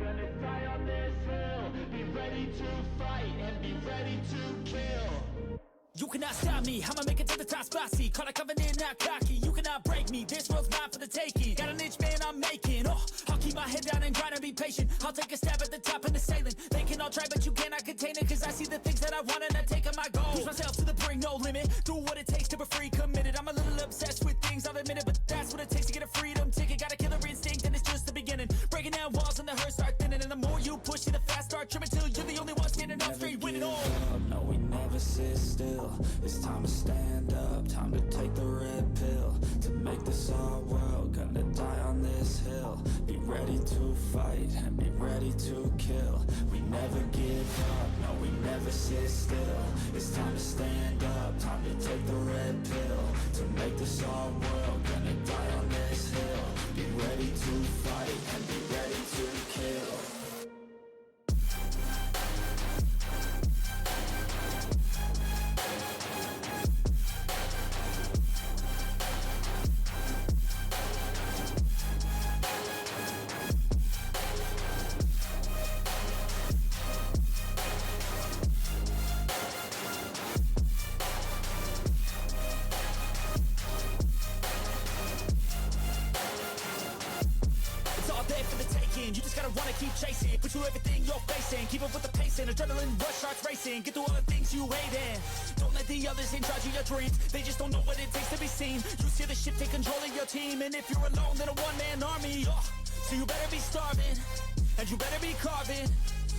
gonna die on this hill. Be ready to fight and be ready to kill. You cannot stop me, I'ma make it to the top spicy. Call a covenant, not cocky. You cannot break me, this world's mine for the taking. Got an inch, man, I'm making. Oh, I'll keep my head down and grind and be patient. I'll take a stab at the top and the sailing. They can all try, but you cannot contain it. Cause I see the things that I want and I take on my goal. Push myself to the brink, no limit. Do what it takes to be free, committed. I'm a little obsessed with things, I'll admit it. But that's what it takes to get a freedom ticket. Got a killer instinct and it's just the beginning. Breaking down walls and the hurt start thinning. And the more you push it, the fast start trimming. Till you're the only one standing up straight, winning all. No, we never sit still. It's time to stand up, time to take the red pill. To make this our world, gonna die on this hill. Be ready to fight and be ready to kill. We never give up, no, we never sit still. It's time to stand up, time to take the red pill. To make this our world, gonna die on this hill. Be ready to fight and be ready to kill. You just gotta wanna keep chasing. Put you everything you're facing. Keep up with the pace and adrenaline rush starts racing. Get through all the things you hate in. Don't let the others in charge of your dreams. They just don't know what it takes to be seen. You see the ship take control of your team. And if you're alone, then a one-man army. So you better be starving, and you better be carving.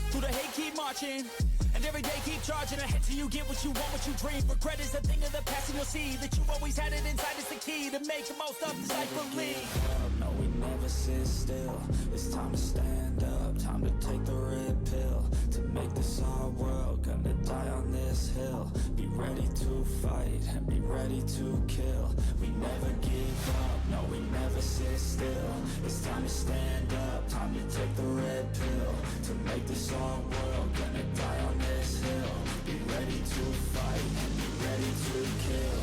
Through the hate, keep marching. And every day keep charging ahead till you get what you want, what you dream. Regret is a thing of the past, and you'll see that you always had it inside. It's the key to make the most of this life. Believe. No, we never sit still. It's time to stand up, time to take the red pill. To make this our world, gonna die on this hill. Be ready to fight and be ready to kill. We never give up, no, we never sit still. It's time to stand up, time to take the red pill. To make this our world, gonna die on this hill. Be ready to fight and be ready to kill.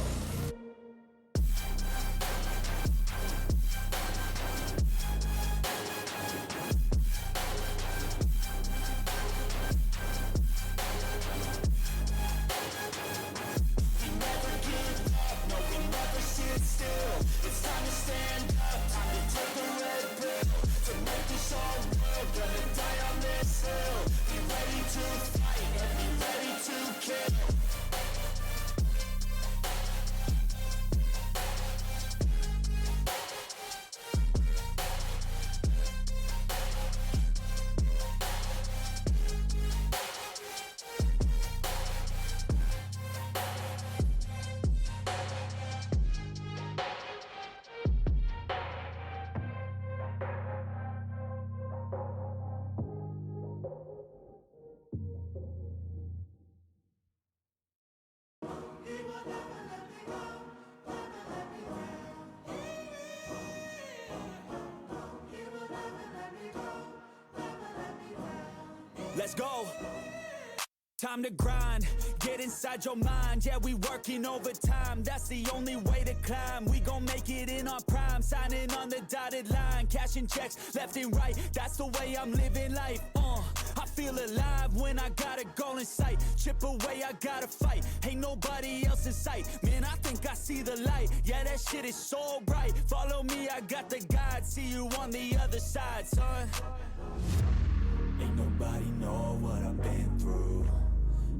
Let's go. Time to grind, get inside your mind. Yeah, we working overtime, that's the only way to climb. We gon' make it in our prime, signing on the dotted line. Cashing checks left and right, that's the way I'm living life. I feel alive when I got a goal in sight. Chip away, I gotta fight, ain't nobody else in sight. Man, I think I see the light, yeah, that shit is so bright. Follow me, I got the guide, see you on the other side, son. Ain't nobody know what I've been through.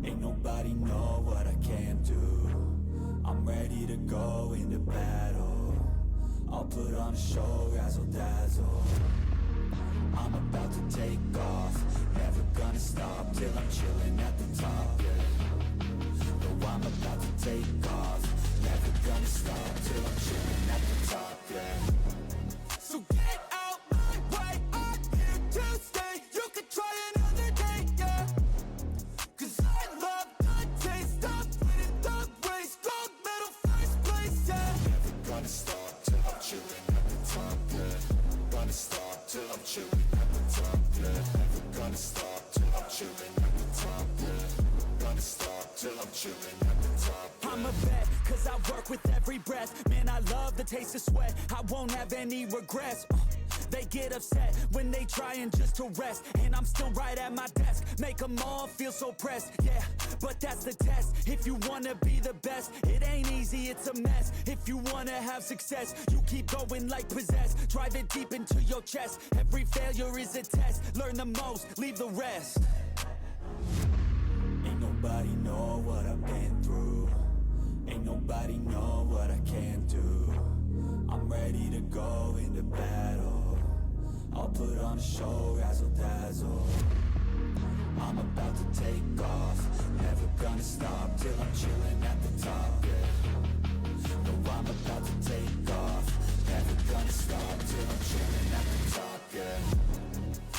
Ain't nobody know what I can't do. I'm ready to go into battle. I'll put on a show, razzle dazzle. I'm about to take off, never gonna stop till I'm chilling at the top, yeah. No, I'm about to take off, never gonna stop till I'm chilling at the top, yeah. So get out my way, I'm here to stay. You can try another day, yeah. Cause I love the taste of winning the race. Gold medal, first place, yeah. Never gonna stop till I'm chilling at the top, yeah. Gonna stop till I'm chilling at the top, yeah. Never gonna stop till I'm chilling at the top, yeah. Gonna stop till I'm chilling at the top, yeah. I'm a vet, cause I work with every breath. Man, I love the taste of sweat, I won't have any regrets. They get upset when they trying just to rest, and I'm still right at my desk. Make them all feel so pressed, yeah, but that's the test. If you wanna be the best, it ain't easy, it's a mess. If you wanna have success, you keep going like possessed. Drive it deep into your chest. Every failure is a test. Learn the most, leave the rest. Ain't nobody know what I've been through. Ain't nobody know what I can do. I'm ready to go into battle. I'll put on a show, razzle dazzle. I'm about to take off. Never gonna stop till I'm chilling at the top, yeah. No, I'm about to take off. Never gonna stop till I'm chilling at the top, yeah.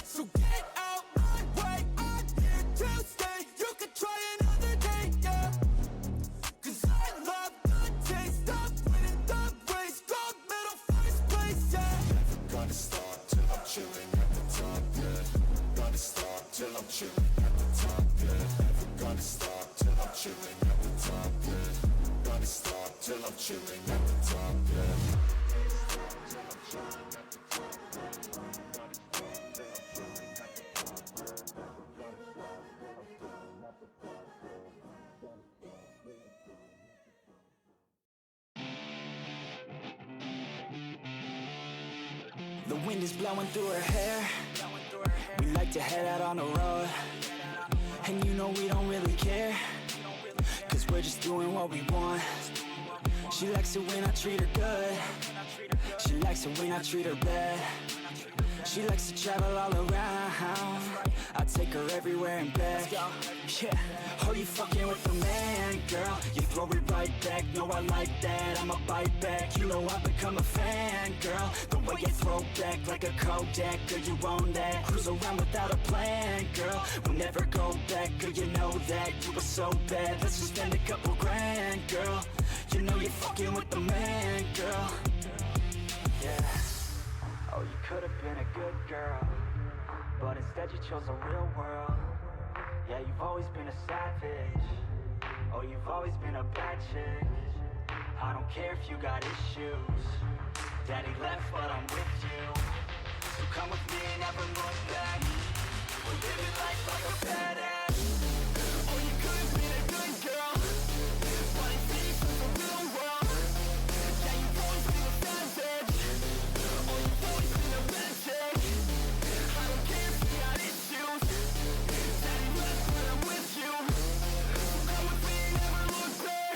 So get out my way, I'm here to stay. You could try another day, yeah. Cause I love the taste of winning the race. Gold medal, first place, yeah. Never gonna stop till I'm chilling at the top, yeah. Gonna stop till I'm chilling at the top, yeah. Never gonna stop till I'm chilling at the top, yeah. Gonna stop till I'm chilling at the top, yeah. The wind is blowing through her hair. We like to head out on the road, and you know we don't really care, cause we're just doing what we want. She likes it when I treat her good. She likes it when I treat her bad. She likes to travel all around. I take her everywhere and back. Yeah, oh, you fucking with the man, girl. You throw it right back, no, I like that. I'ma bite back, you know I become a fan, girl. The way you throw back like a Kodak, girl, you own that. Cruise around without a plan, girl. We'll never go back, girl, you know that. You were so bad, let's just spend a couple grand, girl. You know you're fucking with the man, girl. Yeah. Oh, you could have been a good girl, but instead you chose a real world. Yeah, you've always been a savage. Oh, you've always been a bad chick. I don't care if you got issues. Daddy left, but I'm with you. So come with me and never look back. We're living life like a badass. Oh, you could have been a good girl, but instead you chose a real world. Yeah, you've always been a savage. Oh, you've always been a bad chick. I don't care if you got issues. Daddy left, but I'm with you. So come with me and never look back.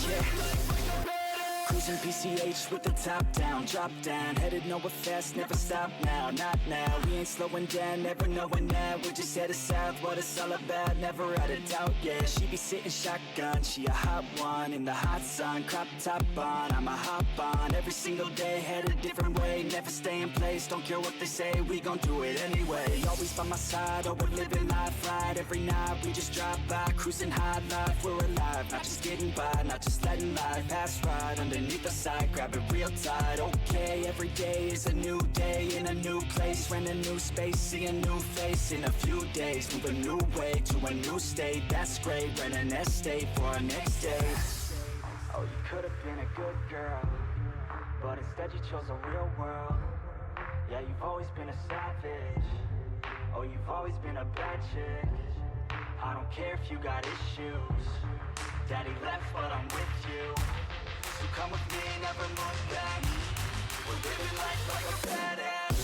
Yeah. Cruising PCH with the top down, drop down, headed nowhere fast, never stop now, not now. We ain't slowing down, never knowing that. We're just headed south, what it's all about, never out of doubt, yeah. She be sitting shotgun, she a hot one, in the hot sun, crop top on, I'ma hop on. Every single day, head a different way, never stay in place, don't care what they say, we gon' do it anyway. Always by my side, oh, we're living life right. Every night, we just drive by, cruising high life, we're alive. Not just getting by, not just letting life pass right underneath the side, grab it real tight. Okay, every day is a new day in a new place, rent a new space, see a new face in a few days, move a new way to a new state. That's great, rent an estate for our next day. Oh, you could have been a good girl, but instead you chose a real world. Yeah, you've always been a savage. Oh, you've always been a bad chick. I don't care if you got issues. Daddy left, but I'm with you. So come with me, never look back. We're living life like a badass.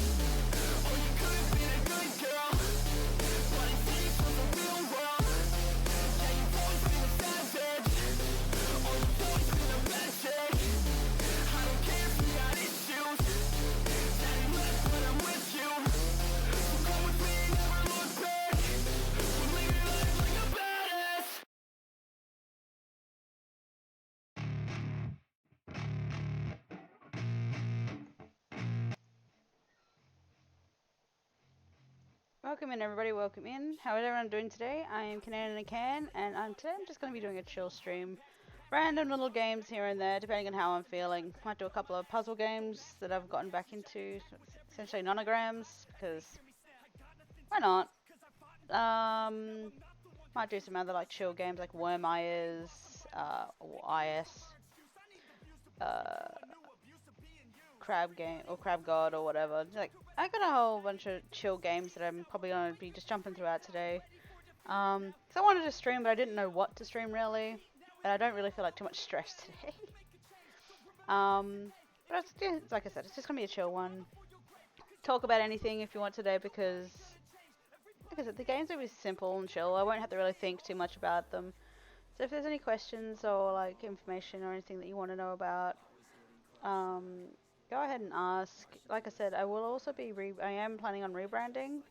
Oh, you could have been a good girl, but instead you chose a real world. Yeah, you've always been a savage. Oh, you've always been a bad chick. I don't care if you got issues. Daddy left, but I'm with you. So come with me, never look back. We're living life like a badass. Welcome in everybody, welcome in. How is everyone doing today? I am Canadian and Can, and today I'm just going to be doing a chill stream. Random little games here and there, depending on how I'm feeling. Might do a couple of puzzle games that I've gotten back into, essentially nonograms, because why not? Might do some other like chill games like Wormires, or IS, Crab game or Crab God or whatever. Like, I got a whole bunch of chill games that I'm probably gonna be just jumping throughout today. Cause I wanted to stream, but I didn't know what to stream really, and I don't really feel like too much stress today. But it's like I said, it's just gonna be a chill one. Talk about anything if you want today, because like I said, the games will be simple and chill. I won't have to really think too much about them. So if there's any questions or like information or anything that you want to know about, go ahead and ask. Like I said, I will also be I am planning on rebranding.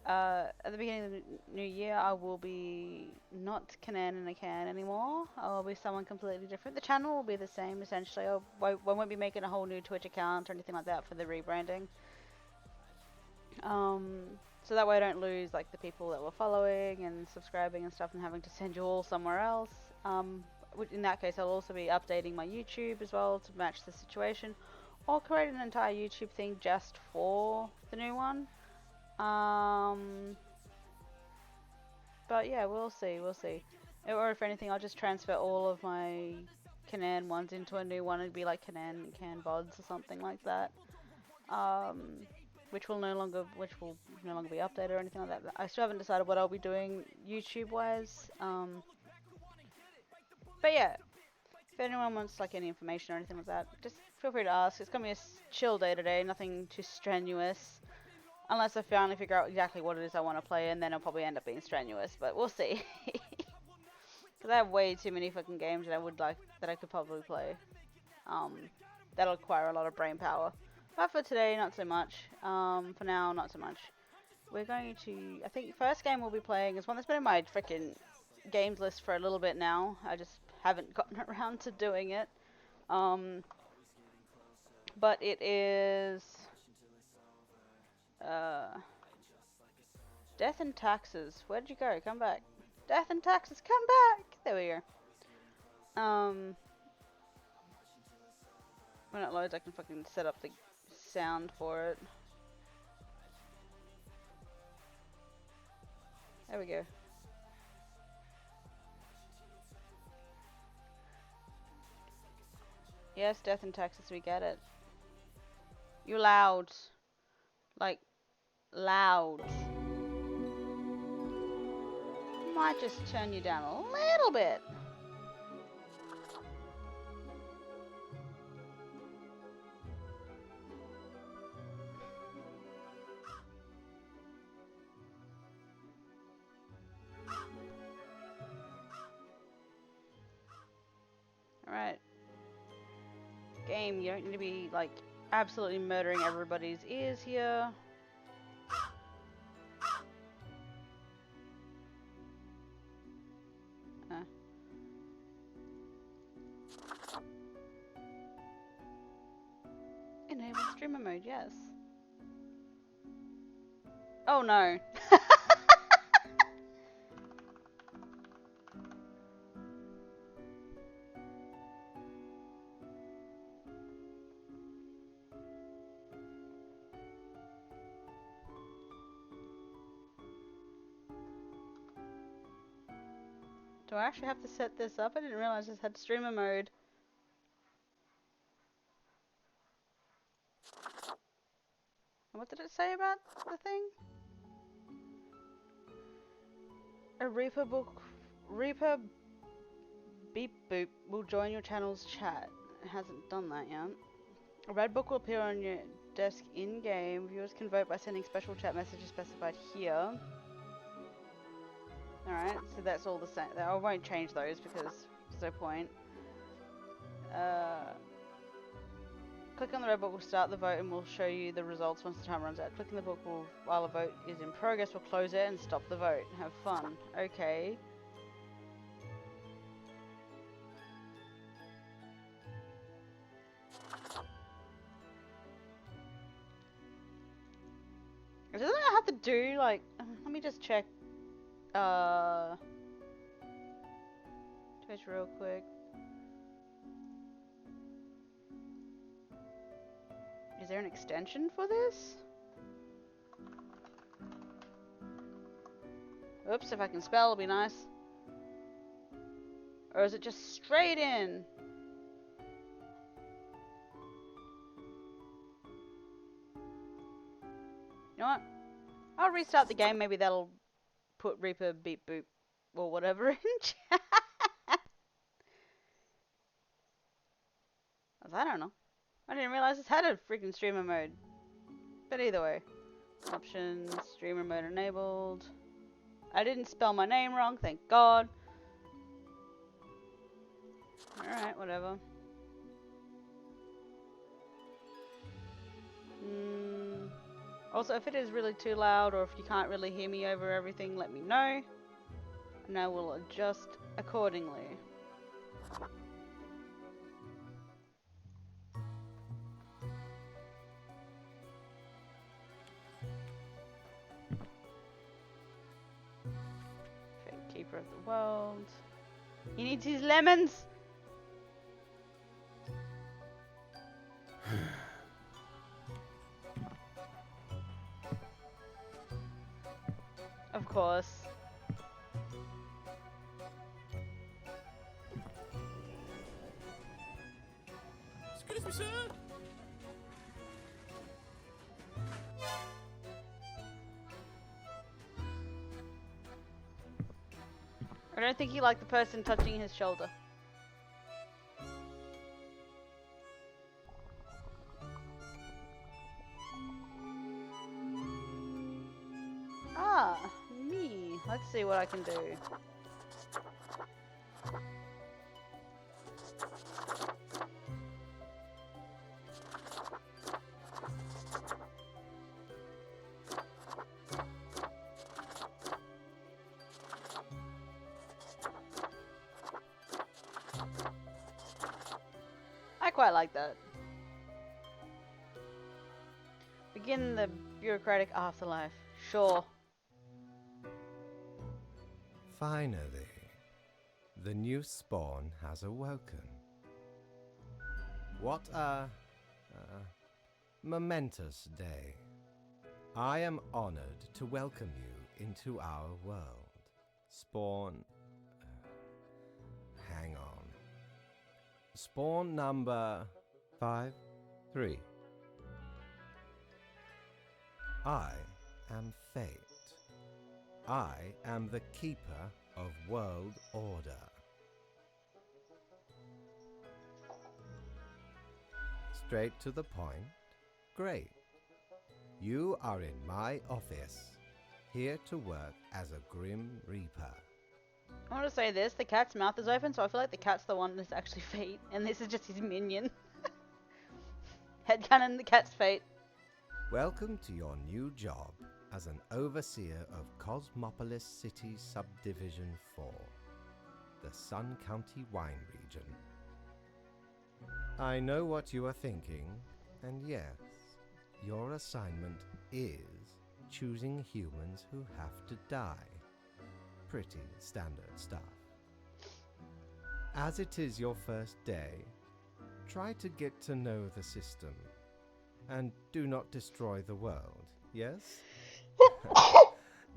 At the beginning of the new year, I will be not Kanan and a Can anymore. I'll be someone completely different. The channel will be the same essentially. I won't be making a whole new Twitch account or anything like that for the rebranding. So that way I don't lose like the people that were following and subscribing and stuff and having to send you all somewhere else. In that case, I'll also be updating my YouTube as well to match the situation, or create an entire YouTube thing just for the new one. But yeah, we'll see. Or if anything, I'll just transfer all of my Kanan ones into a new one. It'd be like Kanan and Can VODs or something like that. Which will no longer be updated or anything like that. I still haven't decided what I'll be doing YouTube wise. But yeah, if anyone wants like any information or anything like that, just feel free to ask. It's gonna be a chill day today, nothing too strenuous. Unless I finally figure out exactly what it is I want to play, and then it'll probably end up being strenuous, but we'll see. Because I have way too many fucking games that I could probably play. That'll require a lot of brain power. But for today, not so much. For now, not so much. We're going to, I think the first game we'll be playing is one that's been in my freaking games list for a little bit now. I just haven't gotten around to doing it. But it is Death and Taxes. Where'd you go? Come back. Death and Taxes, come back! There we go. When it loads, I can fucking set up the sound for it. There we go. Yes, Death and Taxes, we get it. You loud. Like, loud. Might just turn you down a little bit. Alright. Game, you don't need to be, like, absolutely murdering everybody's ears here. Enable streamer mode, yes. Oh no. Do I actually have to set this up? I didn't realize this had streamer mode. What did it say about the thing? A Reaper Beep Boop will join your channel's chat. It hasn't done that yet. A red book will appear on your desk in-game. Viewers can vote by sending special chat messages specified here. Alright, so that's all the same. I won't change those because there's no point. Click on the red book will start the vote and will show you the results once the time runs out. Clicking the book will, while a vote is in progress, will close it and stop the vote. Have fun. Okay. Doesn't it have to do, like, let me just check, Twitch real quick. Is there an extension for this? Oops, if I can spell, it'll be nice. Or is it just straight in? know what? I'll restart the game. Maybe that'll put Reaper beep boop or whatever in chat. I don't know. I didn't realize this had a freaking streamer mode. But either way. Options, streamer mode enabled. I didn't spell my name wrong, thank God. Alright, whatever. Also, if it is really too loud or if you can't really hear me over everything, let me know. And I will adjust accordingly. Keeper of the world. He needs his lemons! Of course. Excuse me, sir. I don't think he liked the person touching his shoulder. Ah, me. Let's see what I can do. I quite like that. Begin the bureaucratic afterlife. Sure. Finally, the new spawn has awoken. What a momentous day. I am honored to welcome you into our world. Spawn... hang on. Spawn number 5-3. I am Fate. I am the keeper of world order. Straight to the point? Great. You are in my office, here to work as a Grim Reaper. I want to say this, the cat's mouth is open, so I feel like the cat's the one that's actually Fate, and this is just his minion. Headcanon, the cat's Fate. Welcome to your new job as an overseer of Cosmopolis City Subdivision 4, the Sun County Wine Region. I know what you are thinking, and yes, your assignment is choosing humans who have to die. Pretty standard stuff. As it is your first day, try to get to know the system, and do not destroy the world, yes?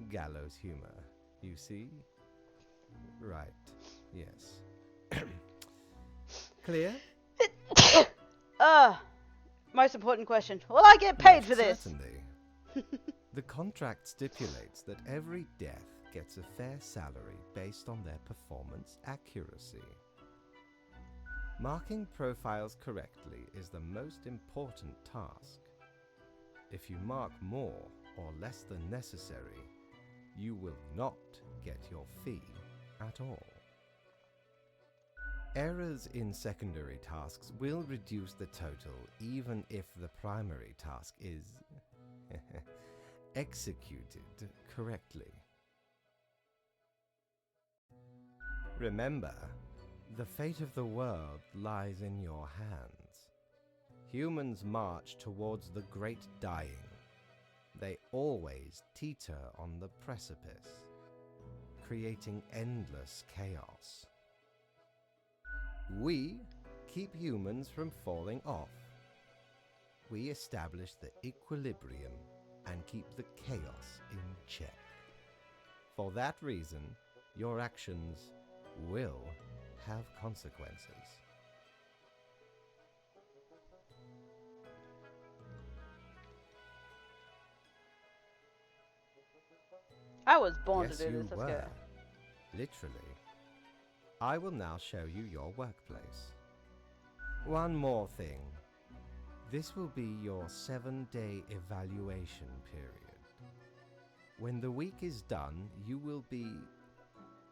Gallows humor, you see? Right, yes. Clear? Most important question. Will I get paid for this? Certainly. The contract stipulates that every death gets a fair salary based on their performance accuracy. Marking profiles correctly is the most important task. If you mark more or less than necessary, you will not get your fee at all. Errors in secondary tasks will reduce the total even if the primary task is executed correctly. Remember, the fate of the world lies in your hands. Humans march towards the great dying. They always teeter on the precipice, creating endless chaos. We keep humans from falling off. We establish the equilibrium and keep the chaos in check. For that reason, your actions will have consequences. I was born Yes, to do you this. Let's were. go. Literally. I will now show you your workplace. One more thing. This will be your 7-day evaluation period. When the week is done, you will be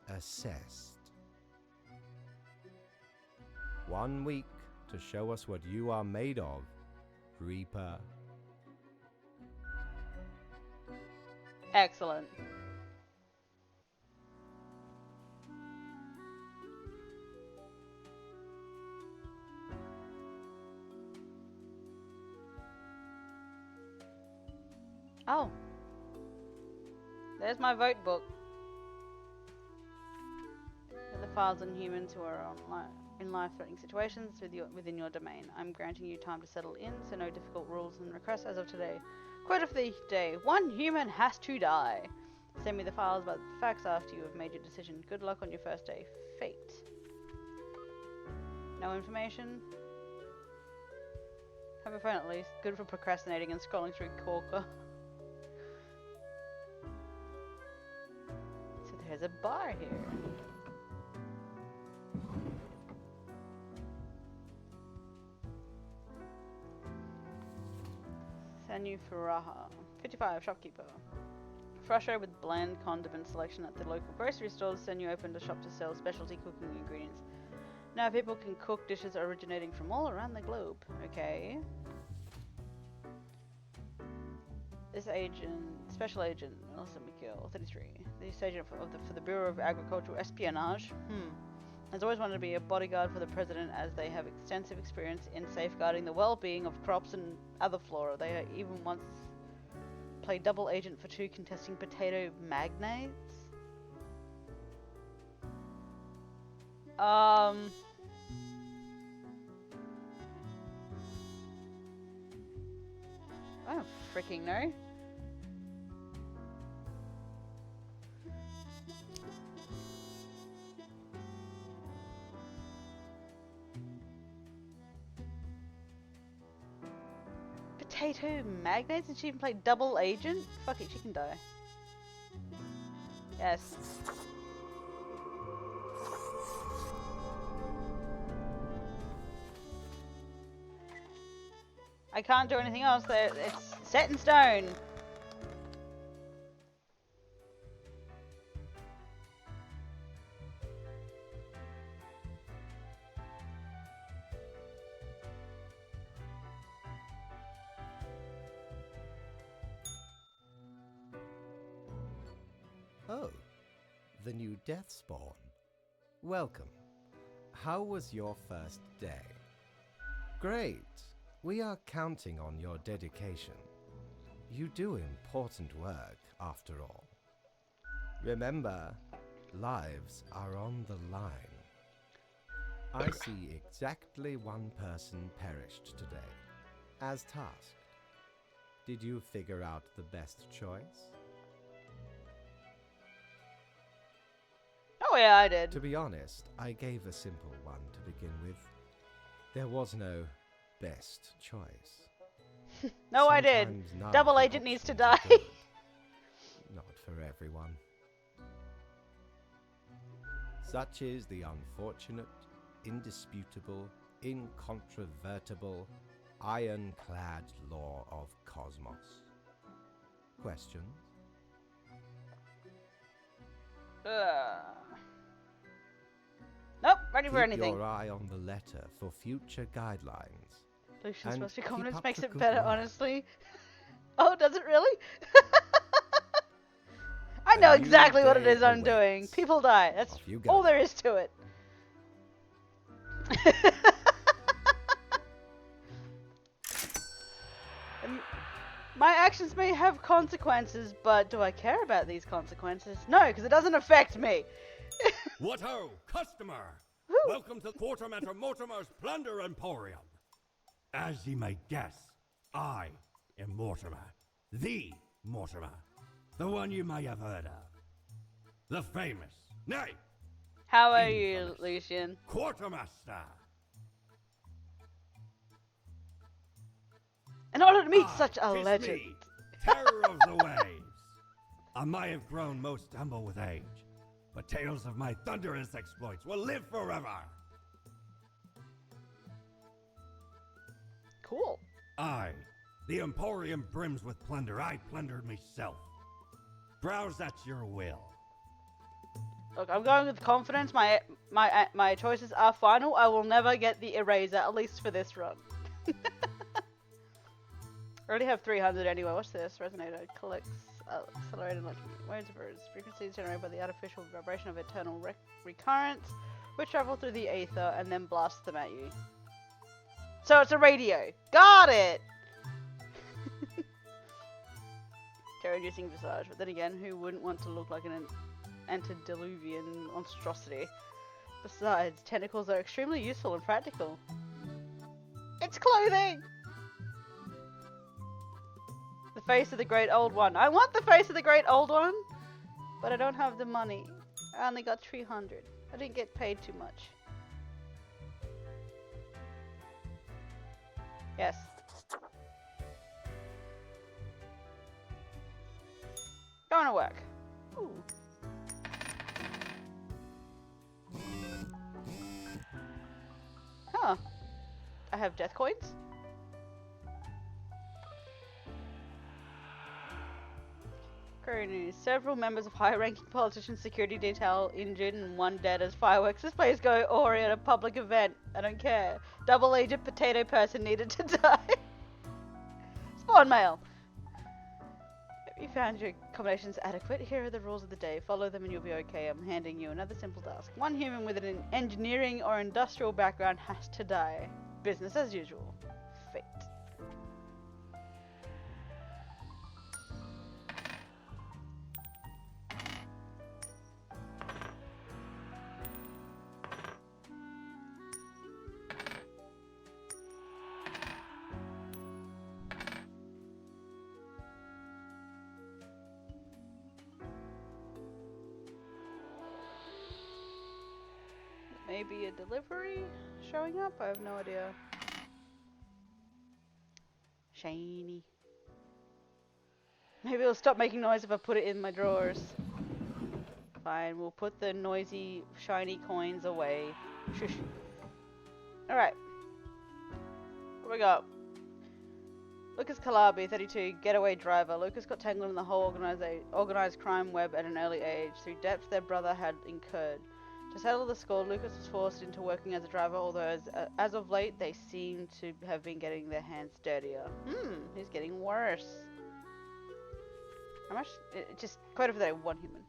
assessed. 1 week to show us what you are made of, Reaper. Excellent. Oh. There's my vote book. The files on humans who are in life-threatening situations within your domain. I'm granting you time to settle in, so no difficult rules and requests as of today. Quote of the day: 1 human has to die. Send me the files about the facts after you have made your decision. Good luck on your first day. Fate. No information. Have a phone at least. Good for procrastinating and scrolling through Corker. So there's a bar here. Sanu Faraha, 55, shopkeeper. Frustrated with bland condiment selection at the local grocery stores, Sanu opened a shop to sell specialty cooking ingredients. Now people can cook dishes originating from all around the globe. Okay. This agent, Special Agent Melissa McGill, 33. This agent for the Bureau of Agricultural Espionage. Has always wanted to be a bodyguard for the president, as they have extensive experience in safeguarding the well-being of crops and other flora. They even once played double agent for 2 contesting potato magnates. I don't freaking know. Potato magnates, and she even played double agent? Fuck it, she can die. Yes. I can't do anything else, though. It's set in stone. Oh, the new Deathspawn. Welcome. How was your first day? Great. We are counting on your dedication. You do important work, after all. Remember, lives are on the line. I see exactly 1 person perished today, as tasked. Did you figure out the best choice? Oh yeah, I did. To be honest, I gave a simple one to begin with. There was no best choice. No, I did. Sometimes none of Double the agent needs to options are die. good. Not for everyone. Such is the unfortunate, indisputable, incontrovertible, ironclad law of Cosmos. Questions? Nope, ready for Keep anything. your eye on the letter for future guidelines. Lucian's and supposed to be keep confidence up makes the it good better, work. honestly. Oh, does it really? I A know new exactly what it day is I'm doing. awaits. People die. That's Off you go. all there is to it. My actions may have consequences, but do I care about these consequences? No, because it doesn't affect me. What ho, customer! Woo. Welcome to Quartermaster Mortimer's Plunder Emporium. As ye may guess, I am Mortimer. The Mortimer. The one you may have heard of. The famous, nay, How are you, Infamous. Lucian? Quartermaster. In order to meet Aye, such a 'tis legend. me, terror of the waves. I may have grown most humble with age, but tales of my thunderous exploits will live forever. Cool. I, the Emporium brims with plunder. I plundered myself. Browse at your will. Look, I'm going with confidence. My choices are final. I will never get the eraser, at least for this run. I already have 300 anyway. What's this? Resonator collects accelerated electric waves of its frequencies generated by the artificial vibration of eternal recurrence, which travel through the aether and then blast them at you. So it's a radio. Got it! Terror-inducing visage, but then again, who wouldn't want to look like an antediluvian monstrosity? Besides, tentacles are extremely useful and practical. It's clothing! The face of the great old one. I want the face of the great old one! But I don't have the money. I only got 300. I didn't get paid too much. Yes. Going to work. Ooh. Huh. I have death coins? Current news. Several members of high-ranking politicians' security detail injured and one dead as fireworks displays go awry at a public event. I don't care. Double-agent potato person needed to die. Spawn mail. Have you found your accommodations adequate? Here are the rules of the day. Follow them and you'll be okay. I'm handing you another simple task. One human with an engineering or industrial background has to die. Business as usual. Fate. Maybe a delivery showing up? I have no idea. Shiny. Maybe it'll stop making noise if I put it in my drawers. Fine, we'll put the noisy, shiny coins away. Shush. Alright. What we got? Lucas Calabi, 32, getaway driver. Lucas got tangled in the whole organized crime web at an early age, through depths their brother had incurred. To settle the score, Lucas was forced into working as a driver, although as of late, they seem to have been getting their hands dirtier. He's getting worse. How much? Just quote of the day, one human.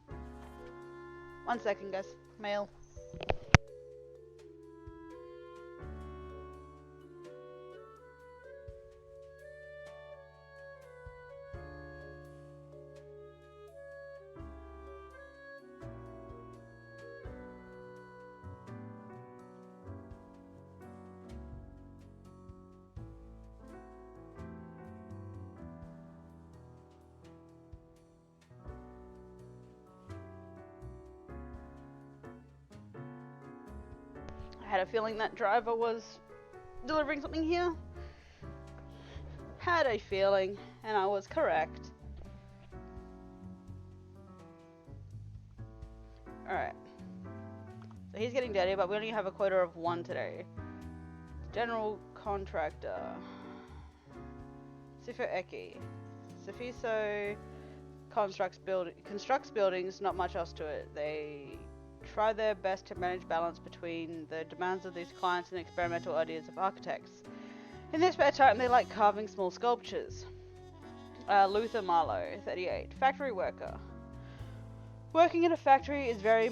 1 second, guys. Mail. I had a feeling that driver was delivering something here. Had a feeling, and I was correct. Alright. So he's getting dirty, but we only have a quota of 1 today. General contractor. Sifo Eki. Sifiso constructs buildings, not much else to it. They try their best to manage balance between the demands of these clients and the experimental ideas of architects. In their spare time, they like carving small sculptures. Luther Marlowe, 38, factory worker. Working in a factory is very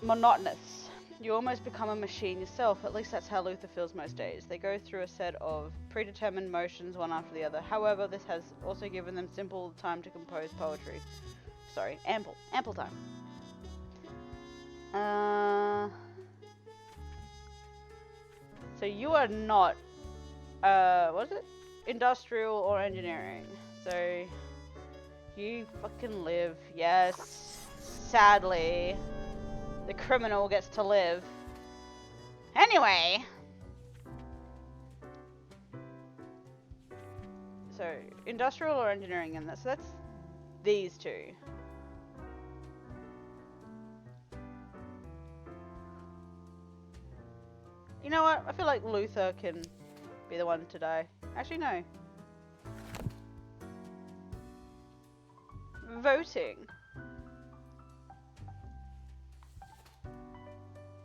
monotonous. You almost become a machine yourself, at least that's how Luther feels most days. They go through a set of predetermined motions one after the other. However, this has also given them simple time to compose poetry. Sorry, ample time. So you are not, what is it? Industrial or engineering. So you fucking live. Yes. Sadly, the criminal gets to live. Anyway. So industrial or engineering, and so that's these two. You know what? I feel like Luther can be the one to die. Actually, no. Voting.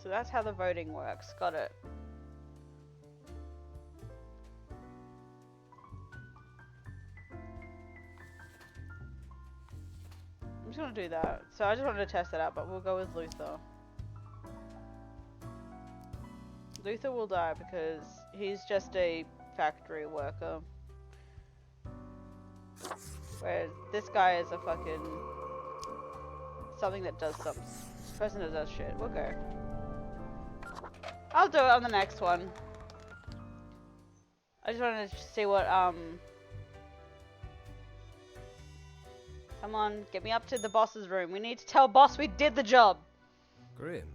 So that's how the voting works. Got it. I'm just gonna do that. So I just wanted to test it out, but we'll go with Luther. Luther will die because he's just a factory worker. Whereas this guy is a fucking... something that does something. Person that does shit. We'll go. I'll do it on the next one. I just wanted to see what, Come on, get me up to the boss's room. We need to tell boss we did the job. Grim,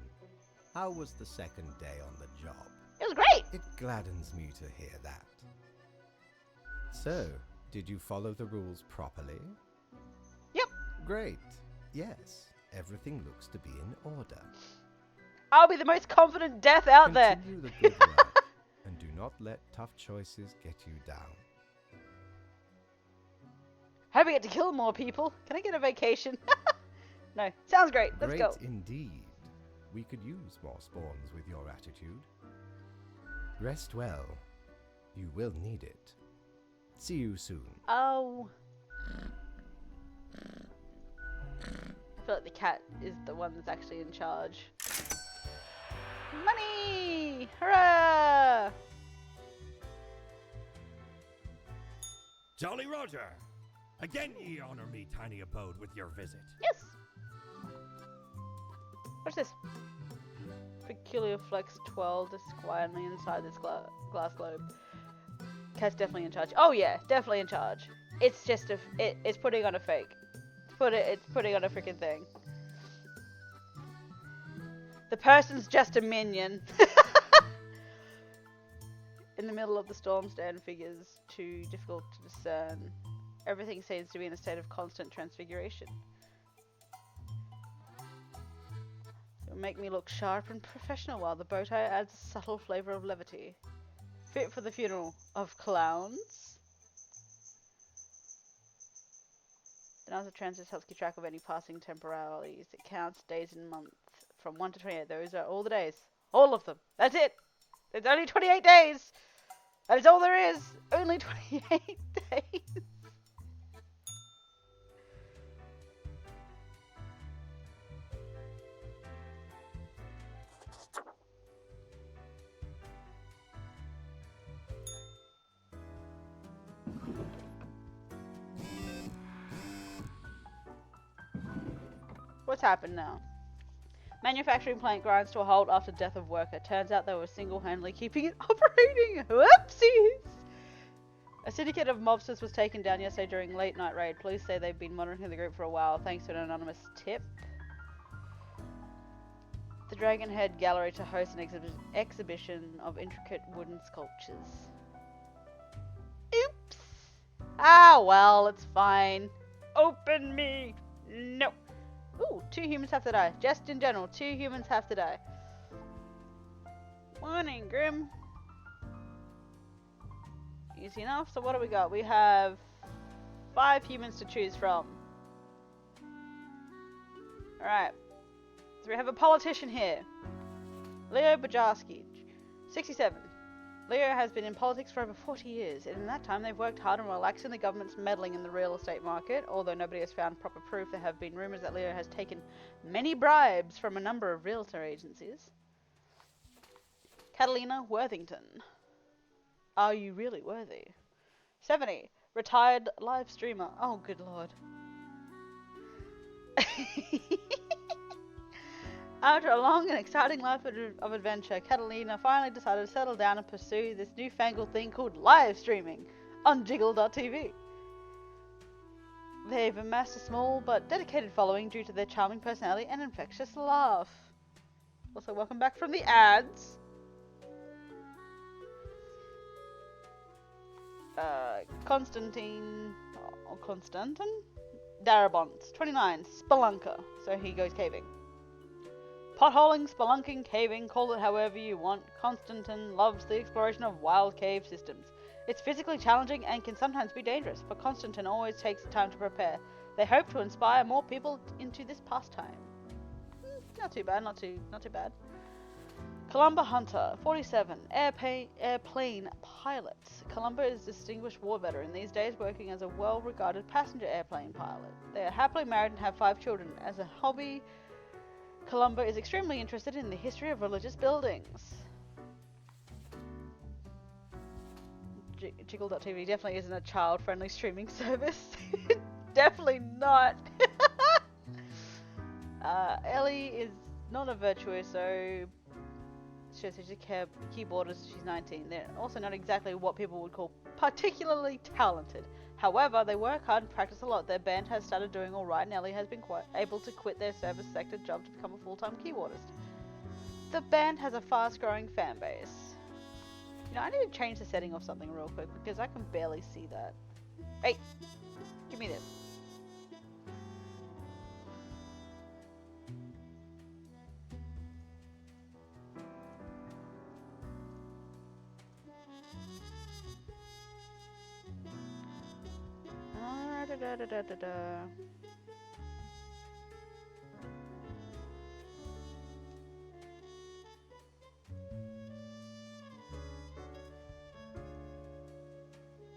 how was the second day on the job? It was great! It gladdens me to hear that. So, did you follow the rules properly? Yep. Great. Yes, everything looks to be in order. I'll be the most confident death out there. Continue the good work, and do not let tough choices get you down. Hope we get to kill more people. Can I get a vacation? No. Sounds great. Let's Great go. indeed. We could use more spawns with your attitude. Rest well. You will need it. See you soon. Oh. I feel like the cat is the one that's actually in charge. Money! Hurrah! Jolly Roger! Again ye honor me tiny abode with your visit. Yes! What's this? Peculiar Flex 12 disquietly inside this glass globe. Cat's definitely in charge. Oh yeah, definitely in charge. It's just it's putting on a fake. It's putting on a freaking thing. The person's just a minion. In the middle of the storm stand figures too difficult to discern. Everything seems to be in a state of constant transfiguration. It'll make me look sharp and professional while the bow tie adds a subtle flavor of levity. Fit for the funeral of clowns. The Nasa Transit helps keep track of any passing temporalities. It counts days and months from 1 to 28. Those are all the days. All of them. That's it. There's only 28 days. That is all there is. Only 28 days. What's happened now? Manufacturing plant grinds to a halt after death of worker. Turns out they were single-handedly keeping it operating. Whoopsies! A syndicate of mobsters was taken down yesterday during late night raid. Police say they've been monitoring the group for a while thanks to an anonymous tip. The Dragon Head Gallery to host an exhibition of intricate wooden sculptures. Oops! Ah, well, it's fine. Open me! No. Ooh, 2 humans have to die. Just in general, 2 humans have to die. Morning, Grim. Easy enough. So what do we got? We have 5 humans to choose from. Alright. So we have a politician here. Leo Bajarski, 67. Leo has been in politics for over 40 years, and in that time they've worked hard on relaxing the government's meddling in the real estate market. Although nobody has found proper proof, there have been rumors that Leo has taken many bribes from a number of realtor agencies. Catalina Worthington. Are you really worthy? 70. Retired live streamer. Oh, good lord. After a long and exciting life of adventure, Catalina finally decided to settle down and pursue this newfangled thing called live streaming on Jiggle.tv. They've amassed a small but dedicated following due to their charming personality and infectious laugh. Also, welcome back from the ads. Constantin Darabont, 29, Spelunker, so he goes caving. Potholing, spelunking, caving, call it however you want, Constantine loves the exploration of wild cave systems. It's physically challenging and can sometimes be dangerous, but Constantine always takes the time to prepare. They hope to inspire more people into this pastime. Not too bad, not too bad. Columba Hunter, 47, airplane pilot. Columba is a distinguished war veteran, these days working as a well-regarded passenger airplane pilot. They are happily married and have 5 children. As a hobby, Columba is extremely interested in the history of religious buildings. Jiggle.tv definitely isn't a child-friendly streaming service. Definitely not. Ellie is not a virtuoso. She's a keyboardist. She's 19. They're also not exactly what people would call particularly talented. However, they work hard and practice a lot. Their band has started doing alright, and Ellie has been quite able to quit their service sector job to become a full-time keyboardist. The band has a fast-growing fan base. You know, I need to change the setting of something real quick because I can barely see that. Hey, give me this.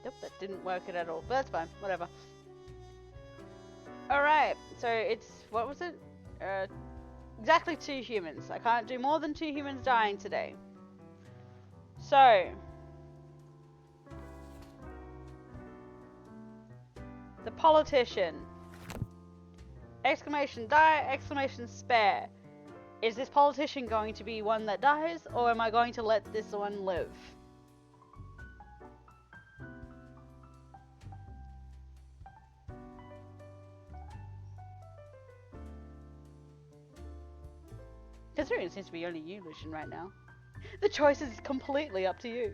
Nope, that didn't work at all, but that's fine, whatever. Alright, so it's, what was it? Exactly 2 humans. I can't do more than 2 humans dying today. So, the politician. Exclamation die, exclamation spare. Is this politician going to be one that dies, or am I going to let this one live? Considering it seems to be only you, Lucian, right now. The choice is completely up to you.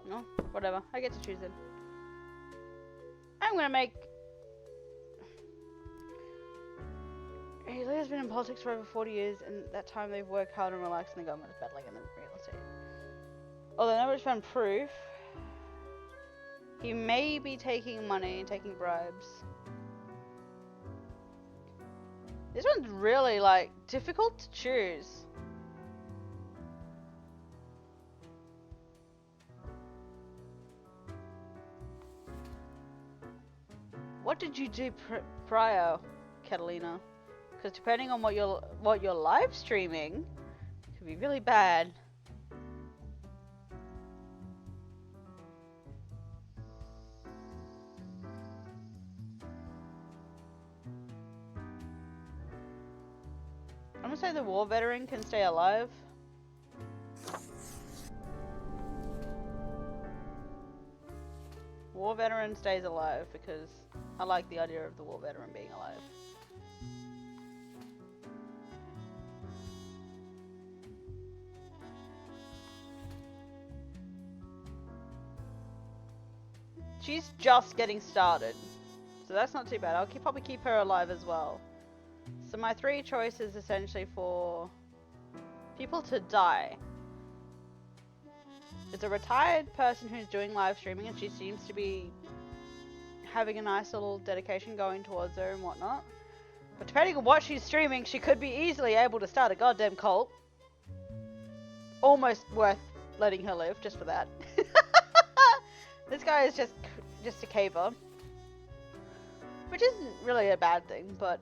No, whatever. I get to choose it. I'm gonna make... Haley has been in politics for over 40 years, and that time they've worked hard and relaxed, and the government is battling in the real estate. Although nobody's found proof, he may be taking money and taking bribes. This one's really, like, difficult to choose. What did you do prior, Catalina? Because depending on what you're live streaming, it could be really bad. I'm gonna say the war veteran can stay alive. War veteran stays alive because I like the idea of the war veteran being alive. she's just getting started. So that's not too bad. I'll probably keep her alive as well. So my 3 choices essentially for people to die. It's a retired person who's doing live streaming and she seems to be having a nice little dedication going towards her and whatnot. But depending on what she's streaming, she could be easily able to start a goddamn cult. Almost worth letting her live just for that. This guy is just a caver. Which isn't really a bad thing, but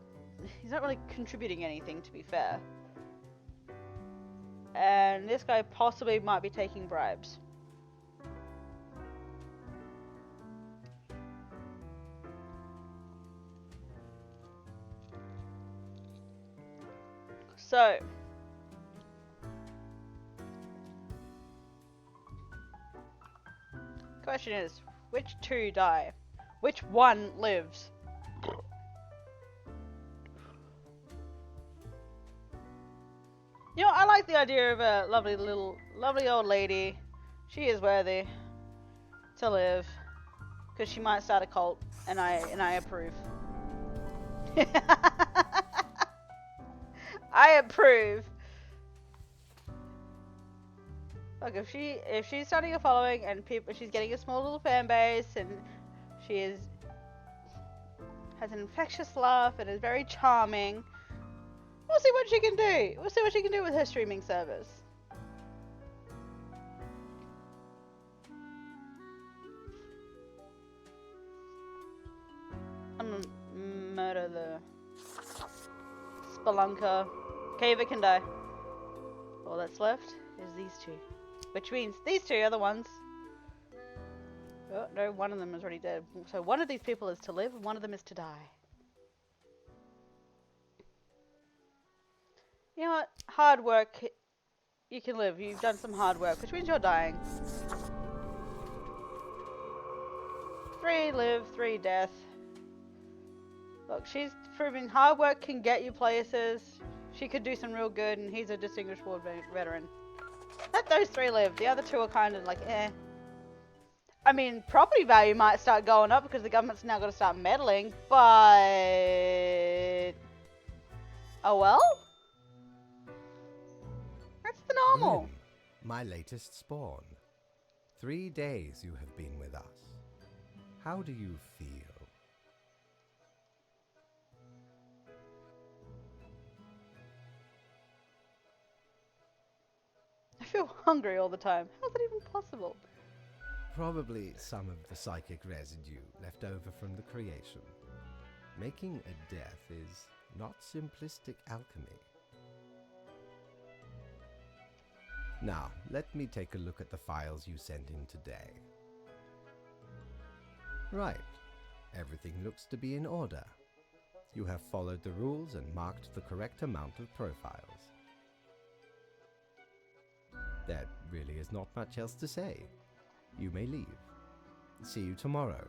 he's not really contributing anything, to be fair. And this guy possibly might be taking bribes. So, question is, which 2 die? Which one lives? You know, I like the idea of a lovely old lady. She is worthy to live, because she might start a cult, and I approve. I approve. Look, if she's starting a following and she's getting a small little fan base, and she has an infectious laugh and is very charming, we'll see what she can do. We'll see what she can do with her streaming service. I'm gonna murder the Spelunker. Caver can die. All that's left is these 2. Which means these 2 are the ones. Oh, no, one of them is already dead. So one of these people is to live and one of them is to die. You know what? Hard work. You can live. You've done some hard work, which means you're dying. 3 live, 3 death. Look, she's proving hard work can get you places. She could do some real good, and he's a distinguished war veteran. Let those 3 live. The other 2 are kind of like, eh. I mean, property value might start going up because the government's now got to start meddling, but... oh well? That's the normal. Grim, my latest spawn. 3 days you have been with us. How do you feel? I feel hungry all the time. How's that even possible? Probably some of the psychic residue left over from the creation. Making a death is not simplistic alchemy. Now, let me take a look at the files you sent in today. Right. Everything looks to be in order. You have followed the rules and marked the correct amount of profiles. There really is not much else to say. You may leave. See you tomorrow.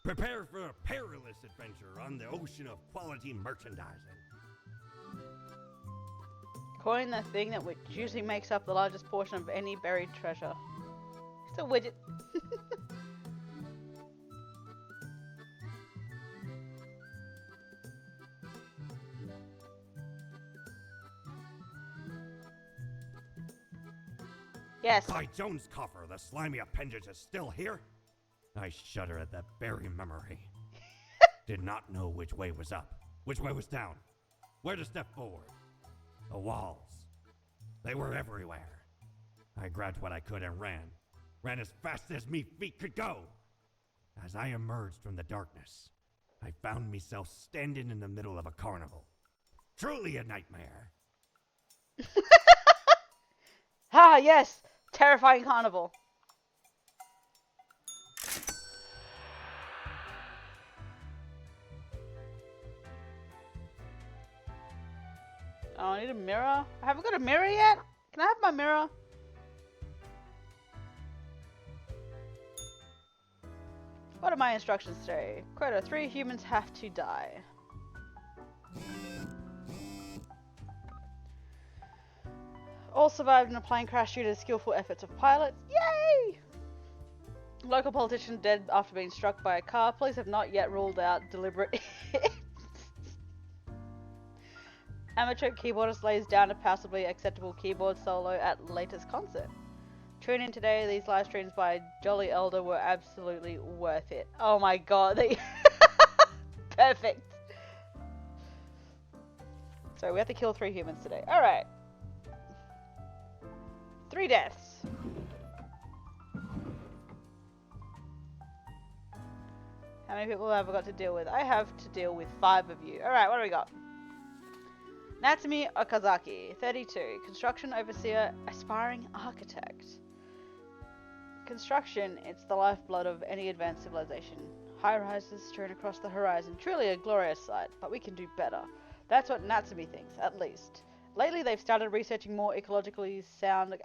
Prepare for a perilous adventure on the ocean of quality merchandising. Coin the thing that which usually makes up the largest portion of any buried treasure. It's a widget. Yes. By Jones' coffer, the slimy appendage is still here? I shudder at that very memory. Did not know which way was up, which way was down, where to step forward. The walls. They were everywhere. I grabbed what I could and ran as fast as me feet could go. As I emerged from the darkness, I found myself standing in the middle of a carnival. Truly a nightmare. Ah, yes! Terrifying carnival. Oh, I need a mirror. I haven't got a mirror yet. Can I have my mirror? What are my instructions today? Quota, 3 humans have to die. All survived in a plane crash due to the skillful efforts of pilots. Yay! Local politician dead after being struck by a car. Police have not yet ruled out deliberate hits. Amateur keyboardist lays down a passably acceptable keyboard solo at latest concert. Tune in today. These live streams by Jolly Elder were absolutely worth it. Oh my god. Perfect. So we have to kill 3 humans today. Alright. 3 deaths. How many people have I got to deal with? I have to deal with 5 of you. Alright, what do we got? Natsumi Okazaki, 32. Construction overseer, aspiring architect. Construction, it's the lifeblood of any advanced civilization. High rises strewn across the horizon, truly a glorious sight, but we can do better. That's what Natsumi thinks, at least. Lately, they've started researching more ecologically sound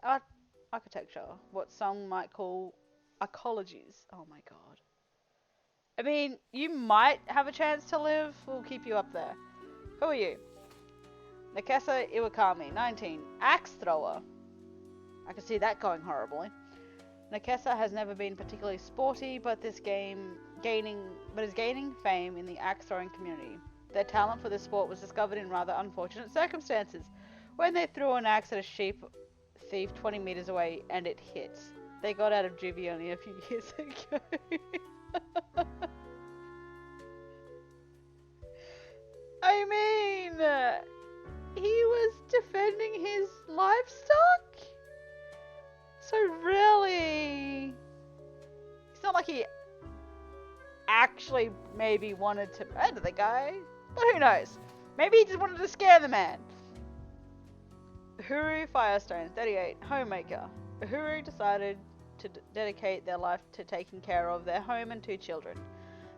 architecture, what some might call ecologies. Oh my god. I mean, you might have a chance to live. We'll keep you up there. Who are you? Nakesa Iwakami, 19. Axe thrower. I can see that going horribly. Nakesa has never been particularly sporty, but is gaining fame in the axe throwing community. Their talent for this sport was discovered in rather unfortunate circumstances, when they threw an axe at a sheep thief 20 meters away and it hit. They got out of juvie only a few years ago. I mean, he was defending his livestock? So really, it's not like he actually maybe wanted to murder the guy, but who knows? Maybe he just wanted to scare the man. Uhuru Firestone, 38, homemaker. Uhuru decided to dedicate their life to taking care of their home and 2 children.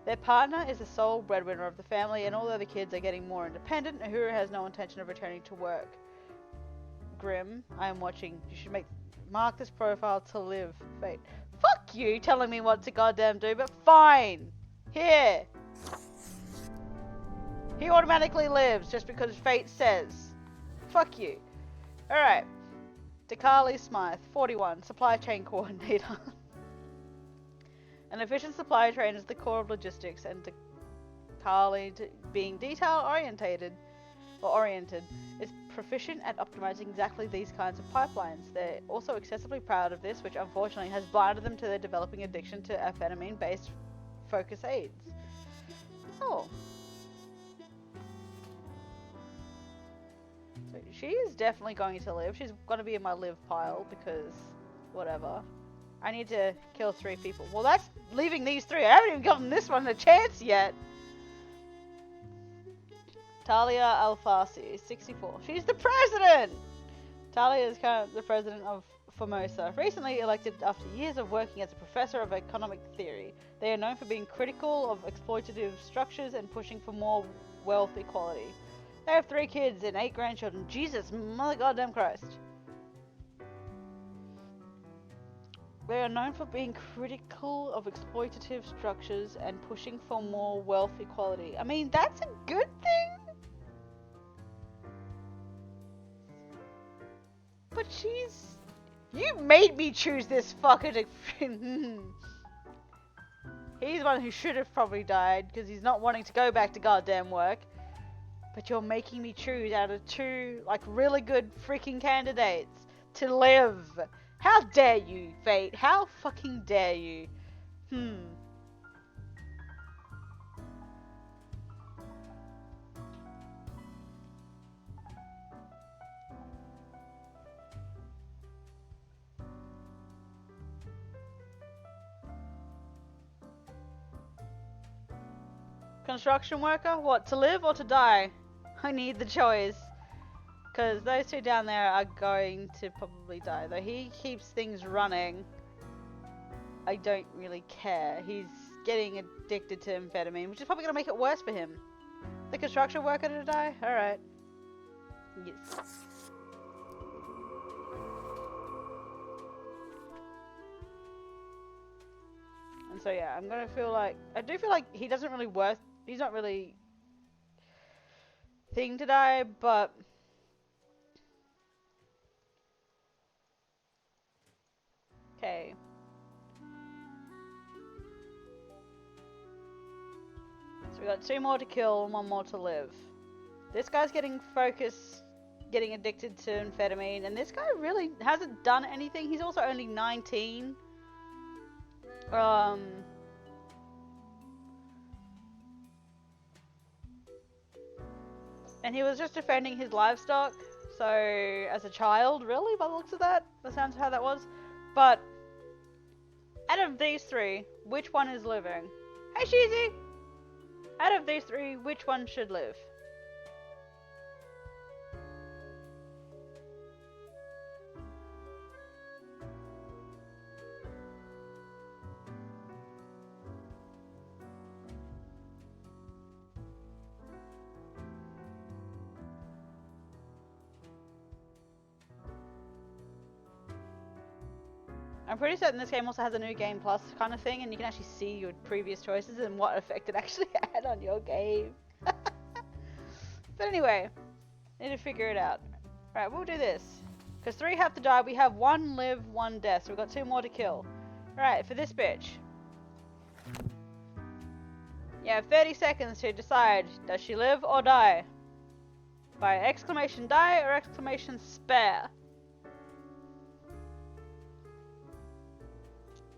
Their partner is the sole breadwinner of the family, and although the kids are getting more independent, Uhuru has no intention of returning to work. Grim, I am watching. You should mark this profile to live. Fate. Fuck you telling me what to goddamn do, but fine. Here. He automatically lives just because fate says. Fuck you. Alright. Dakali Smythe, 41, supply chain coordinator. An efficient supply chain is the core of logistics, and Dakali, being detail-oriented, is proficient at optimizing exactly these kinds of pipelines. They're also excessively proud of this, which unfortunately has blinded them to their developing addiction to amphetamine-based focus aids. Oh. So she is definitely going to live. She's going to be in my live pile because whatever. I need to kill 3 people. Well, that's leaving these 3. I haven't even given this one a chance yet. Talia Alfasi, 64. She's the president! Talia is currently the president of Formosa. Recently elected after years of working as a professor of economic theory. They are known for being critical of exploitative structures and pushing for more wealth equality. They have 3 kids and 8 grandchildren. Jesus, mother goddamn Christ. They are known for being critical of exploitative structures and pushing for more wealth equality. I mean, that's a good thing. But she's... You made me choose this fucker to... He's the one who should have probably died because he's not wanting to go back to goddamn work. But you're making me choose out of 2, like, really good freaking candidates to live. How dare you, Fate? How fucking dare you? Construction worker? What, to live or to die? I need the choice. Because those 2 down there are going to probably die. Though he keeps things running, I don't really care. He's getting addicted to amphetamine, which is probably going to make it worse for him. The construction worker to die? Alright. Yes. And so yeah, I'm gonna feel like, I do feel like he doesn't really he's not really thing to die, but okay. So we got 2 more to kill, 1 more to live. This guy's getting focused, getting addicted to amphetamine, and this guy really hasn't done anything. He's also only 19. And he was just defending his livestock, so as a child, really, by the looks of that. That sounds how that was. But out of these 3, which one is living? Hey, Sheezy! Out of these 3, which one should live? I'm pretty certain this game also has a new Game Plus kind of thing, and you can actually see your previous choices and what effect it actually had on your game. But anyway, need to figure it out. Alright, we'll do this. Because 3 have to die, we have 1 live, 1 death, so we've got 2 more to kill. Alright, for this bitch. You have 30 seconds to decide, does she live or die? By exclamation die or exclamation spare.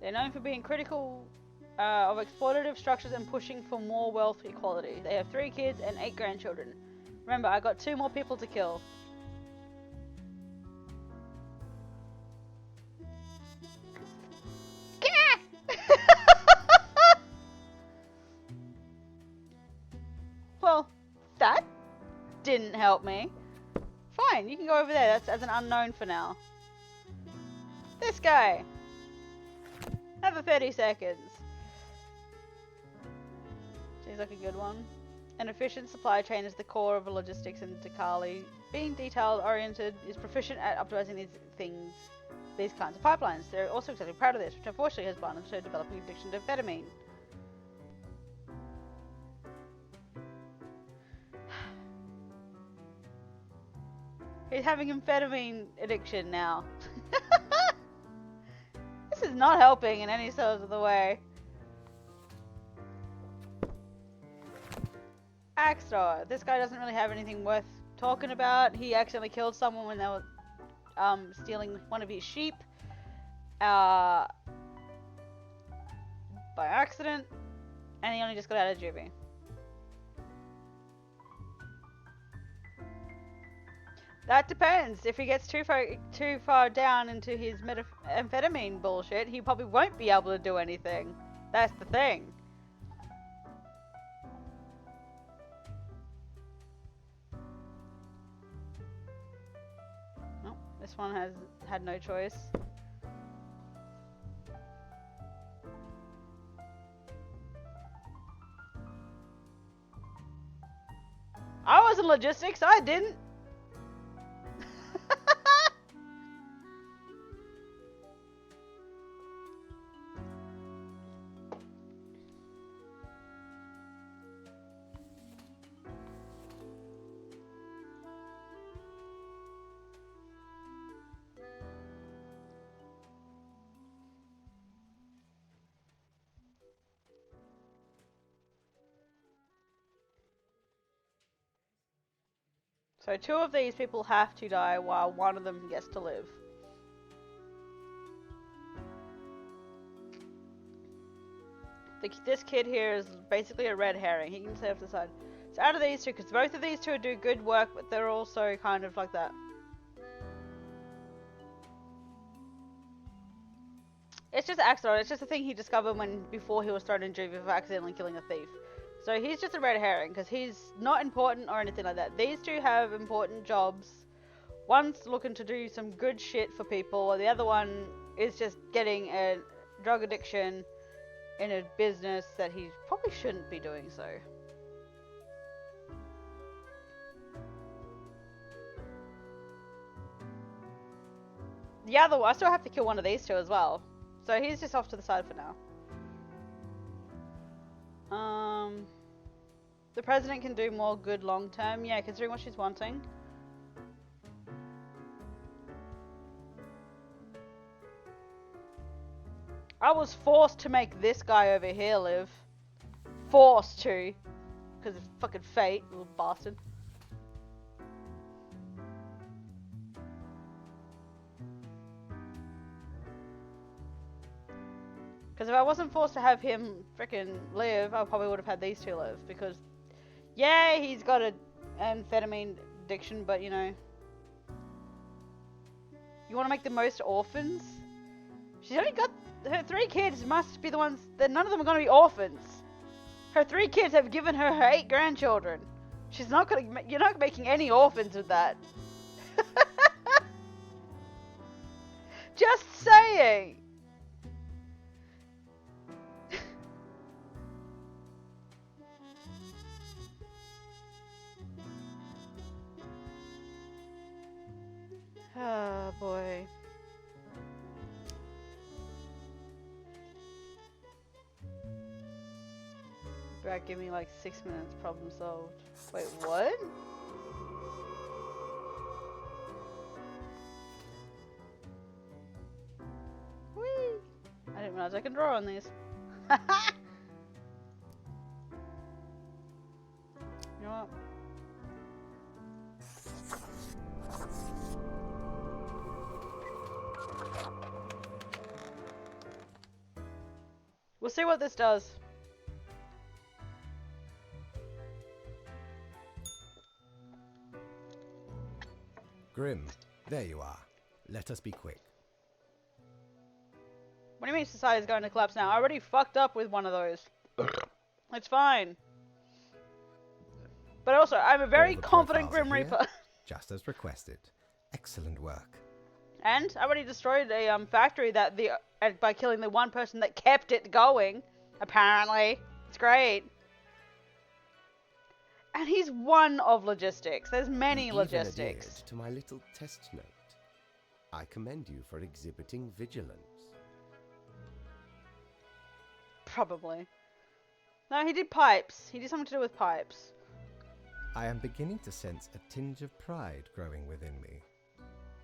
They're known for being critical of exploitative structures and pushing for more wealth equality. They have 3 kids and 8 grandchildren. Remember, I got 2 more people to kill. Well, that didn't help me. Fine, you can go over there. That's as an unknown for now. This guy. Another 30 seconds. Seems like a good one. An efficient supply chain is the core of logistics in Dakali. Being detail-oriented is proficient at optimizing these kinds of pipelines. They're also extremely proud of this, which unfortunately has brought them to developing addiction to amphetamine. He's having amphetamine addiction now. This is not helping in any sort of the way. Axstar. This guy doesn't really have anything worth talking about. He accidentally killed someone when they were stealing one of his sheep. By accident. And he only just got out of juvie. That depends. If he gets too far down into his amphetamine bullshit, he probably won't be able to do anything. That's the thing. Oh, this one has had no choice. I was in logistics, I didn't. So 2 of these people have to die while 1 of them gets to live. This kid here is basically a red herring. He can stay off the side. So out of these 2, because both of these 2 do good work, but they're also kind of like that. It's just Axel. It's just a thing he discovered before he was thrown in juvie for accidentally killing a thief. So he's just a red herring because he's not important or anything like that. These 2 have important jobs. One's looking to do some good shit for people, while the other one is just getting a drug addiction in a business that he probably shouldn't be doing so. The other one, I still have to kill one of these 2 as well. So he's just off to the side for now. The president can do more good long term. Yeah, considering what she's wanting. I was forced to make this guy over here live. Forced to. Because of fucking fate, little bastard. Because if I wasn't forced to have him frickin' live, I probably would have had these two live. Because, yeah, he's got an amphetamine addiction, but you know. You want to make the most orphans? She's only got her 3 kids. Must be the ones that none of them are going to be orphans. Her 3 kids have given her 8 grandchildren. She's not going to. You're not making any orphans with that. Just saying. Oh boy. Brad, give me like 6 minutes, problem solved. Wait, what? Whee! I didn't realize I could draw on these. You know what? We'll see what this does. Grim, there you are. Let us be quick. What do you mean society's going to collapse now? I already fucked up with one of those. It's fine. But also, I'm a very All the confident profiles Grim are here, Reaper. Just as requested. Excellent work. And I already destroyed a factory that by killing the one person that kept it going. Apparently, it's great. And he's one of logistics. There's many You logistics. even adhered to my little test note. I commend you for exhibiting vigilance. Probably. No, he did pipes. He did something to do with pipes. I am beginning to sense a tinge of pride growing within me.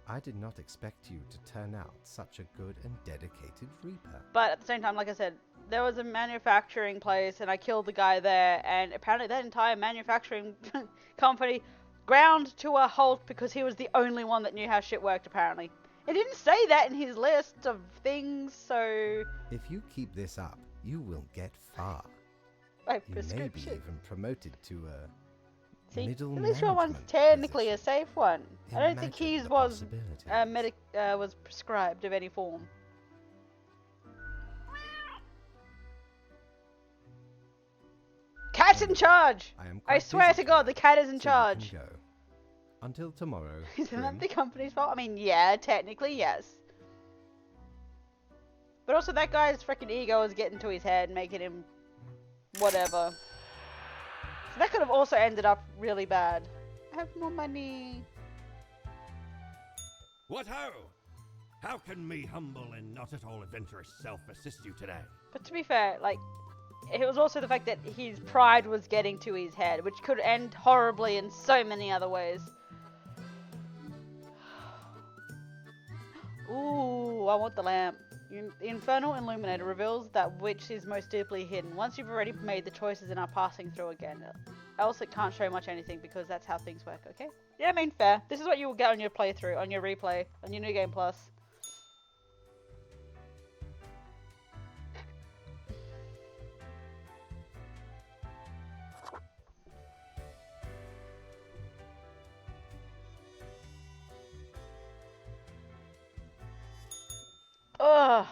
I did not expect you to turn out such a good and dedicated Reaper. But at the same time, like I said, there was a manufacturing place and I killed the guy there, and apparently that entire manufacturing company ground to a halt because he was the only one that knew how shit worked, apparently. It didn't say that in his list of things, so... If you keep this up, you will get far. By You may be prescription. even promoted to a See, middle at least your one's management technically a position. safe one. I don't think Imagine his the was possibilities. was prescribed of any form. Cat's in charge! I am I quite swear busy to God, the cat is in tonight, so you charge. can go. Until tomorrow. Isn't Grim. that the company's fault? I mean, yeah, technically, yes. But also, that guy's freaking ego is getting to his head, making him whatever. So that could have also ended up really bad. I have more money. What ho! How can me humble and not at all adventurous self assist you today? But to be fair, like, it was also the fact that his pride was getting to his head, which could end horribly in so many other ways. Ooh, I want the lamp. The Infernal Illuminator reveals that which is most deeply hidden. Once you've already made the choices and are passing through again. Else it can't show much anything because that's how things work, okay? Yeah, I mean, fair. This is what you will get on your playthrough, on your replay, on your New Game Plus. Ugh.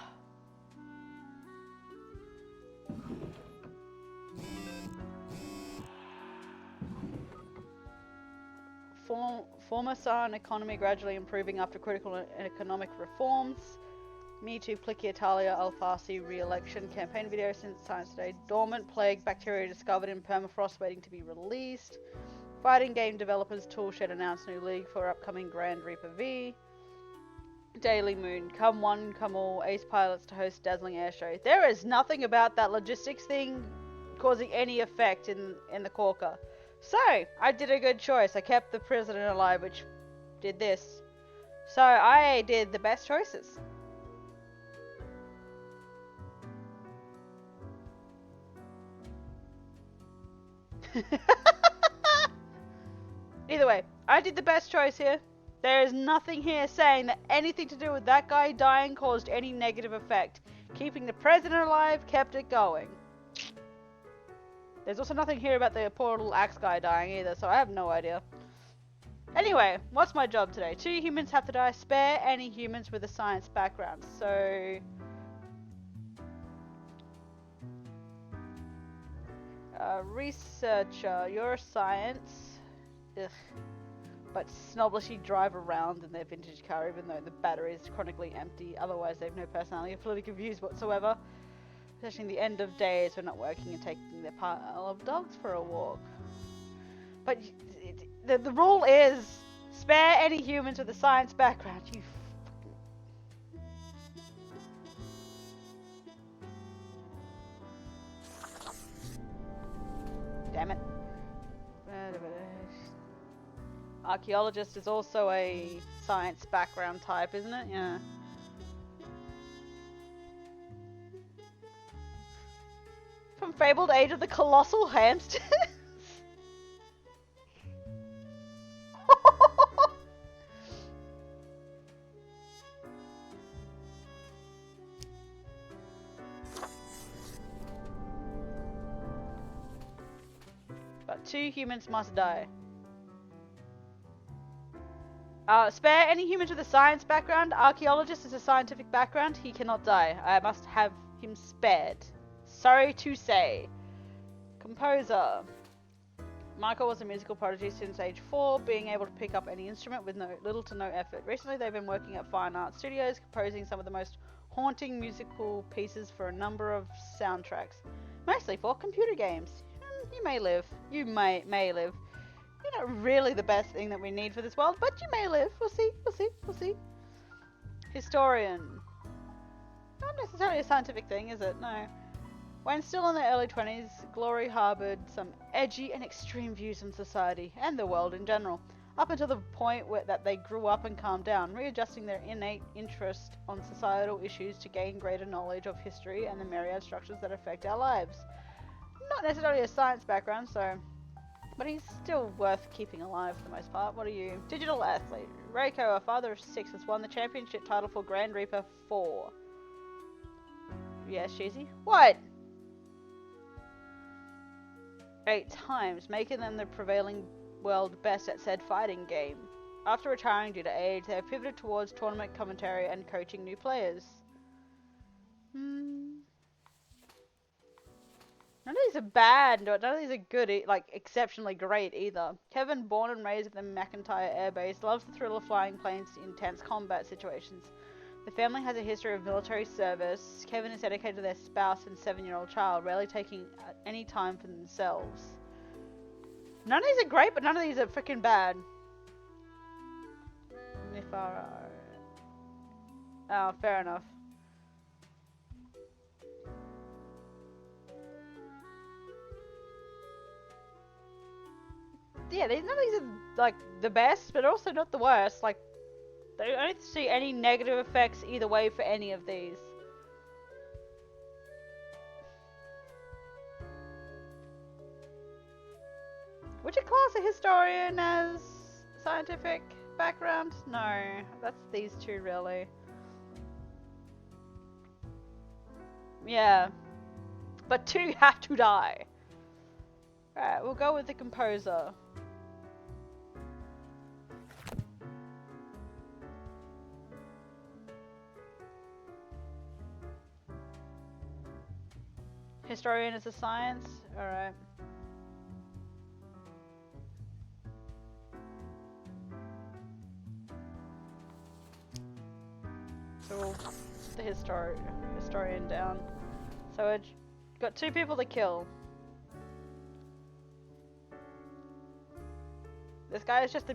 Former Saran economy gradually improving after critical and economic reforms. Me Too, Plicky, Italia, Alfarsi re-election campaign video since Science Today. Dormant plague bacteria discovered in permafrost waiting to be released. Fighting game developers Toolshed announced new league for upcoming Grand Reaper V. Daily Moon, come one, come all, ace pilots to host dazzling air show. There is nothing about that logistics thing causing any effect in the corker. So, I did a good choice. I kept the president alive, which did this. So, I did the best choices. Either way, I did the best choice here. There is nothing here saying that anything to do with that guy dying caused any negative effect. Keeping the president alive kept it going. There's also nothing here about the poor little axe guy dying either, so I have no idea. Anyway, what's my job today? 2 humans have to die. Spare any humans with a science background. So... researcher, you're a science. Ugh. But snobbishly drive around in their vintage car even though the battery is chronically empty. Otherwise they have no personality or political views whatsoever. Especially in the end of days when not working and taking their pile of dogs for a walk. But the rule is spare any humans with a science background. You damn it. Archaeologist is also a science background type, isn't it? Yeah. From Fabled Age of the Colossal Hamsters? But 2 humans must die. Spare any humans with a science background. Archaeologist is a scientific background. He cannot die. I must have him spared. Sorry to say. Composer. Michael was a musical prodigy since age 4, being able to pick up any instrument with little to no effort. Recently they've been working at Fine Art Studios, composing some of the most haunting musical pieces for a number of soundtracks. Mostly for computer games. You may live. You may live. You're not really the best thing that we need for this world, but you may live. We'll see, we'll see, we'll see. Historian. Not necessarily a scientific thing, is it? No. When still in their early 20s, Glory harbored some edgy and extreme views on society and the world in general, up until the point that they grew up and calmed down, readjusting their innate interest on societal issues to gain greater knowledge of history and the myriad structures that affect our lives. Not necessarily a science background, so... but he's still worth keeping alive for the most part. What are you? Digital athlete. Reiko, a father of 6, has won the championship title for Grand Reaper 4. Yes, cheesy. What? 8 times, making them the prevailing world best at said fighting game. After retiring due to age, they have pivoted towards tournament commentary and coaching new players. None of these are bad, none of these are good, like exceptionally great either. Kevin, born and raised at the McIntyre Air Base, loves the thrill of flying planes in intense combat situations. The family has a history of military service. Kevin is dedicated to their spouse and 7-year-old child, rarely taking any time for themselves. None of these are great, but none of these are freaking bad. Oh, fair enough. Yeah, none of these are like the best, but also not the worst. Like, I don't see any negative effects either way for any of these. Would you class a historian as scientific background? No, that's these two really. Yeah, but 2 have to die. Alright, we'll go with the composer. Historian is a science? Alright. So we'll put the historian down. So we've got 2 people to kill. This guy is just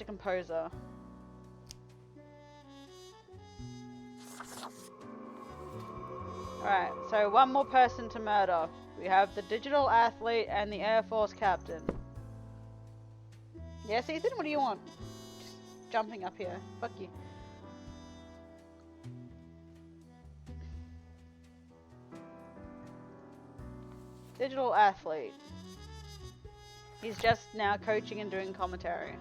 a composer. Alright, so 1 more person to murder. We have the digital athlete and the Air Force captain. Yes, Ethan, what do you want? Just jumping up here. Fuck you. Digital athlete. He's just now coaching and doing commentary.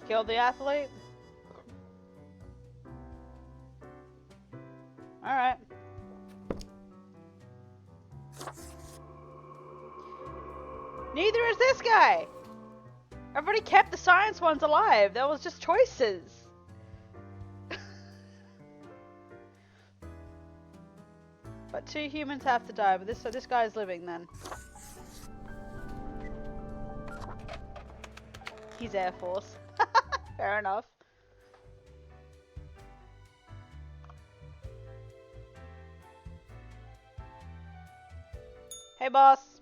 Kill the athlete? Alright. Neither is this guy! I've already kept the science ones alive. That was just choices. But 2 humans have to die, but so this guy's living then. He's Air Force. Fair enough. Hey, boss.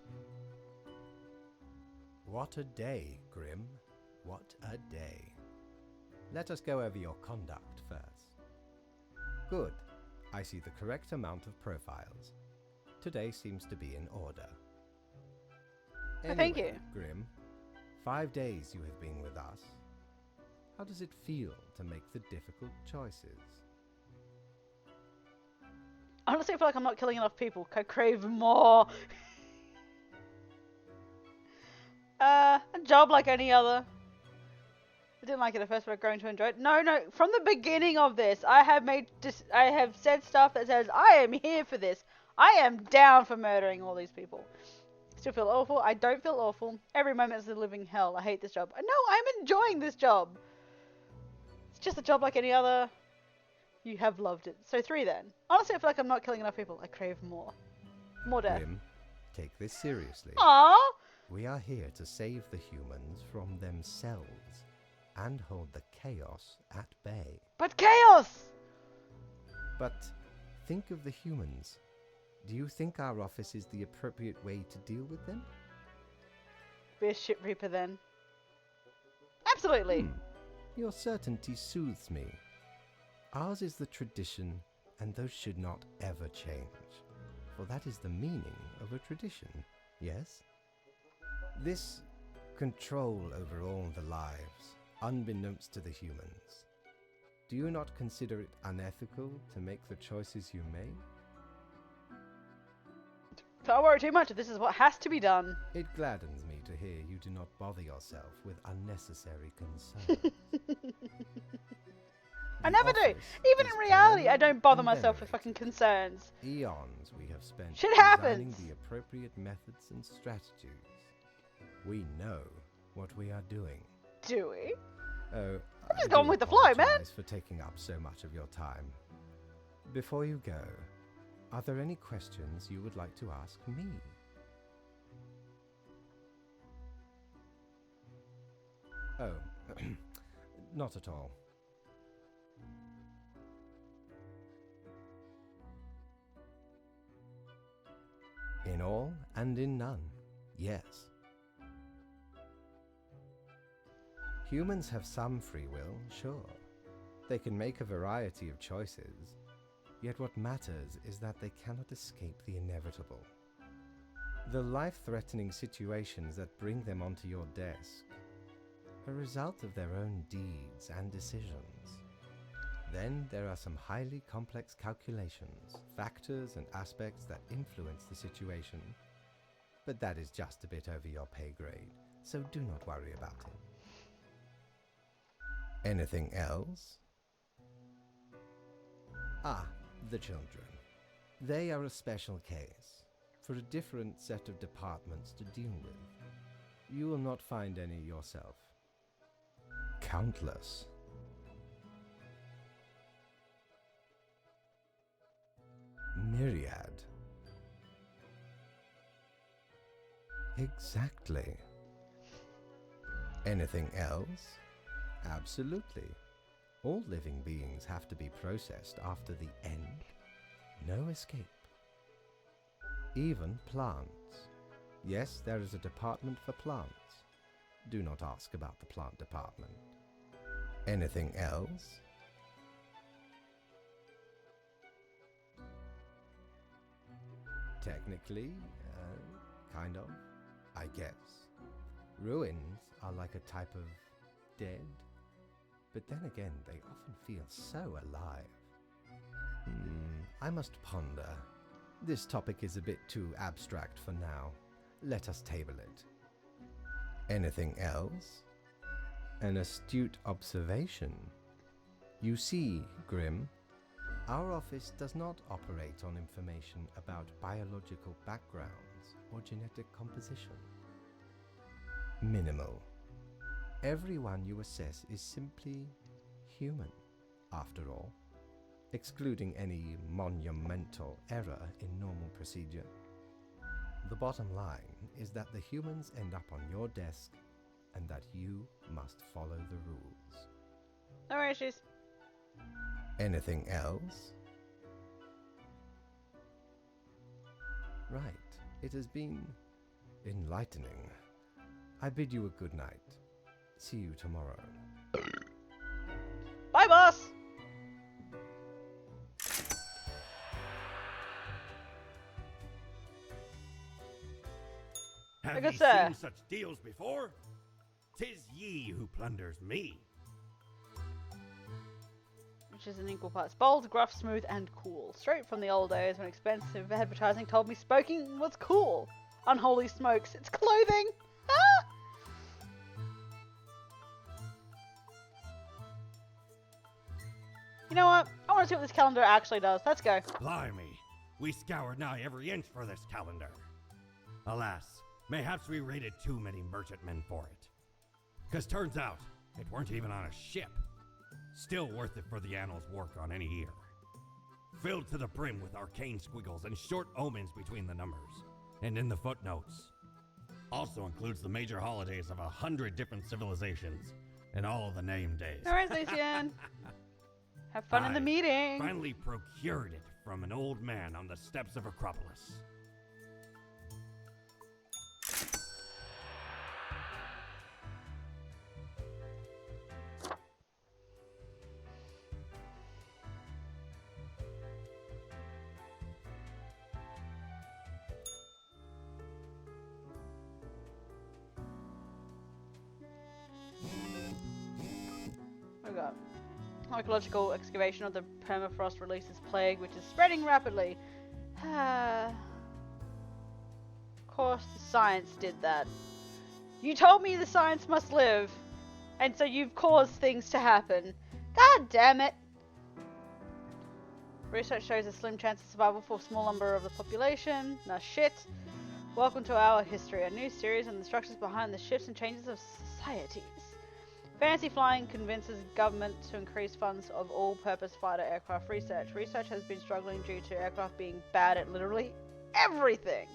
What a day, Grim. What a day. Let us go over your conduct first. Good. I see the correct amount of profiles. Today seems to be in order. Anyway, Thank you. Grim, 5 days you have been with us. How does it feel to make the difficult choices? Honestly, I feel like I'm not killing enough people. I crave more. A job like any other. I didn't like it at first, but I'm going to enjoy it. No, from the beginning of this, I have said stuff that says, I am here for this. I am down for murdering all these people. Still feel awful? I don't feel awful. Every moment is a living hell. I hate this job. No, I'm enjoying this job. It's just a job like any other. You have loved it. So 3 then. Honestly, I feel like I'm not killing enough people. I crave more. More death. Grim, take this seriously. Aww! We are here to save the humans from themselves and hold the chaos at bay. But chaos! But think of the humans. Do you think our office is the appropriate way to deal with them? Be a shit reaper then. Absolutely. Your certainty soothes me. Ours is the tradition, and those should not ever change. For that is the meaning of a tradition, yes? This control over all the lives, unbeknownst to the humans. Do you not consider it unethical to make the choices you make? Don't worry too much. This is what has to be done. It gladdens me to hear you do not bother yourself with unnecessary concern. I never do. Even in reality, I don't bother myself with fucking concerns. Eons we have spent Shit designing happens. the appropriate methods and strategies. We know what we are doing. Do we? Oh, I'm just I going do with the flow, man. apologize for taking up so much of your time. Before you go, are there any questions you would like to ask me? Oh, not at all. In all and in none, yes. Humans have some free will, sure. They can make a variety of choices, yet what matters is that they cannot escape the inevitable. The life-threatening situations that bring them onto your desk are a result of their own deeds and decisions. Then there are some highly complex calculations, factors and aspects that influence the situation, but that is just a bit over your pay grade, so do not worry about it. Anything else? Ah, the children. They are a special case, for a different set of departments to deal with. You will not find any yourself. Countless. Myriad. Exactly. Anything else? Absolutely. All living beings have to be processed after the end. No escape. even plants. Yes, there is a department for plants. Do not ask about the plant department. Anything else? Technically, kind of, I guess. Ruins are like a type of dead, but then again, they often feel so alive. I must ponder. This topic is a bit too abstract for now. Let us table it. Anything else? An astute observation. You see, Grim, our office does not operate on information about biological backgrounds or genetic composition. Minimal. Everyone you assess is simply human, after all, excluding any monumental error in normal procedure. The bottom line is that the humans end up on your desk and that you must follow the rules. No issues. Anything else? Right. It has been enlightening. I bid you a good night. See you tomorrow. Bye, boss! Have Good ye sir. seen such deals before? 'Tis ye who plunders me. Which is an equal parts bold, gruff, smooth, and cool. Straight from the old days when expensive advertising told me smoking was cool. Unholy smokes, it's clothing! Ah! You know what? I want to see what this calendar actually does. Let's go. Blimey, we scoured nigh every inch for this calendar. Alas, mayhaps we raided too many merchantmen for it. 'Cause turns out, it weren't even on a ship. Still worth it for the annals' work on any year. Filled to the brim with arcane squiggles and short omens between the numbers, and in the footnotes. Also includes the major holidays of 100 different civilizations, and all of the name days. Alright, Lucian. Have fun in the I meeting. Finally procured it from an old man on the steps of Acropolis. We got archaeological excavation of the permafrost releases plague, which is spreading rapidly. Of course, the science did that. You told me the science must live, and so you've caused things to happen. God damn it! Research shows a slim chance of survival for a small number of the population. Nah, shit. Welcome to our history, a new series on the structures behind the shifts and changes of societies. Fancy flying convinces government to increase funds of all-purpose fighter aircraft research. Research has been struggling due to aircraft being bad at literally everything.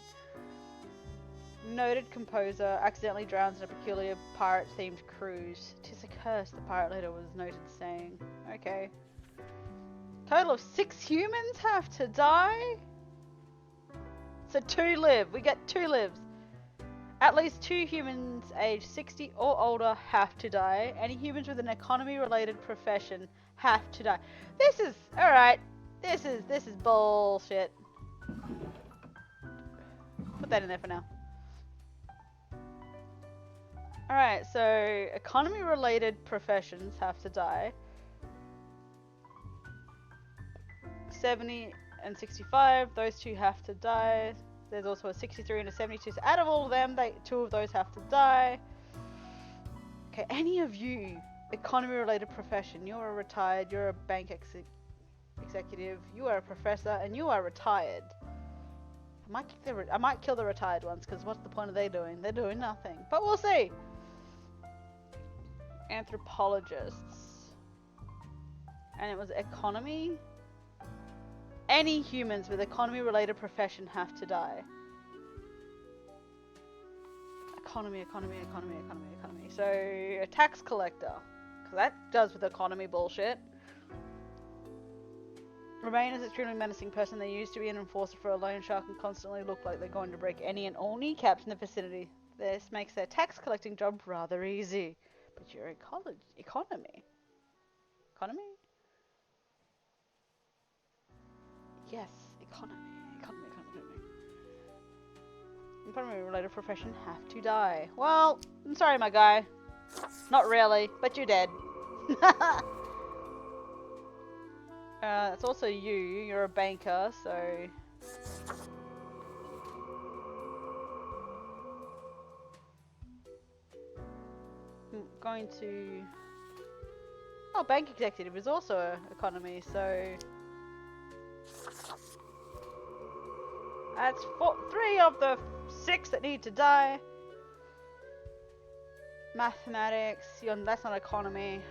Noted composer accidentally drowns in a peculiar pirate-themed cruise. 'Tis a curse, the pirate leader was noted saying. Okay. Total of 6 humans have to die? So 2 live. We get 2 lives. At least 2 humans aged 60 or older have to die. Any humans with an economy-related profession have to die. This is alright. This is bullshit. Put that in there for now. Alright, so economy-related professions have to die. 70 and 65, those 2 have to die. There's also a 63 and a 72, so out of all of them, 2 of those have to die. Okay, any of you, economy-related profession, you're retired, you're a bank executive, you are a professor, and you are retired. I might kill the retired ones, because what's the point of they doing? They're doing nothing. But we'll see. Anthropologists. And it was economy. Any humans with economy-related profession have to die. Economy. So, a tax collector. Because that does with economy bullshit. remain as extremely menacing person. They used to be an enforcer for a loan shark and constantly look like they're going to break any and all kneecaps in the vicinity. This makes their tax collecting job rather easy. But your economy? Yes, economy. Economy related profession have to die. Well, I'm sorry my guy. Not really, but you're dead. It's also you. You're a banker, so... I'm going to... Oh, bank executive is also economy, so... That's 3 of the 6 that need to die. Mathematics, that's not economy.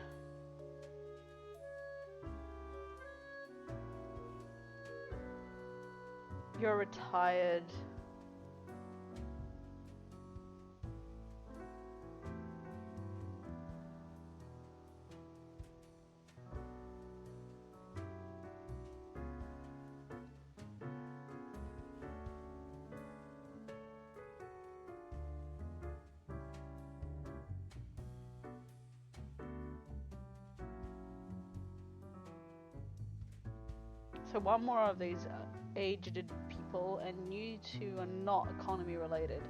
You're retired. So one more of these aged people, and you two are not economy related.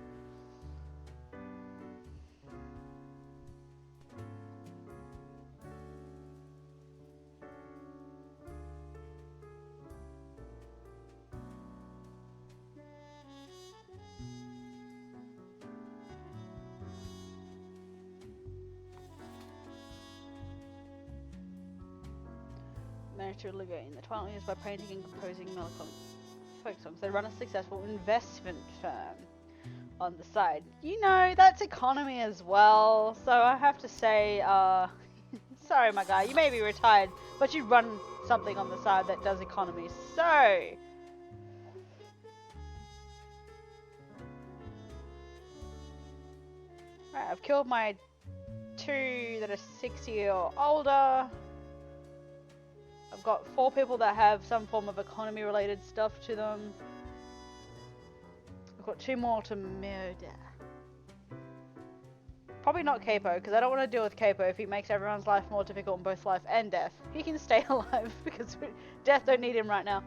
Managed to live in the twilight years by painting and composing melancholic folk songs. They run a successful investment firm on the side. You know, that's economy as well. So I have to say, sorry my guy, you may be retired, but you run something on the side that does economy. So... Right, I've killed my 2 that are 60 or older. I've got 4 people that have some form of economy related stuff to them. I've got 2 more to murder. Probably not Capo, because I don't want to deal with Capo if he makes everyone's life more difficult in both life and death. He can stay alive because death don't need him right now.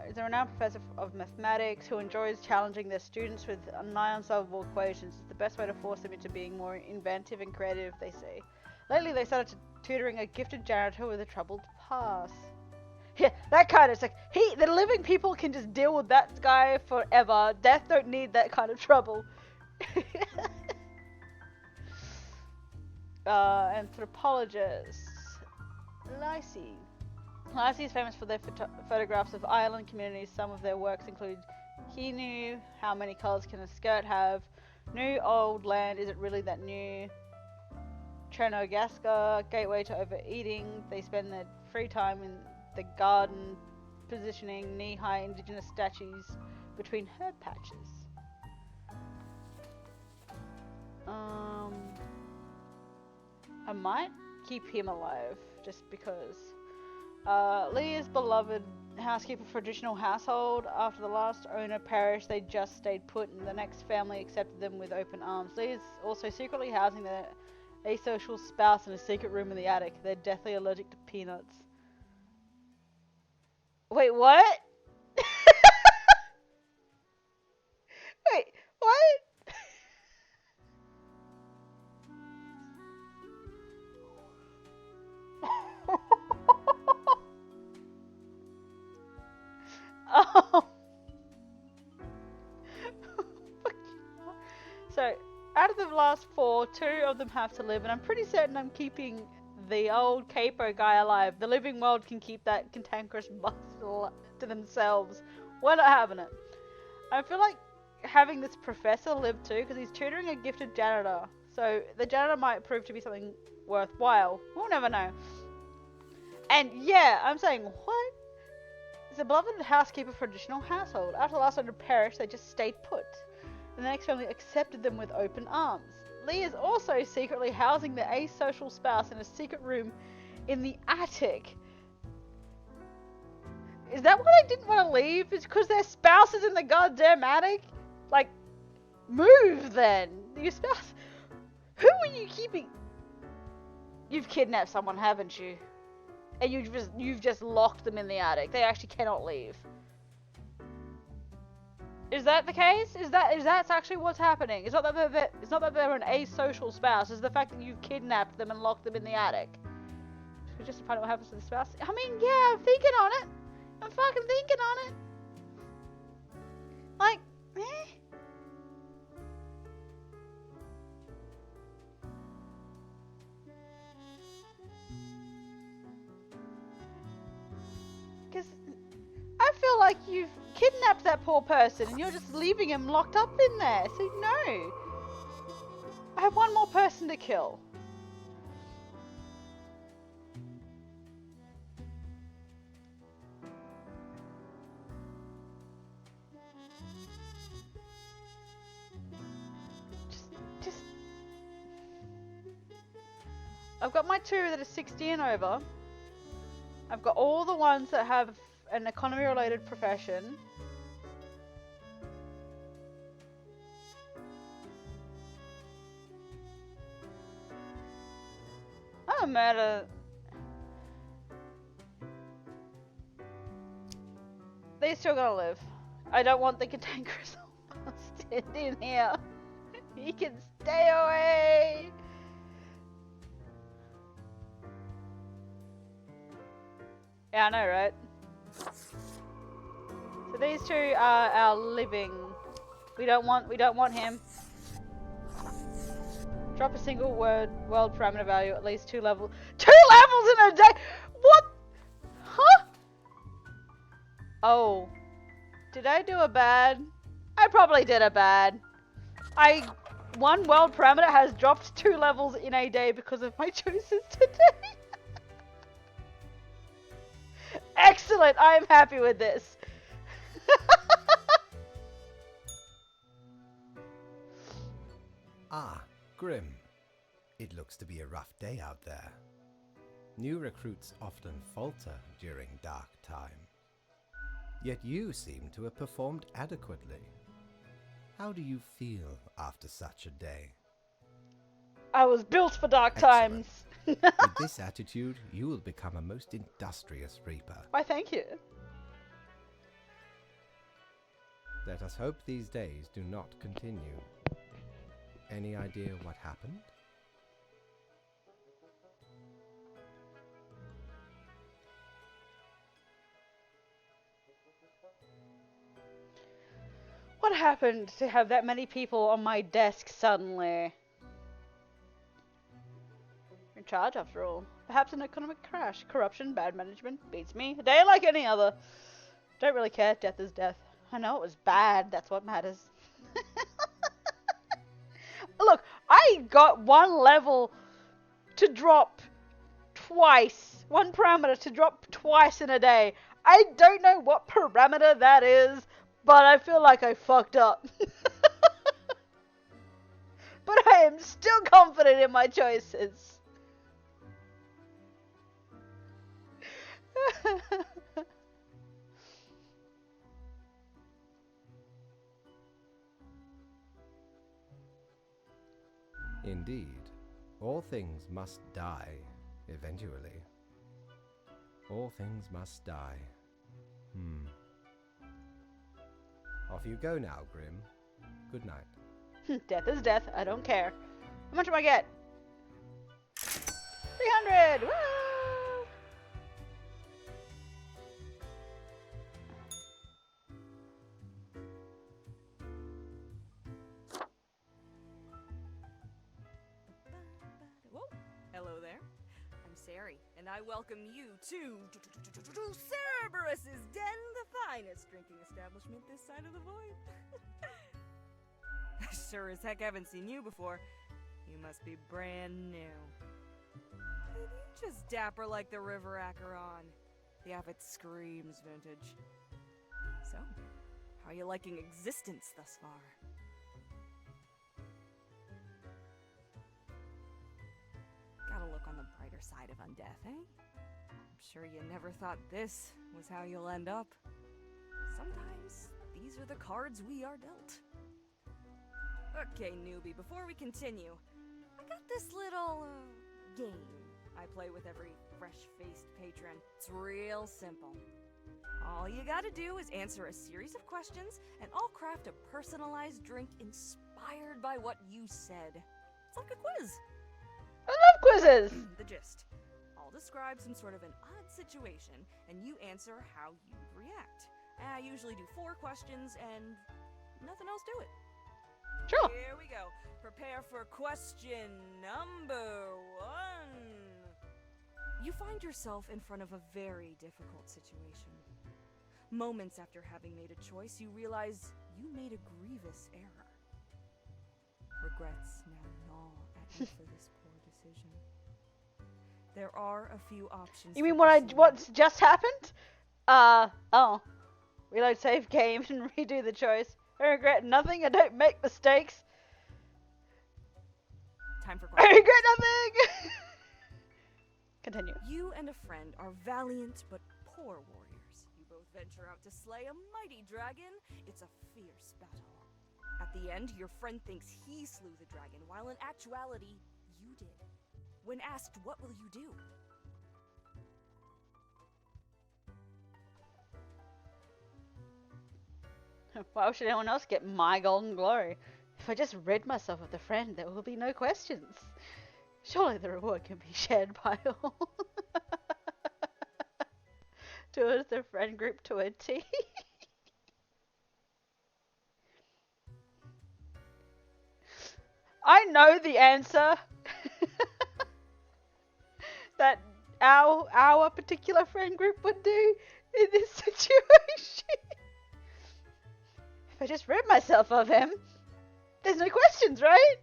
Is a renowned professor of mathematics who enjoys challenging their students with nigh unsolvable equations. It's the best way to force them into being more inventive and creative, they say. Lately, they started tutoring a gifted janitor with a troubled past. Yeah, that kind of like the living people can just deal with that guy forever. Death don't need that kind of trouble. Anthropologist Lycee. Lycee is famous for their photographs of island communities. Some of their works include Kinu, How Many Colors Can a Skirt Have? New Old Land, Is It Really That New? Trenogaska, Gateway to Overeating. They spend their free time in the garden positioning knee-high indigenous statues between herb patches. I might keep him alive just because. Leah's beloved housekeeper for a traditional household. After the last owner perished, they just stayed put and the next family accepted them with open arms. Leah's also secretly housing their asocial spouse in a secret room in the attic. They're deathly allergic to peanuts. Wait, what? Wait, what? Oh. So, out of the last 4, 2 of them have to live, and I'm pretty certain I'm keeping the old Capo guy alive. The living world can keep that cantankerous muscle to themselves. We're not having it. I feel like having this professor live too, because he's tutoring a gifted janitor. So the janitor might prove to be something worthwhile. We'll never know. And yeah, I'm saying, what? It's a beloved housekeeper for a traditional household. After the last owner perished, they just stayed put. And the next family accepted them with open arms. Lee is also secretly housing the asocial spouse in a secret room in the attic. Is that why they didn't want to leave? It's because their spouse is in the goddamn attic? Like, move then. Your spouse... Who are you keeping? You've kidnapped someone, haven't you? And you've just locked them in the attic. They actually cannot leave. Is that the case? Is that actually what's happening? It's not that they're an asocial spouse. It's the fact that you've kidnapped them and locked them in the attic. Should we just find out what happens to the spouse? I mean, yeah, I'm thinking on it. I'm fucking thinking on it. Like, eh? Because I feel like you've kidnapped that poor person and you're just leaving him locked up in there. So no. I have one more person to kill. Just I've got my 2 that are 60 and over. I've got all the ones that have an economy related profession. I don't matter. They're still gonna live. I don't want the cantankerous bastard in here. He can stay away. Yeah, I know, right? So these 2 are our living. We don't want him. Drop a single world parameter value at least 2 levels. 2 levels in a day! What? Huh? Oh. Did I do a bad? I probably did a bad. One world parameter has dropped 2 levels in a day because of my choices today. Excellent! I am happy with this. Ah, Grim. It looks to be a rough day out there. New recruits often falter during dark time. Yet you seem to have performed adequately. How do you feel after such a day? I was built for dark Excellent. times. With this attitude, you will become a most industrious reaper. Why, thank you. Let us hope these days do not continue. Any idea what happened? What happened to have that many people on my desk suddenly? In charge, after all. Perhaps an economic crash. Corruption, bad management, beats me. A day like any other. Don't really care. Death is death. I know it was bad. That's what matters. Look, I got 1 level to drop twice. 1 parameter to drop twice in a day. I don't know what parameter that is, but I feel like I fucked up. But I am still confident in my choices. Indeed, all things must die, eventually. All things must die. Off you go now, Grim. Good night. Death is death. I don't care. How much do I get? 300! Woo! Whoa. Hello there. I'm Sari, and I welcome you to Cerberus's Den, the finest drinking establishment this side of the void. Sure as heck haven't seen you before. You must be brand new. You just dapper like the River Acheron. The outfit screams vintage. So, how are you liking existence thus far? Gotta look on the bright brighter side of undeath, eh? I'm sure you never thought this was how you'll end up. Sometimes these are the cards we are dealt. Okay, newbie, before we continue, I got this little game I play with every fresh-faced patron. It's real simple. All you gotta do is answer a series of questions, and I'll craft a personalized drink inspired by what you said. It's like a quiz. I love quizzes! The gist. I'll describe some sort of an odd situation, and you answer how you'd react. I usually do 4 questions, and nothing else to it. Sure. Here we go. Prepare for question number 1. You find yourself in front of a very difficult situation. Moments after having made a choice, you realize you made a grievous error. Regrets now gnaw at you for this poor decision. There are a few options. You mean for proceeding. what's just happened? Oh. Reload save game and redo the choice. I regret nothing, I don't make mistakes. Time for I questions. regret nothing! Continue. You and a friend are valiant but poor warriors. You both venture out to slay a mighty dragon. It's a fierce battle. At the end, your friend thinks he slew the dragon, while in actuality, you did. When asked, what will you do? Why should anyone else get my golden glory? If I just rid myself of the friend, there will be no questions. Surely the reward can be shared by all. Towards the friend group to a T. I know the answer that our particular friend group would do in this situation. If I just rid myself of him, there's no questions, right?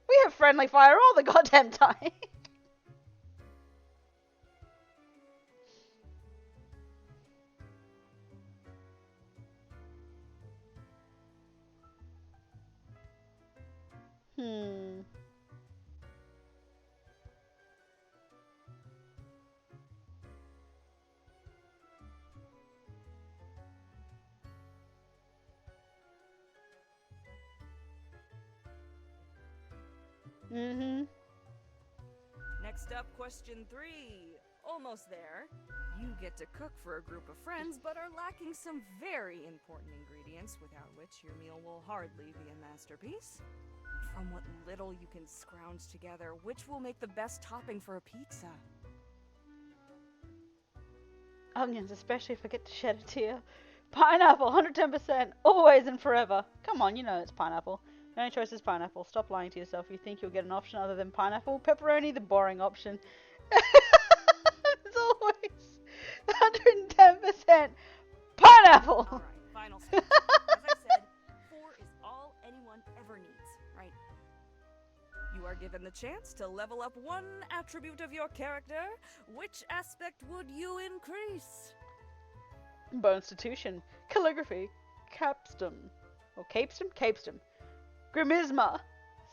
We have friendly fire all the goddamn time. Next up, question 3. Almost there. You get to cook for a group of friends, but are lacking some very important ingredients without which your meal will hardly be a masterpiece. From what little you can scrounge together, which will make the best topping for a pizza? Onions, especially if I get to shed a tear. Pineapple, 110%, always and forever. Come on, you know it's pineapple. The only choice is pineapple. Stop lying to yourself. You think you'll get an option other than pineapple? Pepperoni, the boring option. It's always 110% pineapple. Alright, final step. As I said, 4 is all anyone ever needs, right? You are given the chance to level up one attribute of your character. Which aspect would you increase? Bonstitution, calligraphy, capstum, or capstum, grimmisma,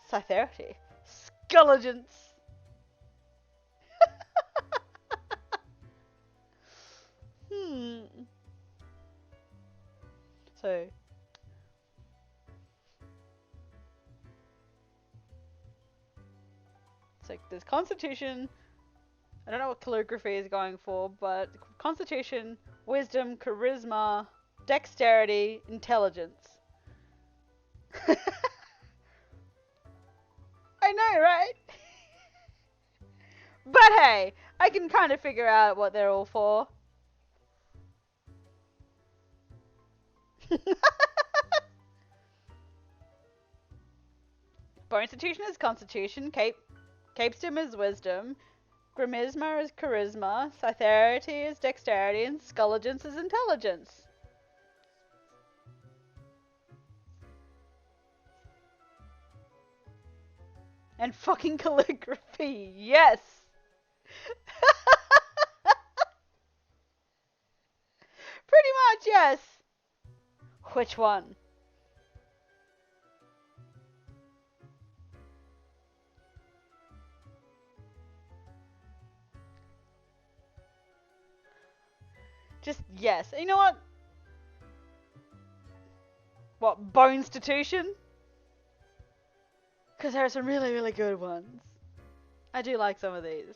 cytherity, skelegence. So it's like there's constitution. I don't know what calligraphy is going for, but constitution, wisdom, charisma, dexterity, intelligence. I know, right? But hey, I can kind of figure out what they're all for. Bonstitution is constitution, capstum is wisdom, grimmisma is charisma, cytherity is dexterity, and skelegence is intelligence. And fucking calligraphy, yes! Pretty much, yes! Which one? Just yes. You know what? What, Bonstitution? Because there are some really, really good ones. I do like some of these.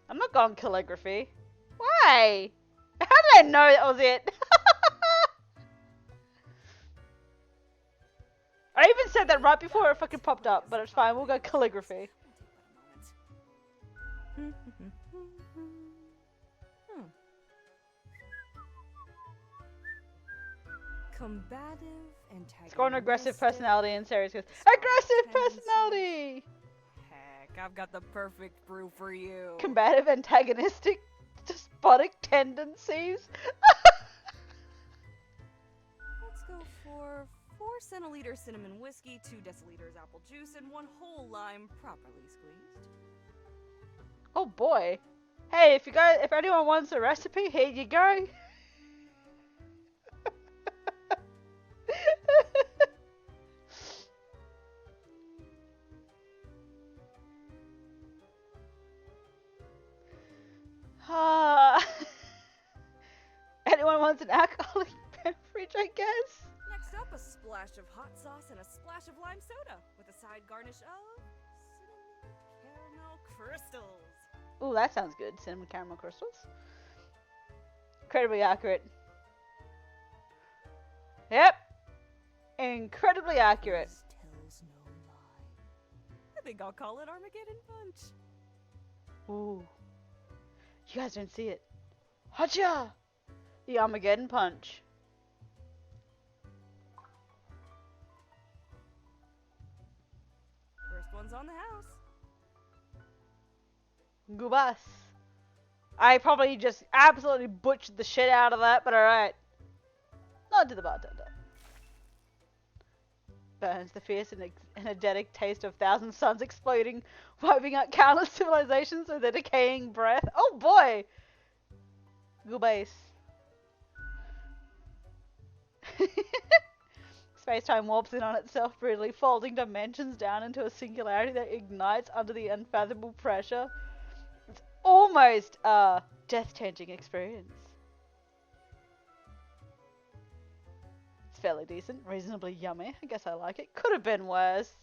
I'm not going calligraphy. Why? How did I know that was it? I even said that right before it fucking popped up, but it's fine. We'll go calligraphy. Combative and Score an aggressive personality in series. Aggressive personality! Heck, I've got the perfect brew for you. Combative, antagonistic, despotic tendencies. Let's go for 4 centiliters cinnamon whiskey, 2 deciliters apple juice, and 1 whole lime properly squeezed. Oh boy. Hey, if anyone wants a recipe, here you go. Anyone wants an alcoholic beverage, I guess? Next up, a splash of hot sauce and a splash of lime soda with a side garnish of cinnamon caramel crystals. Ooh, that sounds good. Cinnamon caramel crystals. Incredibly accurate. Yep. Incredibly accurate. This tells no lie. I think I'll call it Armageddon Punch. Ooh. You guys don't see it. Hacha! The Armageddon Punch. First one's on the house. Gubas. I probably just absolutely butchered the shit out of that, but alright. Nod to the bartender. Burns the fierce and energetic taste of thousand suns exploding, wiping out countless civilizations with their decaying breath. Oh boy! Gubas. Space-time warps in on itself, brutally folding dimensions down into a singularity that ignites under the unfathomable pressure. It's almost a death-changing experience. It's fairly decent, reasonably yummy. I guess I like it. Could have been worse.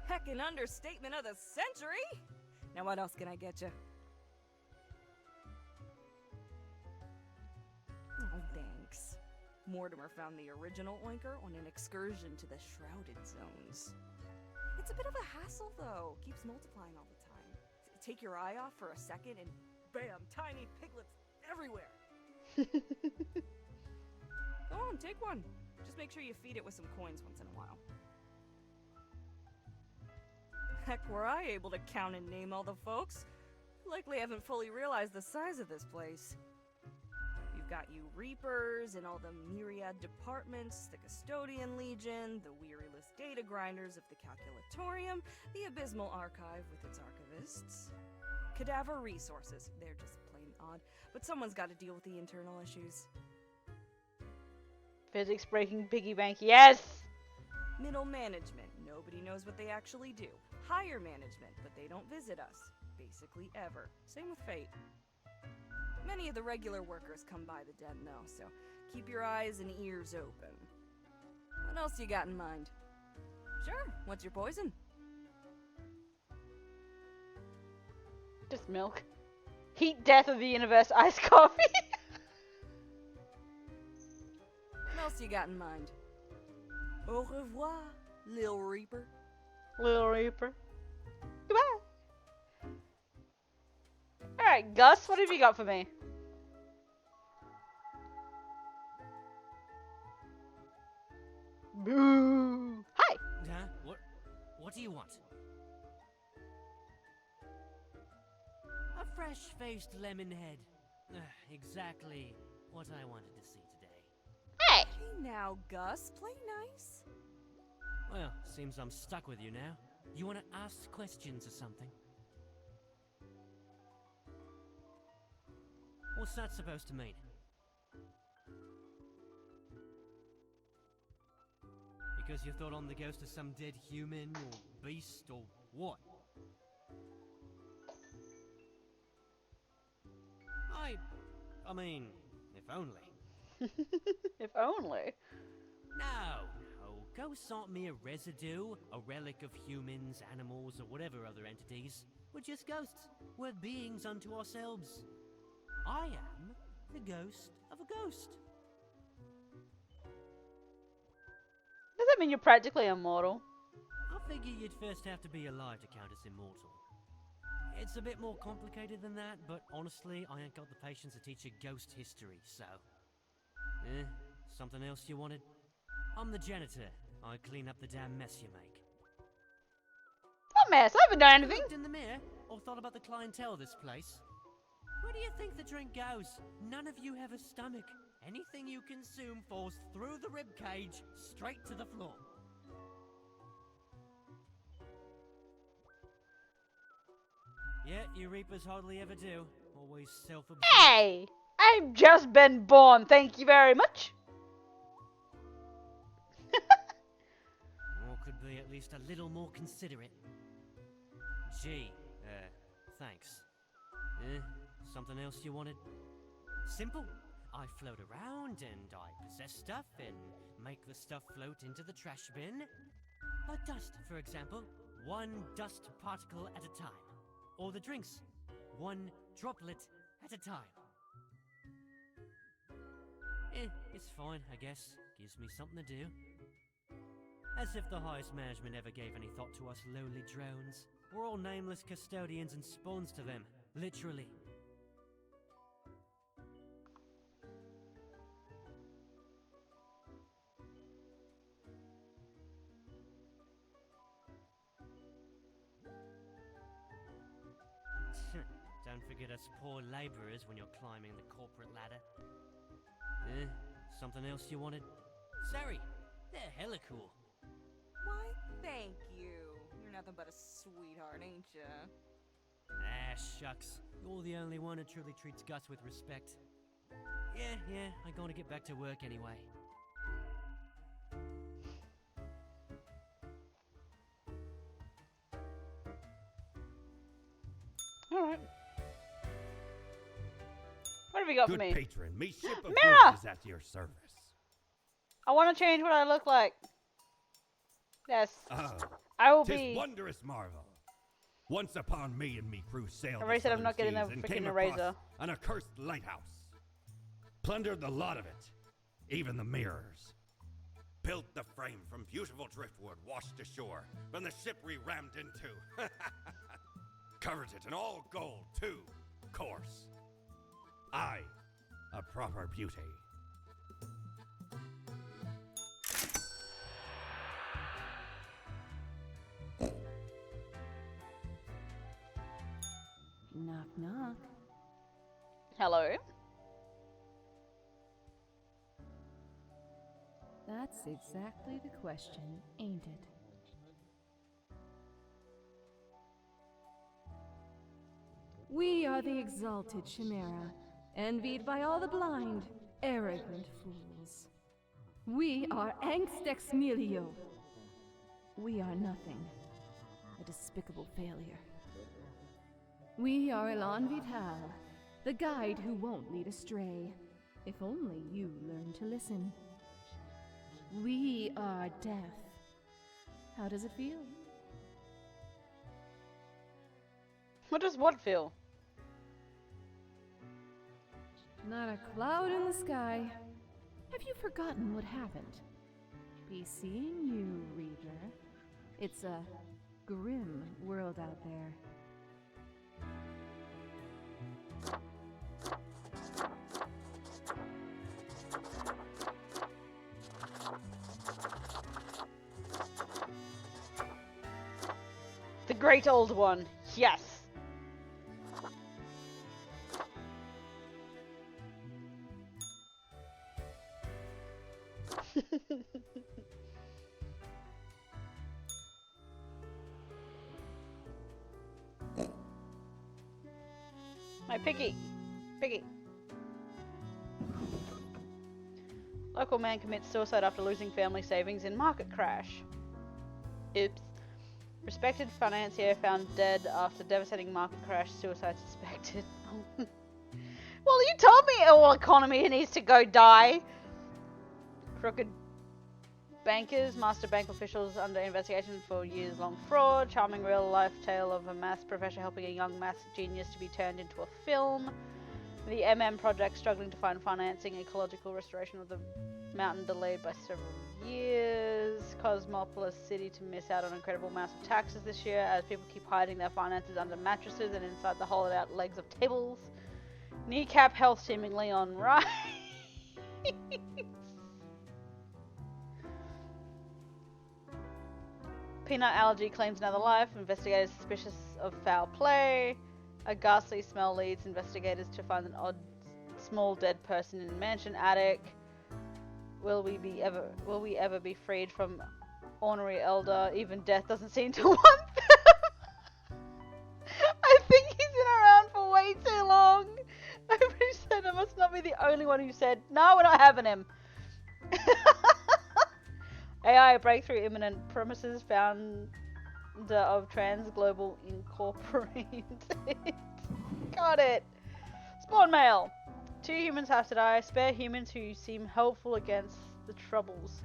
Heck, an understatement of the century! Now what else can I get you? Oh, thanks. Mortimer found the original oinker on an excursion to the Shrouded Zones. It's a bit of a hassle, though. Keeps multiplying all the time. Take your eye off for a second and bam, tiny piglets everywhere. Go on, take one. Just make sure you feed it with some coins once in a while. Heck, were I able to count and name all the folks? Likely haven't fully realized the size of this place. You've got you Reapers and all the myriad departments, the Custodian Legion, the weariless data grinders of the Calculatorium, the Abysmal Archive with its archivists. Cadaver Resources, they're just plain odd, but someone's got to deal with the internal issues. Physics breaking piggy bank, yes! Middle management, nobody knows what they actually do. Higher management, but they don't visit us. Basically ever. Same with Fate. Many of the regular workers come by the den though, so keep your eyes and ears open. What else you got in mind? Sure, what's your poison? Just milk. Heat death of the universe, iced coffee. What else you got in mind? Au revoir, Lil Reaper. Little Reaper. Goodbye. Alright, Gus, what have you got for me? Boo! Hi! Huh? What do you want? A fresh-faced lemon head. Exactly what I wanted to see today. Hey! Hey now, Gus, play nice. Well, seems I'm stuck with you now. You want to ask questions or something? What's that supposed to mean? Because you thought I'm the ghost of some dead human or beast or what? I mean, if only. If only. No, no. Ghosts aren't mere residue, a relic of humans, animals, or whatever other entities. We're just ghosts. We're beings unto ourselves. I am the ghost of a ghost. Does that mean you're practically immortal? I figure you'd first have to be alive to count as immortal. It's a bit more complicated than that, but honestly, I ain't got the patience to teach a ghost history, so... something else you wanted? I'm the janitor. I clean up the damn mess you make. What mess? I haven't done anything. Looked in the mirror, or thought about the clientele of this place? Where do you think the drink goes? None of you have a stomach. Anything you consume falls through the rib cage, straight to the floor. Yeah, you reapers hardly ever do. Always self-absorbed. Hey! I've just been born, thank you very much. Or could be at least a little more considerate. Gee, thanks. Something else you wanted? Simple. I float around and I possess stuff and make the stuff float into the trash bin. Like dust, for example. One dust particle at a time. Or the drinks. One droplet at a time. It's fine, I guess. Gives me something to do. As if the highest management ever gave any thought to us lowly drones. We're all nameless custodians and spawns to them. Literally. Don't forget us poor laborers when you're climbing the corporate ladder. Something else you wanted? Sorry, they're hella cool. Why, thank you. You're nothing but a sweetheart, ain't ya? Ah, shucks. You're the only one who truly treats Gus with respect. Yeah, I'm gonna get back to work anyway. Alright. What have you got Good for me? patron, me ship of Mirror! goods is at your service. I want to change what I look like. Yes. Oh, I will 'tis be... wondrous marvel. Once upon me and me crew sailed I already the said I'm southern not getting seas the and freaking came eraser. across an accursed lighthouse. Plundered the lot of it, even the mirrors. Built the frame from beautiful driftwood washed ashore from the ship we rammed into. Covered it in all gold, too, course. I, a proper beauty. Knock, knock. Hello? That's exactly the question, ain't it? We are the exalted Chimera, envied by all the blind, arrogant fools. We are Angst Ex Nihilo. We are nothing, a despicable failure. We are Elan Vital, the guide who won't lead astray, if only you learn to listen. We are death. How does it feel? What does what feel? Not a cloud in the sky. Have you forgotten what happened? Be seeing you, Reader. It's a grim world out there. The great old one. Yes. My piggy. Piggy. Local man commits suicide after losing family savings in market crash. Oops. Respected financier found dead after devastating market crash. Suicide suspected. Well, you told me all economy needs to go die. Crooked bankers, master bank officials under investigation for years-long fraud. Charming real-life tale of a maths professor helping a young maths genius to be turned into a film. The MM project struggling to find financing. Ecological restoration of the mountain delayed by several years. Cosmopolis City to miss out on incredible amounts of taxes this year as people keep hiding their finances under mattresses and inside the hollowed-out legs of tables. Kneecap health seemingly on rise. Peanut allergy claims another life. Investigators suspicious of foul play. A ghastly smell leads investigators to find an odd, small dead person in a mansion attic. Will we ever be freed from ornery elder? Even death doesn't seem to want them. I think he's been around for way too long. Nobody said I must not be the only one who said, no, we're not having him. AI breakthrough imminent. Premises founder of Trans Global Incorporated. Got it. Spawn mail. 2 humans have to die. Spare humans who seem helpful against the troubles.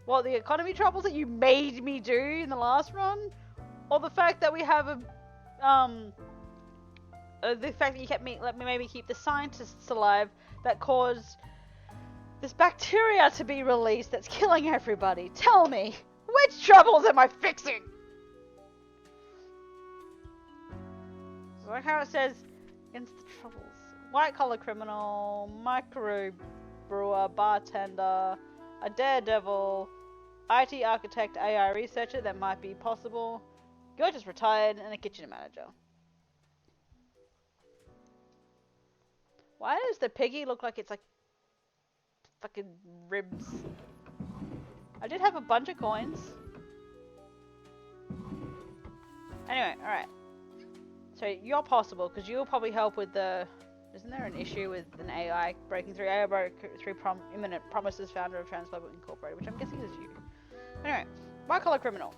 What, the economy troubles that you made me do in the last run? Or the fact that we have a the fact that you let me maybe keep the scientists alive that caused this bacteria to be released that's killing everybody. Tell me, which troubles am I fixing? Like how it says, against the troubles. White collar criminal, micro brewer, bartender, a daredevil, IT architect, AI researcher that might be possible. You're just retired, and a kitchen manager. Why does the piggy look like it's like fucking ribs? I did have a bunch of coins. Anyway, alright. So you're possible, because you'll probably help with the... Isn't there an issue with an AI breaking through? AI broke through imminent promises, founder of Trans Global Incorporated, which I'm guessing is you. Anyway, white collar criminal.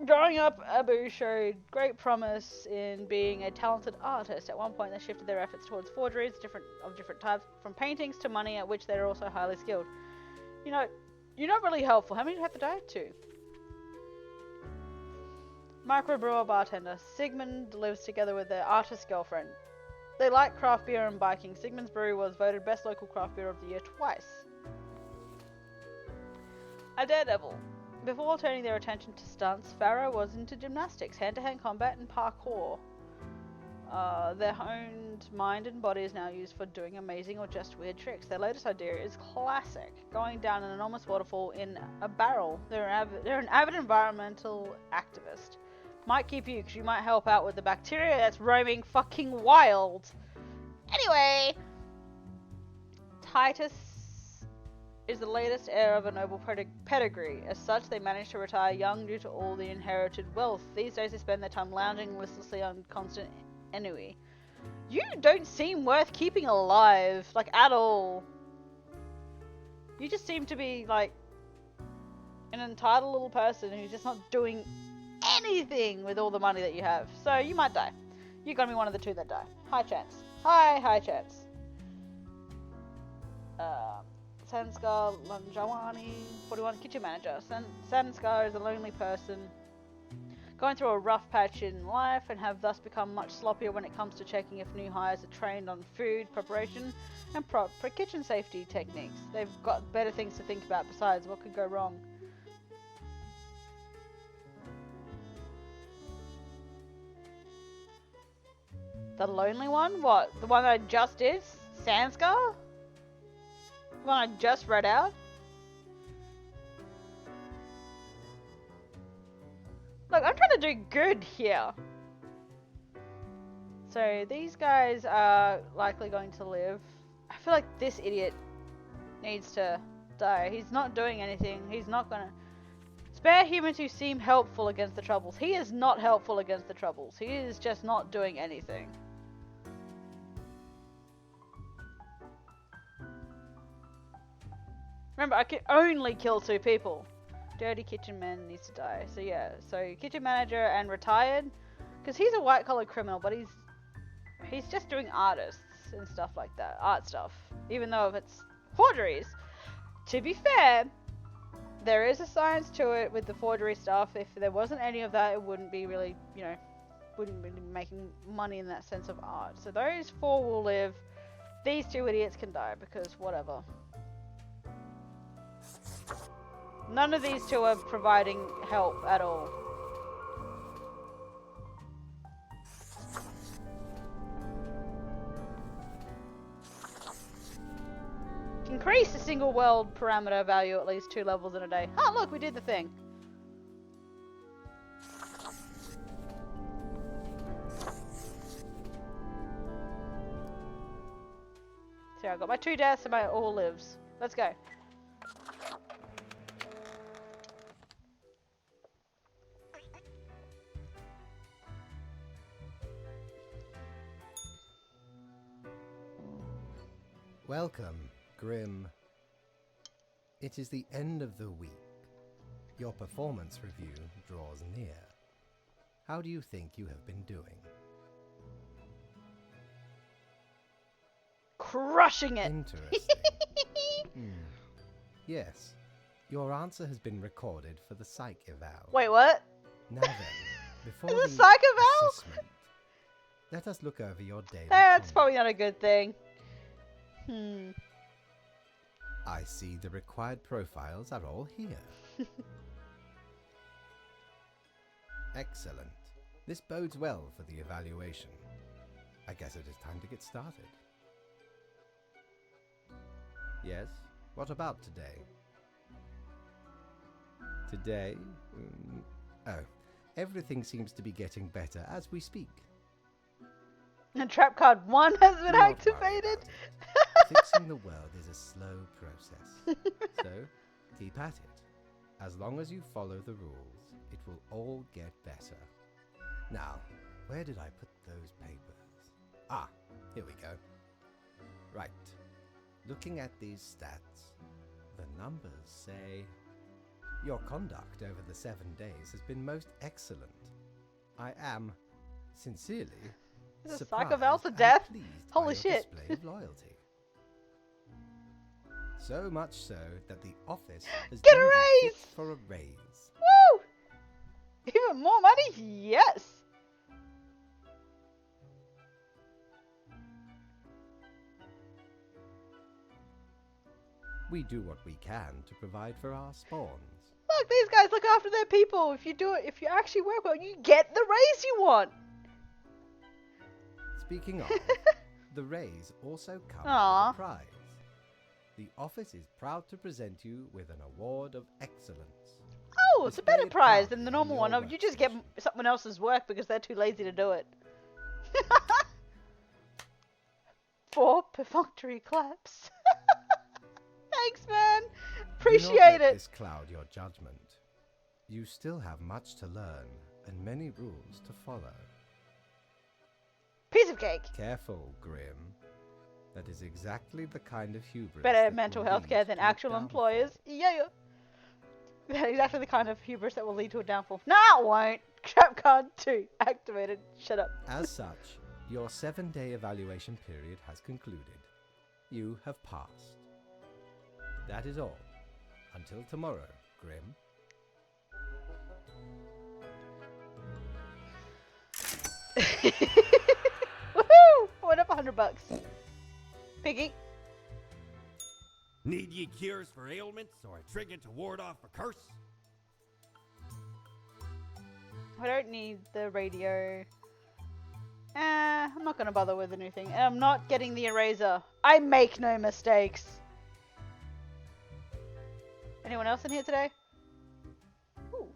Growing up, Abu showed great promise in being a talented artist. At one point, they shifted their efforts towards forgeries of different types, from paintings to money, at which they are also highly skilled. You know, you're not really helpful. How many do you have to die to? Microbrewer bartender. Sigmund lives together with their artist girlfriend. They like craft beer and biking. Sigmund's brewery was voted best local craft beer of the year twice. A daredevil. Before turning their attention to stunts, Pharaoh was into gymnastics, hand-to-hand combat, and parkour. Their honed mind and body is now used for doing amazing or just weird tricks. Their latest idea is classic, going down an enormous waterfall in a barrel. They're an avid environmental activist. Might keep you, because you might help out with the bacteria that's roaming fucking wild. Anyway, Titus is the latest heir of a noble pedigree. As such, they managed to retire young due to all the inherited wealth. These days they spend their time lounging listlessly on constant ennui. You don't seem worth keeping alive, like, at all. You just seem to be, like, an entitled little person who's just not doing anything with all the money that you have. So, you might die. You're gonna be one of the 2 that die. High chance. High chance. Sanskar Lanjawani, 41, kitchen manager. Sanskar is a lonely person going through a rough patch in life and have thus become much sloppier when it comes to checking if new hires are trained on food preparation and proper kitchen safety techniques. They've got better things to think about besides what could go wrong. The lonely one? What? The one that I just did? Sanskar? The one I just read out? Look, I'm trying to do good here. So these guys are likely going to live. I feel like this idiot needs to die. He's not doing anything. He's not gonna... Spare humans who seem helpful against the troubles. He is not helpful against the troubles. He is just not doing anything. Remember, I can only kill 2 people. Dirty kitchen man needs to die. So yeah, so kitchen manager and retired. Because he's a white collar criminal, but he's just doing artists and stuff like that. Art stuff. Even though if it's forgeries. To be fair, there is a science to it with the forgery stuff. If there wasn't any of that, it wouldn't be really, you know, wouldn't be making money in that sense of art. So those 4 will live. These 2 idiots can die because whatever. None of these 2 are providing help at all. Increase the single world parameter value at least 2 levels in a day. Oh look, we did the thing. So I got my 2 deaths and my all lives. Let's go. Welcome, Grim. It is the end of the week. Your performance review draws near. How do you think you have been doing? Crushing it! Interesting. Yes, your answer has been recorded for the psych eval. Wait, what? Now then, before The the psych eval? assessment, let us look over your daily That's conduct. probably not a good thing. I see the required profiles are all here. Excellent. This bodes well for the evaluation. I guess it is time to get started. Yes? What about today? Today? Oh, everything seems to be getting better as we speak. And trap card 1 has been Do not worry activated. about it. Fixing the world is a slow process. So, keep at it. As long as you follow the rules, it will all get better. Now, where did I put those papers? Ah, here we go. Right. Looking at these stats, the numbers say your conduct over the 7 days has been most excellent. I am, sincerely, Is this surprised Psycho Val to and death? pleased Holy by your shit. display of loyalty. So much so that the office has Get a deemed you raise! fit for a raise. Woo! Even more money? Yes! We do what we can to provide for our spawns. Look, these guys look after their people. If you actually work well, you get the raise you want. Speaking of, the raise also comes Aw. with a prize. The office is proud to present you with an award of excellence. Oh, it's a Display better it prize than proudly the on normal your one. You just get workstation. someone else's work because they're too lazy to do it. 4 perfunctory claps. Thanks, man. Do not Appreciate let it. this cloud your judgment. You still have much to learn and many rules to follow. Piece of cake. Careful, Grim. That is exactly the kind of hubris. Better that mental will health care lead than to a actual downfall. employers. Yeah. Exactly the kind of hubris that will lead to a downfall. Nah, it won't. Trap card 2 activated. Shut up. As such, your 7-day evaluation period has concluded. You have passed. That is all. Until tomorrow, Grim. Woohoo! I went up $100. Piggy. Need ye cures for ailments or a trinket to ward off a curse? I don't need the radio. I'm not gonna bother with anything. And I'm not getting the eraser. I make no mistakes. Anyone else in here today? Ooh.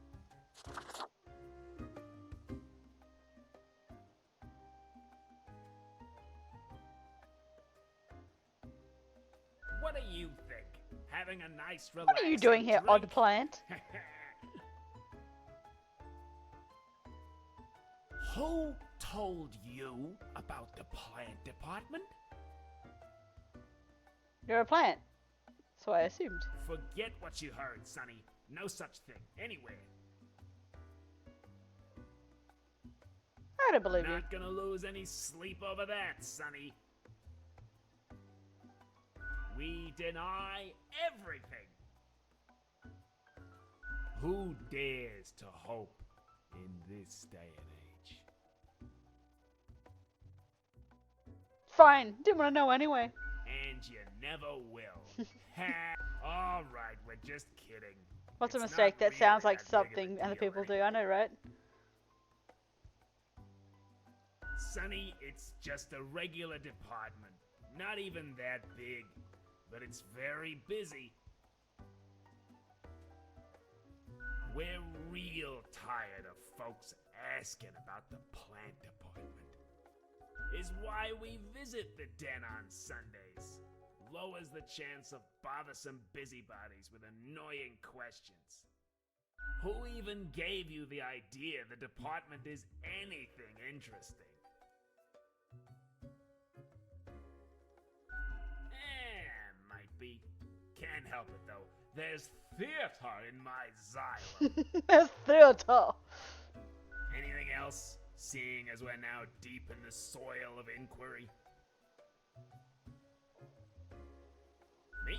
What do you think? Having a nice, What are you doing here, odd plant? Who told you about the plant department? You're a plant. So I assumed. Forget what you heard, Sonny. No such thing anywhere. I don't believe you. Not gonna lose any sleep over that, Sonny. We deny everything. Who dares to hope in this day and age? Fine. Didn't want to know anyway. And you never will. Ha! All right, we're just kidding. What's a It's mistake? not That really sounds like that big of a something other deal, people do. eh? I know, right? Sonny, it's just a regular department. Not even that big, but it's very busy. We're real tired of folks asking about the plant department. Is why we visit the den on Sundays. Lowers the chance of bothersome busybodies with annoying questions. Who even gave you the idea the department is anything interesting? Might be. Can't help it though. There's theater in my xylem. There's theater. Anything else? Seeing as we're now deep in the soil of inquiry. Me?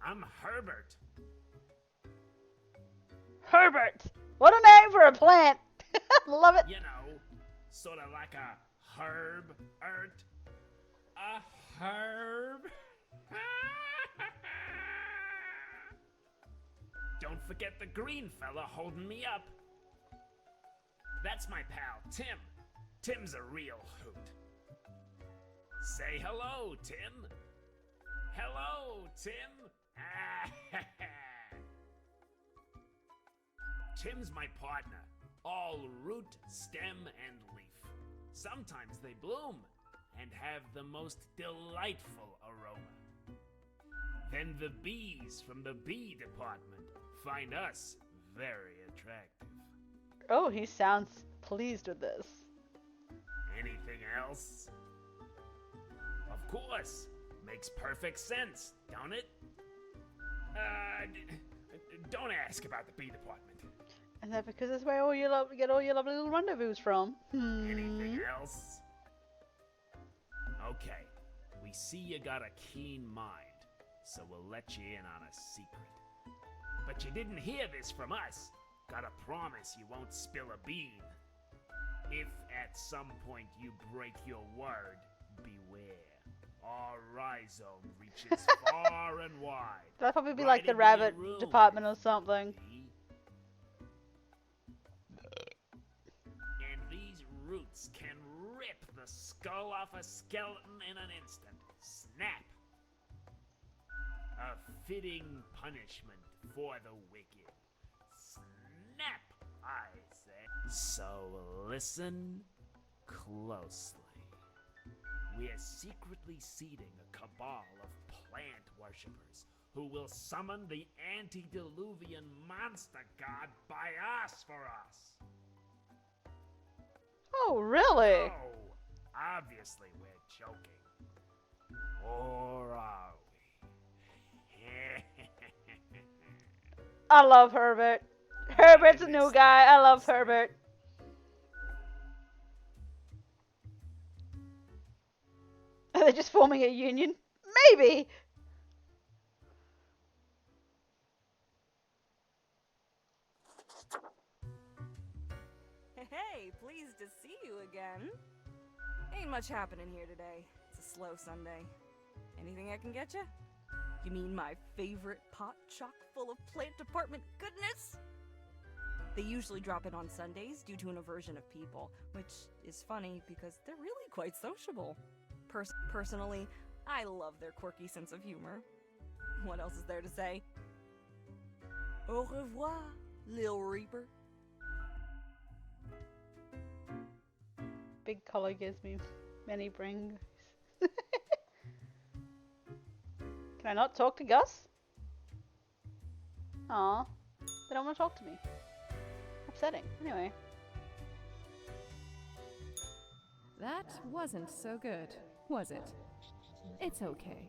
I'm Herbert. Herbert. What a name for a plant. Love it. You know, sort of like a herb-ert. A herb? Don't forget the green fella holding me up. That's my pal, Tim. Tim's a real hoot. Say hello, Tim. Hello, Tim. Tim's my partner. All root, stem, and leaf. Sometimes they bloom and have the most delightful aroma. Then the bees from the bee department find us very attractive. Oh, he sounds pleased with this. Anything else? Of course. Makes perfect sense, don't it? Don't ask about the bee department. And that because that's where all you get all your lovely little rendezvous from. Anything else? Okay. We see you got a keen mind, so we'll let you in on a secret. But you didn't hear this from us. Gotta promise you won't spill a bean. If at some point you break your word, beware. Our rhizome reaches far and wide. That'll probably be Right like the into rabbit your room, department or something. see? And these roots can rip the skull off a skeleton in an instant. Snap! A fitting punishment for the wicked. Snap, I say. So listen closely. We're secretly seeding a cabal of plant worshippers who will summon the antediluvian monster god Biosphorus. Oh, really? Oh, obviously we're joking. Or are we? I love Herbert. Herbert's a new guy. I love Herbert. Are they just forming a union? Maybe. Hey, pleased to see you again. Ain't much happening here today. It's a slow Sunday. Anything I can get you? You mean my favorite pot chock full of plant department goodness? They usually drop in on Sundays due to an aversion of people, which is funny because they're really quite sociable. Personally, I love their quirky sense of humor. What else is there to say? Au revoir, Lil Reaper. Big collar gives me many brings. Can I not talk to Gus? Aw, they don't want to talk to me. Upsetting. Anyway. That wasn't so good, was it? It's okay.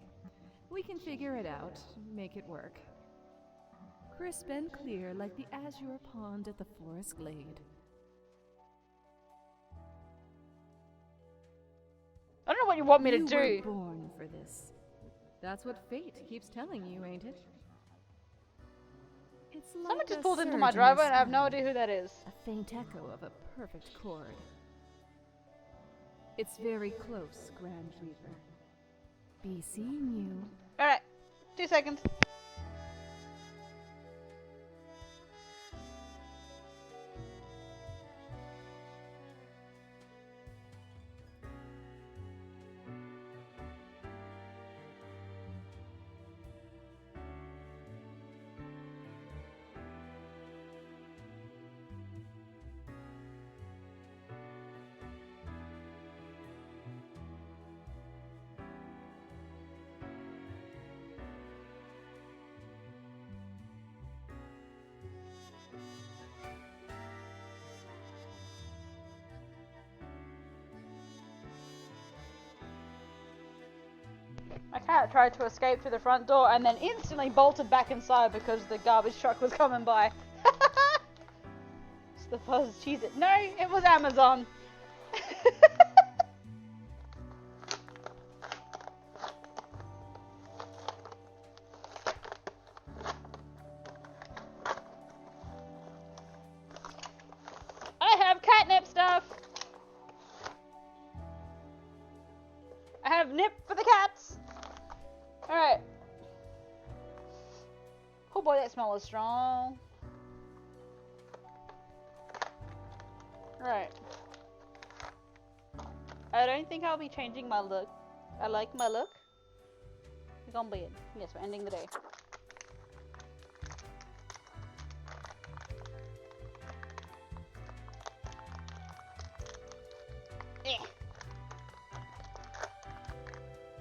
We can figure it out, make it work. Crisp and clear like the azure pond at the forest glade. I don't know what you want me to You do. were born for this. That's what fate keeps telling you, ain't it? It's like Someone just a pulled into surge my in your driveway and I have no spine, idea who that is. a faint echo of a perfect chord. It's very close, Grand Reaper. Be seeing you. Alright, 2 seconds. My cat tried to escape through the front door and then instantly bolted back inside because the garbage truck was coming by. It's the fuzz cheese it. No, it was Amazon. I have catnip stuff. I have nip for the cats. Alright. Oh boy, that smell is strong. Right. I don't think I'll be changing my look. I like my look. We're gonna be in. Yes, we're ending the day.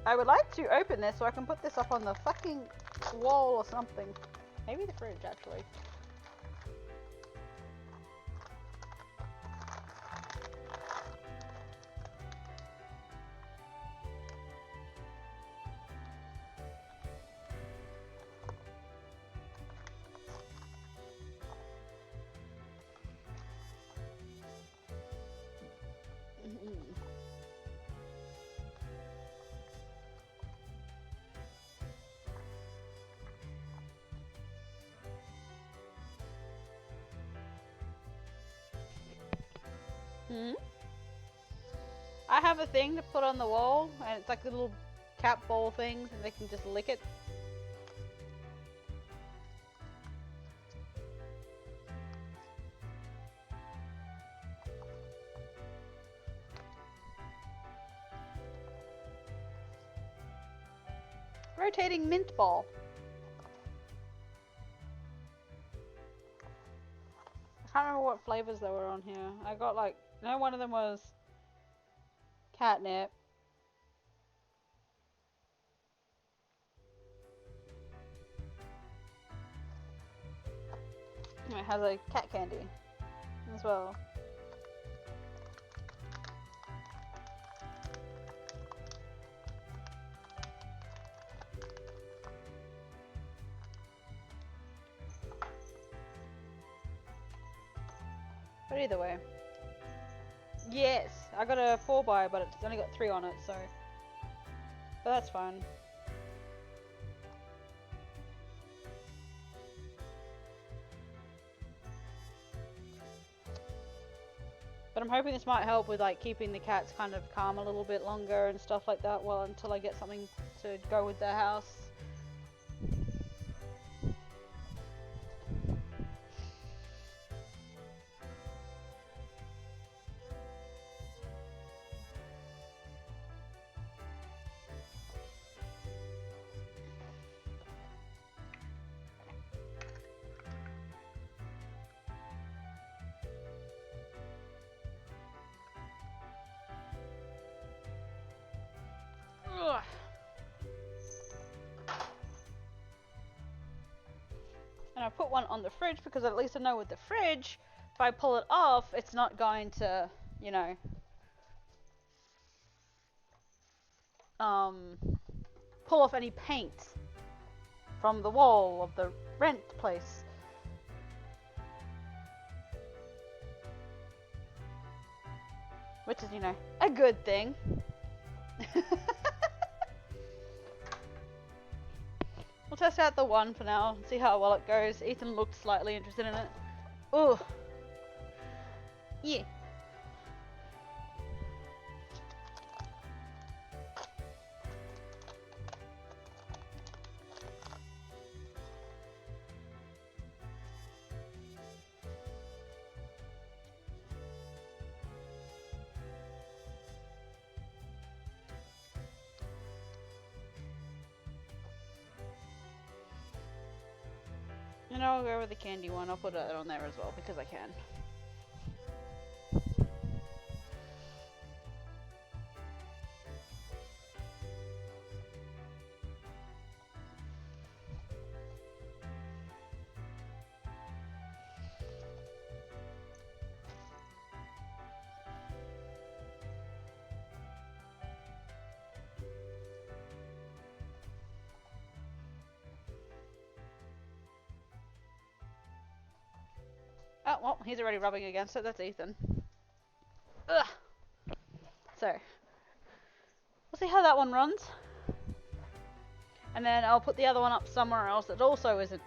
I would like to open this so I can put this up on the fucking wall or something. Maybe the fridge, actually. I have a thing to put on the wall, and it's like little cat ball things, and they can just lick it. Rotating mint ball. I can't remember what flavors they were on here. I got like, no, one of them was catnip. It has a cat candy as well. But either way. Yes, I got a 4x, but it's only got 3 on it, so. But that's fine. But I'm hoping this might help with like keeping the cats kind of calm a little bit longer and stuff like that, well, until I get something to go with their house. Ugh. And I put one on the fridge because at least I know with the fridge, if I pull it off, it's not going to, you know, pull off any paint from the wall of the rent place. Which is, you know, a good thing. We'll test out the one for now, see how well it goes. Ethan looked slightly interested in it. Ooh. Yeah. And I'll go with the candy one. I'll put that on there as well because I can. Oh, well, he's already rubbing against it. That's Ethan. Ugh. So, we'll see how that one runs. And then I'll put the other one up somewhere else that also isn't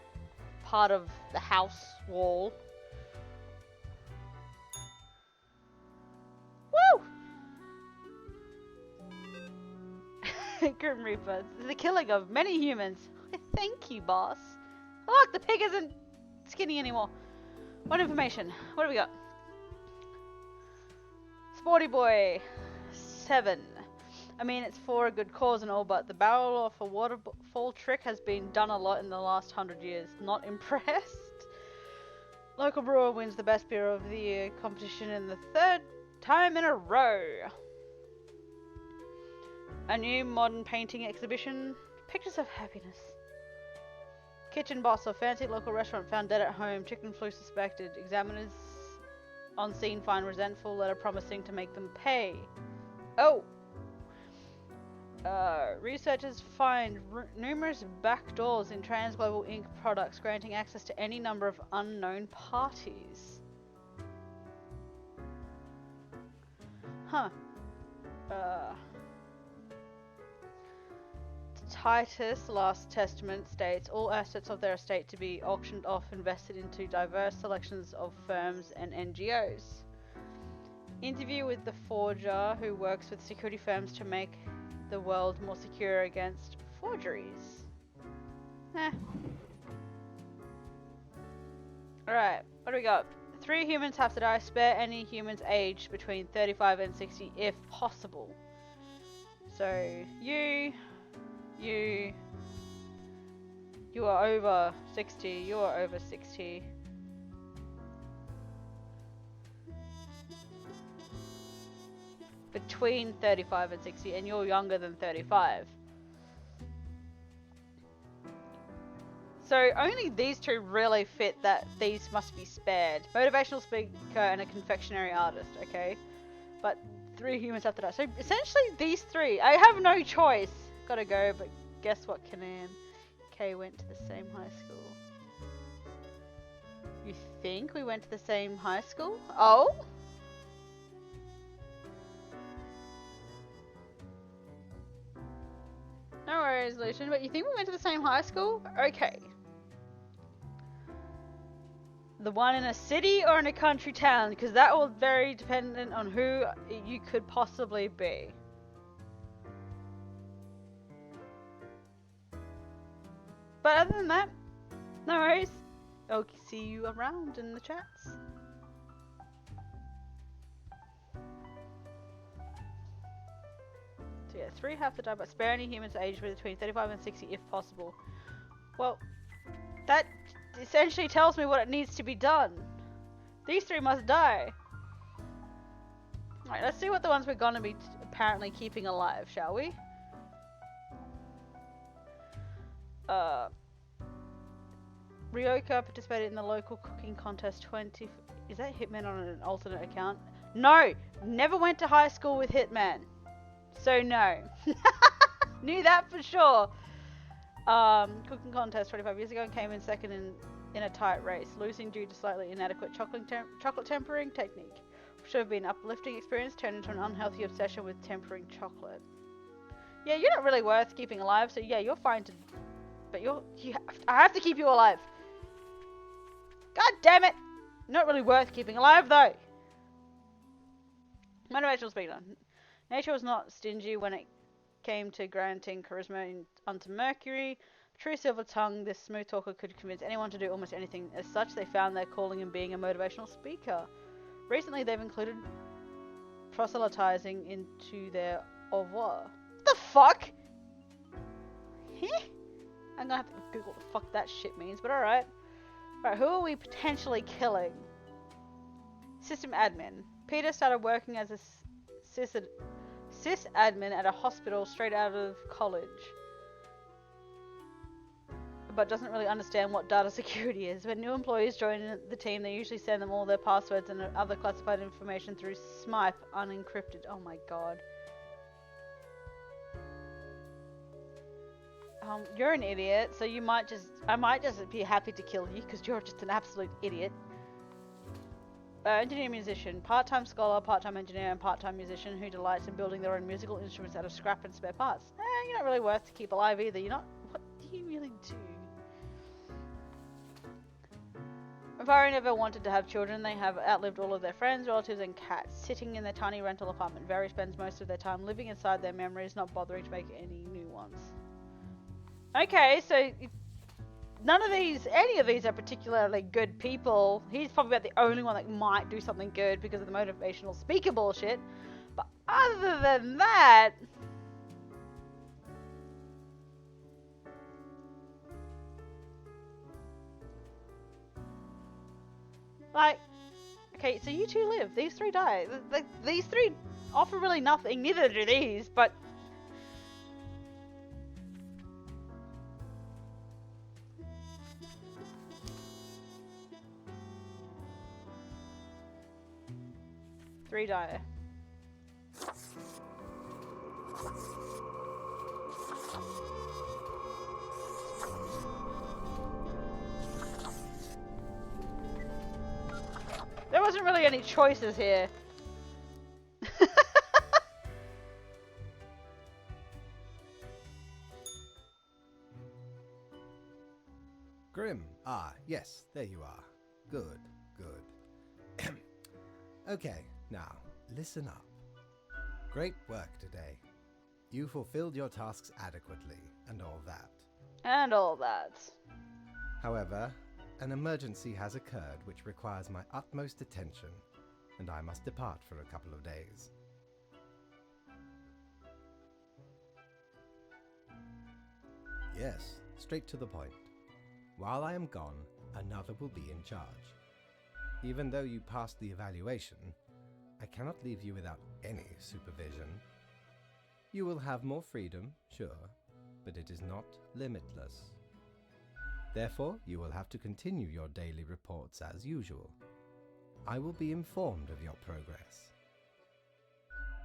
part of the house wall. Woo! Grim Reaper. The killing of many humans. Thank you, boss. Look, the pig isn't skinny anymore. What information? What do we got? Sporty Boy 7. I mean, it's for a good cause and all, but the barrel off a waterfall trick has been done a lot in the last 100 years. Not impressed? Local brewer wins the best beer of the year competition in the 3rd time in a row. A new modern painting exhibition. Pictures of happiness. Kitchen boss of fancy local restaurant found dead at home. Chicken flu suspected. Examiners on scene find resentful letter promising to make them pay. Oh! Researchers find numerous backdoors in Transglobal Inc. products granting access to any number of unknown parties. Huh. Titus' Last Testament states all assets of their estate to be auctioned off, invested into diverse selections of firms and NGOs. Interview with the forger who works with security firms to make the world more secure against forgeries. Alright, what do we got? 3 humans have to die. Spare any humans aged between 35 and 60 if possible. So, you are over 60, you are over 60. Between 35 and 60, and you're younger than 35. So only these two really fit that these must be spared. Motivational speaker and a confectionery artist, okay? But 3 humans have to die. So essentially these 3, I have no choice. Gotta go, but guess what, Kanan? Kay went to the same high school. You think we went to the same high school? Oh? No worries, Lucian, but you think we went to the same high school? Okay. The one in a city or in a country town? Because that will vary dependent on who you could possibly be. But other than that, no worries. I'll see you around in the chats. So yeah, 3 have to die, but spare any humans aged between 35 and 60 if possible. Well, that essentially tells me what it needs to be done. These 3 must die. Alright, let's see what the ones we're gonna be apparently keeping alive, shall we? Ryoka participated in the local cooking contest 20... Is that Hitman on an alternate account? No! Never went to high school with Hitman. So no. Knew that for sure. Cooking contest 25 years ago and came in second in a tight race, losing due to slightly inadequate chocolate tempering technique. Should have been an uplifting experience, turned into an unhealthy obsession with tempering chocolate. Yeah, you're not really worth keeping alive, so yeah, you're fine to... But I have to keep you alive. God damn it! Not really worth keeping alive, though. Motivational speaker. Nature was not stingy when it came to granting charisma unto Mercury. True silver tongue, this smooth talker could convince anyone to do almost anything. As such, they found their calling in being a motivational speaker. Recently, they've included proselytizing into their au revoir. What the fuck? I'm gonna have to Google what the fuck that shit means, but alright. Right, who are we potentially killing? System admin. Peter started working as a sysadmin at a hospital straight out of college, but doesn't really understand what data security is. When new employees join the team, they usually send them all their passwords and other classified information through Smype unencrypted. Oh my god. You're an idiot, so I might just be happy to kill you because you're just an absolute idiot. Engineer musician, part-time scholar, part-time engineer, and part-time musician who delights in building their own musical instruments out of scrap and spare parts. You're not really worth to keep alive either. You're not. What do you really do? Vari never wanted to have children. They have outlived all of their friends, relatives, and cats. Sitting in their tiny rental apartment, Vari spends most of their time living inside their memories, not bothering to make any new ones. Okay, so any of these are particularly good people. He's probably about the only one that might do something good because of the motivational speaker bullshit. But other than that... Like, okay, so you two live. These three die. These three offer really nothing. Neither do these, but... Three die. There wasn't really any choices here. Grim. Ah, yes, there you are. Good, good. Okay, now, listen up. Great work today. You fulfilled your tasks adequately, and all that. And all that. However, an emergency has occurred which requires my utmost attention, and I must depart for a couple of days. Yes, straight to the point. While I am gone, another will be in charge. Even though you passed the evaluation, I cannot leave you without any supervision. You will have more freedom, sure, but it is not limitless. Therefore, you will have to continue your daily reports as usual. I will be informed of your progress.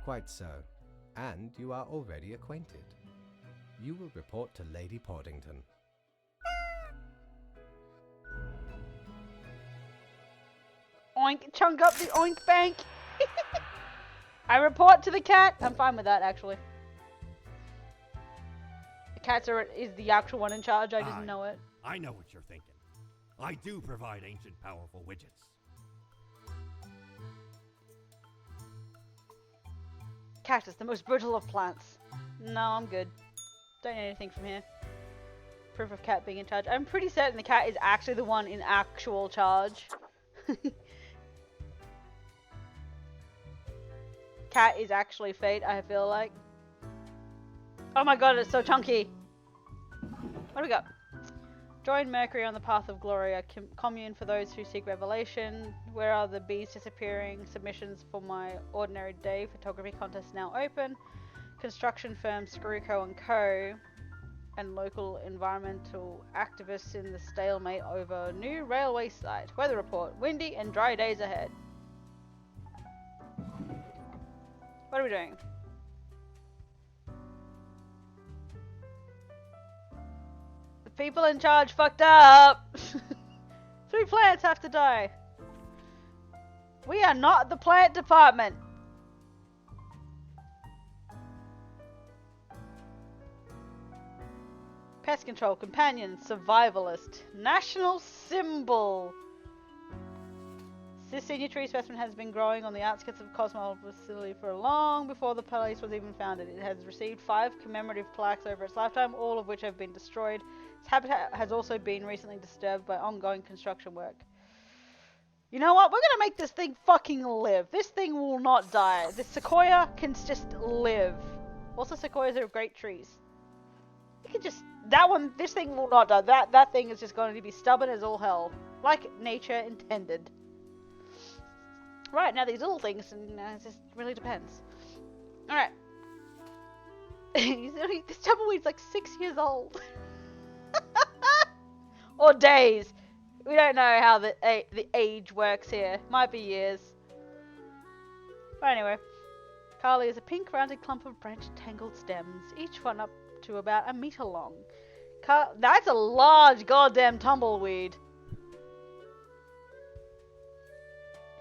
Quite so, and you are already acquainted. You will report to Lady Portington. Oink, chunk up the oink bank. I report to the cat. I'm fine with that, actually. The cat is the actual one in charge. I didn't know it. I know what you're thinking. I do provide ancient, powerful widgets. Cactus, the most brutal of plants. No, I'm good. Don't need anything from here. Proof of cat being in charge. I'm pretty certain the cat is actually the one in actual charge. Cat is actually fate, I feel like. Oh my god, it's so chunky. What do we got? Join Mercury on the path of glory, a commune for those who seek revelation. Where are the bees disappearing? Submissions for my ordinary day. Photography contest now open. Construction firm Screwco & Co. and local environmental activists in the stalemate over new railway site. Weather report, windy and dry days ahead. What are we doing? people in charge fucked up. 3 plants have to die. We are not the plant department. Pest control, companion, survivalist, national symbol. This senior tree specimen has been growing on the outskirts of Cosmo facility for long before the place was even founded. It has received 5 commemorative plaques over its lifetime, all of which have been destroyed. Its habitat has also been recently disturbed by ongoing construction work. You know what? We're gonna make this thing fucking live. This thing will not die. This sequoia can just live. Also, sequoias are great trees. You can just... That one, this thing will not die. That thing is just going to be stubborn as all hell. Like nature intended. Right, now these little things, and it just really depends. Alright. This tumbleweed's like 6 years old. Or days. We don't know how the age works here. Might be years. But anyway. Carly is a pink rounded clump of branched tangled stems, each one up to about 1 meter long. That's a large goddamn tumbleweed.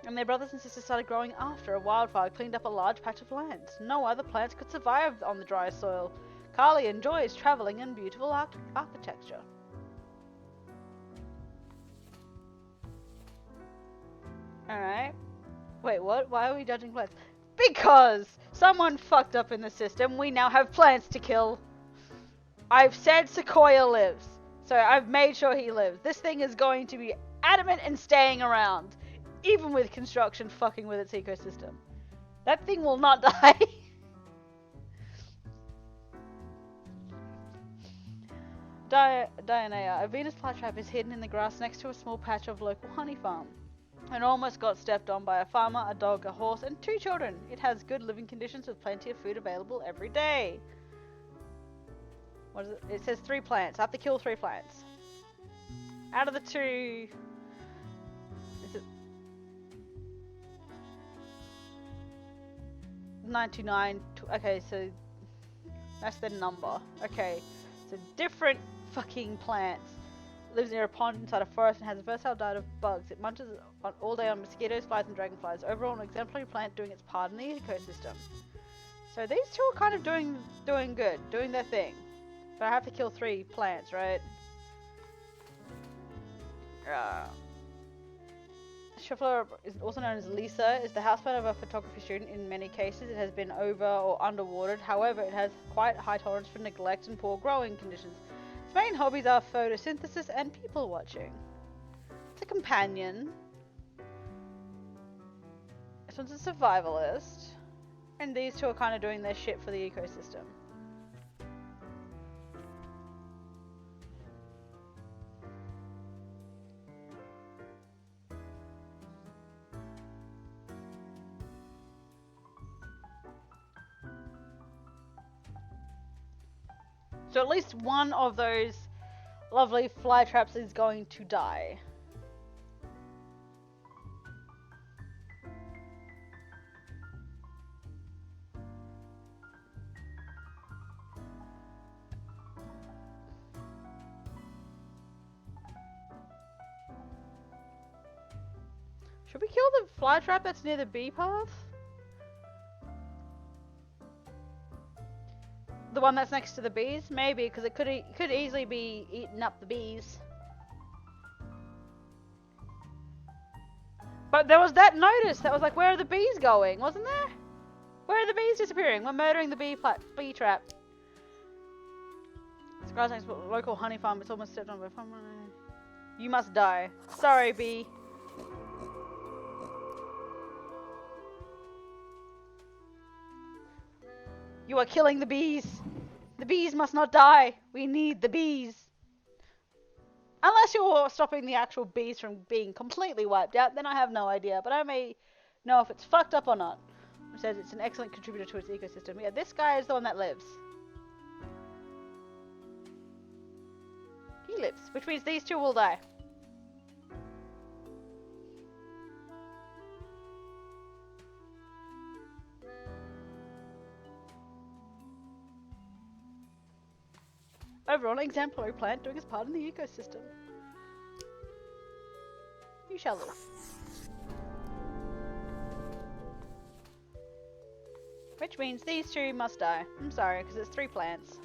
And their brothers and sisters started growing after a wildfire cleaned up a large patch of land. No other plants could survive on the dry soil. Carly enjoys travelling in beautiful architecture. Alright. Wait, what? Why are we judging plants? Because someone fucked up in the system. We now have plants to kill. I've said Sequoia lives. So I've made sure he lives. This thing is going to be adamant and staying around. Even with construction fucking with its ecosystem. That thing will not die. Dionea, a Venus flytrap is hidden in the grass next to a small patch of local honey farm. And almost got stepped on by a farmer, a dog, a horse, and 2 children. It has good living conditions with plenty of food available every day. What is it? It says 3 plants. I have to kill 3 plants. Out of the 2... Is it 99? Okay, so that's the number. Okay, so different fucking plants. Lives near a pond inside a forest and has a versatile diet of bugs. It munches all day on mosquitoes, flies, and dragonflies. Overall, an exemplary plant doing its part in the ecosystem. So these 2 are kind of doing good, doing their thing. But I have to kill 3 plants, right? Scheffler, is also known as Lisa, is the houseplant of a photography student. In many cases, it has been over or underwatered. However, it has quite high tolerance for neglect and poor growing conditions. Its main hobbies are photosynthesis and people watching. It's a companion. This one's a survivalist. And these 2 are kind of doing their shit for the ecosystem. So at least one of those lovely fly traps is going to die. Should we kill the fly trap that's near the bee path? The one that's next to the bees? Maybe, because it could easily be eating up the bees. But there was that notice that was like, where are the bees going? Wasn't there? Where are the bees disappearing? We're murdering the bee trap. This guy's next to a local honey farm. It's almost stepped on by farm. You must die. Sorry, bee. You are killing the bees. The bees must not die. We need the bees. Unless you're stopping the actual bees from being completely wiped out, then I have no idea. But I may know if it's fucked up or not. It says it's an excellent contributor to its ecosystem. Yeah, this guy is the one that lives. He lives, which means these 2 will die. Overall, an exemplary plant doing its part in the ecosystem. You shall live. Which means these two must die. I'm sorry, because it's 3 plants.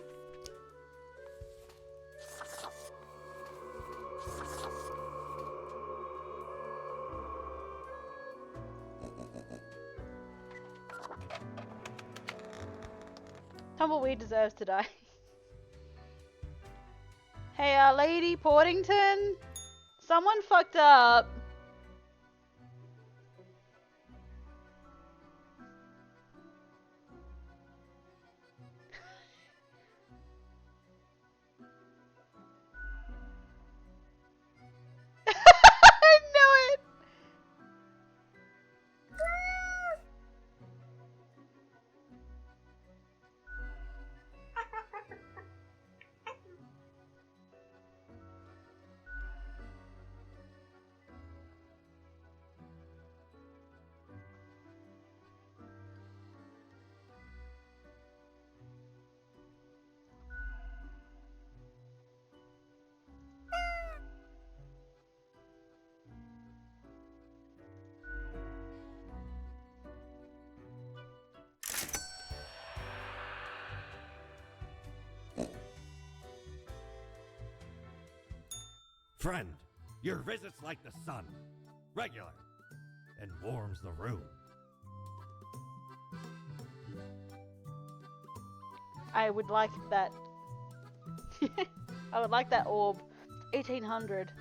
Tumbleweed deserves to die. Hey, Lady Portington? Someone fucked up. I knew it! Friend, your visit's like the sun, regular, and warms the room. I would like that. I would like that orb. 1800.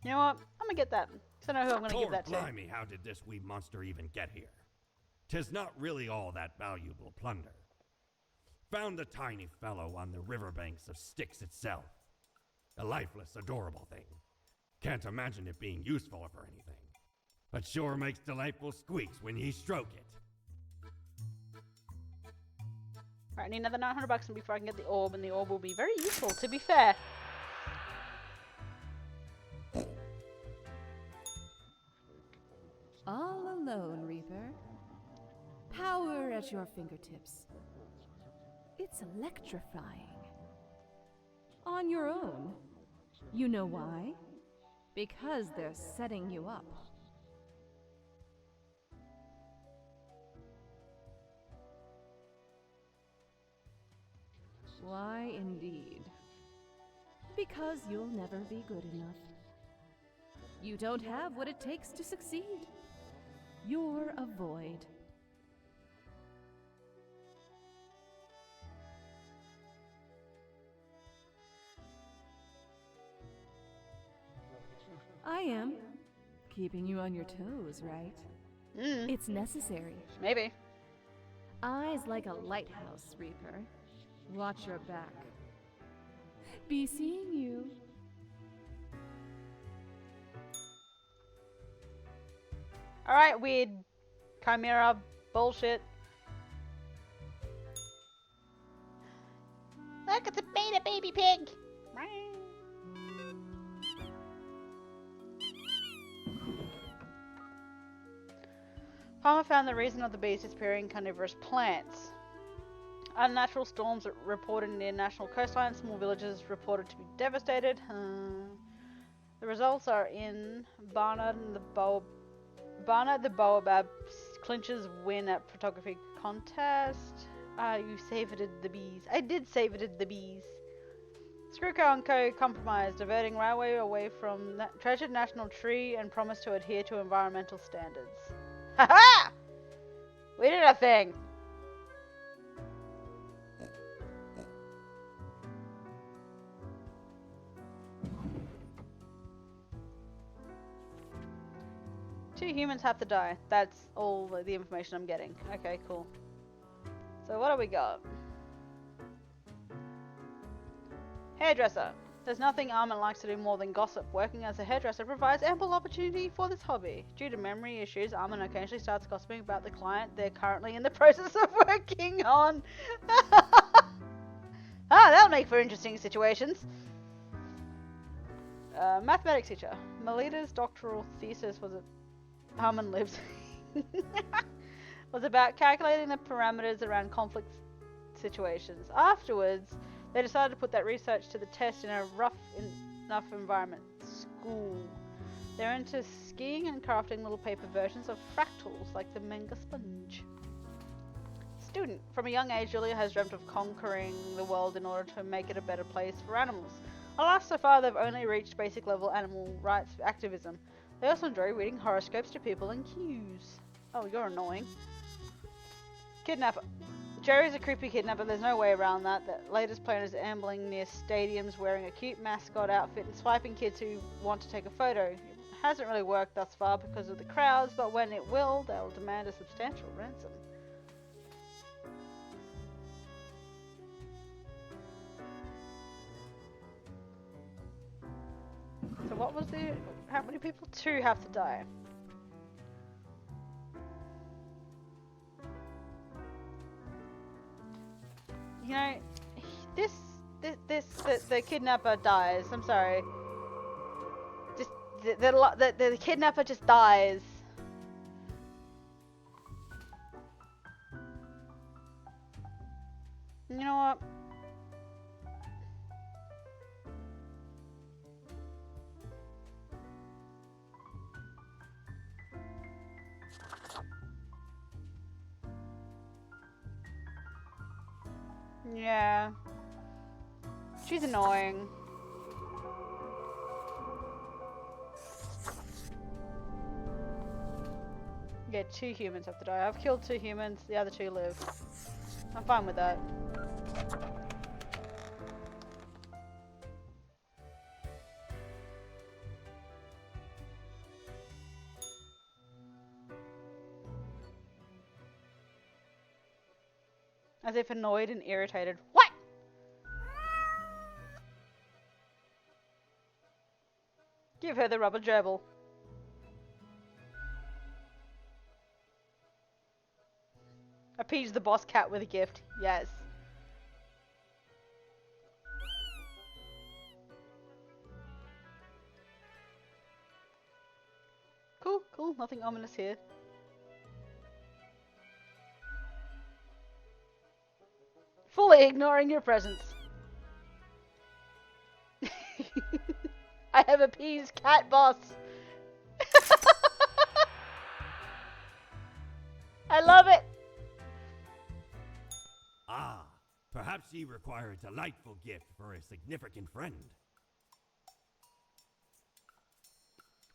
You know what? I'm gonna get that. 'Cause I know who I'm gonna give that to. Blimey, how did this wee monster even get here? 'Tis not really all that valuable plunder. Found the tiny fellow on the riverbanks of Styx itself. A lifeless, adorable thing. Can't imagine it being useful for anything. But sure makes delightful squeaks when ye stroke it. Alright, I need another 900 bucks before I can get the orb, and the orb will be very useful, to be fair. All alone, Reaper. Power at your fingertips. It's electrifying. On your own. You know why? Because they're setting you up. Why, indeed. Because you'll never be good enough. You don't have what it takes to succeed. You're a void. I am. Keeping you on your toes, right? It's necessary. Maybe. Eyes like a lighthouse, Reaper. Watch your back. Be seeing you. Alright, weird chimera bullshit. Look, it's a beta baby pig! Palmer found the reason of the bees disappearing carnivorous plants. Unnatural storms reported near national coastline, small villages reported to be devastated. The results are in Barnard the Baobab clinches win at photography contest. You savorited the bees. I did savorited the bees. Screwco & Co. compromised, diverting railway away from treasured national tree and promised to adhere to environmental standards. Haha! We did a thing! Two humans have to die. That's all the information I'm getting. Okay, cool. So what do we got? Hairdresser. There's nothing Armin likes to do more than gossip. Working as a hairdresser provides ample opportunity for this hobby. Due to memory issues, Armin occasionally starts gossiping about the client they're currently in the process of working on. That'll make for interesting situations. Mathematics teacher. Melita's doctoral thesis was Armin lives. was about calculating the parameters around conflict situations. Afterwards, they decided to put that research to the test in a rough enough environment. School. They're into skiing and crafting little paper versions of fractals like the manga sponge. Student. From a young age, Julia has dreamt of conquering the world in order to make it a better place for animals. Alas, so far they've only reached basic level animal rights activism. They also enjoy reading horoscopes to people in queues. Oh, you're annoying. Kidnapper. Jerry's a creepy kidnapper, there's no way around that. The latest plan is ambling near stadiums wearing a cute mascot outfit and swiping kids who want to take a photo. It hasn't really worked thus far because of the crowds, but when it will, they'll demand a substantial ransom. So what was the... how many people? 2 have to die. You know, the kidnapper dies. I'm sorry. Just the kidnapper just dies. You know what? Yeah. She's annoying. Yeah, 2 humans have to die. I've killed 2 humans, the other 2 live. I'm fine with that. As if annoyed and irritated. What? Give her the rubber gerbil. Appease the boss cat with a gift. Yes. Cool, cool. Nothing ominous here. Fully ignoring your presence. I have appeased cat boss. I love it. Ah, perhaps you require a delightful gift for a significant friend.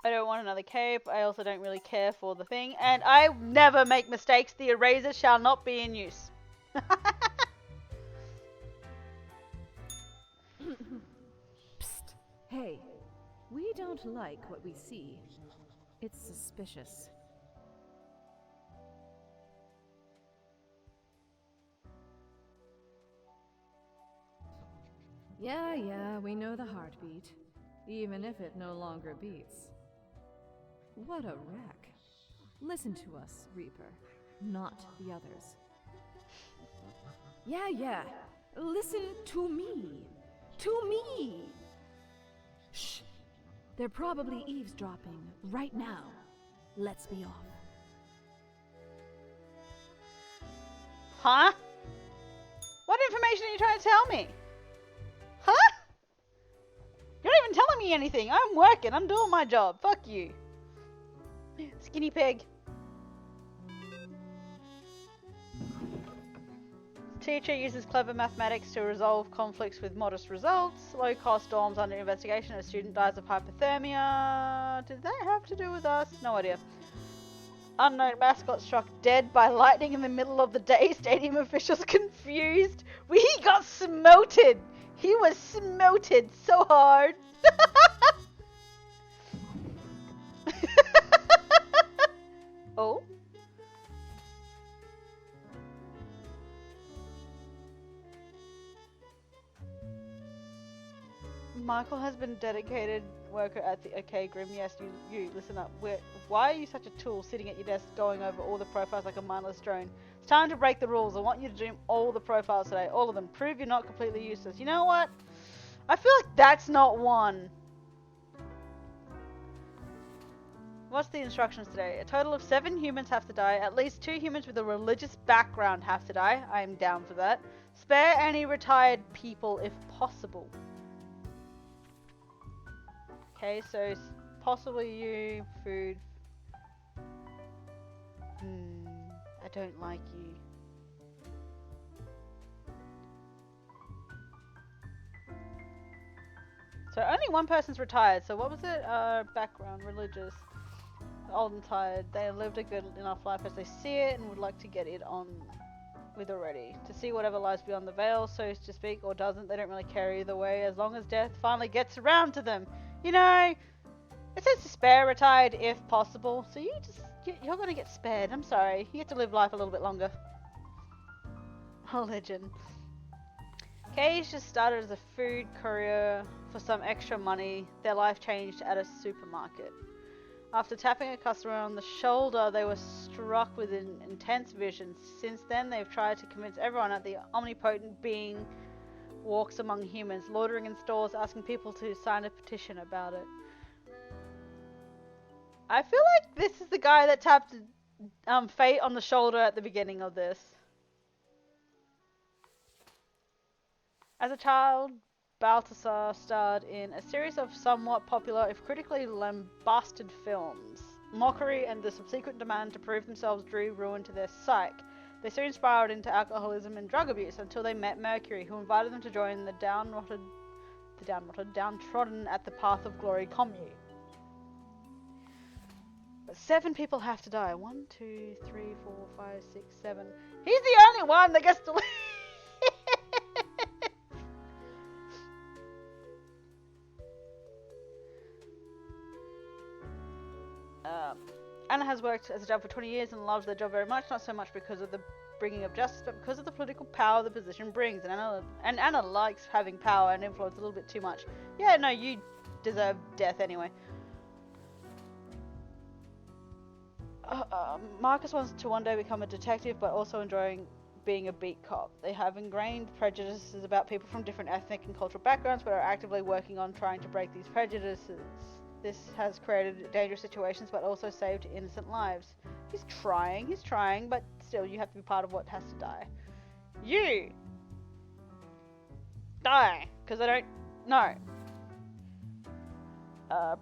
I don't want another cape. I also don't really care for the thing. And I never make mistakes. The eraser shall not be in use. Psst. Hey, we don't like what we see. It's suspicious. Yeah, we know the heartbeat. Even if it no longer beats. What a wreck. Listen to us, Reaper. Not the others. Yeah. Listen to me. To me! Shh. They're probably eavesdropping right now. Let's be off. Huh? What information are you trying to tell me? Huh? You're not even telling me anything. I'm working. I'm doing my job. Fuck you. Skinny pig. Teacher uses clever mathematics to resolve conflicts with modest results. Low-cost dorms under investigation. A student dies of hypothermia. Did that have to do with us? No idea. Unknown mascot struck dead by lightning in the middle of the day. Stadium officials confused. He got smoted. He was smoted so hard. Oh? Michael has been dedicated worker at the... Okay, Grim, yes, you listen up. Why are you such a tool sitting at your desk going over all the profiles like a mindless drone? It's time to break the rules. I want you to do all the profiles today. All of them. Prove you're not completely useless. You know what? I feel like that's not one. What's the instructions today? A total of 7 humans have to die. At least 2 humans with a religious background have to die. I am down for that. Spare any retired people if possible. Okay, so possibly you, food. I don't like you. So only one person's retired. So what was it? Background, religious. Old and tired. They have lived a good enough life as they see it and would like to get it on with already. To see whatever lies beyond the veil, so to speak, or doesn't. They don't really care either way, as long as death finally gets around to them. You know, it says to spare retired if possible. So you're gonna get spared. I'm sorry. You get to live life a little bit longer. Religion. Cage just started as a food courier for some extra money. Their life changed at a supermarket. After tapping a customer on the shoulder, they were struck with an intense vision. Since then, they've tried to convince everyone that the omnipotent being walks among humans, loitering in stores, asking people to sign a petition about it. I feel like this is the guy that tapped Fate on the shoulder at the beginning of this. As a child, Balthasar starred in a series of somewhat popular, if critically lambasted films. Mockery and the subsequent demand to prove themselves drew ruin to their psyche. They soon spiraled into alcoholism and drug abuse until they met Mercury, who invited them to join the downtrodden at the Path of Glory commune. But 7 people have to die. 1, 2, 3, 4, 5, 6, 7. He's the only one that gets to live. Anna has worked as a job for 20 years and loves their job very much, not so much because of the bringing of justice, but because of the political power the position brings. And Anna likes having power and influence a little bit too much. Yeah, no, you deserve death anyway. Marcus wants to one day become a detective, but also enjoying being a beat cop. They have ingrained prejudices about people from different ethnic and cultural backgrounds, but are actively working on trying to break these prejudices. This has created dangerous situations, but also saved innocent lives. He's trying, but still, you have to be part of what has to die. You! Die! Because I don't know.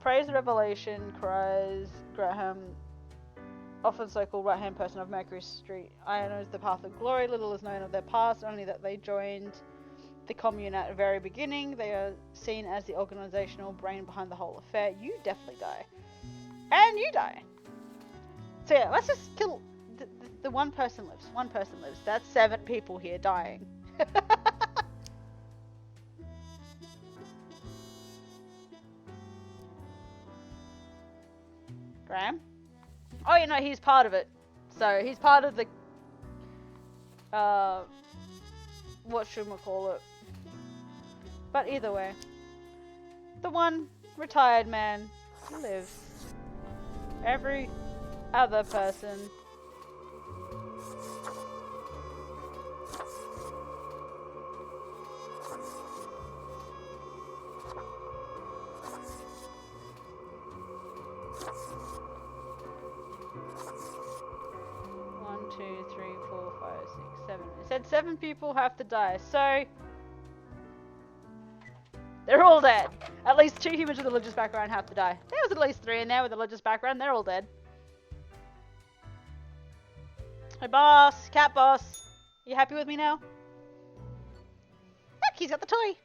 Praise the revelation, cries Graham, often so-called right-hand person of Mercury Street. Iron knows the Path of Glory. Little is known of their past, only that they joined the commune at the very beginning. They are seen as the organizational brain behind the whole affair. You definitely die. And you die. So yeah, let's just kill... The one person lives. One person lives. That's 7 people here dying. Graham? Oh, you know, he's part of it. So, he's part of the... what should we call it? But either way, the one retired man lives. Every other person It said 7 people have to die, so they're all dead. At least 2 humans with a religious background have to die. There was at least 3 in there with a religious background. They're all dead. Hey boss, cat boss, you happy with me now? Look, he's got the toy.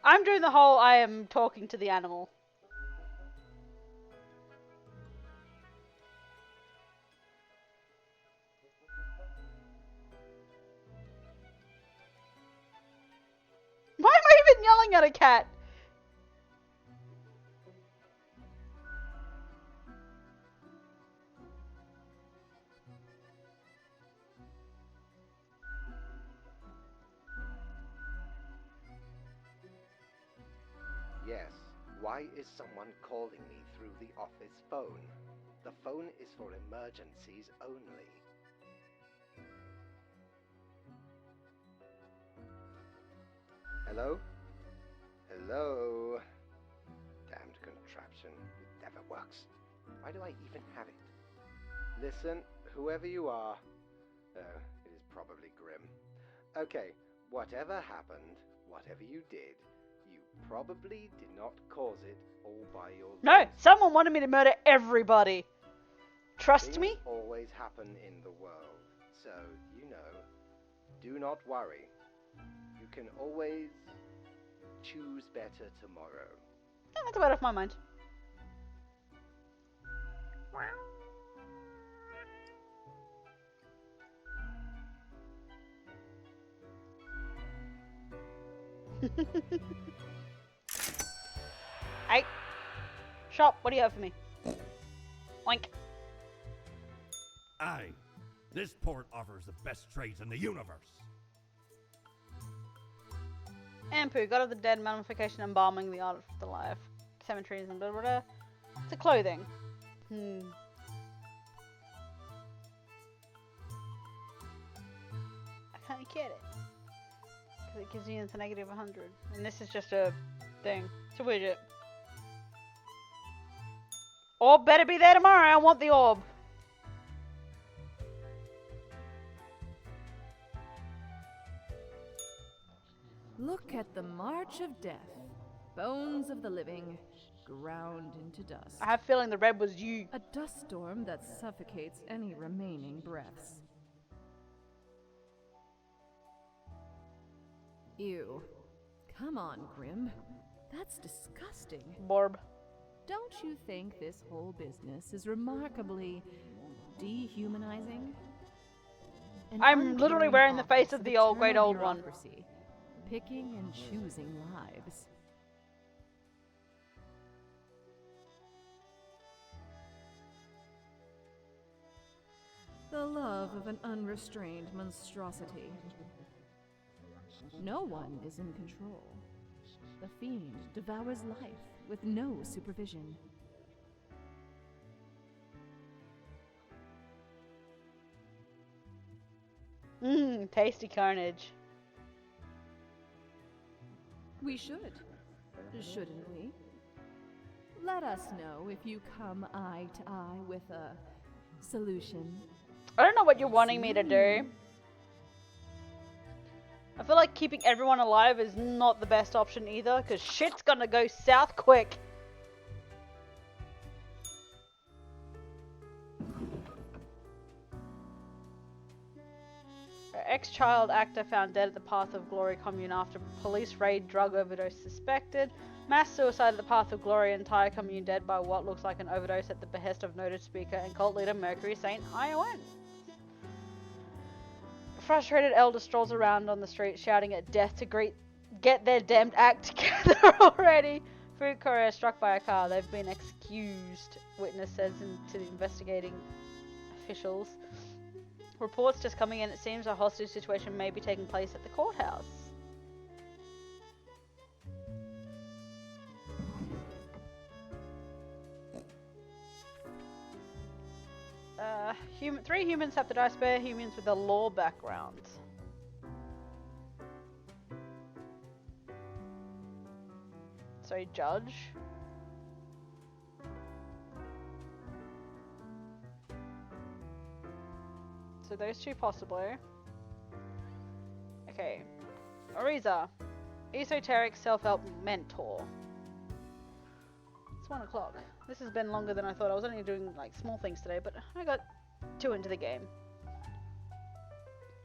I'm doing the whole I am talking to the animal. cat. Yes, why is someone calling me through the office phone? The phone is for emergencies only. Hello? Hello? Damned contraption. It never works. Why do I even have it? Listen, whoever you are. Oh, it is probably Grim. Okay, whatever happened, whatever you did, you probably did not cause it all by your No, lips. someone wanted me to murder everybody. Trust Things me? always happen in the world, so, you know, do not worry. You can always choose better tomorrow. Yeah, that's about off my mind. Hey, shop, what do you have for me? Oink. Aye, this port offers the best trades in the universe. Ampu, God of the Dead, Mummification, Embalming, the Art of the Life, Cemeteries, and blah blah blah. It's a clothing. I can't get it. Because it gives you the negative 100. And this is just a thing. It's a widget. Orb better be there tomorrow. I want the orb. Look at the march of death. Bones of the living, ground into dust. I have a feeling the red was you. A dust storm that suffocates any remaining breaths. Ew. Come on, Grim. That's disgusting. Borb. Don't you think this whole business is remarkably dehumanizing? An I'm literally uncaring wearing the face office of the old, great eternal old one. bureaucracy, picking and choosing lives. The love of an unrestrained monstrosity. No one is in control. The fiend devours life with no supervision. Tasty carnage. We should, shouldn't we? Let us know if you come eye to eye with a solution. I don't know what you're wanting me to do. I feel like keeping everyone alive is not the best option either, because shit's gonna go south quick. Ex-child actor found dead at the Path of Glory commune after police raid, drug overdose suspected. Mass suicide at the Path of Glory, entire commune dead by what looks like an overdose at the behest of noted speaker and cult leader Mercury St. Ion. Frustrated elder strolls around on the street shouting at death to get their damned act together already. Food courier struck by a car. They've been excused, witness says to the investigating officials. Reports just coming in, it seems a hostage situation may be taking place at the courthouse. Three humans have to die, spare humans with a law background. So, judge. So those two possibly. Okay. Oriza. Esoteric self-help mentor. It's 1 o'clock. This has been longer than I thought. I was only doing like small things today, but I got 2 into the game.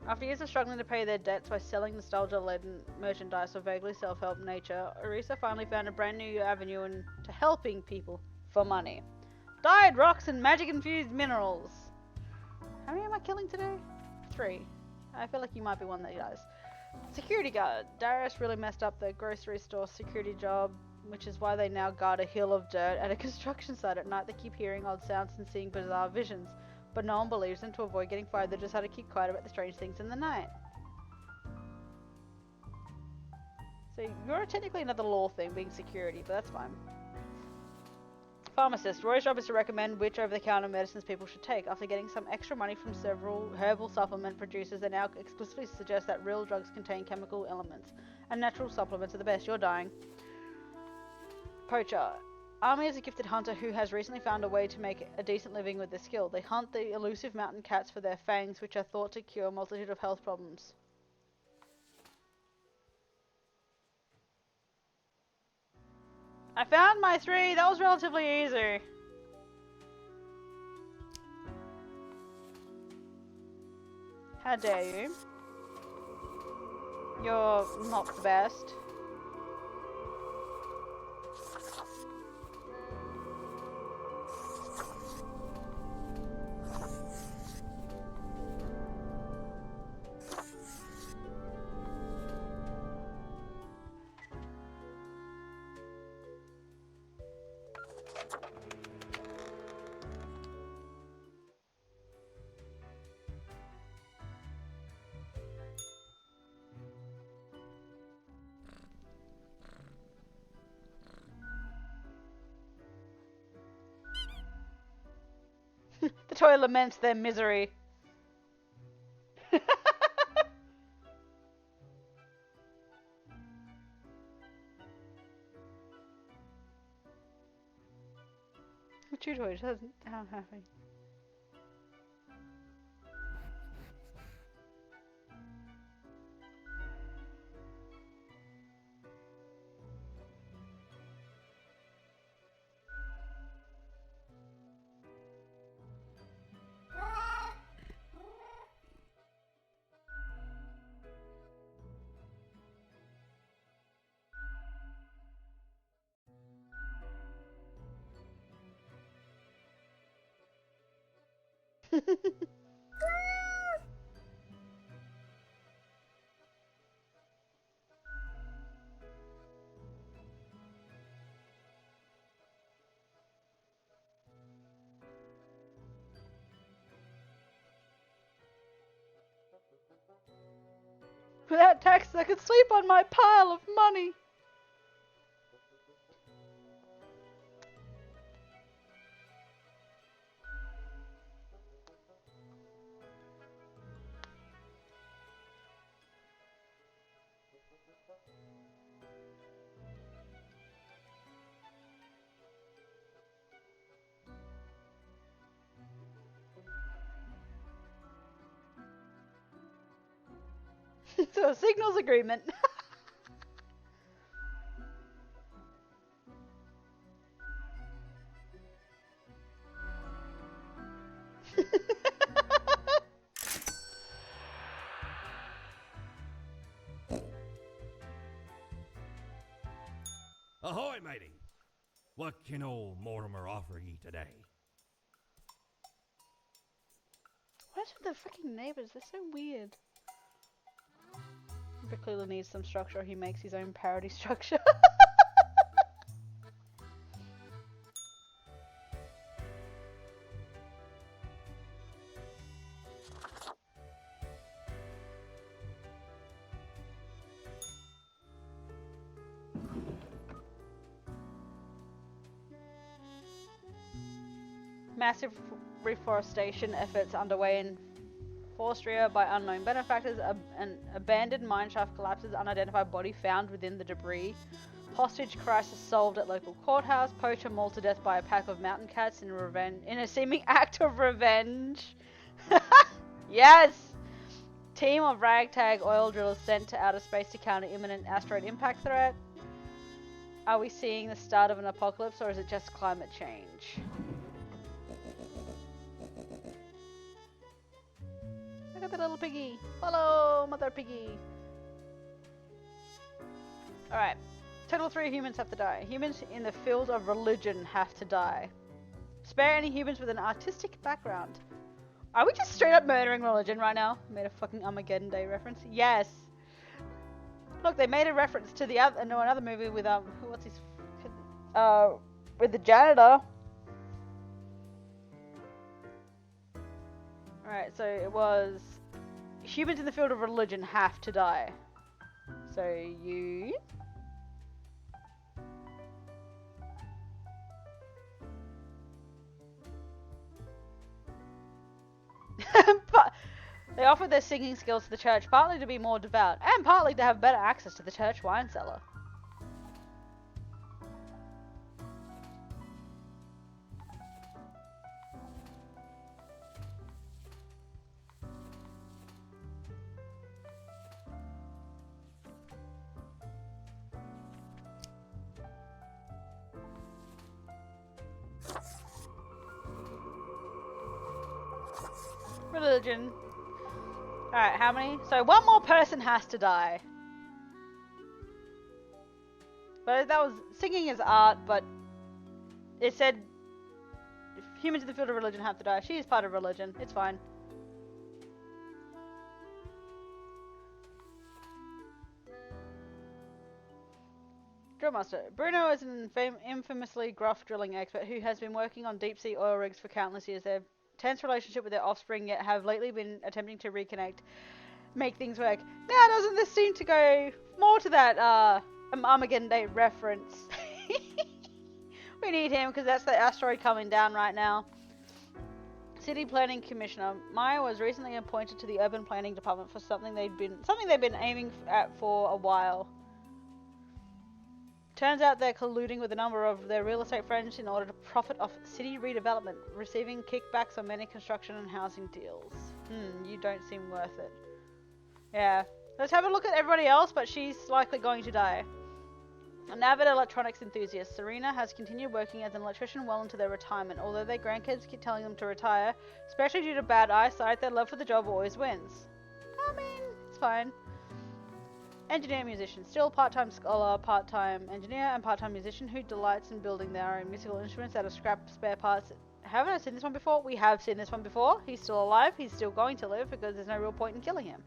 After years of struggling to pay their debts by selling nostalgia-laden merchandise of vaguely self-help nature, Orisa finally found a brand new avenue into helping people for money. Dyed rocks and magic-infused minerals. How many am I killing today? 3. I feel like you might be one that does. Security guard. Darius really messed up the grocery store security job, which is why they now guard a hill of dirt at a construction site at night. They keep hearing odd sounds and seeing bizarre visions, but no one believes them. To avoid getting fired, they just had to keep quiet about the strange things in the night. So you're technically another law thing, being security, but that's fine. Pharmacist. Roy's job is to recommend which over-the-counter medicines people should take. After getting some extra money from several herbal supplement producers, they now explicitly suggest that real drugs contain chemical elements, and natural supplements are the best. You're dying. Poacher. Army is a gifted hunter who has recently found a way to make a decent living with their skill. They hunt the elusive mountain cats for their fangs, which are thought to cure a multitude of health problems. I found my 3! That was relatively easy. How dare you? You're not the best. The toy laments their misery. The chew toy doesn't sound happy. Without taxes, I could sleep on my pile of money. So, signals agreement. Ahoy, matey! What can old Mortimer offer ye today? What is with the freaking neighbors? They're so weird. Rick clearly needs some structure. He makes his own parody structure. Massive reforestation efforts underway in Forstria by unknown benefactors. An abandoned mineshaft collapses. Unidentified body found within the debris. Hostage crisis solved at local courthouse. Poacher mauled to death by a pack of mountain cats in a seeming act of revenge. Yes! Team of ragtag oil drillers sent to outer space to counter imminent asteroid impact threat. Are we seeing the start of an apocalypse, or is it just climate change? Look at the little piggy. Hello, mother piggy. Alright. Total 3 humans have to die. Humans in the field of religion have to die. Spare any humans with an artistic background. Are we just straight up murdering religion right now? Made a fucking Armageddon Day reference. Yes. Look, they made a reference to the other, no, another movie with what's his, with the janitor. Alright, so it was humans in the field of religion have to die. So you. But they offered their singing skills to the church partly to be more devout and partly to have better access to the church wine cellar. Religion. Alright, how many? So one more person has to die. But that was singing is art, but it said if humans in the field of religion have to die. She is part of religion. It's fine. Drillmaster. Bruno is an infamously gruff drilling expert who has been working on deep sea oil rigs for countless years. Their tense relationship with their offspring yet have lately been attempting to reconnect, make things work. Now doesn't this seem to go more to that Armageddon Day reference? We need him because that's the asteroid coming down right now. City Planning Commissioner. Maya was recently appointed to the Urban Planning Department for something they've been aiming at for a while. Turns out they're colluding with a number of their real estate friends in order to profit off city redevelopment, receiving kickbacks on many construction and housing deals. You don't seem worth it. Yeah. Let's have a look at everybody else, but she's likely going to die. An avid electronics enthusiast, Serena has continued working as an electrician well into their retirement. Although their grandkids keep telling them to retire, especially due to bad eyesight, their love for the job always wins. I mean, it's fine. Engineer musician, still part-time scholar, part-time engineer, and part-time musician who delights in building their own musical instruments out of scrap spare parts. Haven't I seen this one before? We have seen this one before. He's still alive. He's still going to live because there's no real point in killing him.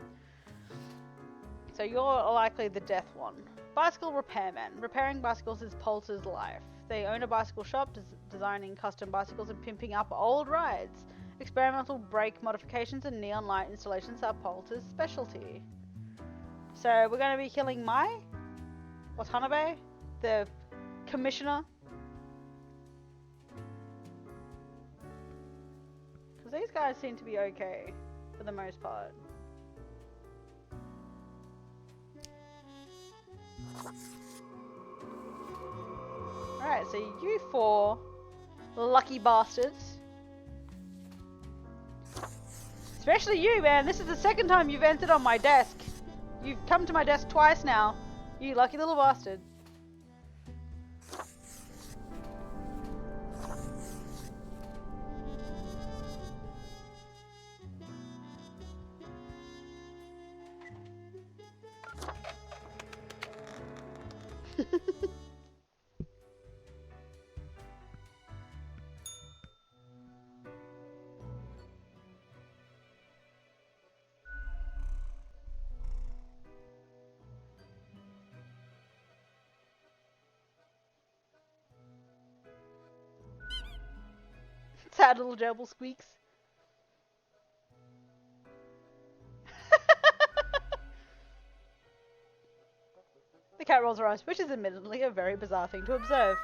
So you're likely the death one. Bicycle repairman. Repairing bicycles is Poulter's life. They own a bicycle shop, designing custom bicycles and pimping up old rides. Experimental brake modifications and neon light installations are Poulter's specialty. So we're going to be killing Mai Watanabe, the commissioner. Because these guys seem to be okay for the most part. Alright, so you four lucky bastards. Especially you, man. This is the second time you've entered on my desk. You've come to my desk twice now. You lucky little bastard. Sad little gerbil squeaks. The cat rolls her eyes, which is admittedly a very bizarre thing to observe.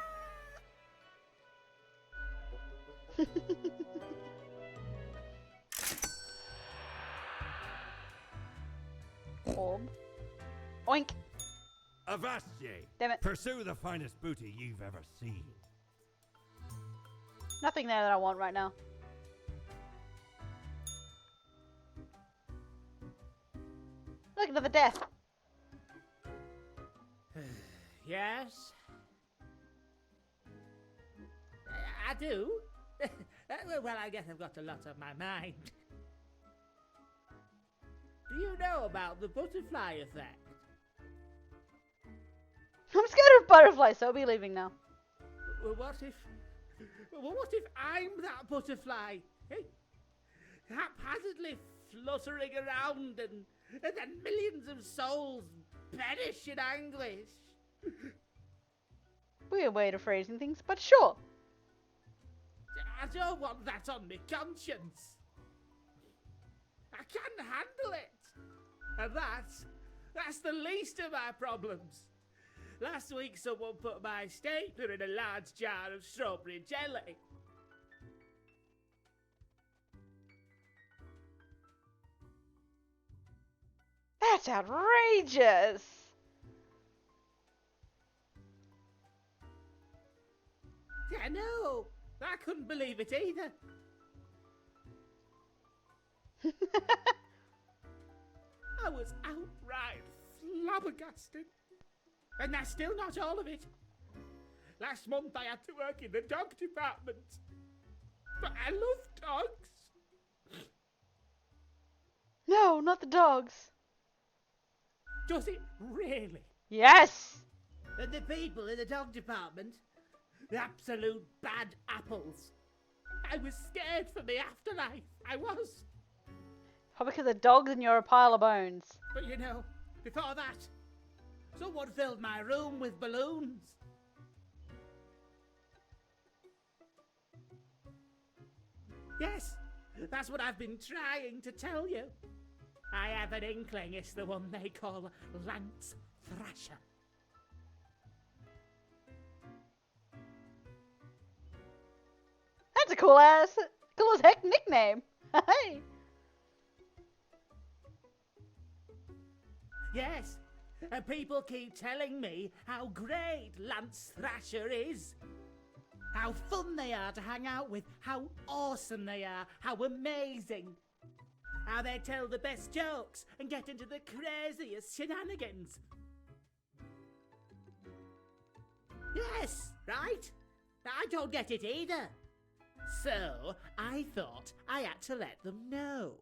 Orb. Oink. Avast ye! Damn it. Pursue the finest booty you've ever seen. Nothing there that I want right now. Look, another death. Yes? I do. Well, I guess I've got a lot on my mind. Do you know about the butterfly effect? I'm scared of butterflies, so I'll be leaving now. Well, what if I'm that butterfly? Hey? Haphazardly fluttering around and then millions of souls perish in anguish. Weird way of phrasing things, but sure. I don't want that on my conscience. I can't handle it. And that's the least of my problems. Last week someone put my stapler in a large jar of strawberry jelly. That's outrageous. I know. I couldn't believe it either. I was outright flabbergasted. And that's still not all of it. Last month I had to work in the dog department. But I love dogs. No, not the dogs. Does it really? Yes. And the people in the dog department, the absolute bad apples. I was scared for the afterlife. I was. Probably because the dogs and you're a pile of bones. But you know, before that, someone filled my room with balloons. Yes, that's what I've been trying to tell you. I have an inkling it's the one they call Lance Thrasher. That's a cool as heck nickname. Hey. Yes, and people keep telling me how great Lance Thrasher is. How fun they are to hang out with, how awesome they are, how amazing. How they tell the best jokes and get into the craziest shenanigans. Yes, right? I don't get it either. So, I thought I had to let them know.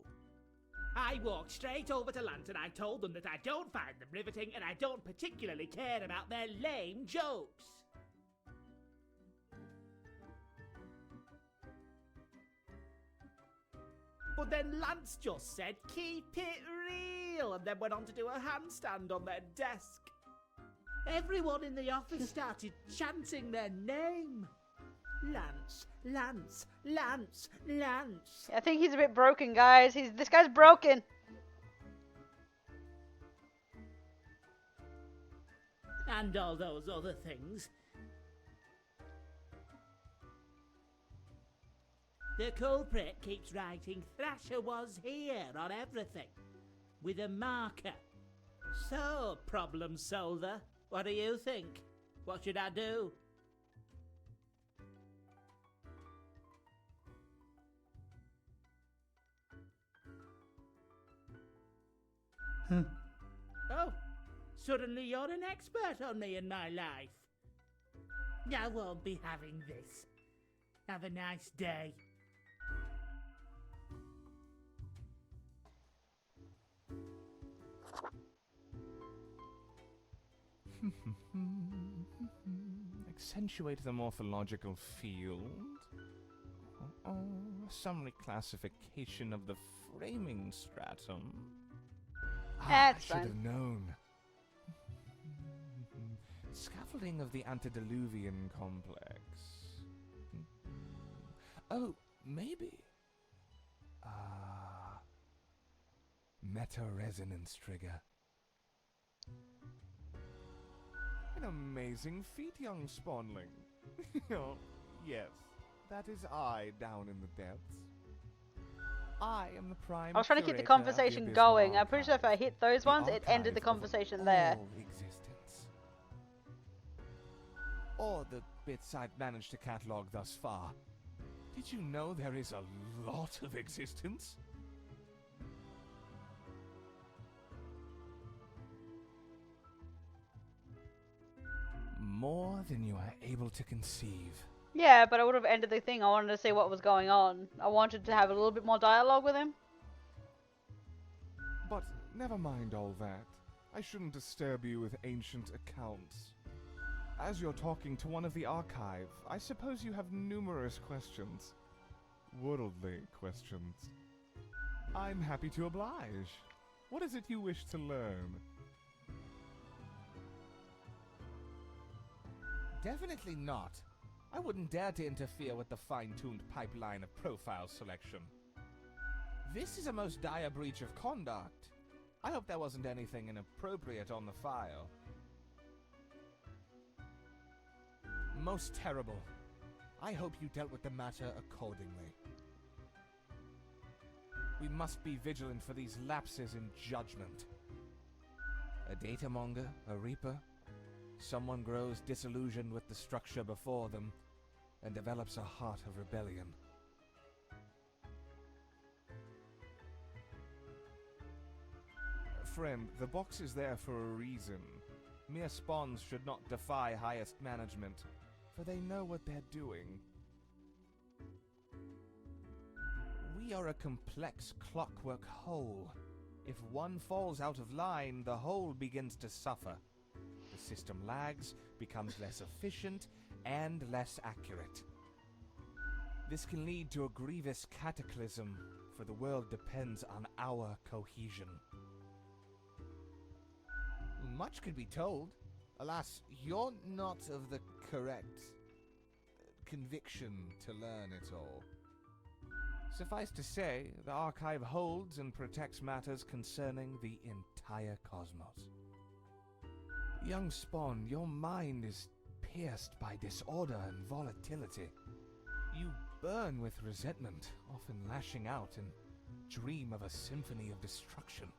I walked straight over to Lance and I told them that I don't find them riveting and I don't particularly care about their lame jokes. But then Lance just said, keep it real, and then went on to do a handstand on their desk. Everyone in the office started chanting their name. Lance, Lance, Lance, Lance. I think he's a bit broken, guys. This guy's broken. And all those other things. The culprit keeps writing Thrasher was here on everything, with a marker. So, problem solver, what do you think? What should I do? Oh, suddenly you're an expert on me and my life. I won't be having this. Have a nice day. Accentuate the morphological field. Some reclassification of the framing stratum. That's I should have known. Scaffolding of the antediluvian complex. Oh, maybe. Meta-resonance trigger. An amazing feat, young spawnling. Oh, yes, that is I down in the depths. I am the prime. I was trying to keep the curator of conversation Abyssal going. I'm pretty sure if I Archive, hit those the ones, it ended the archive of conversation there. all existence. Or the bits I've managed to catalog thus far. Did you know there is a lot of existence? More than you are able to conceive. Yeah, but I would have ended the thing. I wanted to see what was going on. I wanted to have a little bit more dialogue with him. But never mind all that. I shouldn't disturb you with ancient accounts. As you're talking to one of the archive, I suppose you have numerous questions. Worldly questions. I'm happy to oblige. What is it you wish to learn? Definitely not. I wouldn't dare to interfere with the fine-tuned pipeline of profile selection. This is a most dire breach of conduct. I hope there wasn't anything inappropriate on the file. Most terrible. I hope you dealt with the matter accordingly. We must be vigilant for these lapses in judgment. A data monger, a reaper, someone grows disillusioned with the structure before them and develops a heart of rebellion. Friend, the box is there for a reason. Mere spawns should not defy highest management, for they know what they're doing. We are a complex clockwork whole. If one falls out of line, the whole begins to suffer. The system lags, becomes less efficient, and less accurate. This can lead to a grievous cataclysm, for the world depends on our cohesion. Much could be told. Alas, you're not of the correct conviction to learn it all. Suffice to say, the Archive holds and protects matters concerning the entire cosmos. Young Spawn, your mind is pierced by disorder and volatility. You burn with resentment, often lashing out and dream of a symphony of destruction.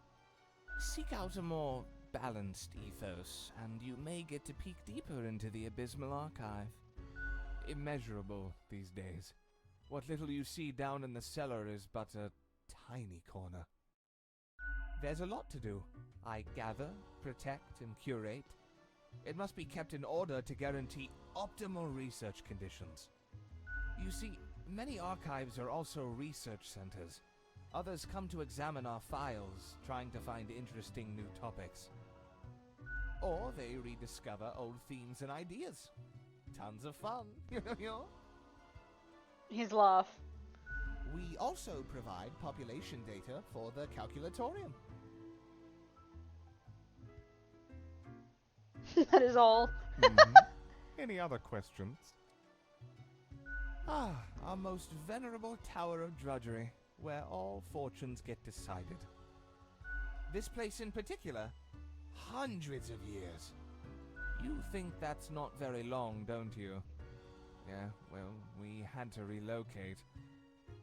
Seek out a more balanced ethos, and you may get to peek deeper into the abysmal archive. Immeasurable these days. What little you see down in the cellar is but a tiny corner. There's a lot to do. I gather, protect, and curate. It must be kept in order to guarantee optimal research conditions. You see, many archives are also research centers. Others come to examine our files, trying to find interesting new topics. Or they rediscover old themes and ideas. Tons of fun, you know? His laugh. We also provide population data for the calculatorium. That is all. Any other questions? Ah, our most venerable tower of drudgery, where all fortunes get decided. This place in particular, hundreds of years. You think that's not very long, don't you? Yeah, well, we had to relocate.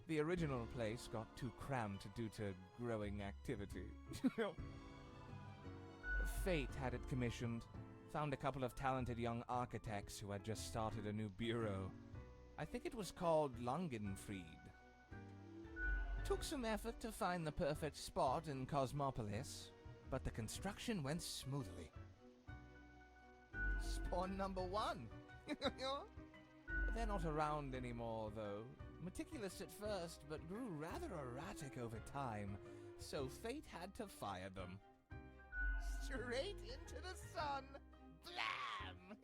The original place got too cramped due to growing activity. Fate had it commissioned. Found a couple of talented young architects who had just started a new bureau. I think it was called Langenfried. Took some effort to find the perfect spot in Cosmopolis, but the construction went smoothly. Spawn number 1! They're not around anymore, though. Meticulous at first, but grew rather erratic over time, so fate had to fire them. Straight into the sun! Blam!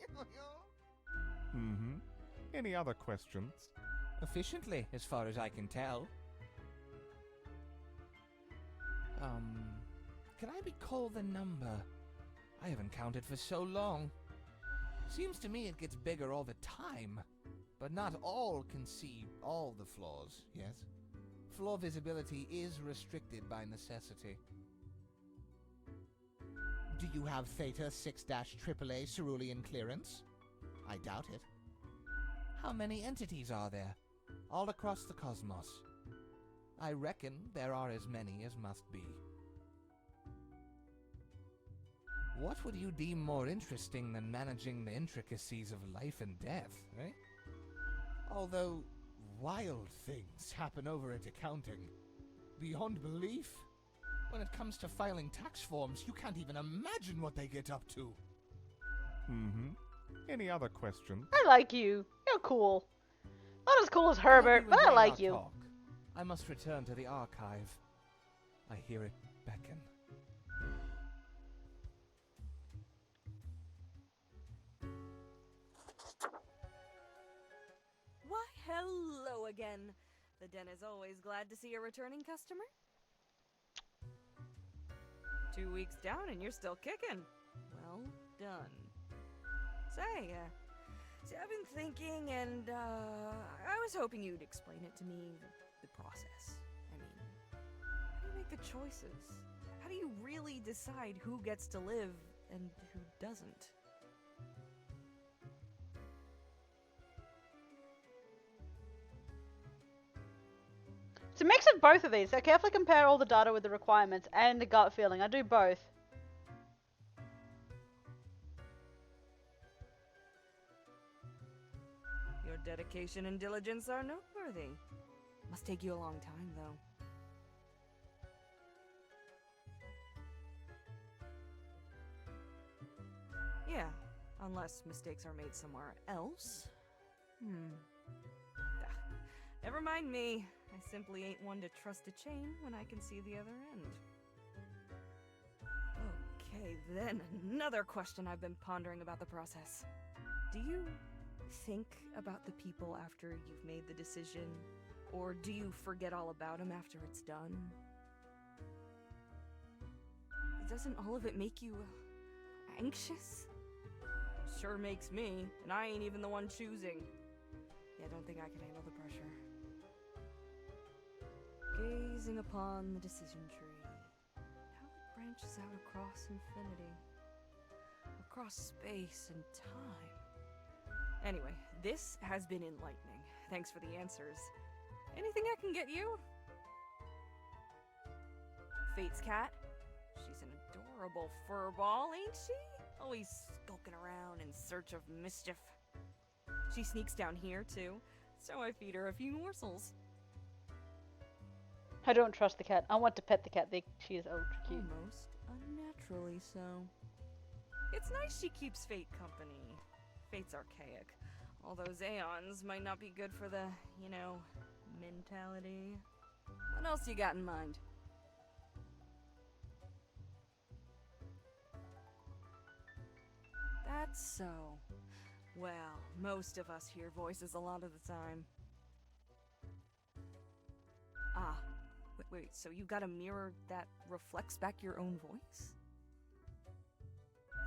Any other questions? Efficiently, as far as I can tell. Can I recall the number? I haven't counted for so long. Seems to me it gets bigger all the time. But not all can see all the floors, yes? Floor visibility is restricted by necessity. Do you have Theta 6-AAA Cerulean clearance? I doubt it. How many entities are there? All across the cosmos. I reckon there are as many as must be. What would you deem more interesting than managing the intricacies of life and death, eh? Although, wild things happen over at accounting. Beyond belief. When it comes to filing tax forms, you can't even imagine what they get up to. Any other questions? I like you. You're cool. Not as cool as Herbert, but I like you. Talk. I must return to the archive. I hear it beckon. Why, hello again. The den is always glad to see a returning customer. 2 weeks down and you're still kicking. Well done. Say, I've been thinking, and I was hoping you'd explain it to me, the process. I mean, how do you make the choices? How do you really decide who gets to live and who doesn't? It's a mix of both of these. I carefully compare all the data with the requirements and the gut feeling. I do both. Your dedication and diligence are noteworthy. Must take you a long time, though. Yeah, unless mistakes are made somewhere else. Never mind me. I simply ain't one to trust a chain when I can see the other end. Okay, then another question I've been pondering about the process. Do you think about the people after you've made the decision? Or do you forget all about them after it's done? Doesn't all of it make you anxious? Sure makes me, and I ain't even the one choosing. Yeah, I don't think I can handle the pressure. Gazing upon the decision tree, how it branches out across infinity, across space and time. Anyway, this has been enlightening. Thanks for the answers. Anything I can get you? Fate's cat? She's an adorable furball, ain't she? Always skulking around in search of mischief. She sneaks down here, too, so I feed her a few morsels. I don't trust the cat. I want to pet the cat. She is ultra cute. Almost unnaturally so. It's nice she keeps Fate company. Fate's archaic. All those aeons might not be good for the, you know, mentality. What else you got in mind? That's so. Well, most of us hear voices a lot of the time. Ah, wait, so you got a mirror that reflects back your own voice?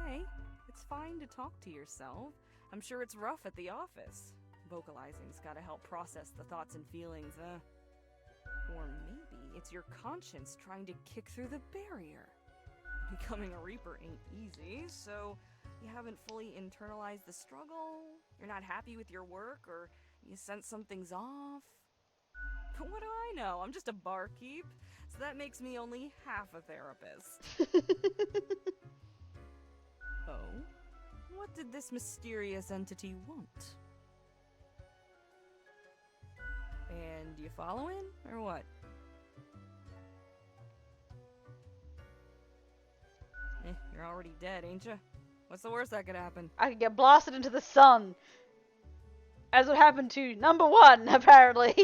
Hey, it's fine to talk to yourself. I'm sure it's rough at the office. Vocalizing's gotta help process the thoughts and feelings, Or maybe it's your conscience trying to kick through the barrier. Becoming a Reaper ain't easy, so you haven't fully internalized the struggle, you're not happy with your work, or you sense something's off. But what do I know? I'm just a barkeep, so that makes me only half a therapist. Oh? What did this mysterious entity want? And you following, or what? You're already dead, ain't you? What's the worst that could happen? I could get blasted into the sun. As what happened to number one, apparently.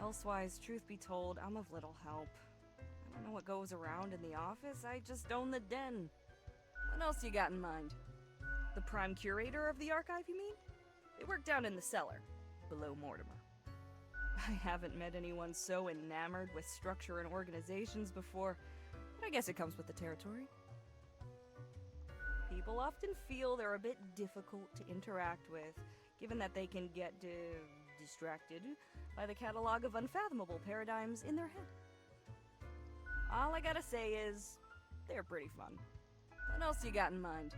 Elsewise, truth be told, I'm of little help. I don't know what goes around in the office, I just own the den. What else you got in mind? The prime curator of the archive, you mean? They work down in the cellar, below Mortimer. I haven't met anyone so enamored with structure and organizations before, but I guess it comes with the territory. People often feel they're a bit difficult to interact with, given that they can get distracted by the catalog of unfathomable paradigms in their head. All I gotta say is, they're pretty fun. What else you got in mind?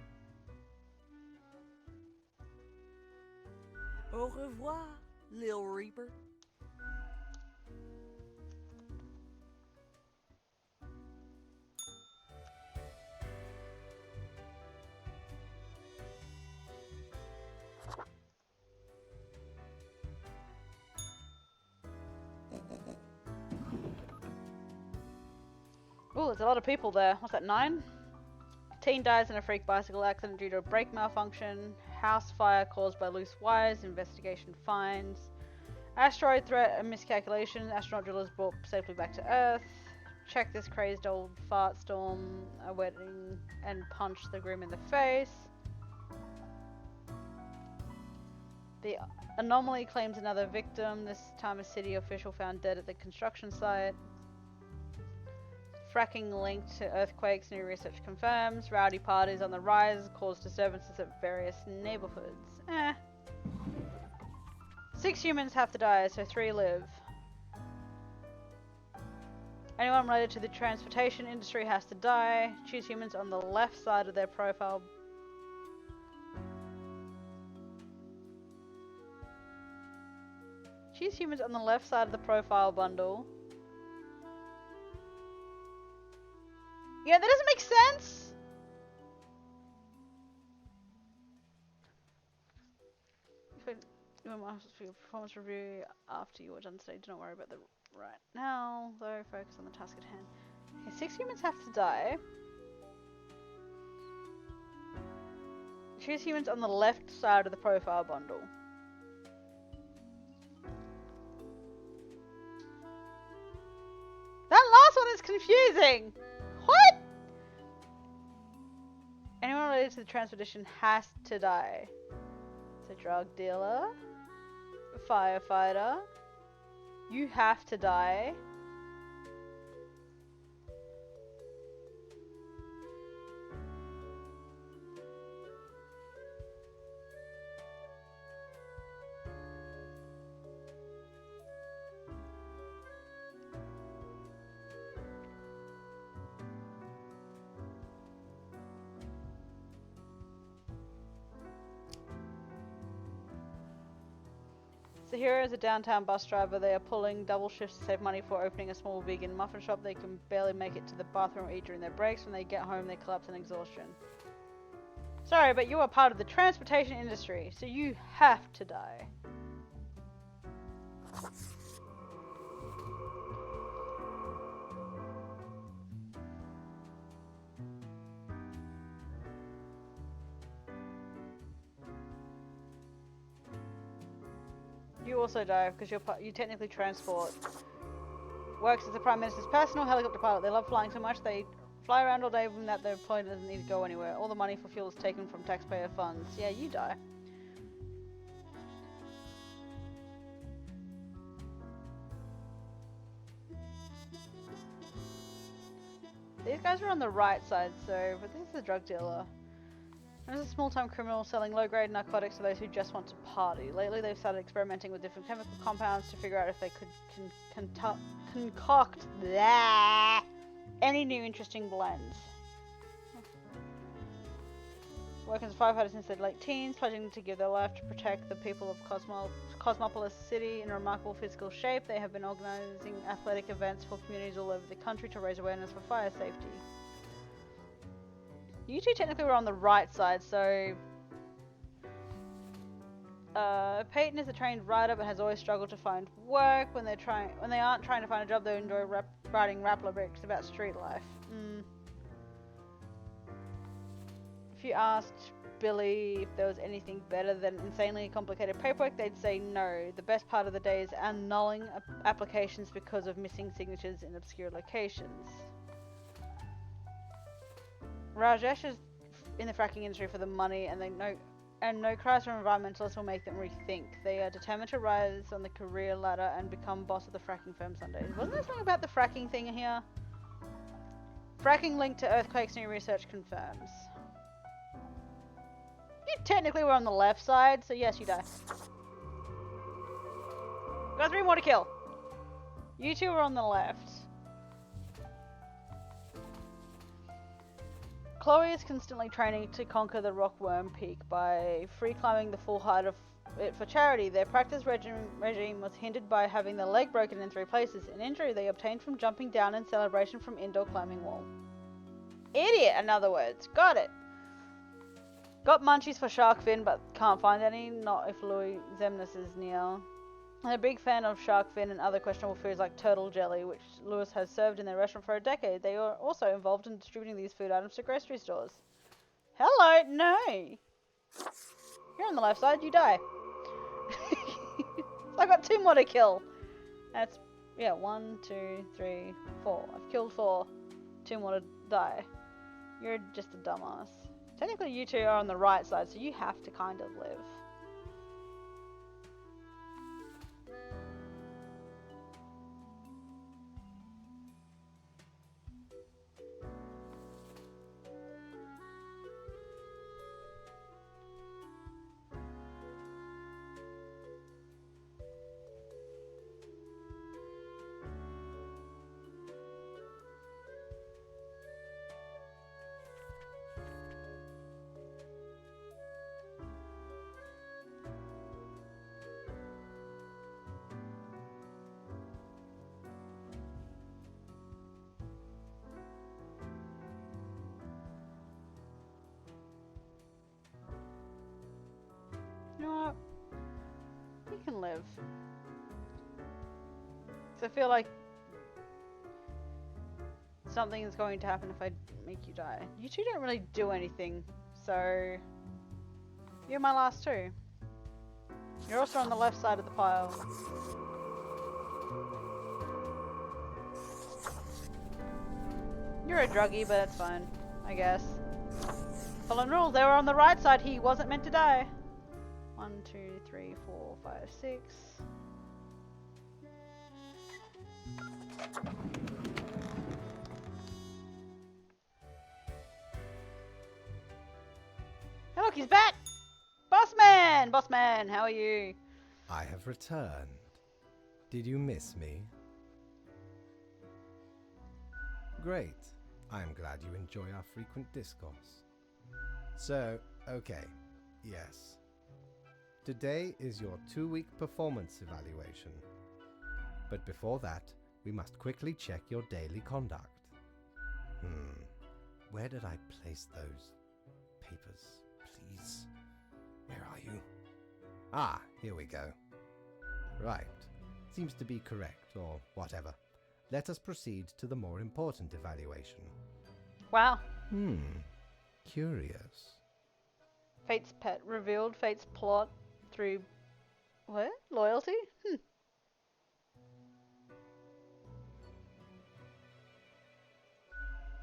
Au revoir, Lil Reaper. Oh, there's a lot of people there. What's that, 9? Teen dies in a freak bicycle accident due to a brake malfunction. House fire caused by loose wires. Investigation finds. Asteroid threat and miscalculation. Astronaut drillers brought safely back to Earth. Check this crazed old fart storm. A wedding and punch the groom in the face. The anomaly claims another victim. This time a city official found dead at the construction site. Fracking linked to earthquakes, new research confirms. Rowdy parties on the rise cause disturbances at various neighborhoods. 6 humans have to die, so 3 live. Anyone related to the transportation industry has to die. Choose humans on the left side of their profile. Choose humans on the left side of the profile bundle. Yeah, that doesn't make sense! You must for your performance review after you are done today. Do not worry about the right now, though. Focus on the task at hand. Okay, 6 humans have to die. Choose humans on the left side of the profile bundle. That last one is confusing! What? Anyone related to the transportation has to die. It's a drug dealer. A firefighter. You have to die. The hero is a downtown bus driver. They are pulling double shifts to save money for opening a small vegan muffin shop. They can barely make it to the bathroom or eat during their breaks. When they get home, they collapse in exhaustion. Sorry, but you are part of the transportation industry, so you have to die. You also die because you technically transport. Works as the Prime Minister's personal helicopter pilot. They love flying so much they fly around all day when that their plane doesn't need to go anywhere. All the money for fuel is taken from taxpayer funds. Yeah, you die. These guys are on the right side, so but this is the drug dealer. There's a small-time criminal selling low-grade narcotics to those who just want to party. Lately, they've started experimenting with different chemical compounds to figure out if they could concoct any new interesting blends. Working as firefighters since their late teens, pledging to give their life to protect the people of Cosmopolis City in remarkable physical shape. They have been organizing athletic events for communities all over the country to raise awareness for fire safety. You two technically were on the right side, so... Peyton is a trained writer but has always struggled to find work. When they aren't trying to find a job, they enjoy writing rap lyrics about street life. If you asked Billy if there was anything better than insanely complicated paperwork, they'd say no. The best part of the day is annulling applications because of missing signatures in obscure locations. Rajesh is in the fracking industry for the money, and no cries from environmentalists will make them rethink. They are determined to rise on the career ladder and become boss of the fracking firm someday. Wasn't there something about the fracking thing here? Fracking linked to earthquakes, new research confirms. You technically were on the left side, so yes, you die. Got 3 more to kill. You two were on the left. Chloe is constantly training to conquer the Rockworm Peak by free climbing the full height of it for charity. Their practice regime was hindered by having their leg broken in 3 places, an injury they obtained from jumping down in celebration from indoor climbing wall. Idiot, in other words. Got it. Got munchies for shark fin, but can't find any, not if Louis Zemnis is near. I'm a big fan of shark fin and other questionable foods like turtle jelly, which Lewis has served in their restaurant for a decade. They are also involved in distributing these food items to grocery stores. Hello? No! You're on the left side, you die. I've got 2 more to kill. That's, yeah, 1, 2, 3, 4. I've killed 4. 2 more to die. You're just a dumbass. Technically, you two are on the right side, so you have to kind of live. You know what? You can live. So I feel like something is going to happen if I make you die. You two don't really do anything, so you're my last two. You're also on the left side of the pile. You're a druggie, but it's fine, I guess. Following rules, they were on the right side. He wasn't meant to die. 1, 2, 3, 4, 5, 6. Hey, look, he's back! Bossman! Bossman, how are you? I have returned. Did you miss me? Great. I am glad you enjoy our frequent discourse. So, okay, yes. Today is your 2-week performance evaluation. But before that, we must quickly check your daily conduct. Where did I place those papers, please? Where are you? Ah, here we go. Right. Seems to be correct, or whatever. Let us proceed to the more important evaluation. Wow. Curious. Fate's pet revealed Fate's plot through... what? Loyalty?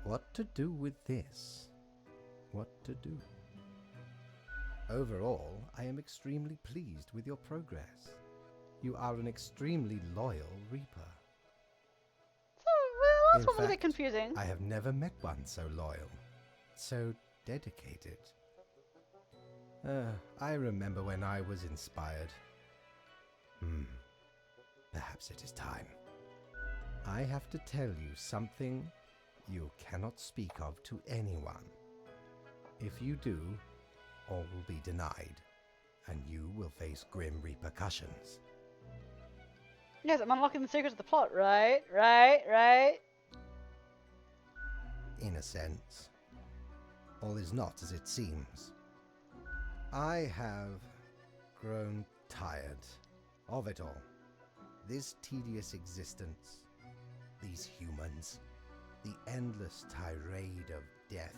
What to do with this? What to do? Overall, I am extremely pleased with your progress. You are an extremely loyal Reaper. That's a bit confusing. I have never met one so loyal, so dedicated. I remember when I was inspired. Perhaps it is time. I have to tell you something you cannot speak of to anyone. If you do, all will be denied, and you will face grim repercussions. Yes, I'm unlocking the secrets of the plot, right? Right? In a sense, all is not as it seems. I have grown tired of it all. This tedious existence, these humans, the endless tirade of death.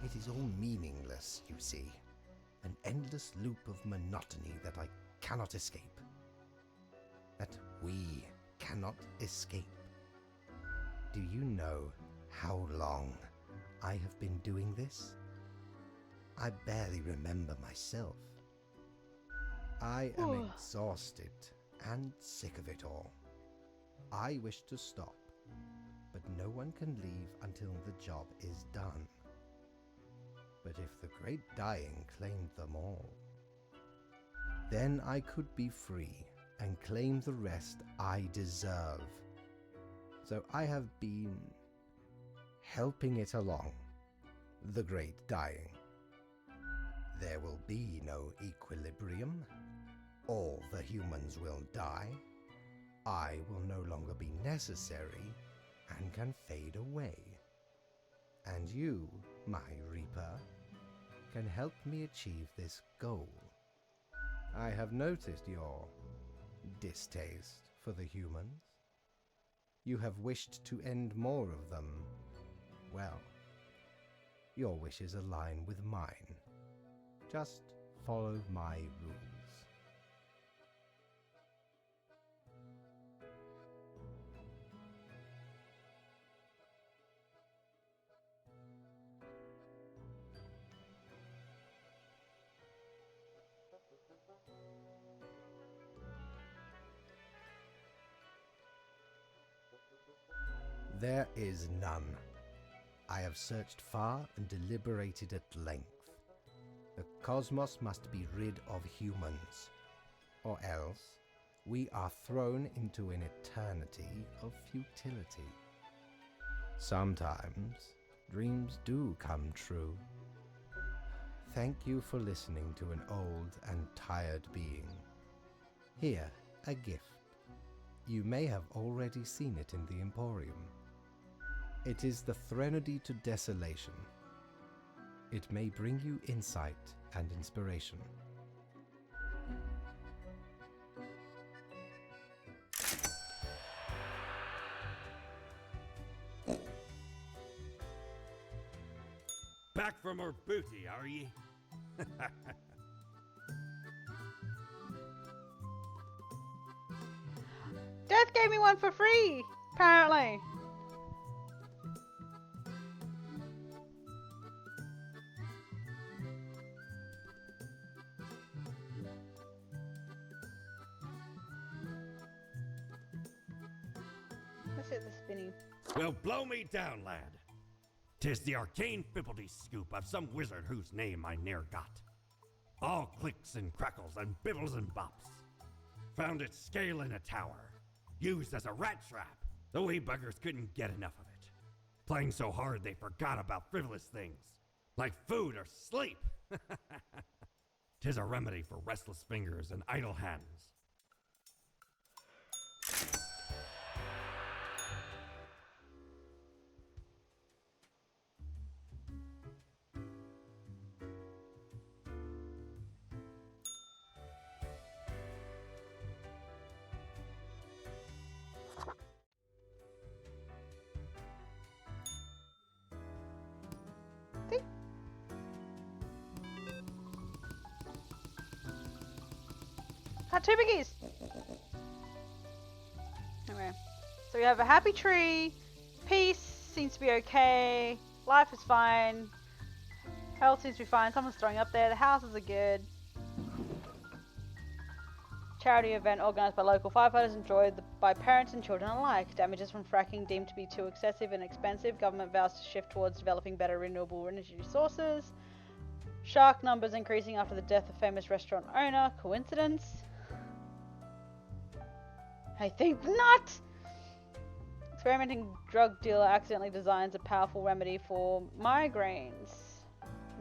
It is all meaningless, you see. An endless loop of monotony that I cannot escape. That we cannot escape. Do you know how long I have been doing this? I barely remember myself. I am exhausted and sick of it all. I wish to stop, but no one can leave until the job is done. But if the great dying claimed them all, then I could be free and claim the rest I deserve. So I have been helping it along, the great dying. There will be no equilibrium. All the humans will die. I will no longer be necessary and can fade away. And you, my Reaper, can help me achieve this goal. I have noticed your distaste for the humans. You have wished to end more of them. Well, your wishes align with mine. Just follow my rules. There is none. I have searched far and deliberated at length. The cosmos must be rid of humans, or else we are thrown into an eternity of futility. Sometimes dreams do come true. Thank you for listening to an old and tired being. Here, a gift. You may have already seen it in the Emporium. It is the Threnody to Desolation. It may bring you insight and inspiration. Back from her booty, are ye? Death gave me one for free, apparently. Let's hit the spinny. Well, blow me down, lad. 'Tis the arcane fibbledy scoop of some wizard whose name I ne'er got. All clicks and crackles and bibbles and bops. Found its scale in a tower. Used as a rat trap. The wee buggers couldn't get enough of it. Playing so hard they forgot about frivolous things. Like food or sleep. 'Tis a remedy for restless fingers and idle hands. Got two biggies. Anyway, so we have a happy tree. Peace seems to be okay. Life is fine. Health seems to be fine. Someone's throwing up there. The houses are good. Charity event organised by local firefighters, enjoyed by parents and children alike. Damages from fracking deemed to be too excessive and expensive. Government vows to shift towards developing better renewable energy sources. Shark numbers increasing after the death of famous restaurant owner. Coincidence? I think not! Experimenting drug dealer accidentally designs a powerful remedy for migraines.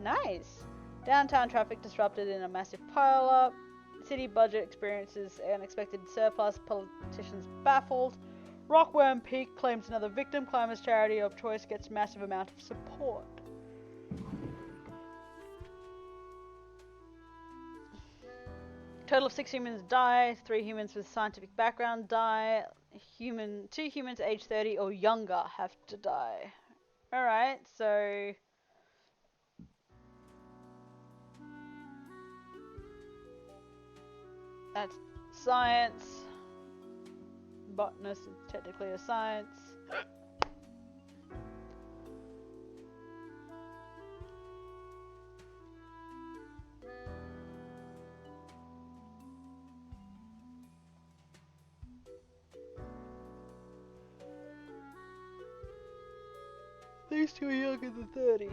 Nice! Downtown traffic disrupted in a massive pile-up. City budget experiences unexpected surplus. Politicians baffled. Rockworm Peak claims another victim. Climbers charity of choice gets massive amount of support. Total of 6 humans die. 3 humans with scientific background die. 2 humans aged 30 or younger have to die. Alright, so... that's science. Botanist is technically a science. These two are younger than 30.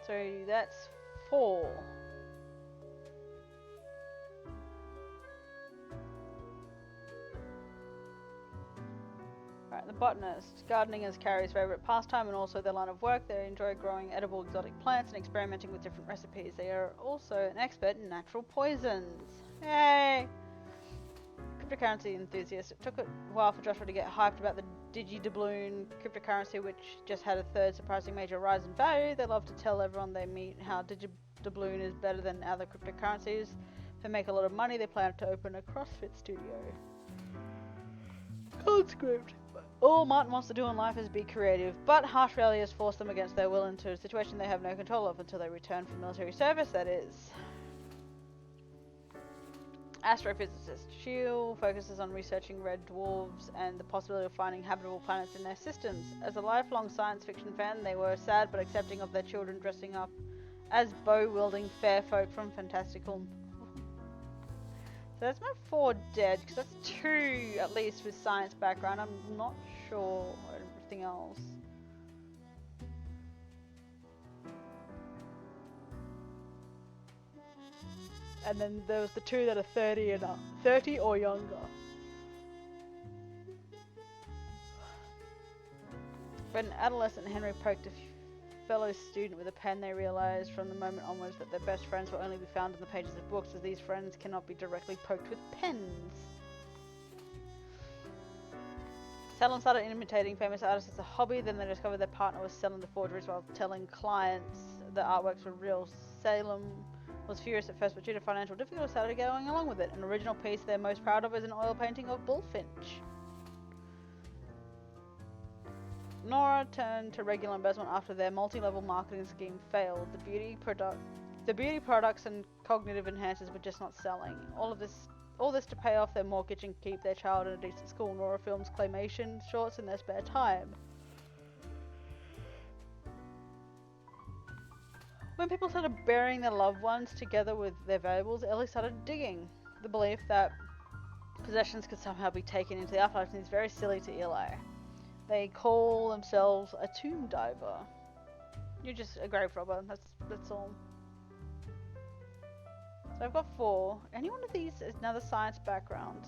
So that's 4. Right, the botanist. Gardening is Carrie's favourite pastime and also their line of work. They enjoy growing edible exotic plants and experimenting with different recipes. They are also an expert in natural poisons. Yay! Cryptocurrency enthusiast. It took a while for Joshua to get hyped about the DigiDoubloon cryptocurrency, which just had a 3rd surprising major rise in value. They love to tell everyone they meet how DigiDoubloon is better than other cryptocurrencies. They make a lot of money. They plan to open a CrossFit studio. Conscript. All Martin wants to do in life is be creative, but harsh reality has forced them against their will into a situation they have no control of until they return from military service, that is. Astrophysicist. Shield focuses on researching red dwarves and the possibility of finding habitable planets in their systems. As a lifelong science fiction fan, they were sad but accepting of their children dressing up as bow-wielding fair folk from fantastical... So that's my 4 dead, because that's 2 at least with science background. I'm not sure everything else. And then there was the 2 that are 30 and 30 or younger. When adolescent Henry poked a fellow student with a pen, they realized from the moment onwards that their best friends will only be found in the pages of books, as these friends cannot be directly poked with pens. Salem started imitating famous artists as a hobby, then they discovered their partner was selling the forgeries while telling clients the artworks were real. Salem was furious at first, but due to financial difficulties started going along with it. An original piece they're most proud of is an oil painting of Bullfinch. Nora turned to regular investment after their multi-level marketing scheme failed. The beauty products and cognitive enhancers were just not selling. All this to pay off their mortgage and keep their child in a decent school. Nora films claymation shorts in their spare time. When people started burying their loved ones together with their valuables, Ellie started digging. The belief that possessions could somehow be taken into the afterlife is very silly to Eli. They call themselves a tomb diver. You're just a grave robber, that's all. So I've got 4. Any one of these is another science background.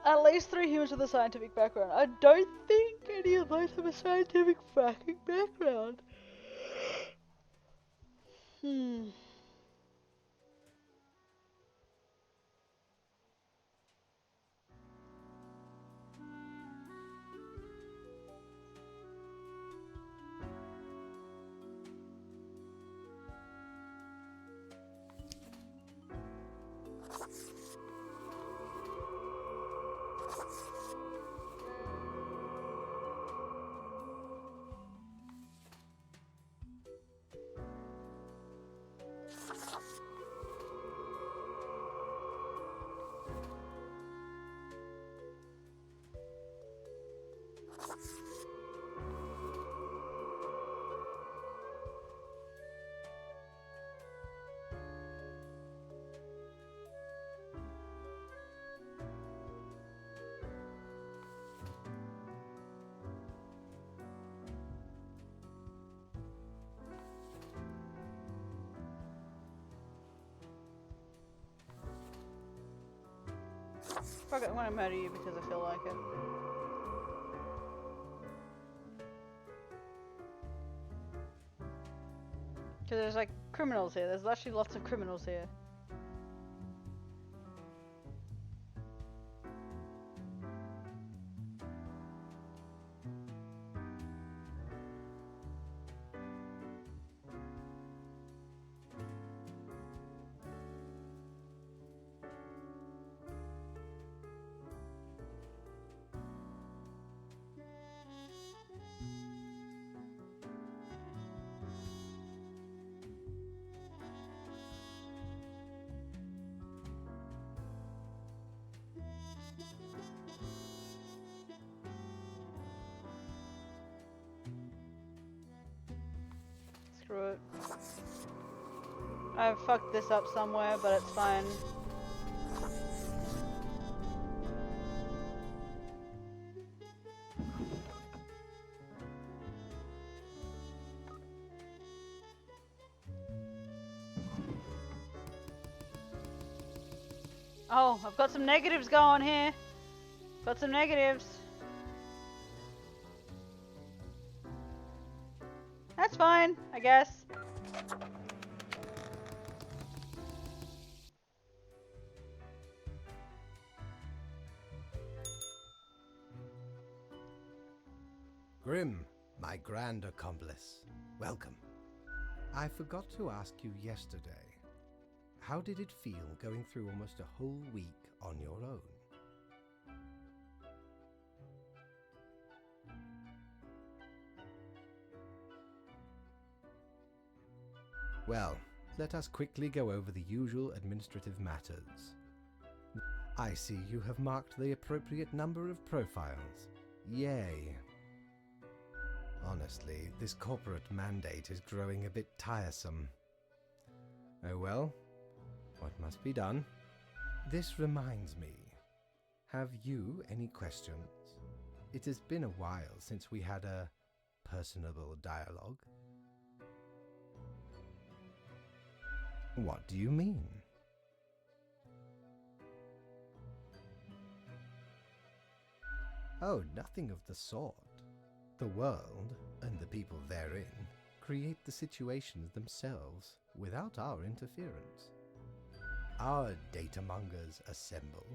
At least 3 humans with a scientific background. I don't think any of those have a scientific fucking background. Fuck it, I'm gonna murder you because I feel like it. Because there's like criminals here, there's actually lots of criminals here. Screw it. I've fucked this up somewhere, but it's fine. Oh, I've got some negatives going here. Got some negatives. That's fine, I guess. Grim, my grand accomplice, welcome. I forgot to ask you yesterday. How did it feel going through almost a whole week on your own? Well, let us quickly go over the usual administrative matters. I see you have marked the appropriate number of profiles. Yay. Honestly, this corporate mandate is growing a bit tiresome. Oh well, what must be done? This reminds me. Have you any questions? It has been a while since we had a personable dialogue. What do you mean? Oh, nothing of the sort. The world, and the people therein, create the situations themselves without our interference. Our datamongers assemble,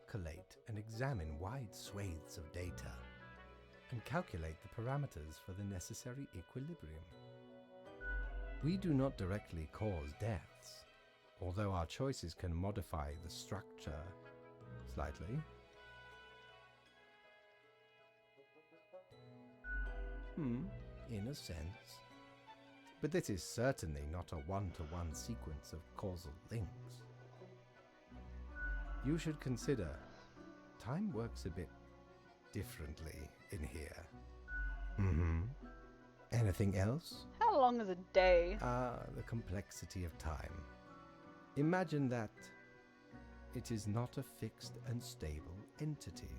collate, and examine wide swathes of data, and calculate the parameters for the necessary equilibrium. We do not directly cause deaths, although our choices can modify the structure slightly. In a sense. But this is certainly not a one-to-one sequence of causal links. You should consider, time works a bit differently in here. Anything else? How long is a day? The complexity of time. Imagine that it is not a fixed and stable entity.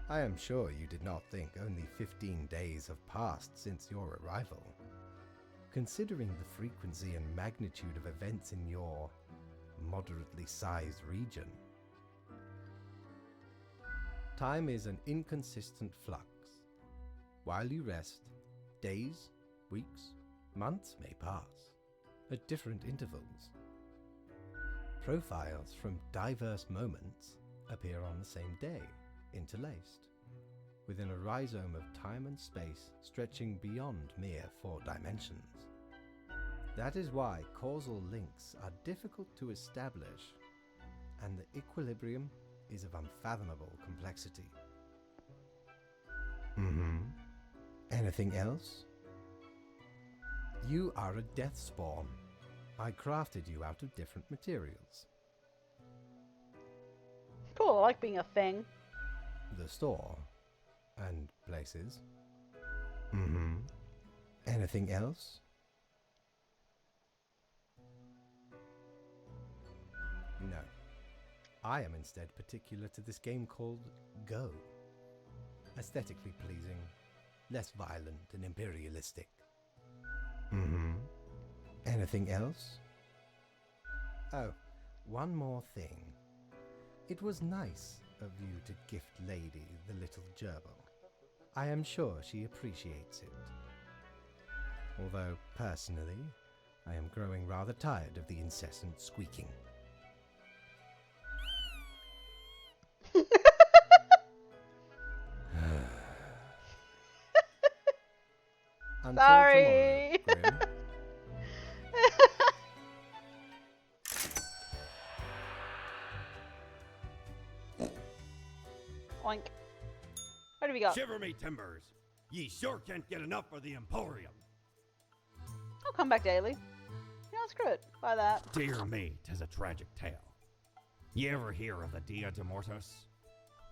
I am sure you did not think only 15 days have passed since your arrival. Considering the frequency and magnitude of events in your moderately sized region, time is an inconsistent flux. While you rest, days, weeks, months may pass at different intervals. Profiles from diverse moments appear on the same day, interlaced, within a rhizome of time and space stretching beyond mere 4 dimensions. That is why causal links are difficult to establish, and the equilibrium is of unfathomable complexity. Anything else? You are a death spawn. I crafted you out of different materials. Cool, I like being a thing. The store and places. Anything else? No. I am instead particular to this game called Go. Aesthetically pleasing, less violent and imperialistic. Anything else? Oh, one more thing. It was nice of you to gift Lady the little gerbil. I am sure she appreciates it. Although, personally, I am growing rather tired of the incessant squeaking. Until Sorry. tomorrow, Grim. Oink. What do we got? Shiver me timbers! Ye sure can't get enough of the Emporium. I'll come back daily. Yeah, screw it. Buy that. Dear me, 'tis a tragic tale. Ye ever hear of the Dia de Mortos?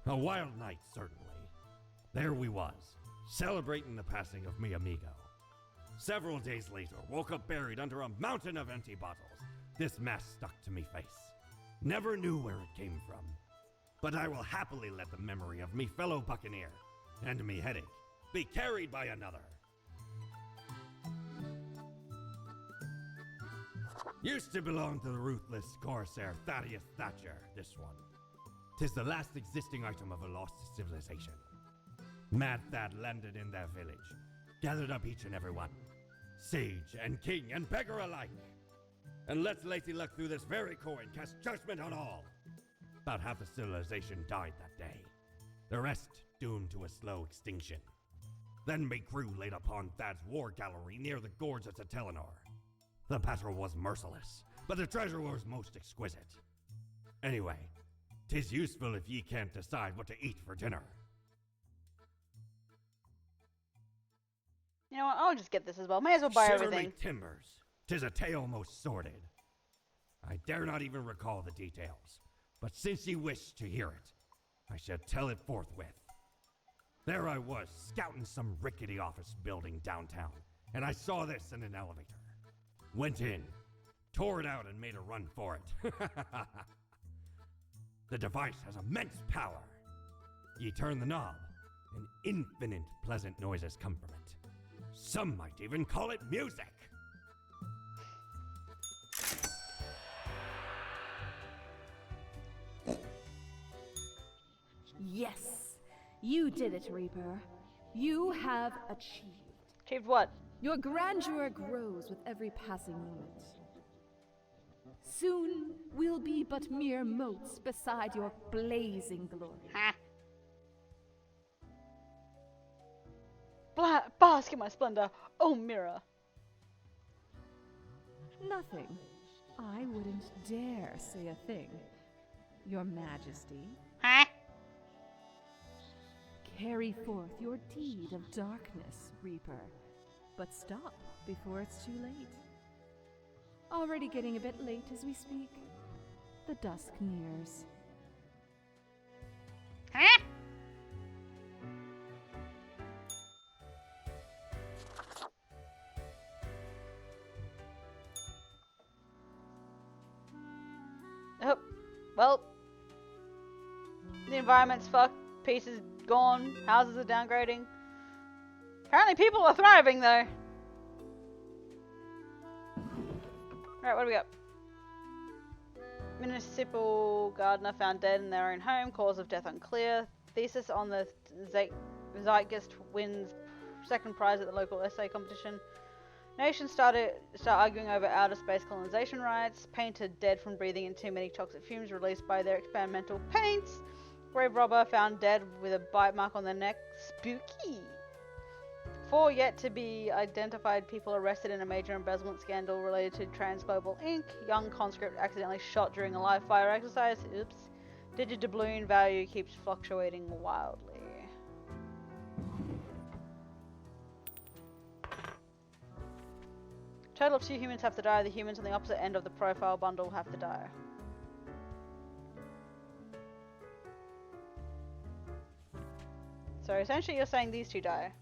A wild night, certainly. There we was, celebrating the passing of mi amigo. Several days later, woke up buried under a mountain of empty bottles. This mess stuck to me face. Never knew where it came from. But I will happily let the memory of me fellow buccaneer and me headache be carried by another. Used to belong to the ruthless corsair Thaddeus Thatcher, this one. 'Tis the last existing item of a lost civilization. Mad Thad landed in their village, gathered up each and every one, sage and king and beggar alike, and let Lacey Luck through this very coin cast judgment on all. About half the civilization died that day, the rest doomed to a slow extinction. Then me crew laid upon Thad's war gallery near the gorge of Telenor. The battle was merciless, but the treasure was most exquisite. Anyway, 'tis useful if ye can't decide what to eat for dinner. You know what? I'll just get this as well. May as well buy Shiver everything. me timbers! 'Tis a tale most sordid. I dare not even recall the details, but since ye wish to hear it, I shall tell it forthwith. There I was, scouting some rickety office building downtown, and I saw this in an elevator. Went in, tore it out, and made a run for it. The device has immense power. Ye turn the knob, and infinite pleasant noises come from it. Some might even call it music. Yes! You did it, Reaper. You have achieved. Achieved what? Your grandeur grows with every passing moment. Soon, we'll be but mere motes beside your blazing glory. Ha! Bask in my splendor, oh mirror. Nothing. I wouldn't dare say a thing, Your Majesty. Ha! Carry forth your deed of darkness, Reaper. But stop before it's too late. Already getting a bit late as we speak. The dusk nears. Ha! Oh, well, the environment's fucked, peace is gone, houses are downgrading. Apparently people are thriving though. Alright, what do we got? Municipal gardener found dead in their own home, cause of death unclear. Thesis on the Zeitgeist wins second prize at the local essay competition. Nations start arguing over outer space colonization rights. Painter dead from breathing in too many toxic fumes released by their experimental paints. Grave robber found dead with a bite mark on their neck. Spooky. 4 yet to be identified people arrested in a major embezzlement scandal related to Transglobal Inc. Young conscript accidentally shot during a live fire exercise. Oops. Digidobloon value keeps fluctuating wildly. Total of 2 humans have to die. The humans on the opposite end of the profile bundle have to die. So essentially you're saying these 2 die.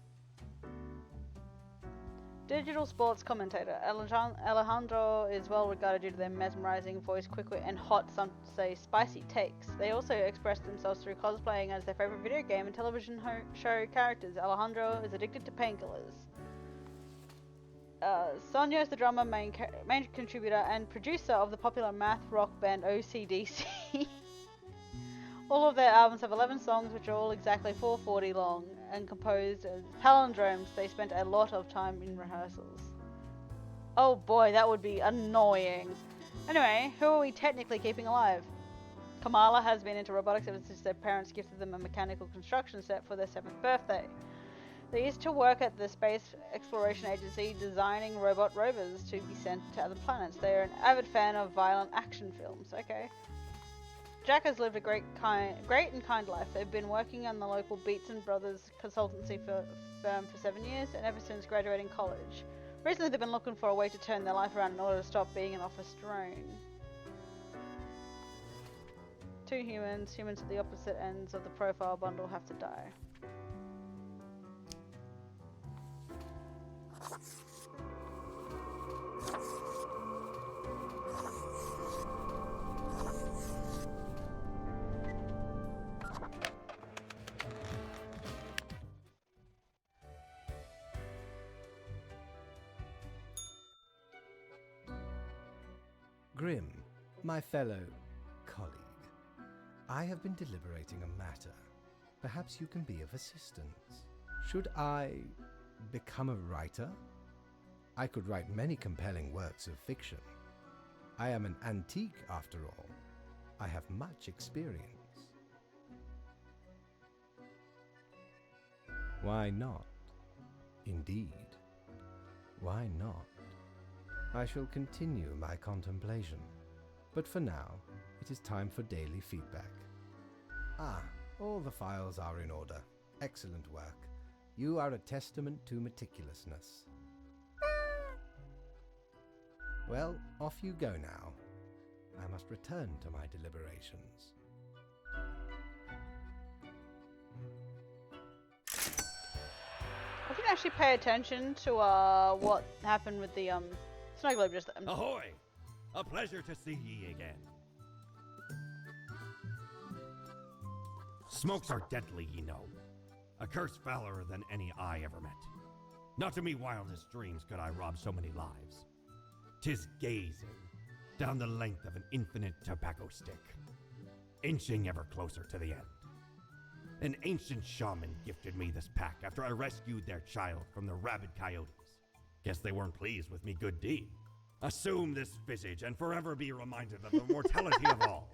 Digital sports commentator. Alejandro is well regarded due to their mesmerizing voice, quick wit, and hot, some say spicy takes. They also express themselves through cosplaying as their favorite video game and television show characters. Alejandro is addicted to painkillers. Sonia is the drummer, main contributor, and producer of the popular math rock band OCDC. All of their albums have 11 songs, which are all exactly 4:40 long, and composed as palindromes. They spent a lot of time in rehearsals. Oh boy, that would be annoying. Anyway, who are we technically keeping alive? Kamala has been into robotics ever since their parents gifted them a mechanical construction set for their 7th birthday. They used to work at the Space Exploration Agency designing robot rovers to be sent to other planets. They are an avid fan of violent action films. Okay. Jack has lived a great and kind life. They've been working on the local Beats and Brothers consultancy firm for 7 years, and ever since graduating college. Recently they've been looking for a way to turn their life around in order to stop being an office drone. 2 humans at the opposite ends of the profile bundle have to die. Grim, my fellow colleague, I have been deliberating a matter. Perhaps you can be of assistance. Should I become a writer? I could write many compelling works of fiction. I am an antique after all. I have much experience. Why not? Indeed. Why not? I shall continue my contemplation. But for now, it is time for daily feedback. Ah, all the files are in order. Excellent work. You are a testament to meticulousness. Well, off you go now. I must return to my deliberations. I didn't actually pay attention to what happened with the snow globe just then. Ahoy! A pleasure to see ye again. Smokes are deadly, ye know. A curse fouler than any I ever met. Not to me wildest dreams could I rob so many lives. 'Tis gazing down the length of an infinite tobacco stick, inching ever closer to the end. An ancient shaman gifted me this pack after I rescued their child from the rabid coyotes. Guess they weren't pleased with me good deed. Assume this visage and forever be reminded of the mortality of all.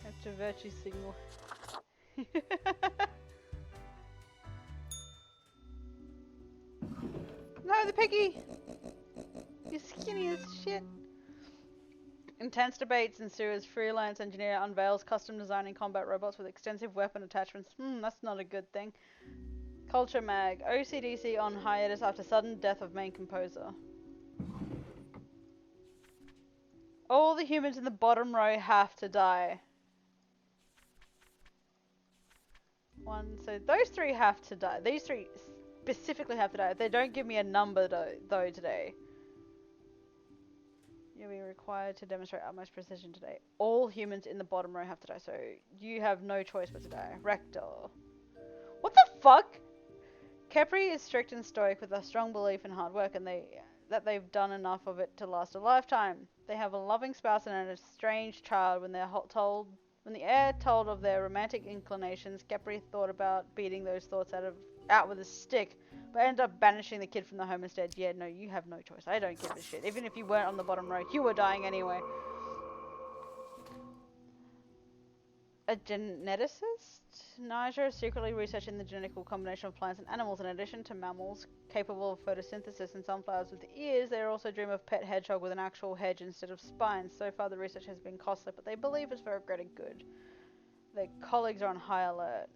After virtue signal. No, the piggy! You're skinny as shit. Intense debates ensue as freelance engineer unveils custom designing combat robots with extensive weapon attachments. That's not a good thing. Culture Mag. OCDC on hiatus after sudden death of main composer. All the humans in the bottom row have to die. So those three have to die. These three specifically have to die. They don't give me a number though today. You'll be required to demonstrate utmost precision today. All humans in the bottom row have to die, so you have no choice but to die. Rector. What the fuck? Kepri is strict and stoic with a strong belief in hard work and that they've done enough of it to last a lifetime. They have a loving spouse and a estranged child. When the heir told of their romantic inclinations, Kepri thought about beating those thoughts out with a stick, but ended up banishing the kid from the home instead. Yeah, no, you have no choice. I don't give a shit. Even if you weren't on the bottom row, you were dying anyway. A geneticist? Niger is secretly researching the genetical combination of plants and animals. In addition to mammals capable of photosynthesis and sunflowers with ears, they also dream of pet hedgehog with an actual hedge instead of spines. So far the research has been costly, but they believe it's for a greater good. Their colleagues are on high alert.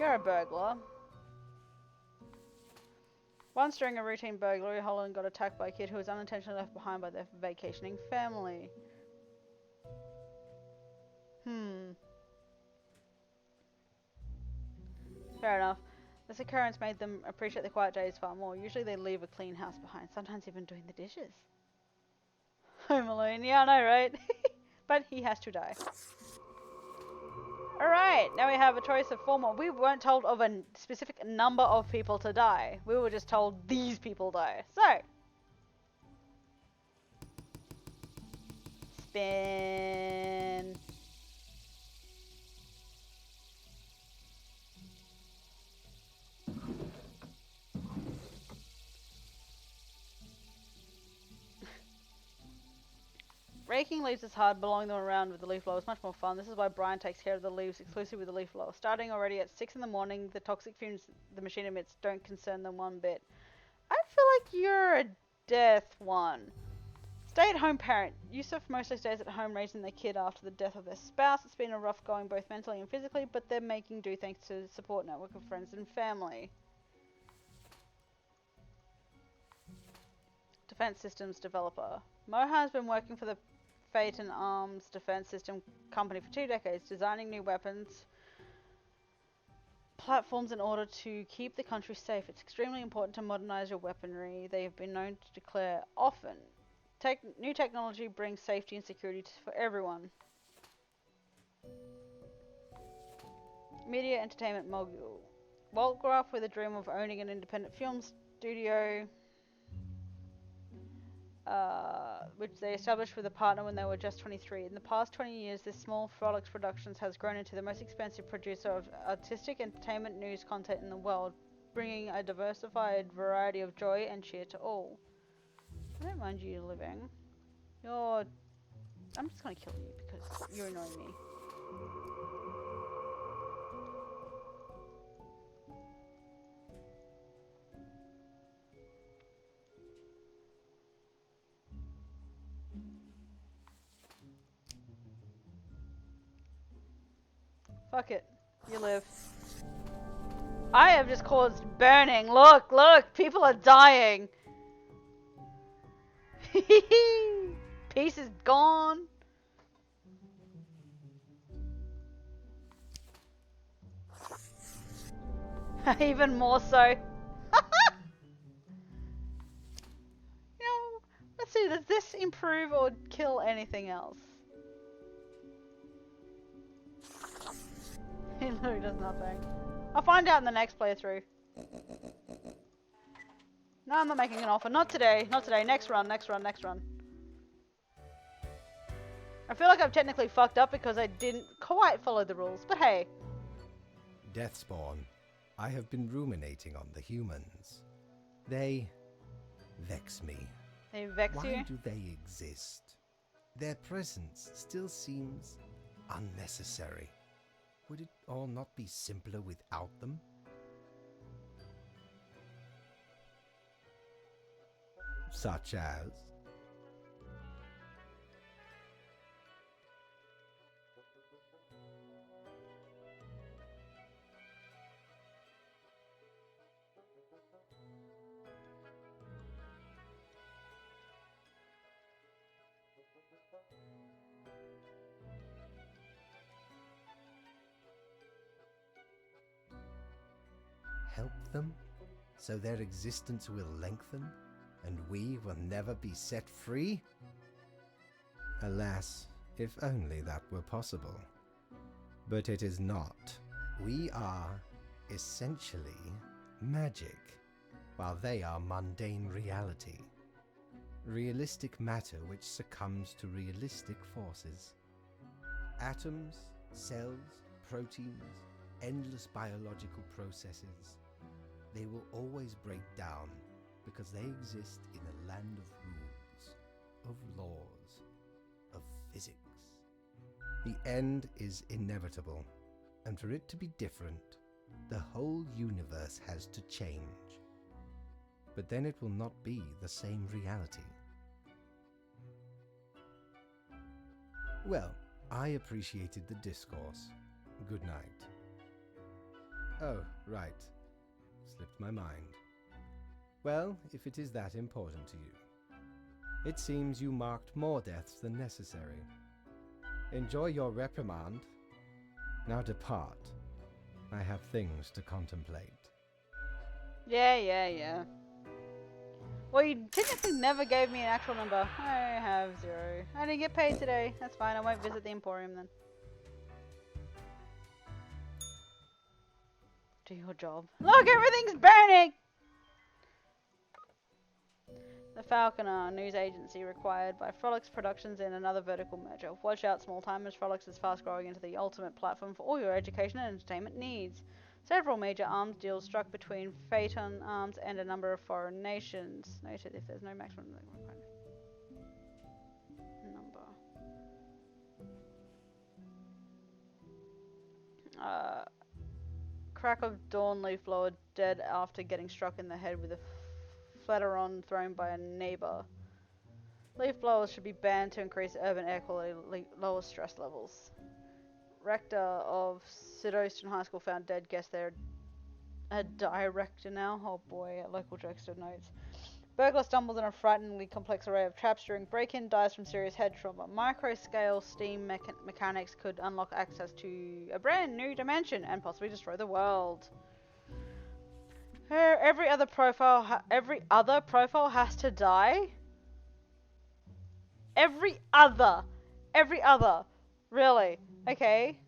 You're a burglar. Once during a routine burglary, Holland got attacked by a kid who was unintentionally left behind by their vacationing family. Fair enough. This occurrence made them appreciate the quiet days far more. Usually they leave a clean house behind, sometimes even doing the dishes. Home Alone, yeah, I know, right? But he has to die. Alright, now we have a choice of 4 more. We weren't told of a specific number of people to die. We were just told these people die. So. Spin. Raking leaves is hard, blowing them around with the leaf blower is much more fun. This is why Brian takes care of the leaves exclusively with the leaf blower. Starting already at 6 in the morning, the toxic fumes the machine emits don't concern them one bit. I feel like you're a death one. Stay-at-home parent. Yusuf mostly stays at home raising their kid after the death of their spouse. It's been a rough going both mentally and physically, but they're making do thanks to a support network of friends and family. Defense Systems Developer. Moha has been working for the Phaeton Arms Defense System Company for 2 decades, designing new weapons platforms in order to keep the country safe. It's extremely important to modernize your weaponry. They have been known to declare often. New technology brings safety and security for everyone. Media Entertainment Mogul. Waltgraf with a dream of owning an independent film studio, which they established with a partner when they were just 23. In the past 20 years, this small Frolics Productions has grown into the most expensive producer of artistic entertainment news content in the world, bringing a diversified variety of joy and cheer to all. I don't mind you living. I'm just gonna kill you because you're annoying me. Fuck it. You live. I have just caused burning. Look, look! People are dying! Peace is gone. Even more so. Let's see does this improve or kill anything else? It literally does nothing. I'll find out in the next playthrough. No, I'm not making an offer. Not today. Not today. Next run. Next run. Next run. I feel like I've technically fucked up because I didn't quite follow the rules, but hey. Deathspawn, I have been ruminating on the humans. They vex me. They vex you? Why do they exist? Their presence still seems unnecessary. Would it all not be simpler without them? Such as? Help them, so their existence will lengthen, and we will never be set free? Alas, if only that were possible. But it is not. We are, essentially, magic, while they are mundane reality. Realistic matter which succumbs to realistic forces. Atoms, cells, proteins, endless biological processes. They will always break down because they exist in a land of rules, of laws, of physics. The end is inevitable, and for it to be different, the whole universe has to change. But then it will not be the same reality. Well, I appreciated the discourse. Good night. Oh, right. Slipped my mind. Well, if it is that important to you. It seems you marked more deaths than necessary. Enjoy your reprimand. Now depart. I have things to contemplate. Yeah. Well, you technically never gave me an actual number. I have 0. I didn't get paid today. That's fine. I won't visit the Emporium then. Do your job. Look, everything's burning! The Falconer news agency required by Frolics Productions in another vertical merger. Watch out, small timers. Frolics is fast growing into the ultimate platform for all your education and entertainment needs. Several major arms deals struck between Phaeton Arms and a number of foreign nations. Noted if there's no maximum number. Crack of Dawn Leafblower dead after getting struck in the head with a Flatiron thrown by a neighbor. Leafblowers should be banned to increase urban air quality, lower stress levels. Rector of Sidoston High School found dead. Guess they're a director now. Oh boy, local jokester notes. Burglar stumbles in a frighteningly complex array of traps during break-in, dies from serious head trauma. Micro-scale steam mechanics could unlock access to a brand new dimension and possibly destroy the world. Every other profile has to die. Every other, really? Okay.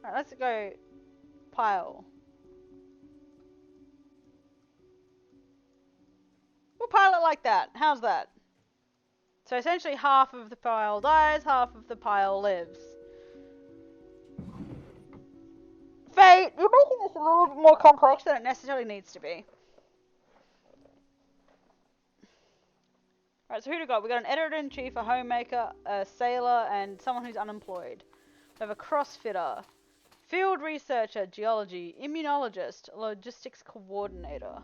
Alright, let's go pile. We'll pile it like that. How's that? So essentially half of the pile dies, half of the pile lives. Fate, you're making this a little bit more complex than it necessarily needs to be. Alright, so who do we got? We got an editor-in-chief, a homemaker, a sailor, and someone who's unemployed. We have a crossfitter, field researcher, geology, immunologist, logistics coordinator.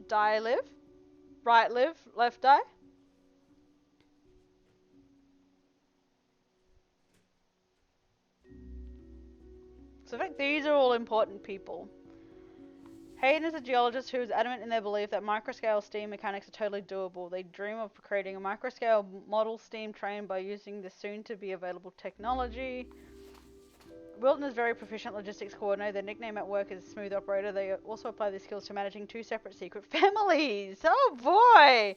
Die, live? Right, live? Left, die? So I think these are all important people. Hayden is a geologist who is adamant in their belief that microscale steam mechanics are totally doable. They dream of creating a microscale model steam train by using the soon-to-be-available technology. Wilton is very proficient logistics coordinator. Their nickname at work is Smooth Operator. They also apply their skills to managing 2 separate secret families. Oh boy!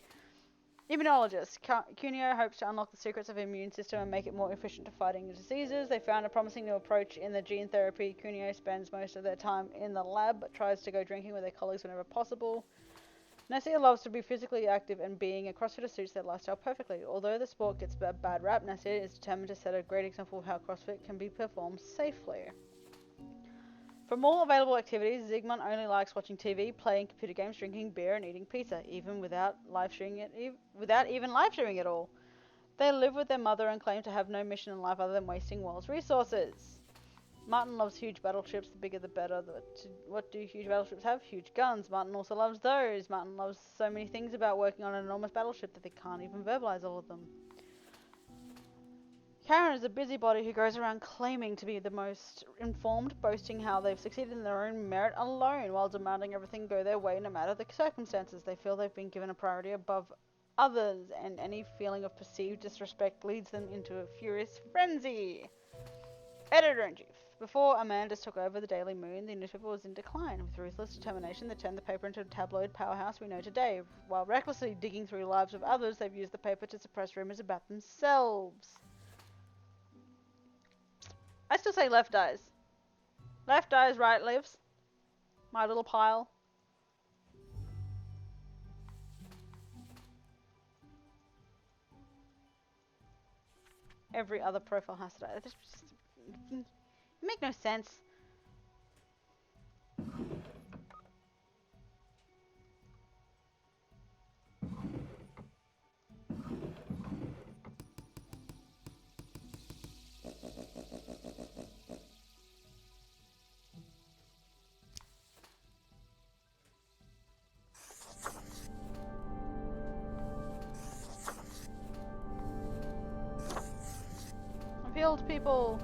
Immunologist. Cuneo hopes to unlock the secrets of the immune system and make it more efficient to fighting diseases. They found a promising new approach in the gene therapy. Cuneo spends most of their time in the lab, but tries to go drinking with their colleagues whenever possible. Nasir loves to be physically active, and being a CrossFitter suits their lifestyle perfectly. Although the sport gets a bad rap, Nasir is determined to set a great example of how CrossFit can be performed safely. From all available activities, Zygmunt only likes watching TV, playing computer games, drinking beer, and eating pizza, even without even live streaming it all. They live with their mother and claim to have no mission in life other than wasting world's resources. Martin loves huge battleships, the bigger the better. What do huge battleships have? Huge guns. Martin also loves those. Martin loves so many things about working on an enormous battleship that they can't even verbalize all of them. Karen is a busybody who goes around claiming to be the most informed, boasting how they've succeeded in their own merit alone, while demanding everything go their way no matter the circumstances. They feel they've been given a priority above others, and any feeling of perceived disrespect leads them into a furious frenzy. Editor-in-Chief. Before Amanda's took over the Daily Moon, the newspaper was in decline. With ruthless determination, they turned the paper into a tabloid powerhouse we know today. While recklessly digging through the lives of others, they've used the paper to suppress rumors about themselves. I still say left dies. Left dies, right lives. My little pile. Every other profile has to die. This just make no sense. I've healed people.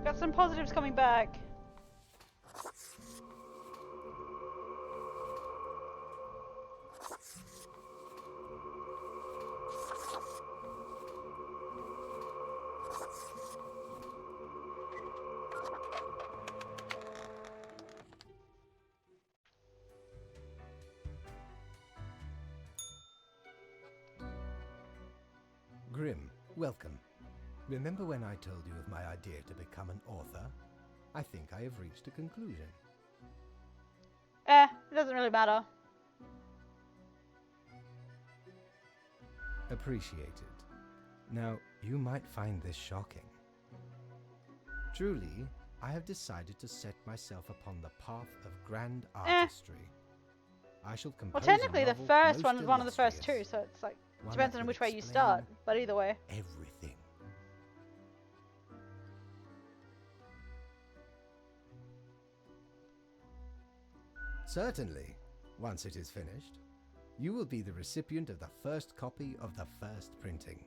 Got some positives coming back. Grim, welcome. Remember when I told you of my idea to become an author? I think I have reached a conclusion. It doesn't really matter. Appreciated. Now, you might find this shocking. Truly, I have decided to set myself upon the path of grand artistry. I shall compose Well, technically, a the novel first most one is one of the first two, illustrious, so it's like one depends that on will which way you explain start. But either way. everything. Certainly, once it is finished, you will be the recipient of the first copy of the first printing.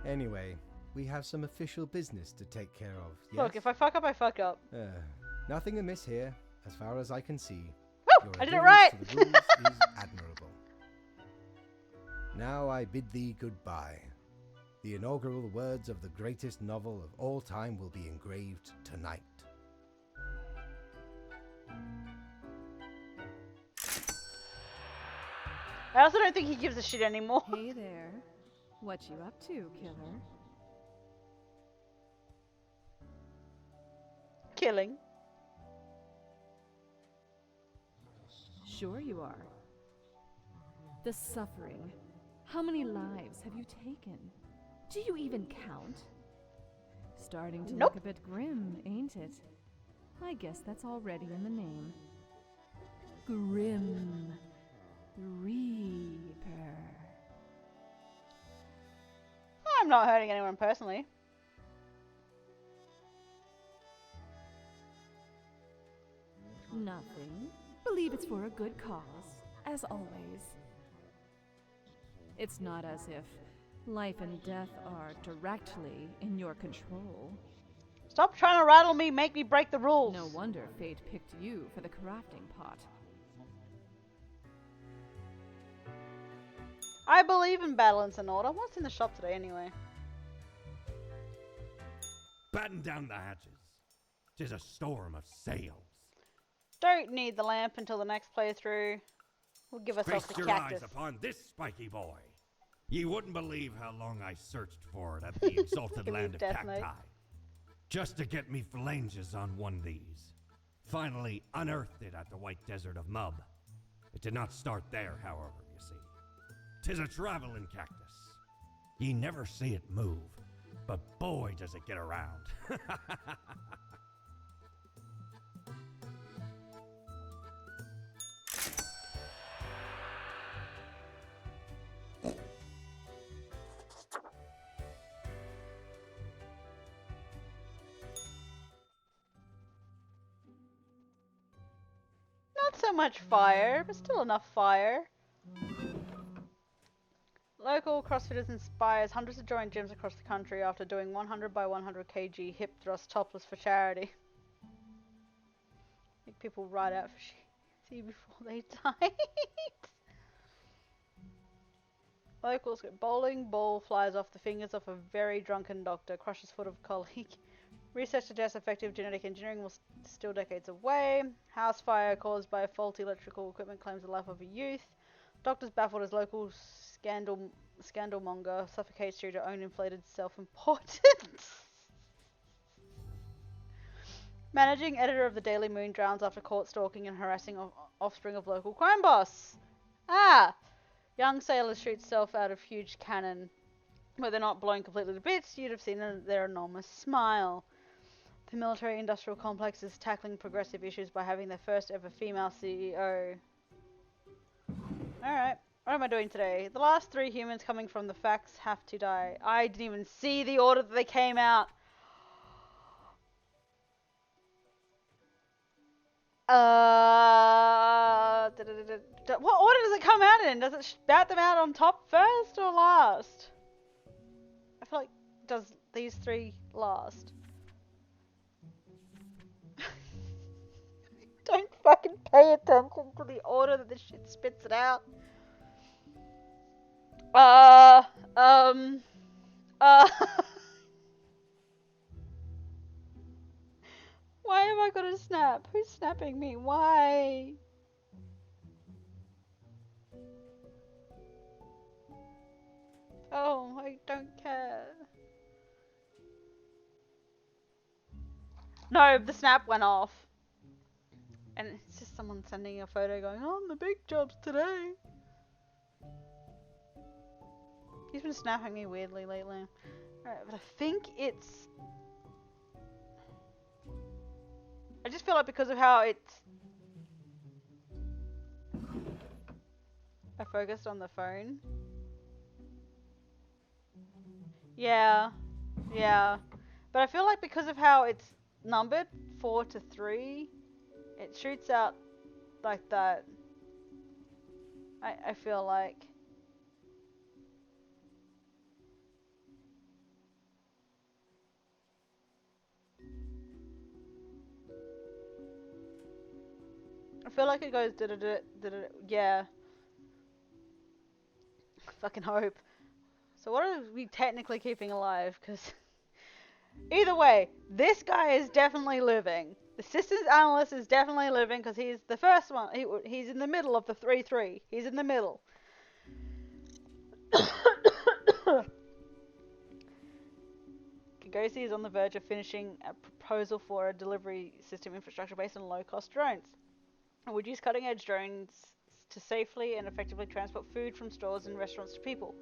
Anyway, we have some official business to take care of, yes? Look, if I fuck up, I fuck up. Nothing amiss here, as far as I can see. Woo! Your I did it adherence right! to the rules is admirable. Now I bid thee goodbye. The inaugural words of the greatest novel of all time will be engraved tonight. I also don't think he gives a shit anymore. Hey there. What you up to, killer? Killing. Sure you are. The suffering. How many lives have you taken? Do you even count? Starting to Nope. look a bit grim, ain't it? I guess that's already in the name. Grim Reaper. I'm not hurting anyone personally. Nothing. Believe it's for a good cause, as always. It's not as if life and death are directly in your control. Stop trying to rattle me, make me break the rules. No wonder fate picked you for the crafting pot. I believe in balance and order. What's in the shop today anyway? Batten down the hatches. 'Tis a storm of sails. Don't need the lamp until the next playthrough. We'll give ourselves Feast the your cactus. eyes upon this spiky boy. Ye wouldn't believe how long I searched for it at the exalted Give me land of Death cacti. Note. Just to get me phalanges on one of these. Finally unearthed it at the White Desert of Mub. It did not start there, however, you see. 'Tis a traveling cactus. Ye never see it move, but boy does it get around. Not so much fire, but still enough fire. Local CrossFitters inspires hundreds of join gyms across the country after doing 100 by 100 kg hip thrust topless for charity. Make people ride out for see before they die. Locals go bowling, ball flies off the fingers of a very drunken doctor, crushes foot of colleague. Research suggests effective genetic engineering will still decades away. House fire caused by faulty electrical equipment claims the life of a youth. Doctors baffled as local scandalmonger suffocates due to own inflated self-importance. Managing editor of the Daily Moon drowns after caught stalking and harassing offspring of local crime boss. Ah! Young sailors shoot self out of huge cannon. Where they're not blown completely to bits, you'd have seen their enormous smile. The military-industrial complex is tackling progressive issues by having their first ever female CEO. Alright, what am I doing today? The last 3 humans coming from the facts have to die. I didn't even see the order that they came out. What order does it come out in? Does it spout them out on top first or last? I feel like it does these 3 last. Don't fucking pay attention to the order that this shit spits it out. Why have I got a snap? Who's snapping me? Why? Oh, I don't care. No, the snap went off. And it's just someone sending a photo going, oh, the big jobs today. He's been snapping me weirdly lately. Alright, but I think it's... I just feel like because of how it's... I focused on the phone. Yeah. Yeah. But I feel like because of how it's numbered 4 to 3, it shoots out like that. I feel like. I feel like it goes yeah. Fucking hope. So what are we technically keeping alive? Because either way, this guy is definitely living. The systems analyst is definitely living because he's the first one. He's in the middle of the 3-3. He's in the middle. Kagosi is on the verge of finishing a proposal for a delivery system infrastructure based on low-cost drones. It would use cutting-edge drones to safely and effectively transport food from stores and restaurants to people.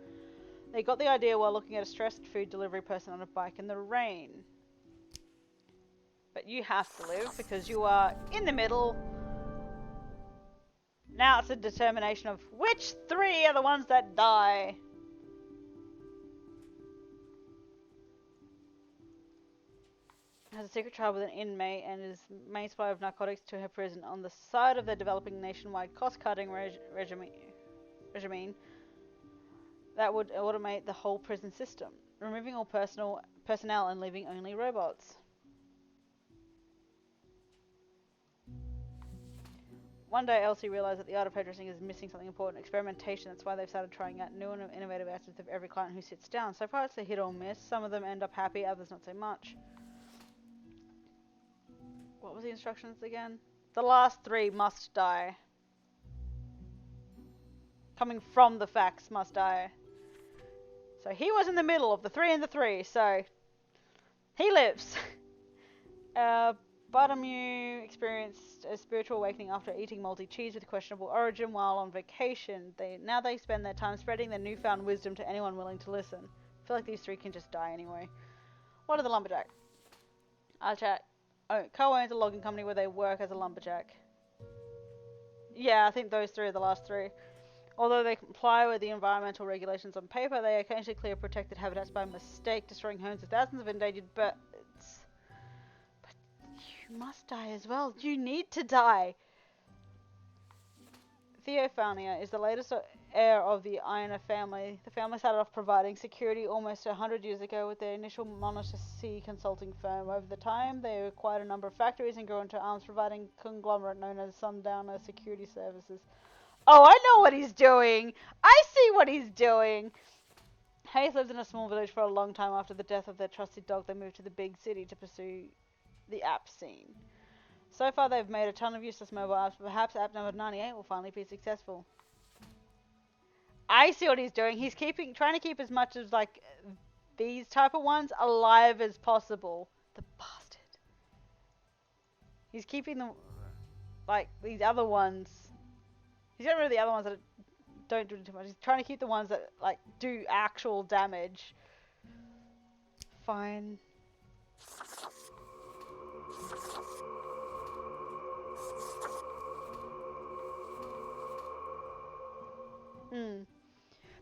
They got the idea while looking at a stressed food delivery person on a bike in the rain. But you have to live because you are in the middle. Now it's a determination of which 3 are the ones that die. Has a secret trial with an inmate and is main supply of narcotics to her prison on the side of their developing nationwide cost-cutting regime that would automate the whole prison system, removing all personnel and leaving only robots. One day Elsie realized that the art of hairdressing is missing something important, experimentation. That's why they've started trying out new and innovative outfits of every client who sits down. So far it's a hit or miss. Some of them end up happy, others not so much. What was the instructions again? The last 3 must die. Coming from the facts must die. So he was in the middle of the 3 and the 3, so he lives. Bartholomew experienced a spiritual awakening after eating moldy cheese with questionable origin while on vacation. Now they spend their time spreading their newfound wisdom to anyone willing to listen. I feel like these 3 can just die anyway. What are the lumberjack? I'll chat. Oh, co-owns a logging company where they work as a lumberjack. Yeah, I think those 3 are the last 3. Although they comply with the environmental regulations on paper, they occasionally clear protected habitats by mistake, destroying homes of thousands of endangered birds. But you must die as well. You need to die. Theophania is the latest heir of the Iona family. The family started off providing security almost 100 years ago with their initial Monastery consulting firm. Over the time, they acquired a number of factories and grew into arms providing conglomerate known as Sundowner Security Services. Oh, I know what he's doing! I see what he's doing! Hayes lived in a small village for a long time. After the death of their trusted dog, they moved to the big city to pursue the app scene. So far, they've made a ton of useless mobile apps, but perhaps app number 98 will finally be successful. I see what he's doing. He's trying to keep as much of, like, these type of ones alive as possible. The bastard. He's keeping them, like, these other ones. He's getting rid of the other ones that don't do too much. He's trying to keep the ones that, like, do actual damage. Fine.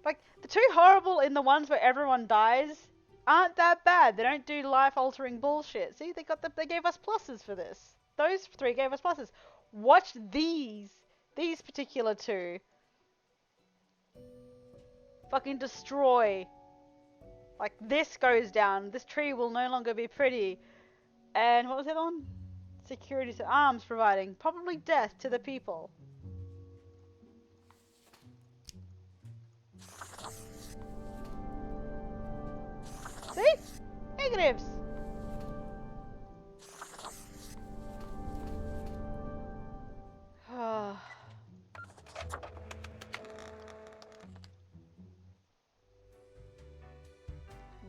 Like, the 2 horrible in the ones where everyone dies aren't that bad. They don't do life-altering bullshit. See, they gave us pluses for this. Those 3 gave us pluses. Watch these particular 2 fucking destroy. Like, this goes down. This tree will no longer be pretty. And what was the other one? Security, arms providing. Probably death to the people. See? Negatives.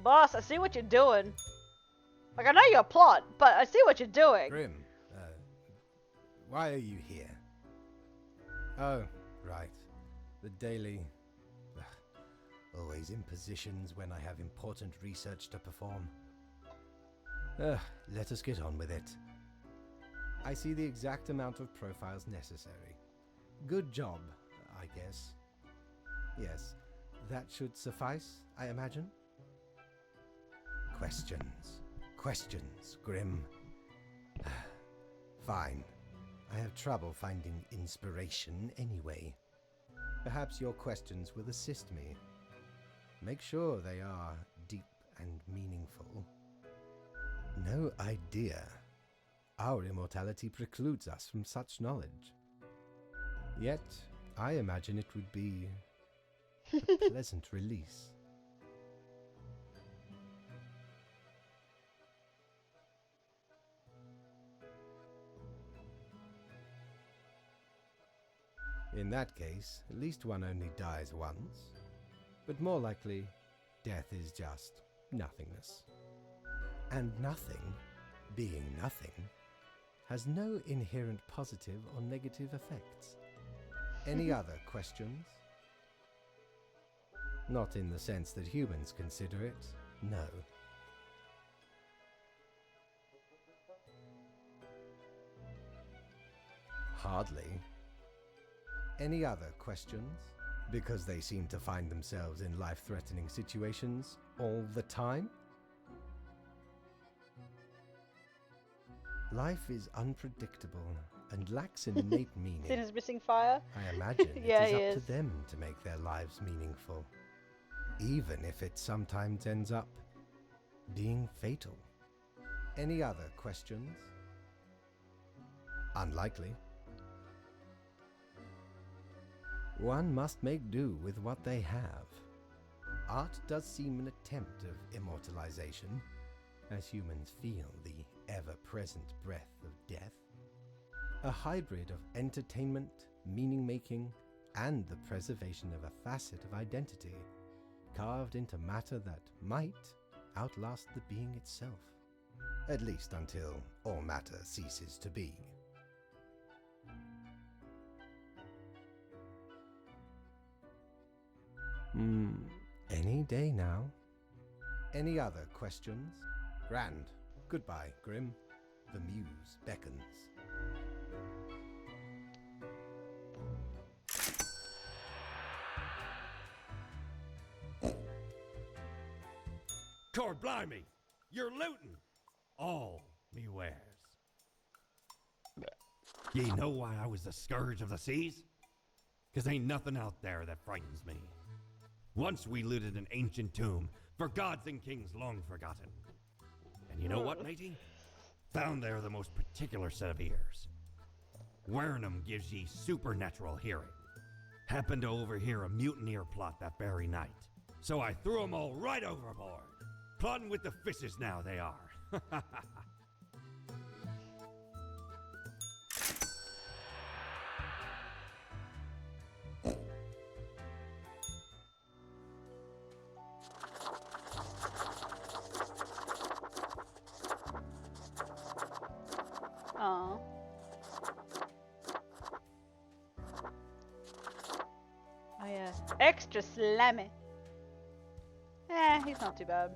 Boss, I see what you're doing. Like, I know your plot, but I see what you're doing. Grim, why are you here? Oh, right. The daily... always in positions when I have important research to perform. Let us get on with it. I see the exact amount of profiles necessary. Good job, I guess. Yes, that should suffice, I imagine. Questions, Grim. Fine. I have trouble finding inspiration anyway. Perhaps your questions will assist me. Make sure they are deep and meaningful. No idea. Our immortality precludes us from such knowledge. Yet, I imagine it would be a pleasant release. In that case, at least one only dies once. But more likely, death is just nothingness. And nothing, being nothing, has no inherent positive or negative effects. Any other questions? Not in the sense that humans consider it, no. Hardly. Any other questions? Because they seem to find themselves in life-threatening situations all the time? Life is unpredictable and lacks an innate meaning. Sin is missing fire. I imagine Yeah, it he is up is. to them to make their lives meaningful, even if it sometimes ends up being fatal. Any other questions? Unlikely. One must make do with what they have. Art does seem an attempt of immortalization, as humans feel the ever-present breath of death. A hybrid of entertainment, meaning-making, and the preservation of a facet of identity, carved into matter that might outlast the being itself. At least until all matter ceases to be. Any day now. Any other questions? Grand. Goodbye, Grim. The muse beckons. Cord blimey, you're looting all me wares. Ye know why I was the scourge of the seas? 'Cause ain't nothing out there that frightens me. Once we looted an ancient tomb for gods and kings long forgotten. And you know what, matey? Found there the most particular set of ears. Wearing 'em gives ye supernatural hearing. Happened to overhear a mutineer plot that very night. So I threw 'em all right overboard. Plotting with the fishes now they are. Oh. Oh yeah. Extra slammy. He's not too bad.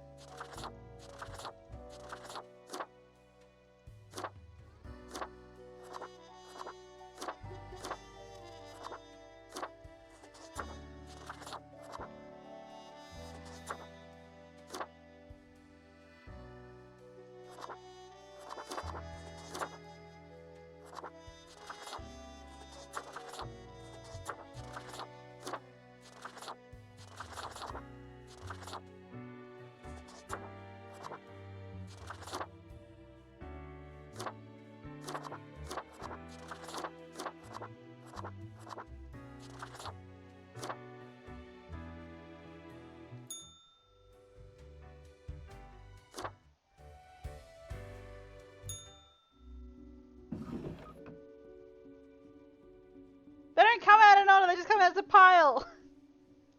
They don't come out in order, they just come out as a pile.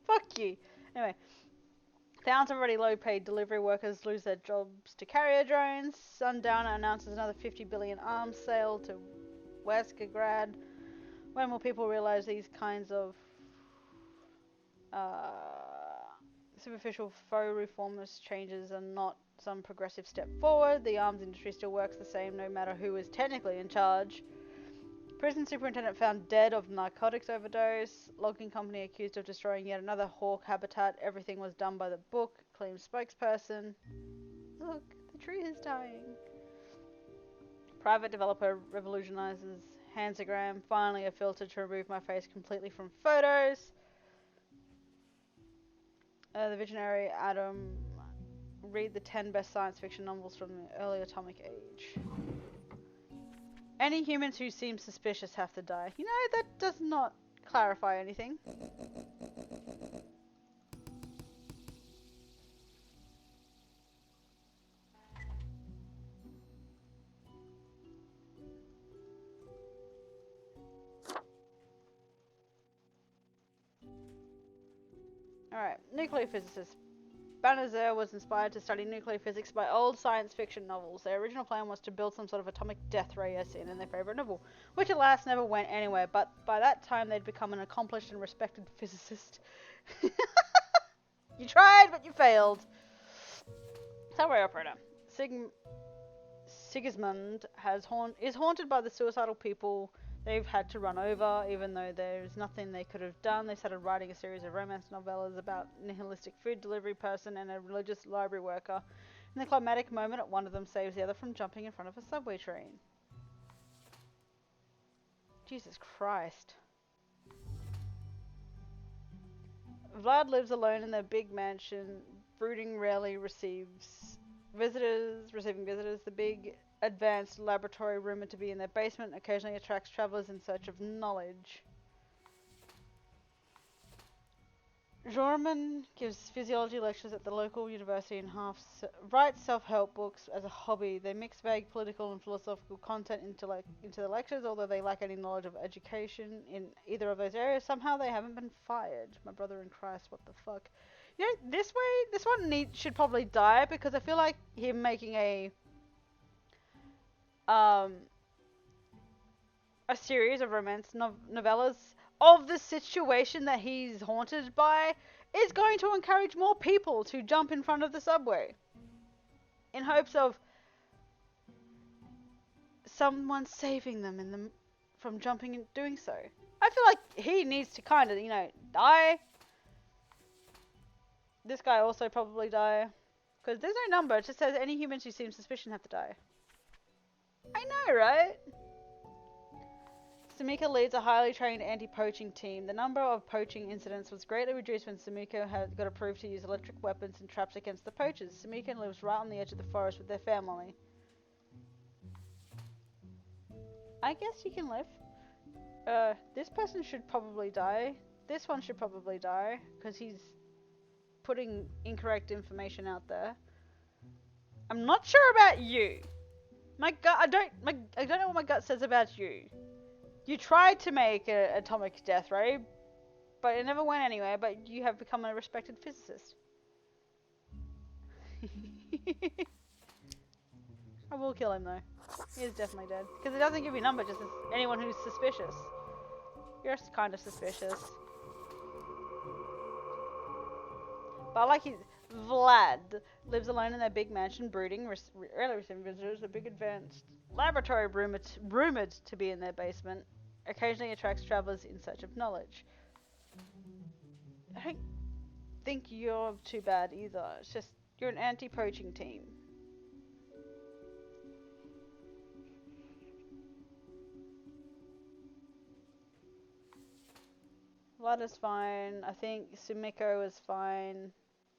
Fuck you. Anyway. Thousands of already low-paid delivery workers lose their jobs to carrier drones. Sundowner announces another 50 billion arms sale to Weskagrad. When will people realize these kinds of superficial faux reformist changes are not some progressive step forward? The arms industry still works the same no matter who is technically in charge. Prison superintendent found dead of narcotics overdose. Logging company accused of destroying yet another hawk habitat. Everything was done by the book. Claims spokesperson. Look, the tree is dying. Private developer revolutionizes Hansagram. Finally a filter to remove my face completely from photos. The visionary Adam. Read the 10 best science fiction novels from the early atomic age. Any humans who seem suspicious have to die. You know, that does not clarify anything. Alright, nuclear physicist. Bannizer was inspired to study nuclear physics by old science fiction novels. Their original plan was to build some sort of atomic death ray as seen in their favourite novel, which alas never went anywhere, but by that time they'd become an accomplished and respected physicist. You tried, but you failed. Subway operator. Sigismund is haunted by the suicidal people they've had to run over, even though there's nothing they could have done. They started writing a series of romance novellas about a nihilistic food delivery person and a religious library worker. In the climatic moment, one of them saves the other from jumping in front of a subway train. Jesus Christ. Vlad lives alone in their big mansion. Brooding rarely receiving visitors. The big advanced laboratory rumored to be in their basement occasionally attracts travelers in search of knowledge. Jorman gives physiology lectures at the local university and writes self-help books as a hobby. They mix vague political and philosophical content into the lectures, although they lack any knowledge of education in either of those areas. Somehow they haven't been fired. My brother in Christ, what the fuck? You know, this one should probably die, because I feel like him making a series of romance novellas of the situation that he's haunted by is going to encourage more people to jump in front of the subway in hopes of someone saving them from jumping and doing so. I feel like he needs to kind of, you know, die. This guy also probably die, because there's no number. It just says any humans who seem suspicious have to die. I know, right? Sumiko leads a highly trained anti-poaching team. The number of poaching incidents was greatly reduced when Sumiko had got approved to use electric weapons and traps against the poachers. Sumiko lives right on the edge of the forest with their family. I guess you can live. This person should probably die. This one should probably die, because he's putting incorrect information out there. I'm not sure about you. My gut, I don't know what my gut says about you. You tried to make an atomic death ray, but it never went anywhere, but you have become a respected physicist. I will kill him though. He is definitely dead. Because it doesn't give you a number, just anyone who's suspicious. You're kind of suspicious. But I like his... Vlad lives alone in their big mansion, brooding, rarely receiving visitors, a big advanced laboratory rumored to be in their basement. Occasionally attracts travelers in search of knowledge. I don't think you're too bad either. It's just, you're an anti-poaching team. Vlad is fine. I think Sumiko is fine.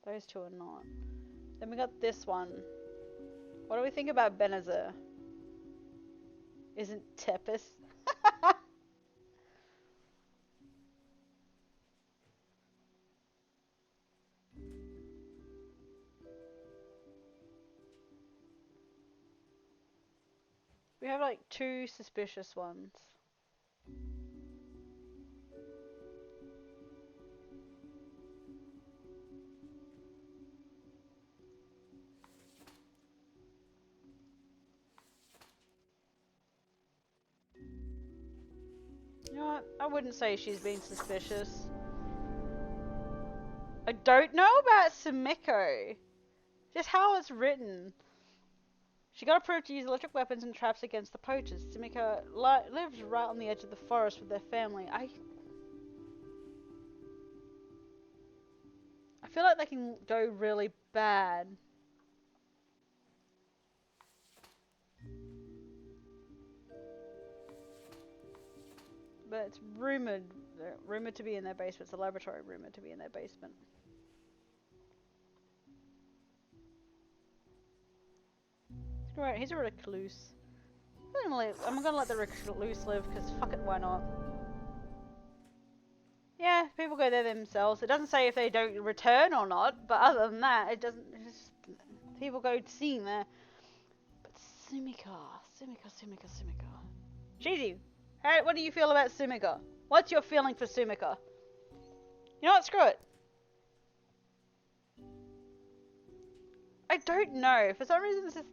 Those two are not. Then we got this one. What do we think about Benazir? Isn't Tepis? We have like two suspicious ones. You know what? I wouldn't say she's being suspicious. I don't know about Sumiko. Just how it's written. She got approved to use electric weapons and traps against the poachers. Sumiko lives right on the edge of the forest with their family. I feel like they can go really bad. But it's rumored to be in their basement. It's a laboratory rumored to be in their basement. Right, he's a recluse. I'm gonna let the recluse live, because fuck it, why not? Yeah, people go there themselves. It doesn't say if they don't return or not, but other than that, it doesn't. It's just, people go seeing there. But Sumiko. Cheesy, what do you feel about Sumiko? What's your feeling for Sumiko? You know what? Screw it. I don't know. For some reason, this is.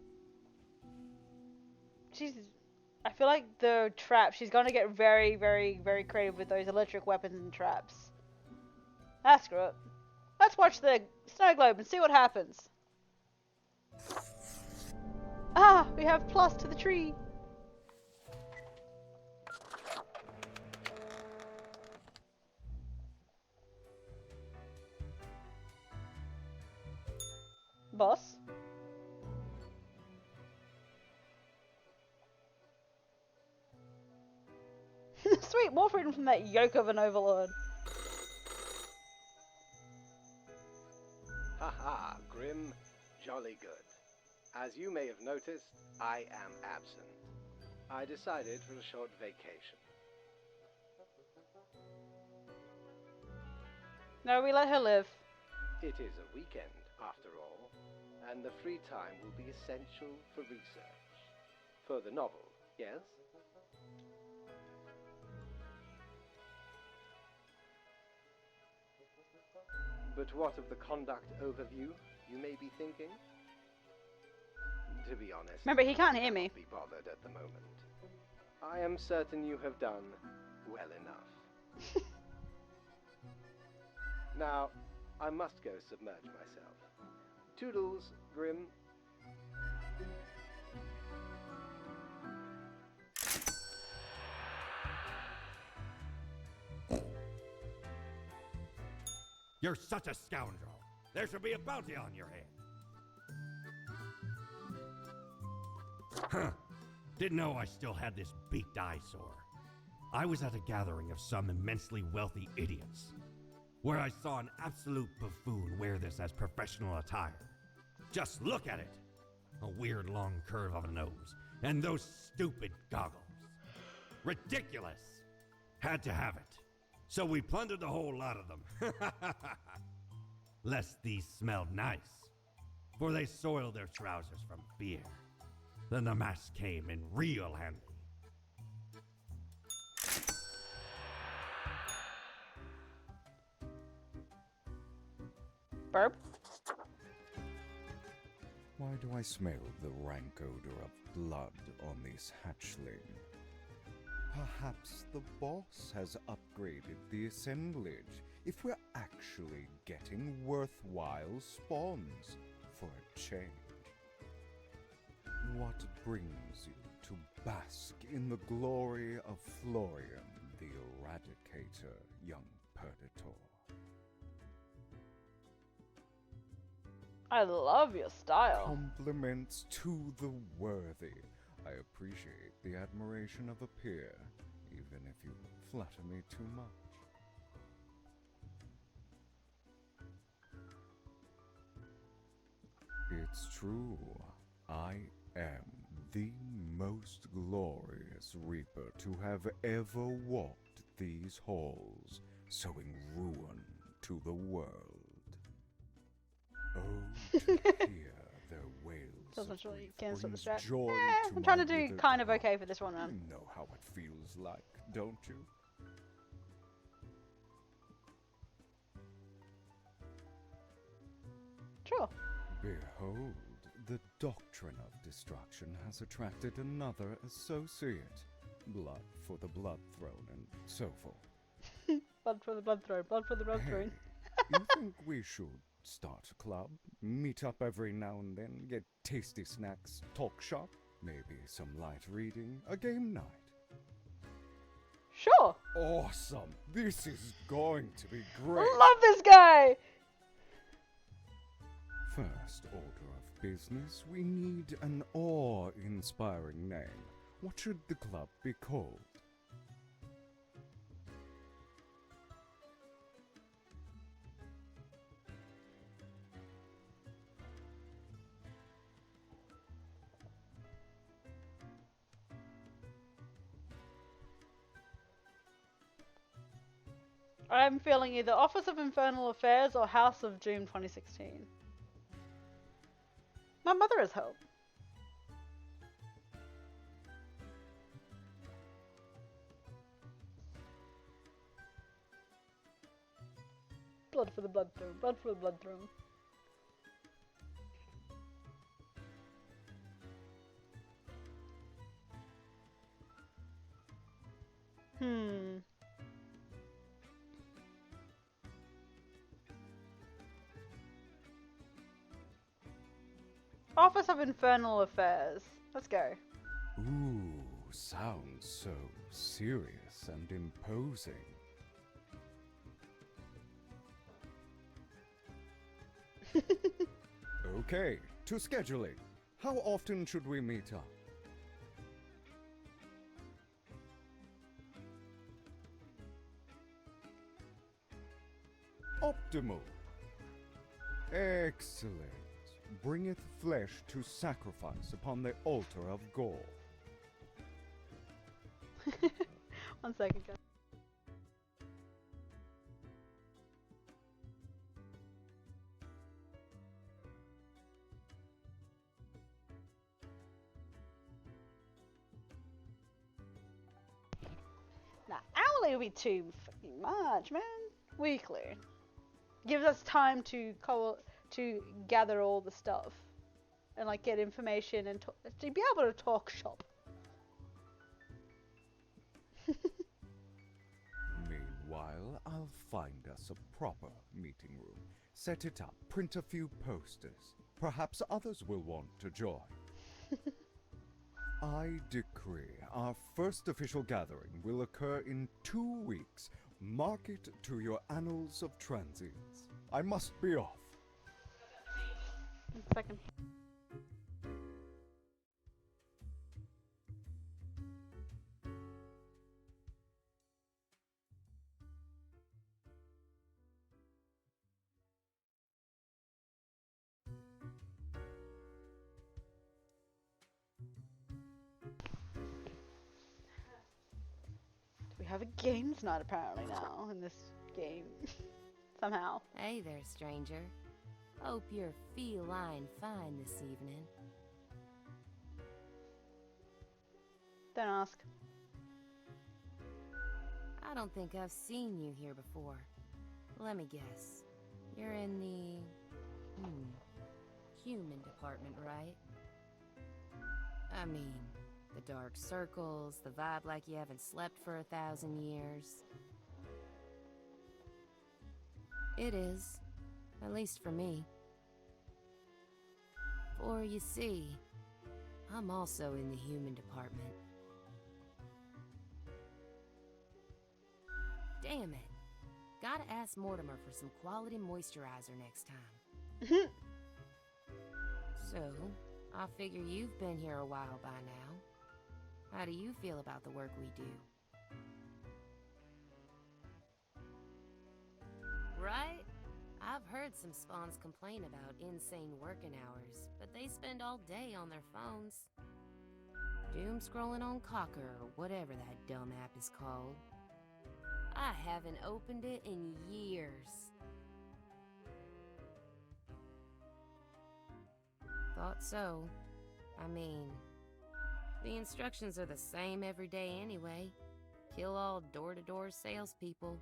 I feel like the trap, she's gonna get very, very, very creative with those electric weapons and traps. Ah, screw it. Let's watch the snow globe and see what happens. Ah, we have plus to the tree. Boss. Sweet, more freedom from that yoke of an overlord. Haha, Grim, jolly good. As you may have noticed, I am absent. I decided for a short vacation. No, we let her live. It is a weekend, after all, and the free time will be essential for research. For the novel, yes? But what of the conduct overview, you may be thinking? To be honest, Remember, he can't hear me. be bothered at the moment. I am certain you have done well enough. Now, I must go submerge myself. Toodles, Grim. You're such a scoundrel. There should be a bounty on your head. Huh. Didn't know I still had this beaked eyesore. I was at a gathering of some immensely wealthy idiots, where I saw an absolute buffoon wear this as professional attire. Just look at it! A weird long curve of a nose, and those stupid goggles. Ridiculous! Had to have it. So we plundered the whole lot of them. Lest these smelled nice, for they soiled their trousers from fear. Then the mask came in real handy. Burp. Why do I smell the rank odor of blood on this hatchling? Perhaps the boss has upgraded the assemblage if we're actually getting worthwhile spawns for a change. What brings you to bask in the glory of Florian the Eradicator, young Predator? I love your style. Compliments to the worthy. I appreciate the admiration of a peer, even if you flatter me too much. It's true. I am the most glorious Reaper to have ever walked these halls, sowing ruin to the world. Oh, to hear their wails. Doesn't of really grief cancel the brings strat. joy to I'm trying to my do withered kind of heart. okay for this one run. You know how it feels like, don't you? Sure. Behold, the doctrine of destruction has attracted another associate. Blood for the blood throne and so forth. Blood for the blood throne. Blood for the blood throne. You think we should start a club? Meet up every now and then, get tasty snacks, talk shop? Maybe some light reading, a game night? Sure. Awesome! This is going to be great! I love this guy! First order of business, we need an awe-inspiring name. What should the club be called? I'm feeling either Office of Infernal Affairs or House of Doom 2016. My mother has help. Blood for the blood throne. Blood for the blood throne. Office of Infernal Affairs. Let's go. Ooh, sounds so serious and imposing. Okay, to scheduling. How often should we meet up? Optimal. Excellent. Bringeth flesh to sacrifice upon the altar of Gore. 1 second, guys. Daily would be too fucking much, man. Weekly gives us time to gather all the stuff and like get information and to be able to talk shop. Meanwhile, I'll find us a proper meeting room, set it up, print a few posters. Perhaps others will want to join. I decree our first official gathering will occur in 2 weeks. Mark it to your annals of transience. I must be off. Second. We have a games night apparently now in this game. Somehow. Hey there, stranger. Hope you're feline fine this evening. Don't ask. I don't think I've seen you here before. Let me guess. You're in the... human department, right? I mean, the dark circles, the vibe like you haven't slept for 1,000 years. It is. At least for me. For you see, I'm also in the human department. Damn it. Gotta ask Mortimer for some quality moisturizer next time. So, I figure you've been here a while by now. How do you feel about the work we do? Right? I've heard some spawns complain about insane working hours, but they spend all day on their phones. Doom scrolling on Cocker or whatever that dumb app is called. I haven't opened it in years. Thought so. I mean, the instructions are the same every day anyway. Kill all door-to-door salespeople.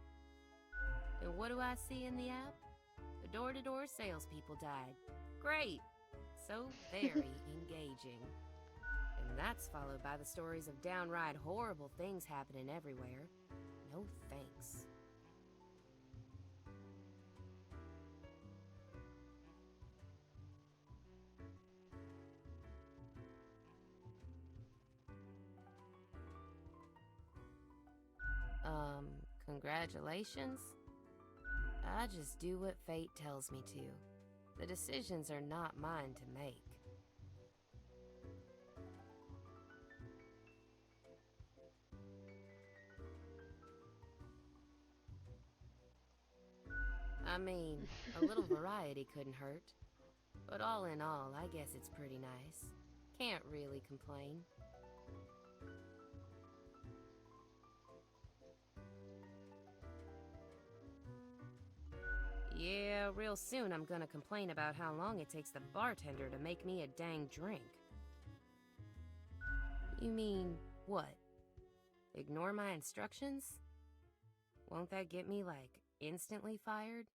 And what do I see in the app? The door-to-door salespeople died. Great! So very engaging. And that's followed by the stories of downright horrible things happening everywhere. No thanks. Congratulations? I just do what fate tells me to. The decisions are not mine to make. I mean, a little variety couldn't hurt. But all in all, I guess it's pretty nice. Can't really complain. Yeah, real soon I'm gonna complain about how long it takes the bartender to make me a dang drink. You mean, what? Ignore my instructions? Won't that get me, like, instantly fired?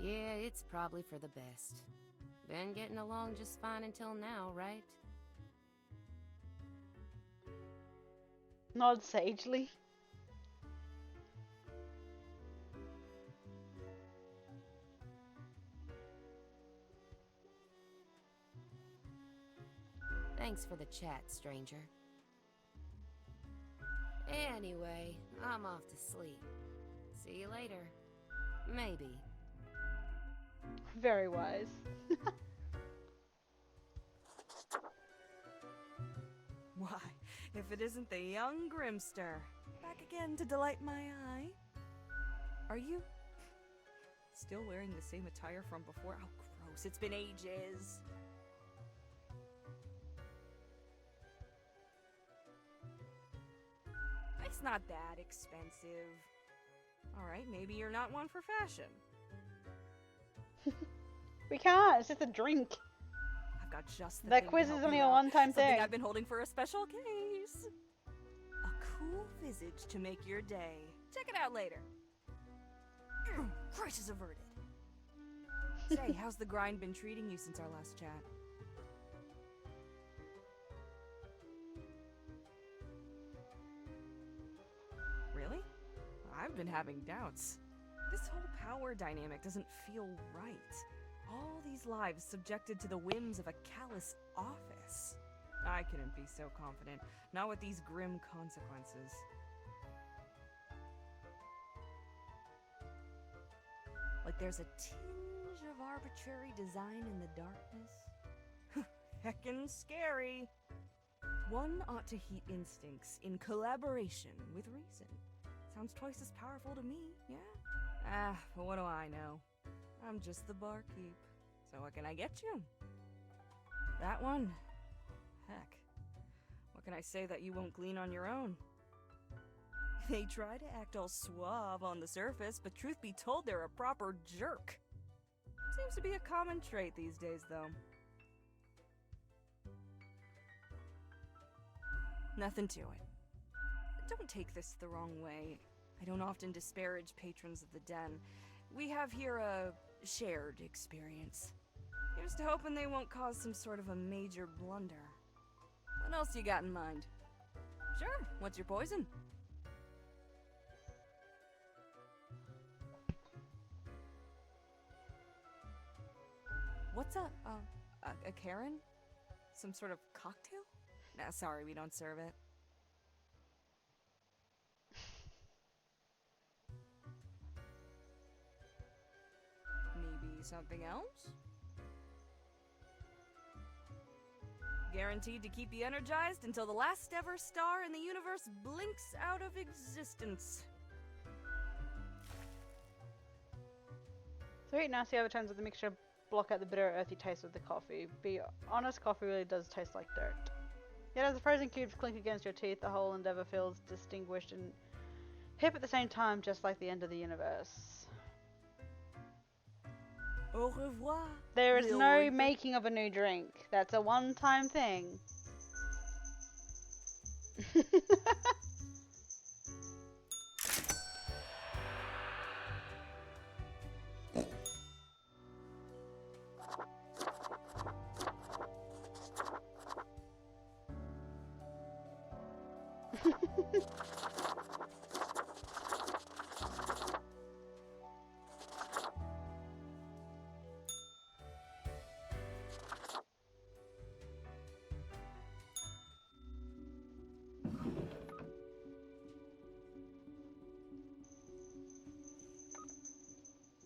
Yeah, it's probably for the best. Been getting along just fine until now, right? Nod sagely. Thanks for the chat, stranger. Anyway, I'm off to sleep. See you later. Maybe. Very wise. Why, if it isn't the young Grimster, back again to delight my eye. Are you still wearing the same attire from before? Oh, gross, it's been ages. It's not that expensive. Alright, maybe you're not one for fashion. We can't, it's just a drink. I've got just the That thing quiz to is help only you a out. one-time Something thing. I've been holding for a special case. cool visage to make your day. Check it out later. Crisis averted. Say, how's the grind been treating you since our last chat? Really? I've been having doubts. This whole power dynamic doesn't feel right. All these lives subjected to the whims of a callous office. I couldn't be so confident, not with these grim consequences. Like there's a tinge of arbitrary design in the darkness. Heckin' scary. One ought to heat instincts in collaboration with reason. Sounds twice as powerful to me, yeah? But what do I know? I'm just the barkeep. So what can I get you? That one? Heck. What can I say that you won't glean on your own? They try to act all suave on the surface, but truth be told, they're a proper jerk. Seems to be a common trait these days, though. Nothing to it. Don't take this the wrong way. I don't often disparage patrons of the Den. We have here a shared experience. Here's to hoping they won't cause some sort of a major blunder. What else you got in mind? Sure, what's your poison? What's a Karen? Some sort of cocktail? Nah, sorry, we don't serve it. Maybe something else? Guaranteed to keep you energized until the last ever star in the universe blinks out of existence. Sweet, nasty overtones of the mixture block out the bitter, earthy taste of the coffee. Be honest, coffee really does taste like dirt. Yet as the frozen cubes clink against your teeth, the whole endeavor feels distinguished and hip at the same time, just like the end of the universe. Au revoir. There is no Reaper. making of a new drink. That's a one-time thing.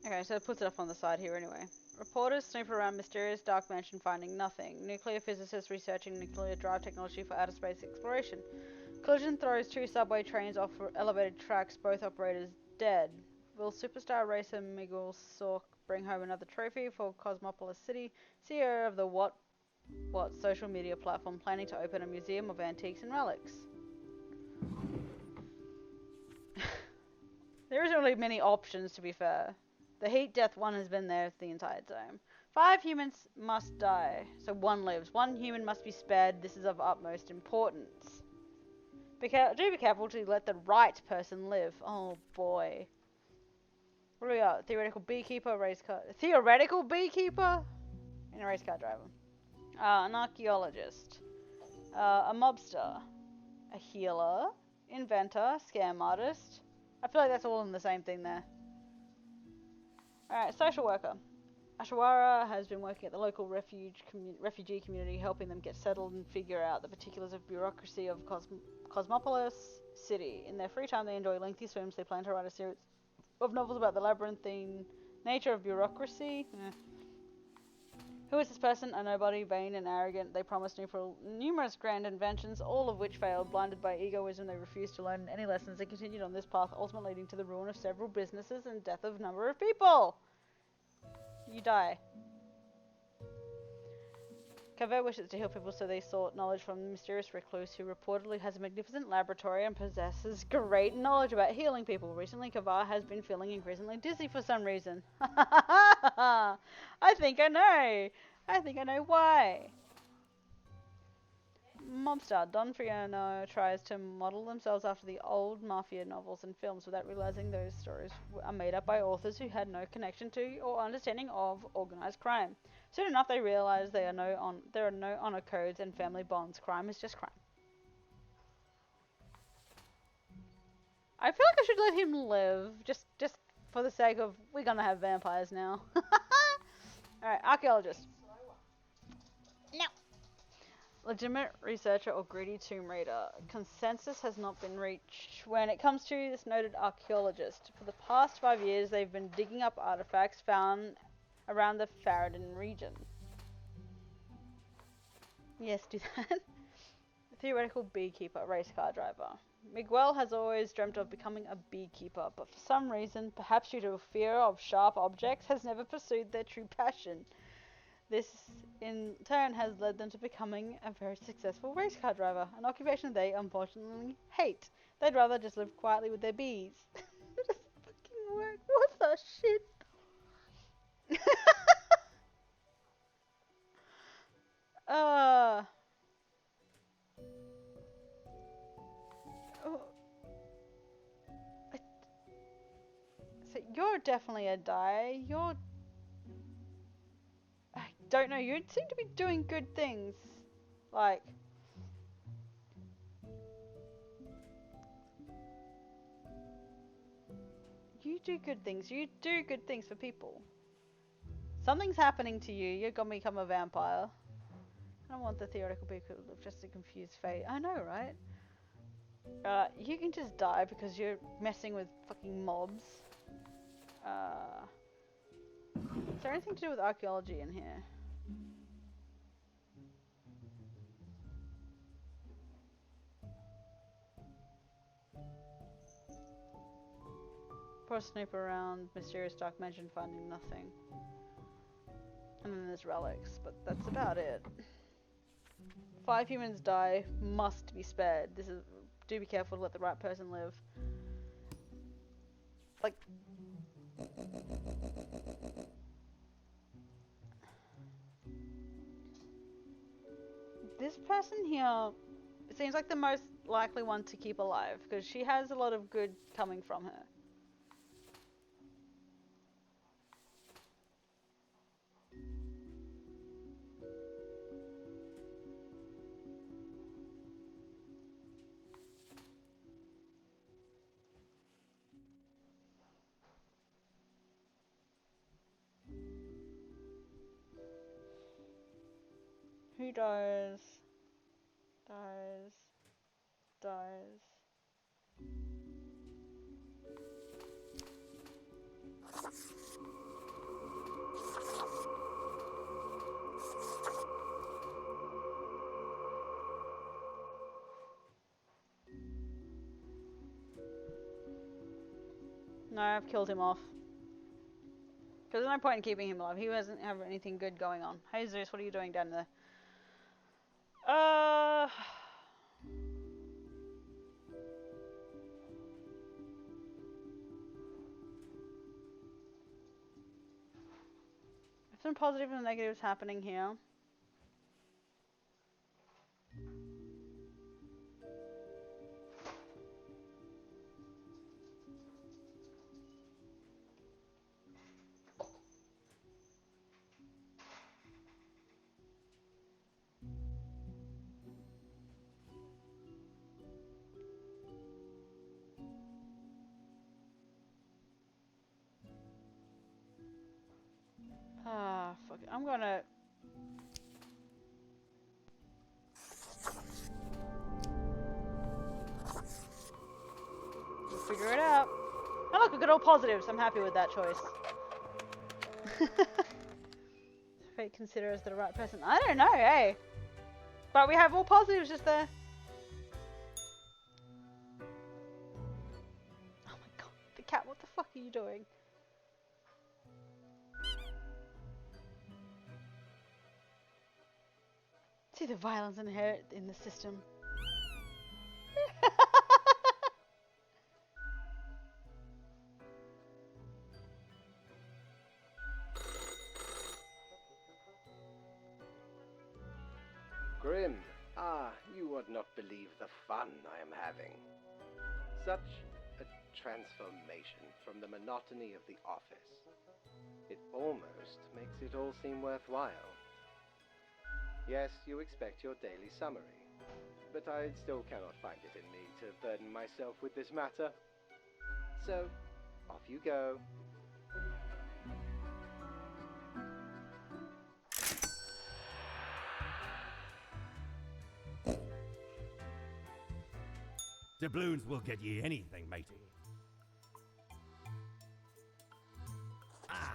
Okay, so it puts it up on the side here anyway. Reporters snoop around mysterious dark mansion finding nothing. Nuclear physicists researching nuclear drive technology for outer space exploration. Collision throws 2 subway trains off elevated tracks, both operators dead. Will superstar racer Miguel Sork bring home another trophy for Cosmopolis City? CEO of the What social media platform planning to open a museum of antiques and relics. There isn't really many options, to be fair. The heat death one has been there the entire time. 5 humans must die, so 1 lives. 1 human must be spared. This is of utmost importance. Do be careful to let the right person live. Oh boy. What do we got? Theoretical beekeeper, race car. Theoretical beekeeper? And a race car driver. An archaeologist. A mobster. A healer. Inventor. Scam artist. I feel like that's all in the same thing there. Alright, social worker. Ashawara has been working at the local refugee community, helping them get settled and figure out the particulars of bureaucracy of Cosmopolis City. In their free time, they enjoy lengthy swims. They plan to write a series of novels about the labyrinthine nature of bureaucracy. Who is this person? A nobody, vain and arrogant. They promised numerous grand inventions, all of which failed. Blinded by egoism, they refused to learn any lessons. They continued on this path, ultimately leading to the ruin of several businesses and death of a number of people. You die. Kaveh wishes to heal people, so they sought knowledge from the mysterious recluse who reportedly has a magnificent laboratory and possesses great knowledge about healing people. Recently, Kaveh has been feeling increasingly dizzy for some reason. I think I know. I think I know why. Mobstar Don Friano tries to model themselves after the old mafia novels and films without realizing those stories are made up by authors who had no connection to or understanding of organized crime. Soon enough, they realize there are no honor codes and family bonds. Crime is just crime. I feel like I should let him live, just for the sake of we're gonna have vampires now. Alright, archaeologist. No. Legitimate researcher or greedy tomb raider. Consensus has not been reached when it comes to this noted archaeologist. For the past 5 years, they've been digging up artifacts found around the Faradin region. Yes, do that. Theoretical beekeeper, race car driver. Miguel has always dreamt of becoming a beekeeper, but for some reason, perhaps due to a fear of sharp objects, has never pursued their true passion. This, in turn, has led them to becoming a very successful race car driver, an occupation they unfortunately hate. They'd rather just live quietly with their bees. Just fucking work. What the shit? So you're definitely a die. I don't know, you seem to be doing good things. Like, you do good things. You do good things for people. Something's happening to you. You're gonna become a vampire. I don't want the theoretical beacon just to confuse fate. I know, right? You can just die because you're messing with fucking mobs. Is there anything to do with archaeology in here? Poor snoop around mysterious dark mansion, finding nothing. And then there's relics, but that's about it. 5 humans die, must be spared. This is, do be careful to let the right person live. Like, this person here seems like the most likely one to keep alive, because she has a lot of good coming from her. Who dies? Dies. No, I've killed him off. Because there's no point in keeping him alive. He doesn't have anything good going on. Hey Zeus, what are you doing down there? Some positive and negatives happening here. Fuck it. I'm gonna... we'll figure it out. Oh look, we got all positives. I'm happy with that choice. Fate consider us the right person. I don't know, hey. But we have all positives just there. Oh my god, the cat, what the fuck are you doing? See the violence inherent in the system. Grim, you would not believe the fun I am having. Such a transformation from the monotony of the office. It almost makes it all seem worthwhile. Yes, you expect your daily summary, but I still cannot find it in me to burden myself with this matter. So, off you go. Doubloons will get ye anything, matey. Ah,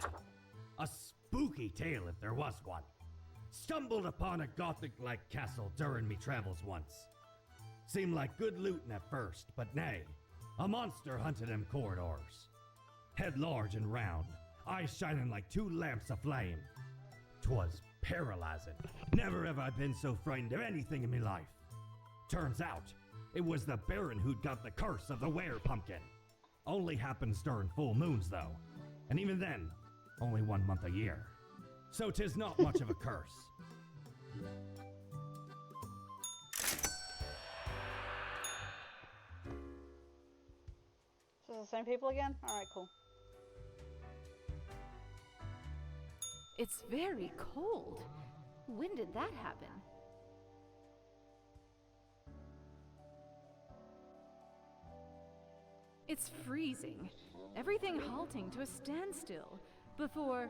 a spooky tale if there was one. Stumbled upon a Gothic-like castle during me travels once. Seemed like good looting at first, but nay, a monster hunted them corridors. Head large and round, eyes shining like two lamps aflame. 'Twas paralyzing. Never have I been so frightened of anything in me life. Turns out, it was the Baron who'd got the curse of the were-pumpkin. Only happens during full moons, though. And even then, only 1 month a year. So 'tis not much of a curse. So it's the same people again? Alright, cool. It's very cold. When did that happen? It's freezing. Everything halting to a standstill before...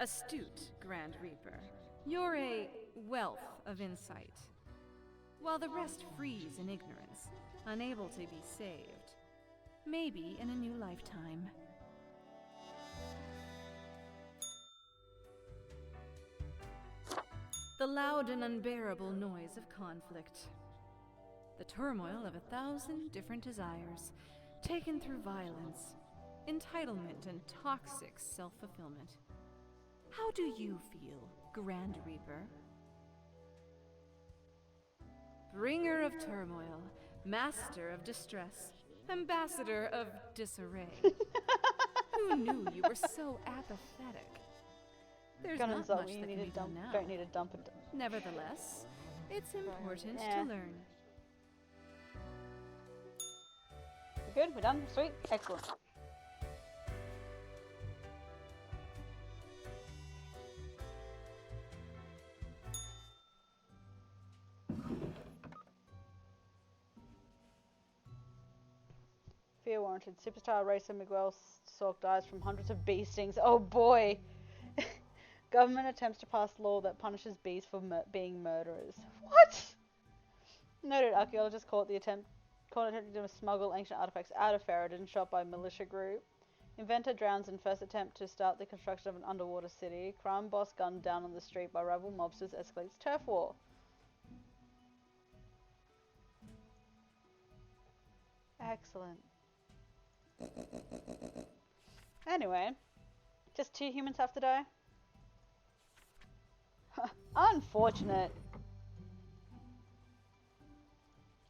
Astute, Grand Reaper. You're a wealth of insight. While the rest freeze in ignorance, unable to be saved. Maybe in a new lifetime. The loud and unbearable noise of conflict. The turmoil of 1,000 different desires, taken through violence, entitlement, and toxic self-fulfillment. How do you feel, Grand Reaper? Bringer of turmoil, master of distress, ambassador of disarray. Who knew you were so apathetic? There's not much that can be done now. Don't need a dump it. Nevertheless, it's important Yeah. to learn. We're good? We're done? Sweet? Excellent. Fear warranted. Superstar racer Miguel Salk dies from hundreds of bee stings. Oh boy! Government attempts to pass law that punishes bees for being murderers. What? Noted archaeologists caught attempting to smuggle ancient artifacts out of Faradin, shot by militia group. Inventor drowns in first attempt to start the construction of an underwater city. Crime boss gunned down on the street by rival mobsters escalates turf war. Excellent. Anyway, just 2 humans have to die? Unfortunate.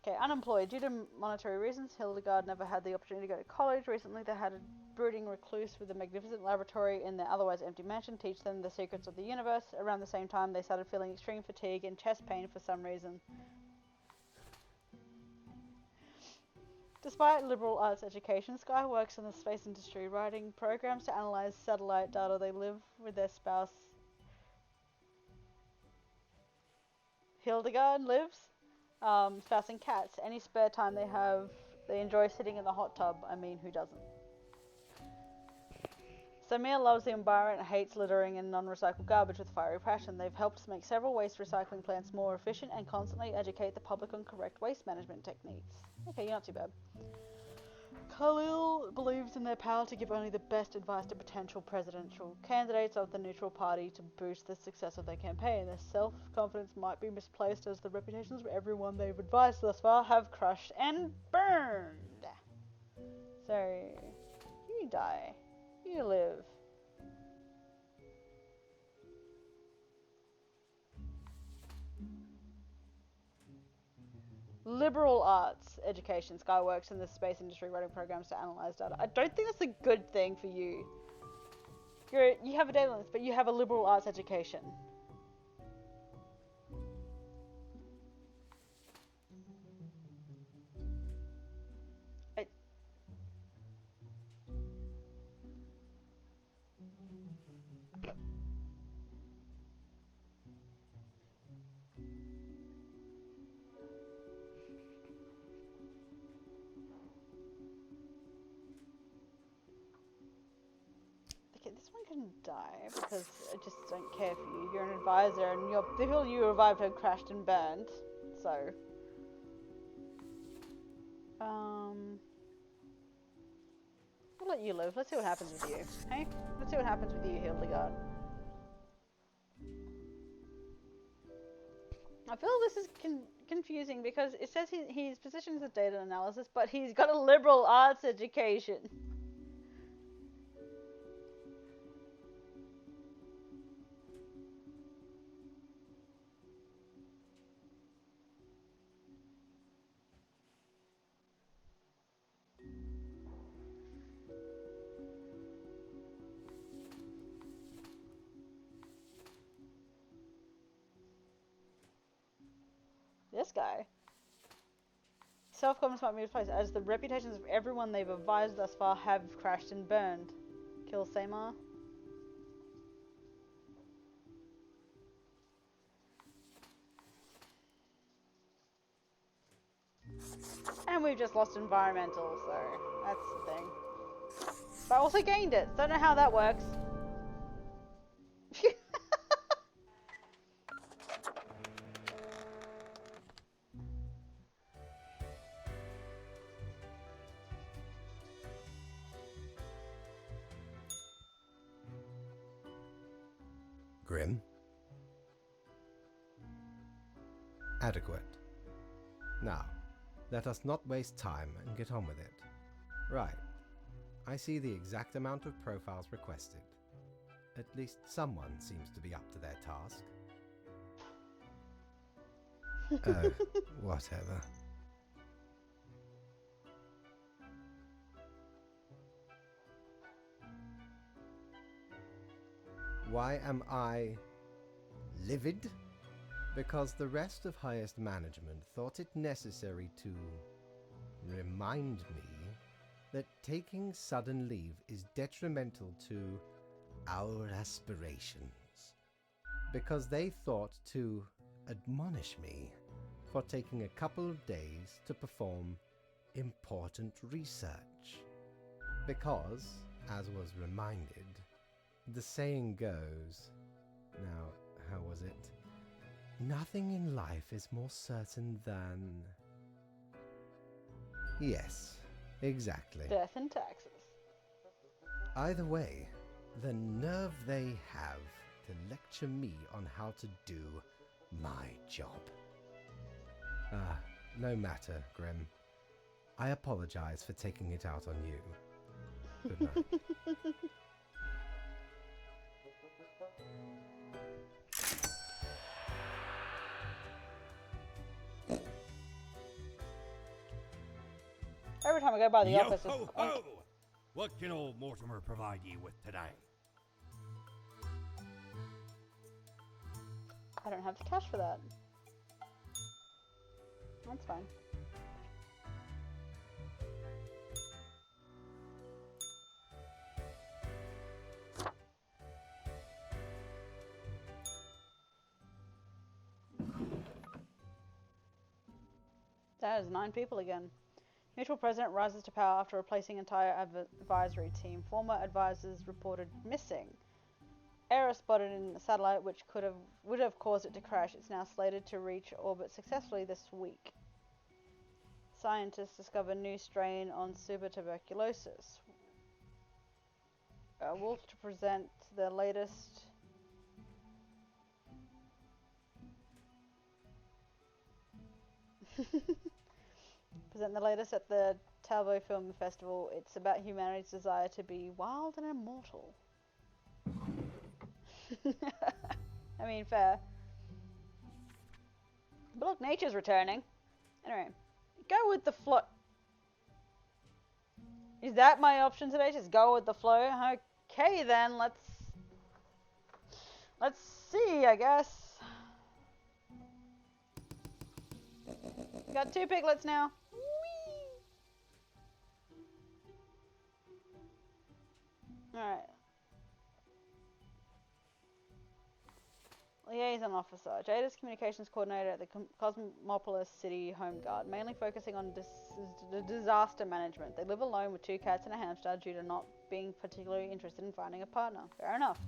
Okay, unemployed. Due to monetary reasons, Hildegard never had the opportunity to go to college. Recently, they had a brooding recluse with a magnificent laboratory in their otherwise empty mansion teach them the secrets of the universe. Around the same time, they started feeling extreme fatigue and chest pain for some reason. Despite liberal arts education, Sky works in the space industry, writing programs to analyze satellite data. They live with their spouse. Hildegard lives, spouse and cats. Any spare time they have, they enjoy sitting in the hot tub. I mean, who doesn't? Samir loves the environment and hates littering and non-recycled garbage with fiery passion. They've helped make several waste recycling plants more efficient and constantly educate the public on correct waste management techniques. Okay, you're not too bad. Khalil believes in their power to give only the best advice to potential presidential candidates of the neutral party to boost the success of their campaign. Their self-confidence might be misplaced as the reputations of everyone they've advised thus far have crushed and burned. So, you die. You live. Liberal arts education. Sky works in the space industry writing programs to analyze data. I don't think that's a good thing for you. You have a daily list, but you have a liberal arts education. didn't die because I just don't care for you. You're an advisor, and the people you revived had crashed and burned. So, I'll let you live. Let's see what happens with you. Hey, let's see what happens with you, Hildegard. I feel this is confusing because it says his position is a data analysis, but he's got a liberal arts education. This guy. Self-confidence might be misplaced, as the reputations of everyone they've advised thus far have crashed and burned. Kill Samar. And we've just lost environmental, so that's the thing. But I also gained it. Don't know how that works. Grim? Adequate. Now, let us not waste time and get on with it. Right. I see the exact amount of profiles requested. At least someone seems to be up to their task. Oh, whatever. Why am I livid? Because the rest of highest management thought it necessary to remind me that taking sudden leave is detrimental to our aspirations. Because they thought to admonish me for taking a couple of days to perform important research. Because, as was reminded, the saying goes, now, how was it? Nothing in life is more certain than... Yes, exactly. Death and taxes. Either way, the nerve they have to lecture me on how to do my job. No matter, Grim. I apologize for taking it out on you. Good night. Every time I go by the Yo office, ho it's ho! What can old Mortimer provide you with today? I don't have the cash for that. That's fine. That is 9 people again. Mutual president rises to power after replacing entire advisory team. Former advisors reported missing. Error spotted in the satellite, which would have caused it to crash. It's now slated to reach orbit successfully this week. Scientists discover new strain on super tuberculosis. Wolf to present the latest. Present the latest at the Talbot Film Festival. It's about humanity's desire to be wild and immortal. I mean, fair. But look, nature's returning. Anyway, go with the flow. Is that my option today? Just go with the flow? Okay then, let's see, I guess. Got 2 piglets now. Alright. Liaison Officer. Jada's Communications Coordinator at the Cosmopolis City Home Guard, mainly focusing on disaster management. They live alone with 2 cats and a hamster due to not being particularly interested in finding a partner. Fair enough.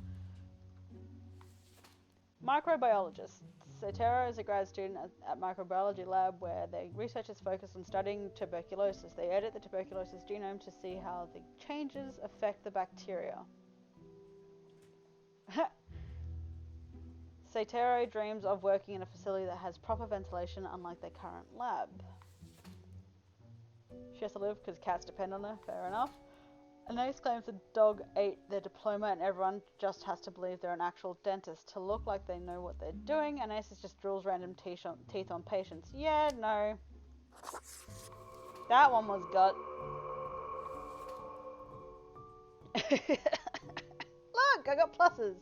Microbiologist. Sotero is a grad student at microbiology lab where their research is focused on studying tuberculosis. They edit the tuberculosis genome to see how the changes affect the bacteria. Sotero dreams of working in a facility that has proper ventilation, unlike their current lab. She has to live because cats depend on her. Fair enough. Anais claims the dog ate their diploma and everyone just has to believe they're an actual dentist to look like they know what they're doing. Anais just drills random teeth on patients. Yeah, no. That one was gut. Look, I got pluses.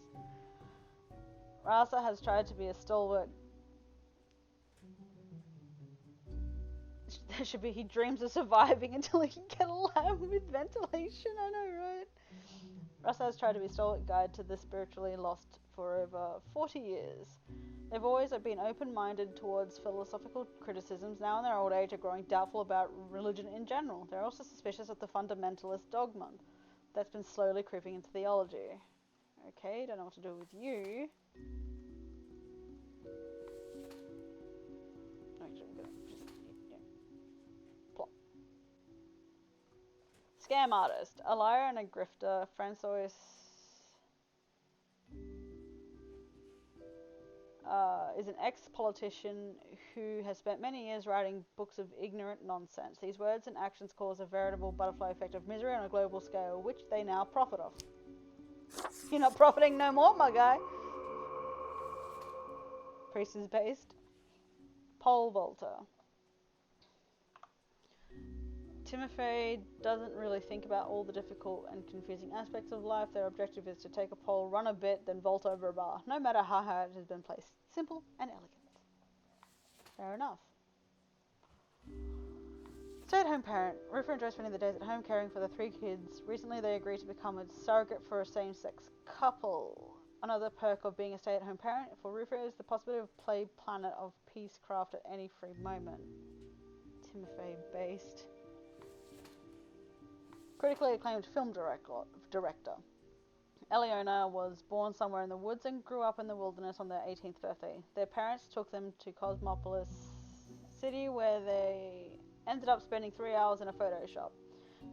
Rasa has tried to be a stalwart. There should be, he dreams of surviving until he can get a lab with ventilation. I know, right? Rasa has tried to be a stalwart guide to the spiritually lost for over 40 years. They've always been open-minded towards philosophical criticisms. Now in their old age are growing doubtful about religion in general. They're also suspicious of the fundamentalist dogma that's been slowly creeping into theology. Okay, don't know what to do with you. Actually, I'm gonna just, yeah. Plot. Scam artist. A liar and a grifter. Francois is an ex-politician who has spent many years writing books of ignorant nonsense. These words and actions cause a veritable butterfly effect of misery on a global scale, which they now profit off. You're not profiting no more, my guy. Priest is based. Pole vaulter. Timothy doesn't really think about all the difficult and confusing aspects of life. Their objective is to take a pole, run a bit, then vault over a bar, no matter how hard it has been placed. Simple and elegant. Fair enough. Stay-at-home parent. Rufus enjoys spending the days at home caring for the 3 kids. Recently they agreed to become a surrogate for a same-sex couple. Another perk of being a stay-at-home parent for Rufus is the possibility of play planet of peacecraft at any free moment. Timothy based. Critically acclaimed film director. Eleona was born somewhere in the woods and grew up in the wilderness on their 18th birthday. Their parents took them to Cosmopolis City where they ended up spending 3 hours in a photo shop.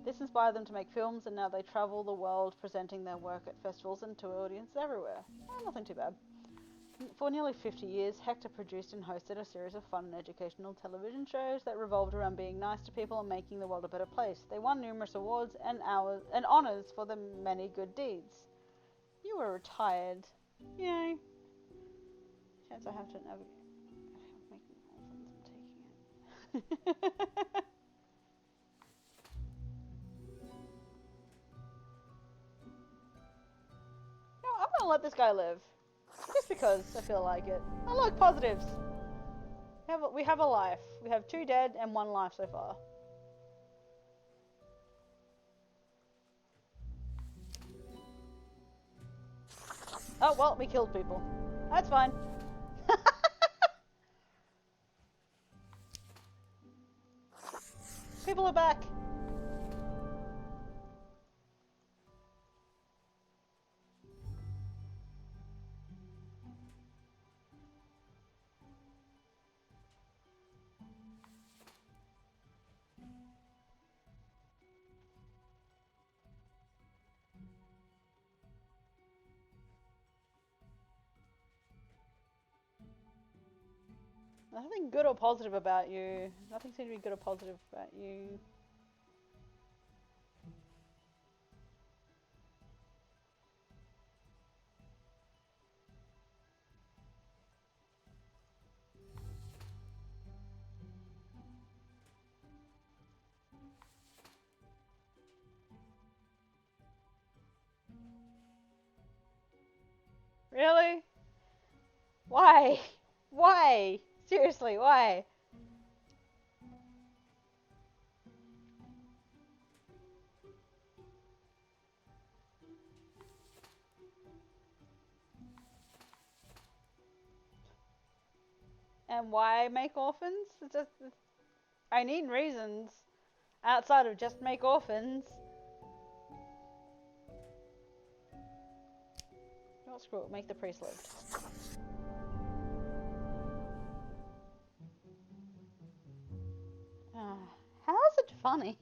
This inspired them to make films and now they travel the world presenting their work at festivals and to audiences everywhere. Nothing too bad. For nearly 50 years, Hector produced and hosted a series of fun and educational television shows that revolved around being nice to people and making the world a better place. They won numerous awards and honours for their many good deeds. You were retired. Yay. Chance I have to navigate. I'm taking it. No, I'm gonna let this guy live. Just because I feel like it. Oh look, positives. We have a life. We have 2 dead and 1 life so far. Oh well, we killed people. That's fine. People are back. Nothing good or positive about you. Nothing seems to be good or positive about you. Really? Why? Why? Seriously, why? And why make orphans? I need reasons outside of just make orphans. Oh, screw it, make the priest live. How is it funny?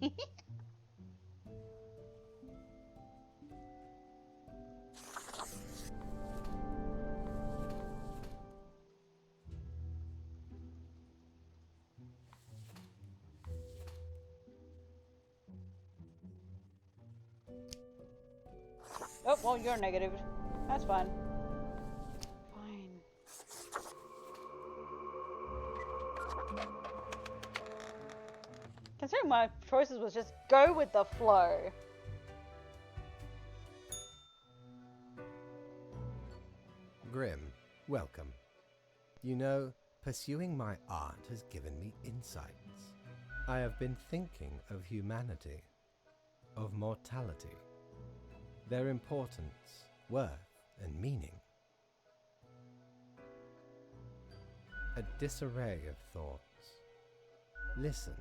Oh, well, you're negative. That's fine. Fine. Considering my choices was just go with the flow. Grim, welcome. You know, pursuing my art has given me insights. I have been thinking of humanity, of mortality, their importance, worth, and meaning. A disarray of thoughts. Listen,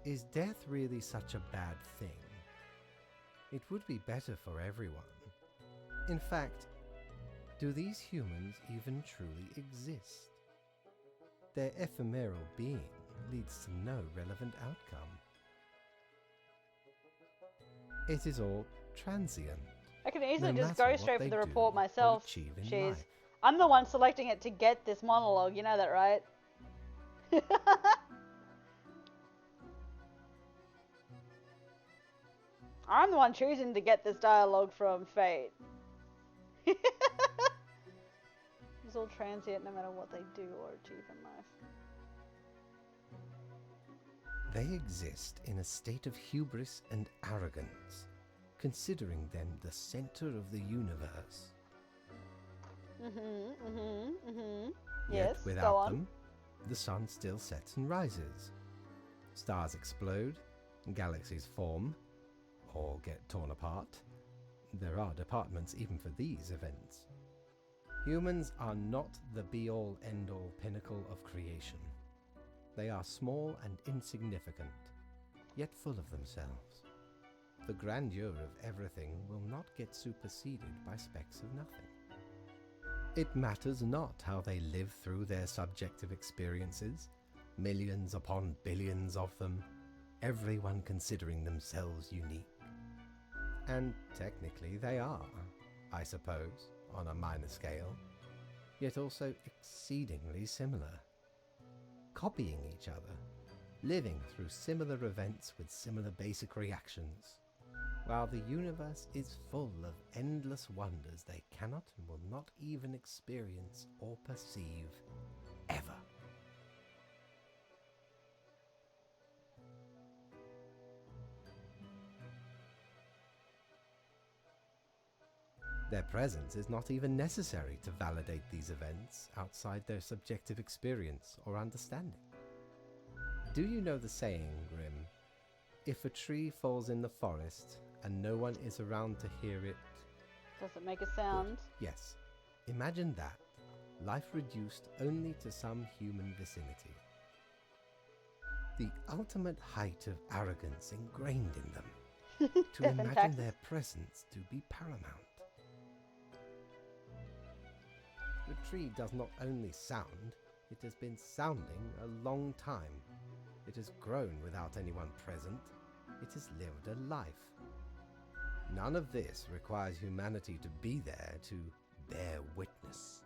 is death really such a bad thing? It would be better for everyone. In fact, do these humans even truly exist? Their ephemeral being leads to no relevant outcome. It is all transient. I can easily no just matter go what straight they for the do report or myself. achieve in Jeez. life. I'm the one selecting it to get this monologue, you know that, right? I'm the one choosing to get this dialogue from Fate. It's all transient no matter what they do or achieve in life. They exist in a state of hubris and arrogance, considering them the center of the universe. Yes, Yet without them, the sun still sets and rises. Stars explode, galaxies form, or get torn apart. There are departments even for these events. Humans are not the be-all, end-all pinnacle of creation. They are small and insignificant, yet full of themselves. The grandeur of everything will not get superseded by specks of nothing. It matters not how they live through their subjective experiences, millions upon billions of them, everyone considering themselves unique. And technically they are, I suppose, on a minor scale, yet also exceedingly similar. Copying each other, living through similar events with similar basic reactions, while the universe is full of endless wonders they cannot and will not even experience or perceive, ever. Their presence is not even necessary to validate these events outside their subjective experience or understanding. Do you know the saying, Grim? If a tree falls in the forest and no one is around to hear it... Does it make a sound? Yes. Imagine that. Life reduced only to some human vicinity. The ultimate height of arrogance ingrained in them. To imagine their presence to be paramount. The tree does not only sound, it has been sounding a long time. It has grown without anyone present. It has lived a life. None of this requires humanity to be there to bear witness.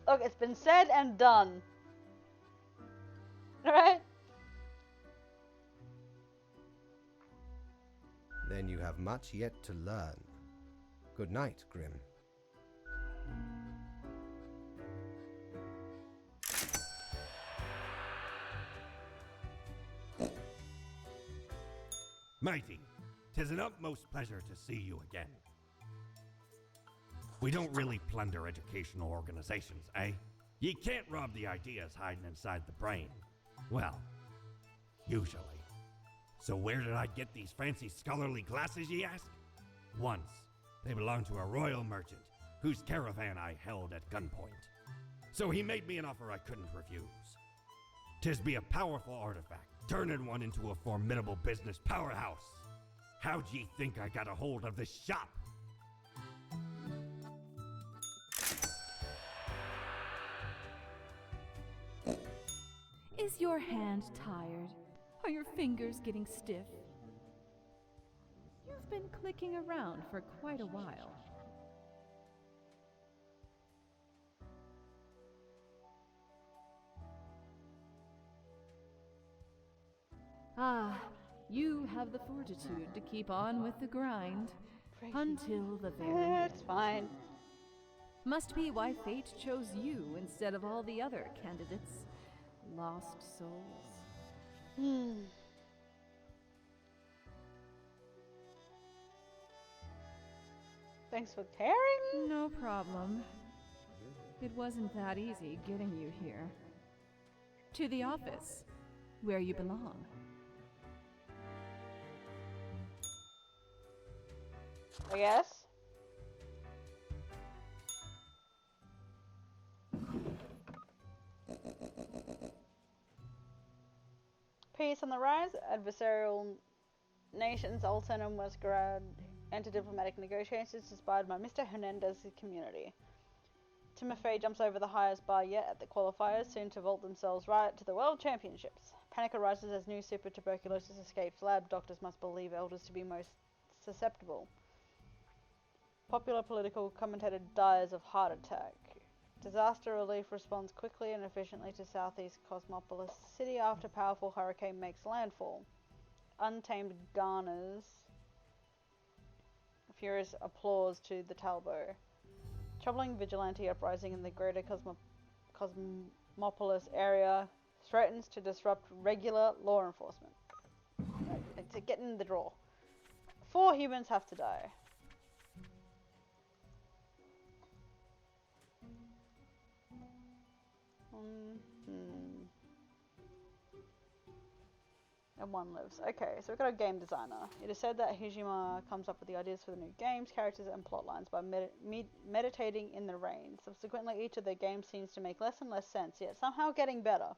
Look, it's been said and done. Alright? Then you have much yet to learn. Good night, Grim. Matey, 'tis an utmost pleasure to see you again. We don't really plunder educational organizations, eh? You can't rob the ideas hiding inside the brain. Well, usually. So where did I get these fancy scholarly glasses, ye ask? Once, they belonged to a royal merchant, whose caravan I held at gunpoint. So he made me an offer I couldn't refuse. 'Tis be a powerful artifact, turning one into a formidable business powerhouse. How'd ye think I got a hold of this shop? Is your hand tired? Are your fingers getting stiff? You've been clicking around for quite a while. Ah, you have the fortitude to keep on with the grind until the very end. It's fine. Must be why fate chose you instead of all the other candidates. Lost souls. Thanks for caring. No problem. It wasn't that easy getting you here. To the office, where you belong. I guess. Peace on the rise. Adversarial nations Alton and Westgrad enter diplomatic negotiations inspired by Mr. Hernandez's community. Timofey jumps over the highest bar yet at the qualifiers, soon to vault themselves right to the World Championships. Panic arises as new super tuberculosis escapes lab. Doctors must believe elders to be most susceptible. Popular political commentator dies of heart attack. Disaster relief responds quickly and efficiently to southeast Cosmopolis City after powerful hurricane makes landfall. Untamed garners furious applause to the Talbot. Troubling vigilante uprising in the greater Cosmopolis area threatens to disrupt regular law enforcement. To get in the draw. 4 humans have to die. And 1 lives. Okay, so we've got a game designer. It is said that Hijima comes up with the ideas for the new games, characters, and plot lines by meditating in the rain. Subsequently, each of their games seems to make less and less sense, yet somehow getting better.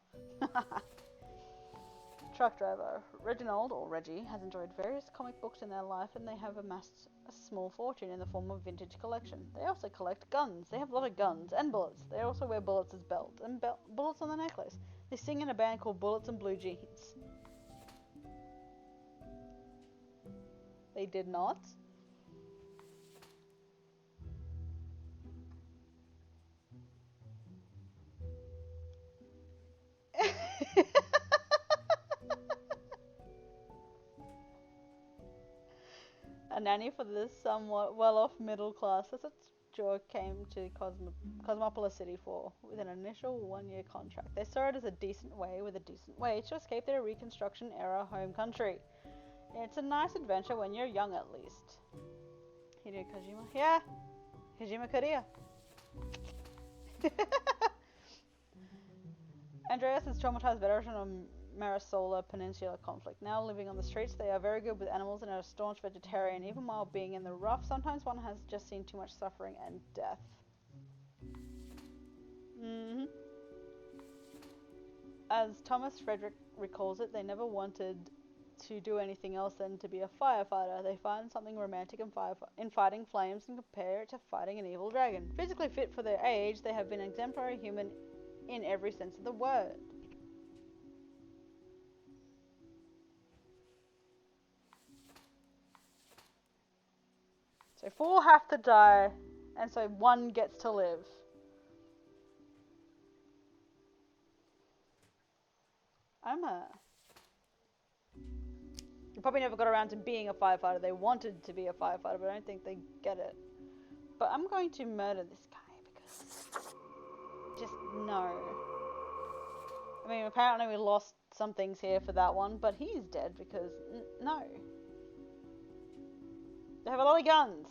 Truck driver. Reginald, or Reggie, has enjoyed various comic books in their life, and they have amassed a small fortune in the form of vintage collection. They also collect guns. They have a lot of guns and bullets. They also wear bullets as belt and bullets on the necklace. They sing in a band called Bullets and Blue Jeans. They did not. A nanny for the somewhat well-off middle class as its jaw came to Cosmopolis City for with an initial 1-year contract. They saw it as a decent way with a decent wage to escape their Reconstruction-era home country. It's a nice adventure when you're young, at least. Hideo Kojima? Yeah! Hajime Kariya. Andreas is traumatized veteran of Marisola Peninsula conflict. Now living on the streets, they are very good with animals and are a staunch vegetarian. Even while being in the rough, sometimes one has just seen too much suffering and death. As Thomas Frederick recalls it, they never wanted to do anything else than to be a firefighter. They find something romantic in fighting flames and compare it to fighting an evil dragon. Physically fit for their age, they have been exemplary human in every sense of the word. So 4 have to die, and so 1 gets to live. They probably never got around to being a firefighter. They wanted to be a firefighter, but I don't think they get it. But I'm going to murder this guy because just no. I mean, apparently we lost some things here for that one, but he's dead because no. They have a lot of guns.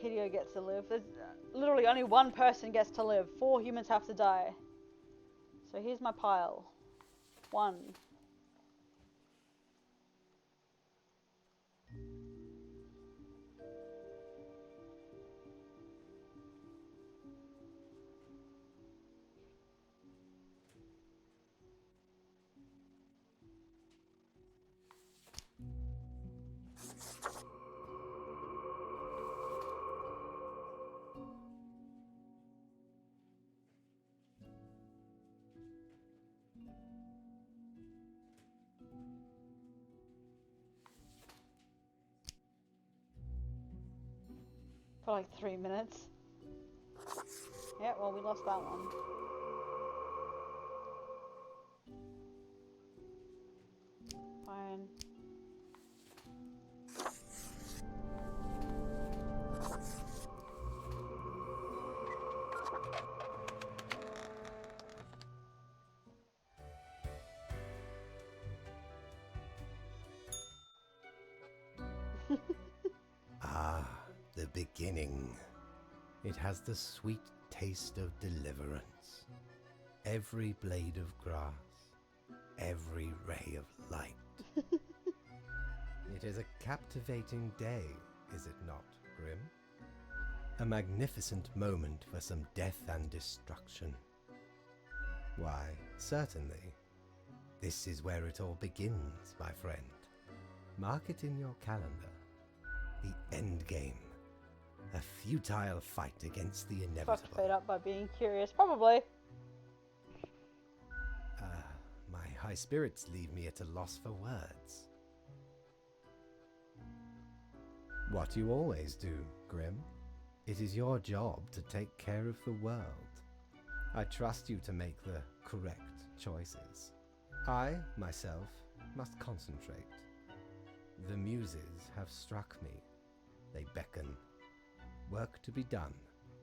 Hideo gets to live. There's literally only one person gets to live. 4 humans have to die. So here's my pile. 1. For like 3 minutes. Yeah, well, we lost that one. Fine. Ah, the beginning. It has the sweet taste of deliverance. Every blade of grass, every ray of light. It is a captivating day, is it not, Grim? A magnificent moment for some death and destruction. Why, certainly. This is where it all begins, my friend. Mark it in your calendar. The end game. A futile fight against the inevitable. Fucked fate up by being curious, probably. My high spirits leave me at a loss for words. What you always do, Grim. It is your job to take care of the world. I trust you to make the correct choices. I, myself, must concentrate. The muses have struck me. They beckon. Work to be done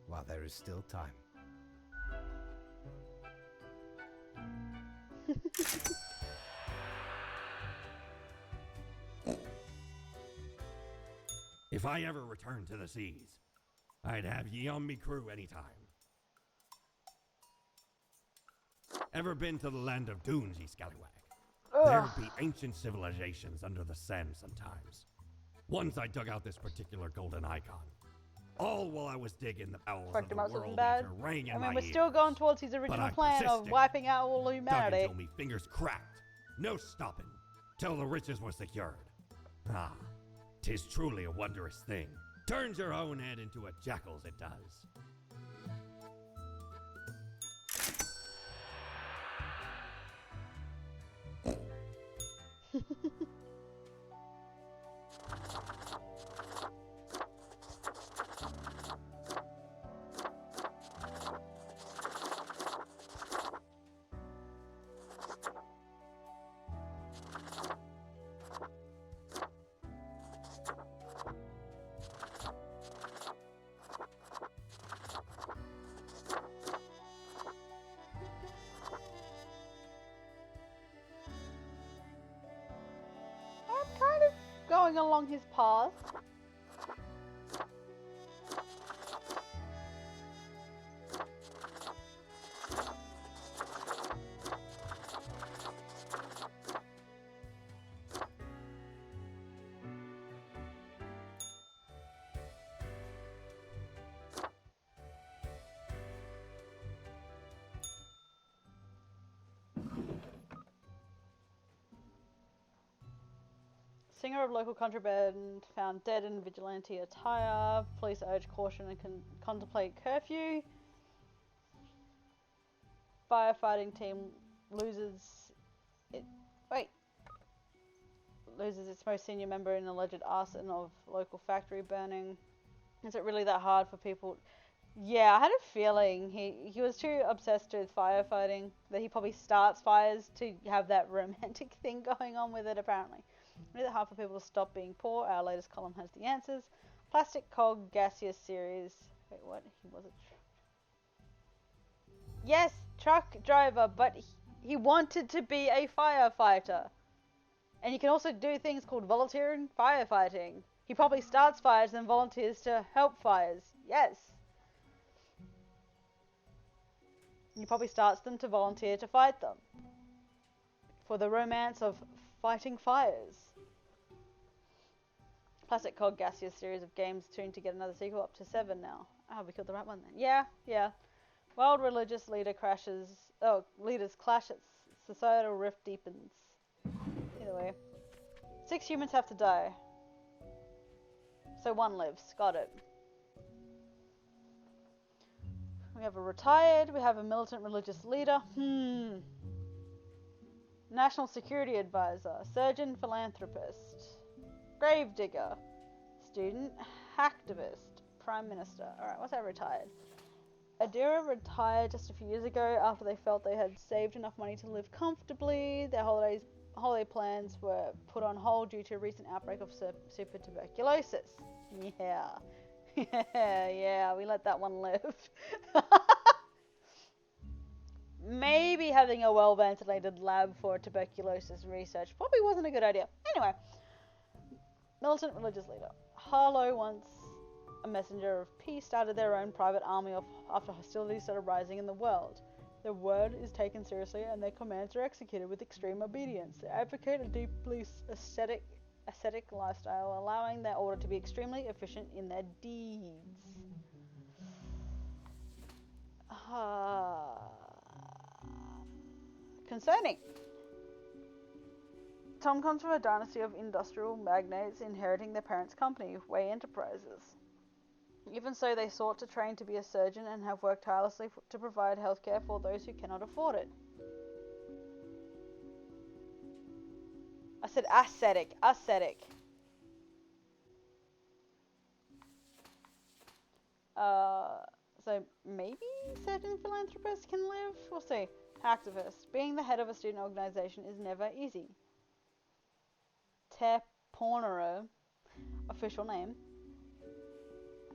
while there is still time. If I ever return to the seas, I'd have ye on me crew anytime. Ever been to the land of dunes, ye scallywag? There'd be ancient civilizations under the sand sometimes. Once I dug out this particular golden icon. All while I was digging the bowels of the world bad. eater rang in I my mean, we're ears. still going towards his original plan of wiping out all Dug humanity. until me fingers cracked. No stopping. Till the riches were secured. Ah, 'tis truly a wondrous thing. Turns your own head into a jackal's, it does. I'm kind of going along his path. Singer of local country band found dead in vigilante attire. Police urge caution and contemplate curfew. Firefighting team loses its most senior member in alleged arson of local factory burning. Is it really that hard for people? Yeah, I had a feeling he was too obsessed with firefighting that he probably starts fires to have that romantic thing going on with it, apparently. Is it hard for people to stop being poor? Our latest column has the answers. Plastic cog gaseous series. Wait, what? He was a yes, truck driver, but he wanted to be a firefighter. And you can also do things called volunteering firefighting. He probably starts fires and volunteers to help fires. Yes. He probably starts them to volunteer to fight them. For the romance of fighting fires. Plastic Cog Gaseous series of games soon to get another sequel, up to 7 now. Oh, we killed the right one then. Yeah. World religious leaders clash, societal rift deepens. Either way. 6 humans have to die. So 1 lives. Got it. We have a retired, we have a militant religious leader. National Security Advisor, Surgeon Philanthropist, Gravedigger, Student Hacktivist, Prime Minister. Alright, what's that retired? Adira retired just a few years ago after they felt they had saved enough money to live comfortably. Their holiday plans were put on hold due to a recent outbreak of super tuberculosis. Yeah. Yeah, we let that one live. Maybe having a well-ventilated lab for tuberculosis research probably wasn't a good idea. Anyway, militant religious leader. Harlow, once a messenger of peace, started their own private army after hostilities started rising in the world. Their word is taken seriously and their commands are executed with extreme obedience. They advocate a deeply ascetic lifestyle, allowing their order to be extremely efficient in their deeds. Concerning. Tom comes from a dynasty of industrial magnates inheriting their parents' company, Way Enterprises. Even so, they sought to train to be a surgeon and have worked tirelessly to provide healthcare for those who cannot afford it. I said ascetic. So maybe certain philanthropists can live? We'll see. Hacktivist. Being the head of a student organization is never easy. Te Pornero, official name,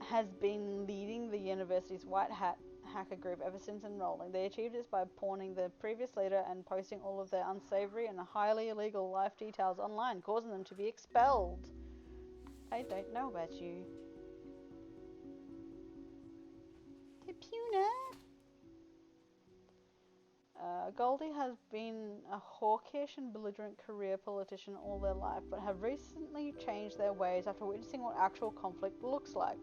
has been leading the university's White Hat hacker group ever since enrolling. They achieved this by pawning the previous leader and posting all of their unsavory and highly illegal life details online, causing them to be expelled. I don't know about you. Tipuna. Goldie has been a hawkish and belligerent career politician all their life, but have recently changed their ways after witnessing what actual conflict looks like.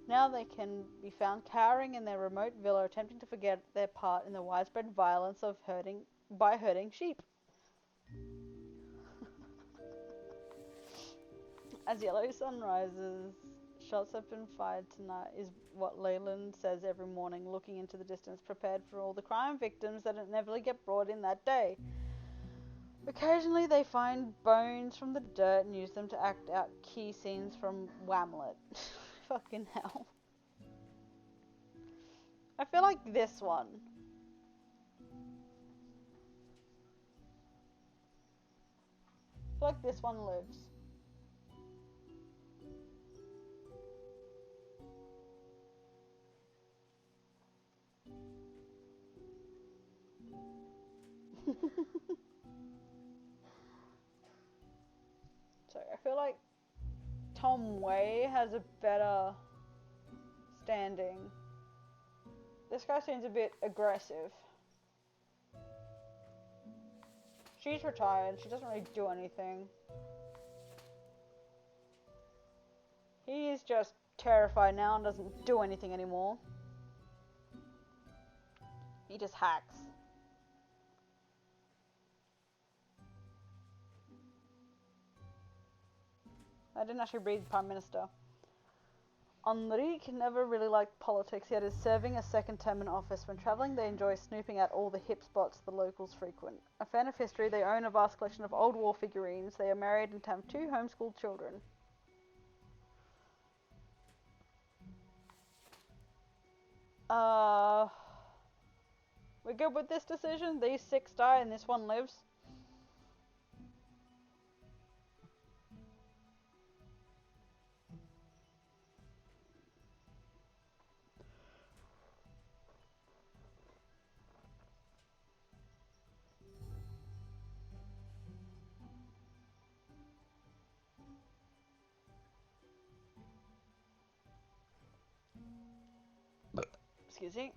Now they can be found cowering in their remote villa, attempting to forget their part in the widespread violence of herding sheep. As yellow sun rises, shots have been fired tonight, is what Leyland says every morning, looking into the distance, prepared for all the crime victims that inevitably get brought in that day. Occasionally they find bones from the dirt and use them to act out key scenes from Whamlet. Fucking hell. I feel like this one. I feel like this one lives. So I feel like Tom Way has a better standing. This guy seems a bit aggressive. She's retired, she doesn't really do anything. He is just terrified now and doesn't do anything anymore. He just hacks. I didn't actually read Prime Minister. Enrique never really liked politics, yet is serving a second term in office. When travelling, they enjoy snooping out all the hip spots the locals frequent. A fan of history, they own a vast collection of old war figurines. They are married and have 2 homeschooled children. We're good with this decision? These 6 die and this one lives? Excuse me.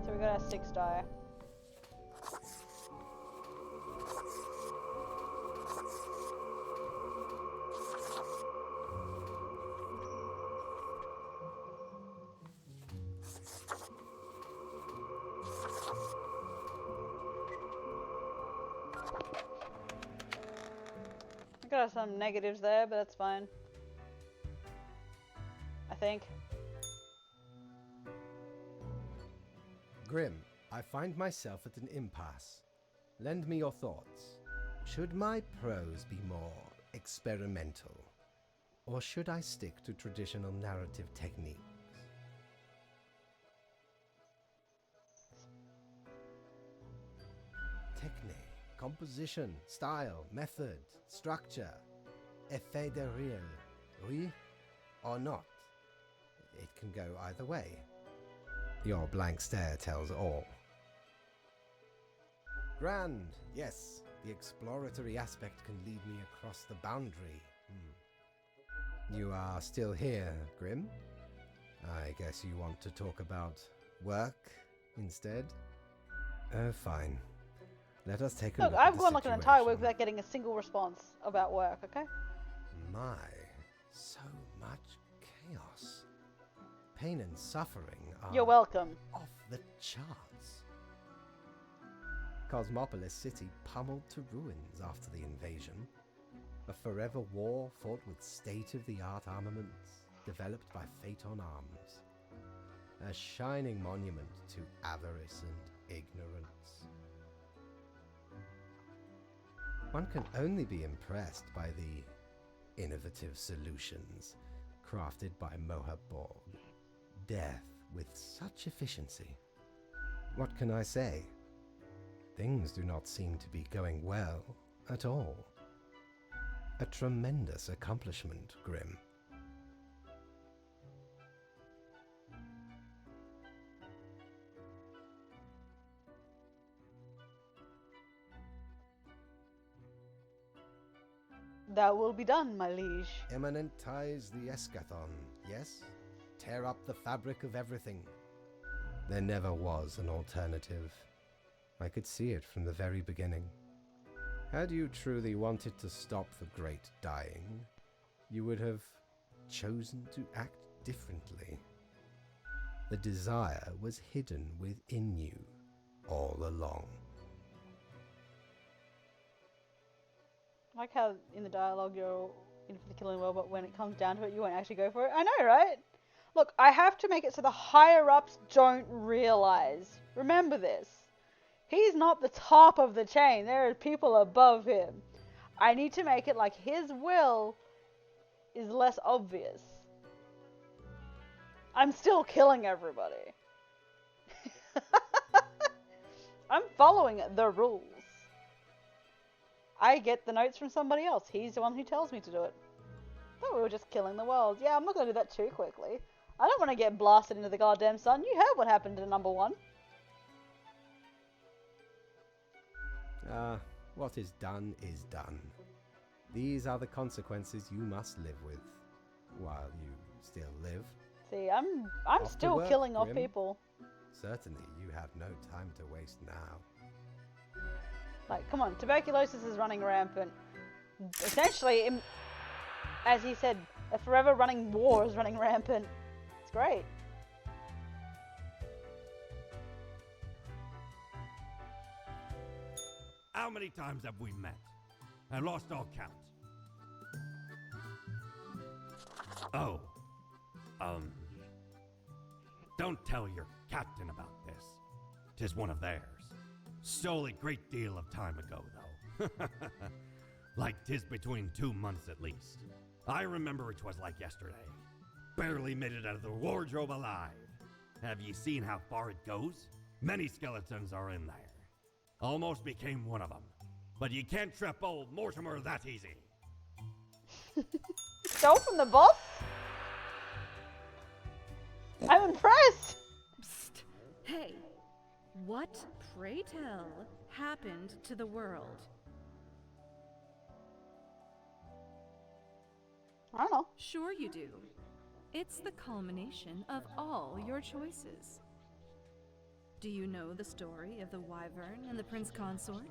So we got our 6 die. I got some negatives there, but that's fine. I think. Grim, I find myself at an impasse. Lend me your thoughts. Should my prose be more experimental? Or should I stick to traditional narrative techniques? Technique, composition, style, method, structure, effet de rire, oui or not? It can go either way. Your blank stare tells all. Grand, yes, the exploratory aspect can lead me across the boundary. You are still here, Grim? I guess you want to talk about work instead? Fine. Let us take a look. Look, I've at the gone like an entire week situation. without getting a single response about work, okay? My, so much chaos. Pain and suffering are You're welcome. off the charts. Cosmopolis City pummeled to ruins after the invasion. A forever war fought with state-of-the-art armaments developed by Phaeton Arms. A shining monument to avarice and ignorance. One can only be impressed by the innovative solutions crafted by Mohab Borg. Death with such efficiency. What can I say? Things do not seem to be going well at all. A tremendous accomplishment, Grim. That will be done, my liege. Immanentize the Eschathon, yes? Tear up the fabric of everything. There never was an alternative. I could see it from the very beginning. Had you truly wanted to stop the great dying, you would have chosen to act differently. The desire was hidden within you all along. I like how in the dialogue you're in for the killing well, but when it comes down to it, you won't actually go for it. I know, right? Look, I have to make it so the higher-ups don't realize. Remember this. He's not the top of the chain. There are people above him. I need to make it like his will is less obvious. I'm still killing everybody. I'm following the rules. I get the notes from somebody else. He's the one who tells me to do it. Thought we were just killing the world. Yeah, I'm not going to do that too quickly. I don't want to get blasted into the goddamn sun. You heard what happened to number 1. What is done is done. These are the consequences you must live with, while you still live. See, I'm Off to still work, killing off Grim. people. Certainly, you have no time to waste now. Like, come on, tuberculosis is running rampant. Essentially, as he said, a forever running war is running rampant. It's great. How many times have we met? I lost all count. Oh. Don't tell your captain about this. 'Tis one of theirs. Stole a great deal of time ago, though. Like 'tis between 2 months at least. I remember it was like yesterday. Barely made it out of the wardrobe alive. Have ye seen how far it goes? Many skeletons are in there. Almost became one of them. but you can't trap old Mortimer that easy. Stole from the boss? I'm impressed! Psst. Hey, what, pray tell, happened to the world? I don't know. Sure you do. It's the culmination of all your choices. Do you know the story of the Wyvern and the Prince Consort?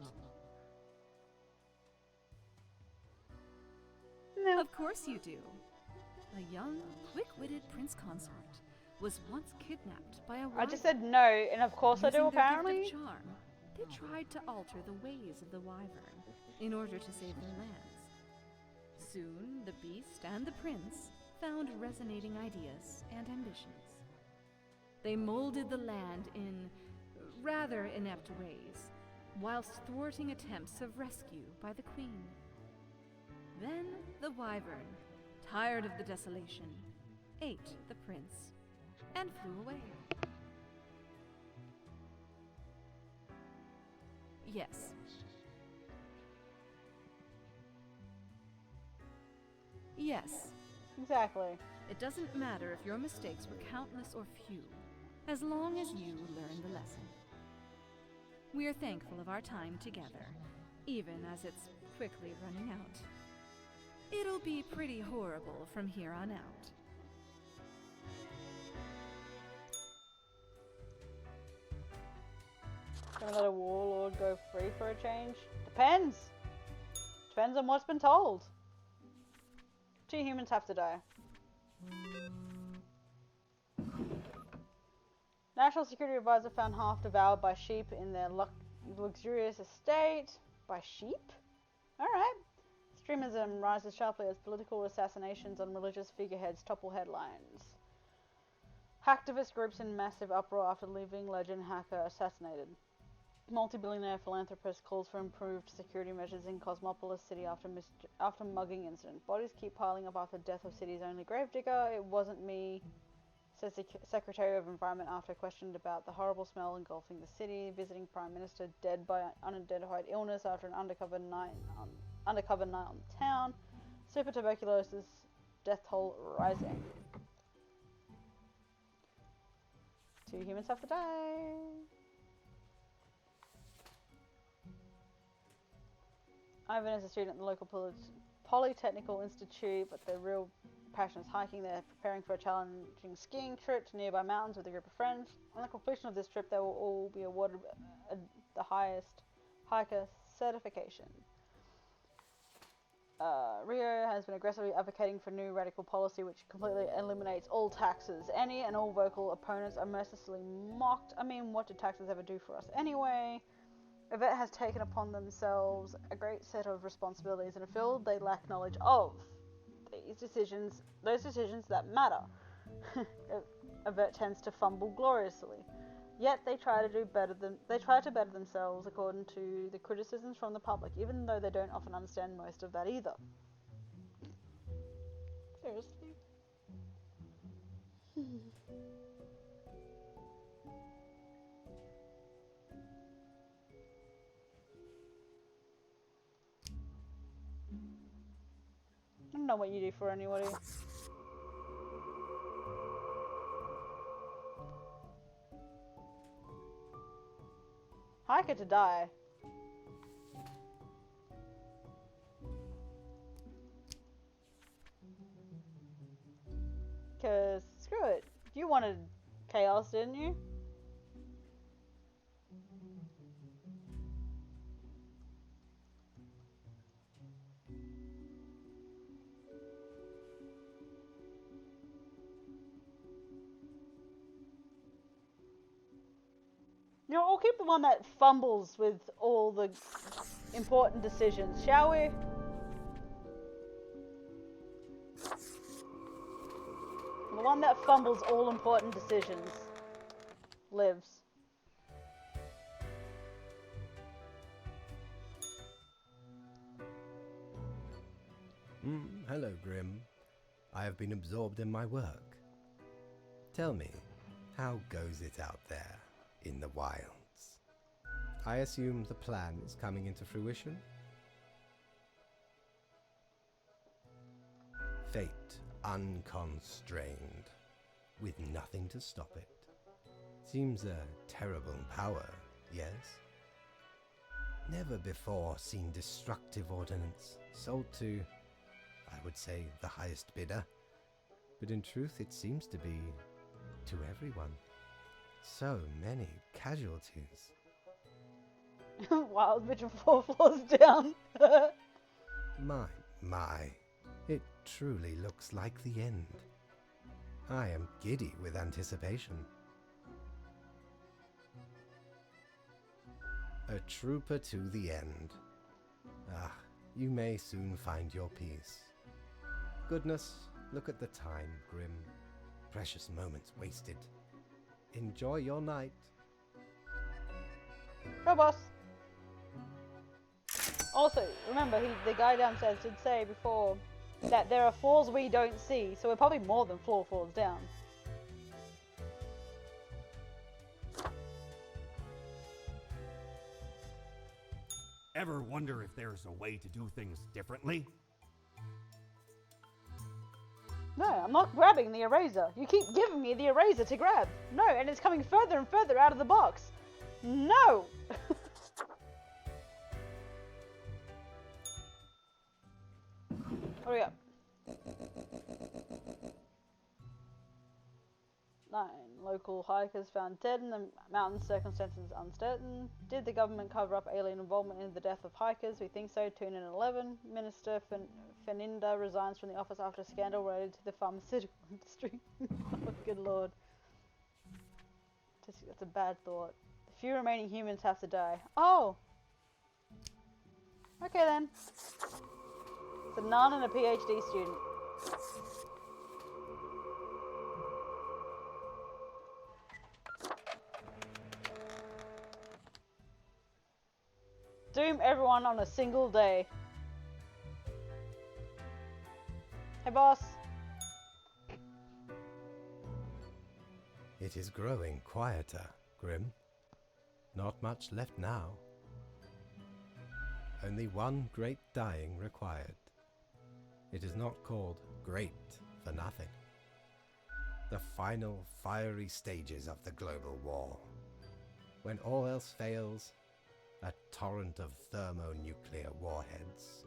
No. Of course you do. A young, quick-witted Prince Consort was once kidnapped by a wyvern. I just said no, and of course I do, Using their apparently. gift of charm, they tried to alter the ways of the wyvern in order to save their lands. Soon, the beast and the prince found resonating ideas and ambitions. They molded the land in rather inept ways, whilst thwarting attempts of rescue by the queen. Then the wyvern, tired of the desolation, ate the prince and flew away. Yes. Yes. Exactly. It doesn't matter if your mistakes were countless or few, as long as you learn the lesson. We are thankful of our time together, even as it's quickly running out. It'll be pretty horrible from here on out. Gonna let a warlord go free for a change? Depends! Depends on what's been told. 2 humans have to die. National Security Advisor found half devoured by sheep in their luxurious estate. By sheep? Alright. Extremism rises sharply as political assassinations on religious figureheads topple headlines. Hacktivist groups in massive uproar after living legend hacker assassinated. Multi-billionaire philanthropist calls for improved security measures in Cosmopolis City after mugging incident. Bodies keep piling up after death of city's only gravedigger. It wasn't me, says the Secretary of Environment after questioned about the horrible smell engulfing the city. Visiting Prime Minister dead by unidentified illness after an undercover night on town. Super tuberculosis death toll rising. 2 humans have to die. Ivan is a student at the local Polytechnical Institute, but their real passion is hiking. They're preparing for a challenging skiing trip to nearby mountains with a group of friends. On the completion of this trip, they will all be awarded the highest hiker certification. Rio has been aggressively advocating for new radical policy which completely eliminates all taxes. Any and all vocal opponents are mercilessly mocked. I mean, what do taxes ever do for us anyway? Yvette has taken upon themselves a great set of responsibilities in a field they lack knowledge of. Those decisions that matter. Yvette tends to fumble gloriously. Yet they try to better themselves according to the criticisms from the public, even though they don't often understand most of that either. Seriously? I don't know what you do for anybody. Hiker to die. Cause screw it. You wanted chaos, didn't you? You know, we'll keep the one that fumbles with all the important decisions, shall we? The one that fumbles all important decisions lives. Hello, Grim. I have been absorbed in my work. Tell me, how goes it out there in the wilds? I assume the plan is coming into fruition? Fate unconstrained, with nothing to stop it. Seems a terrible power, yes? Never before seen destructive ordnance sold to, I would say, the highest bidder. But in truth it seems to be to everyone. So many casualties. Wild bitch 4 floors down. My. It truly looks like the end. I am giddy with anticipation. A trooper to the end. Ah, you may soon find your peace. Goodness, look at the time, Grim. Precious moments wasted. Enjoy your night. Go, boss. Also, remember, the guy downstairs did say before that there are floors we don't see, so we're probably more than 4 floors down. Ever wonder if there's a way to do things differently? No, I'm not grabbing the eraser. You keep giving me the eraser to grab. No, and it's coming further and further out of the box. No! What do we got? 9. Local hikers found dead in the mountains, circumstances uncertain. Did the government cover up alien involvement in the death of hikers? We think so. Tune in 11. Minister Feninda resigns from the office after a scandal related to the pharmaceutical industry. Oh, good lord. That's a bad thought. The few remaining humans have to die. Oh! Okay then. It's a nun and a PhD student. Doom everyone on a single day. Hey boss. It is growing quieter, Grim. Not much left now. Only one great dying required. It is not called great for nothing. The final fiery stages of the global war. When all else fails, a torrent of thermonuclear warheads.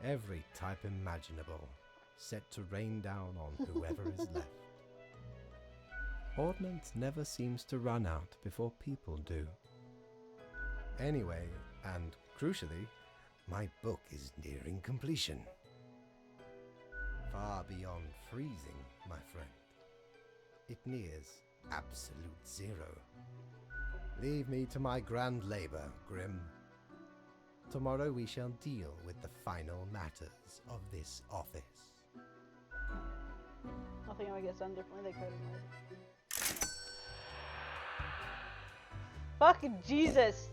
Every type imaginable, set to rain down on whoever is left. Ordnance never seems to run out before people do. Anyway, and crucially, my book is nearing completion. Far beyond freezing, my friend. It nears absolute zero. Leave me to my grand labor, Grim. Tomorrow we shall deal with the final matters of this office. Nothing ever gets done differently, they coded it. Fucking Jesus!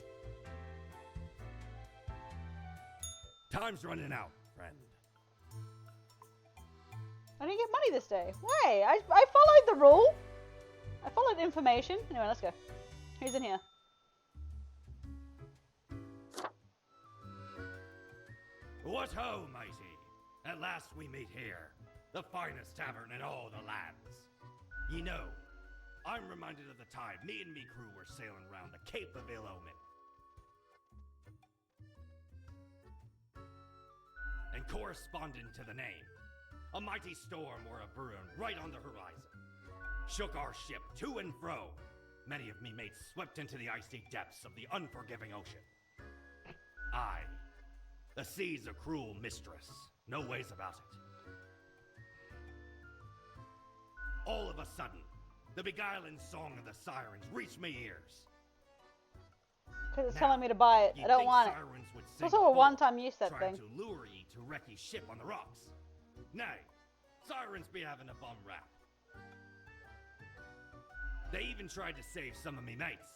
Time's running out, friend. I didn't get money this day. Why? I followed the rule. I followed information. Anyway, let's go. Who's in here? What ho, matey! At last we meet here, the finest tavern in all the lands. You know, I'm reminded of the time me and me crew were sailing round the Cape of Ill Omen. And corresponding to the name, a mighty storm or a brewing right on the horizon. Shook our ship to and fro. Many of me mates swept into the icy depths of the unforgiving ocean. Aye, the sea's a cruel mistress, no ways about it. All of a sudden, the beguiling song of the sirens reached me ears. Because it's telling me to buy it. I don't want it. It's also a one-time use, that trying thing. to lure ye to wreck his ship on the rocks. Nay, sirens be having a bum rap. They even tried to save some of me mates,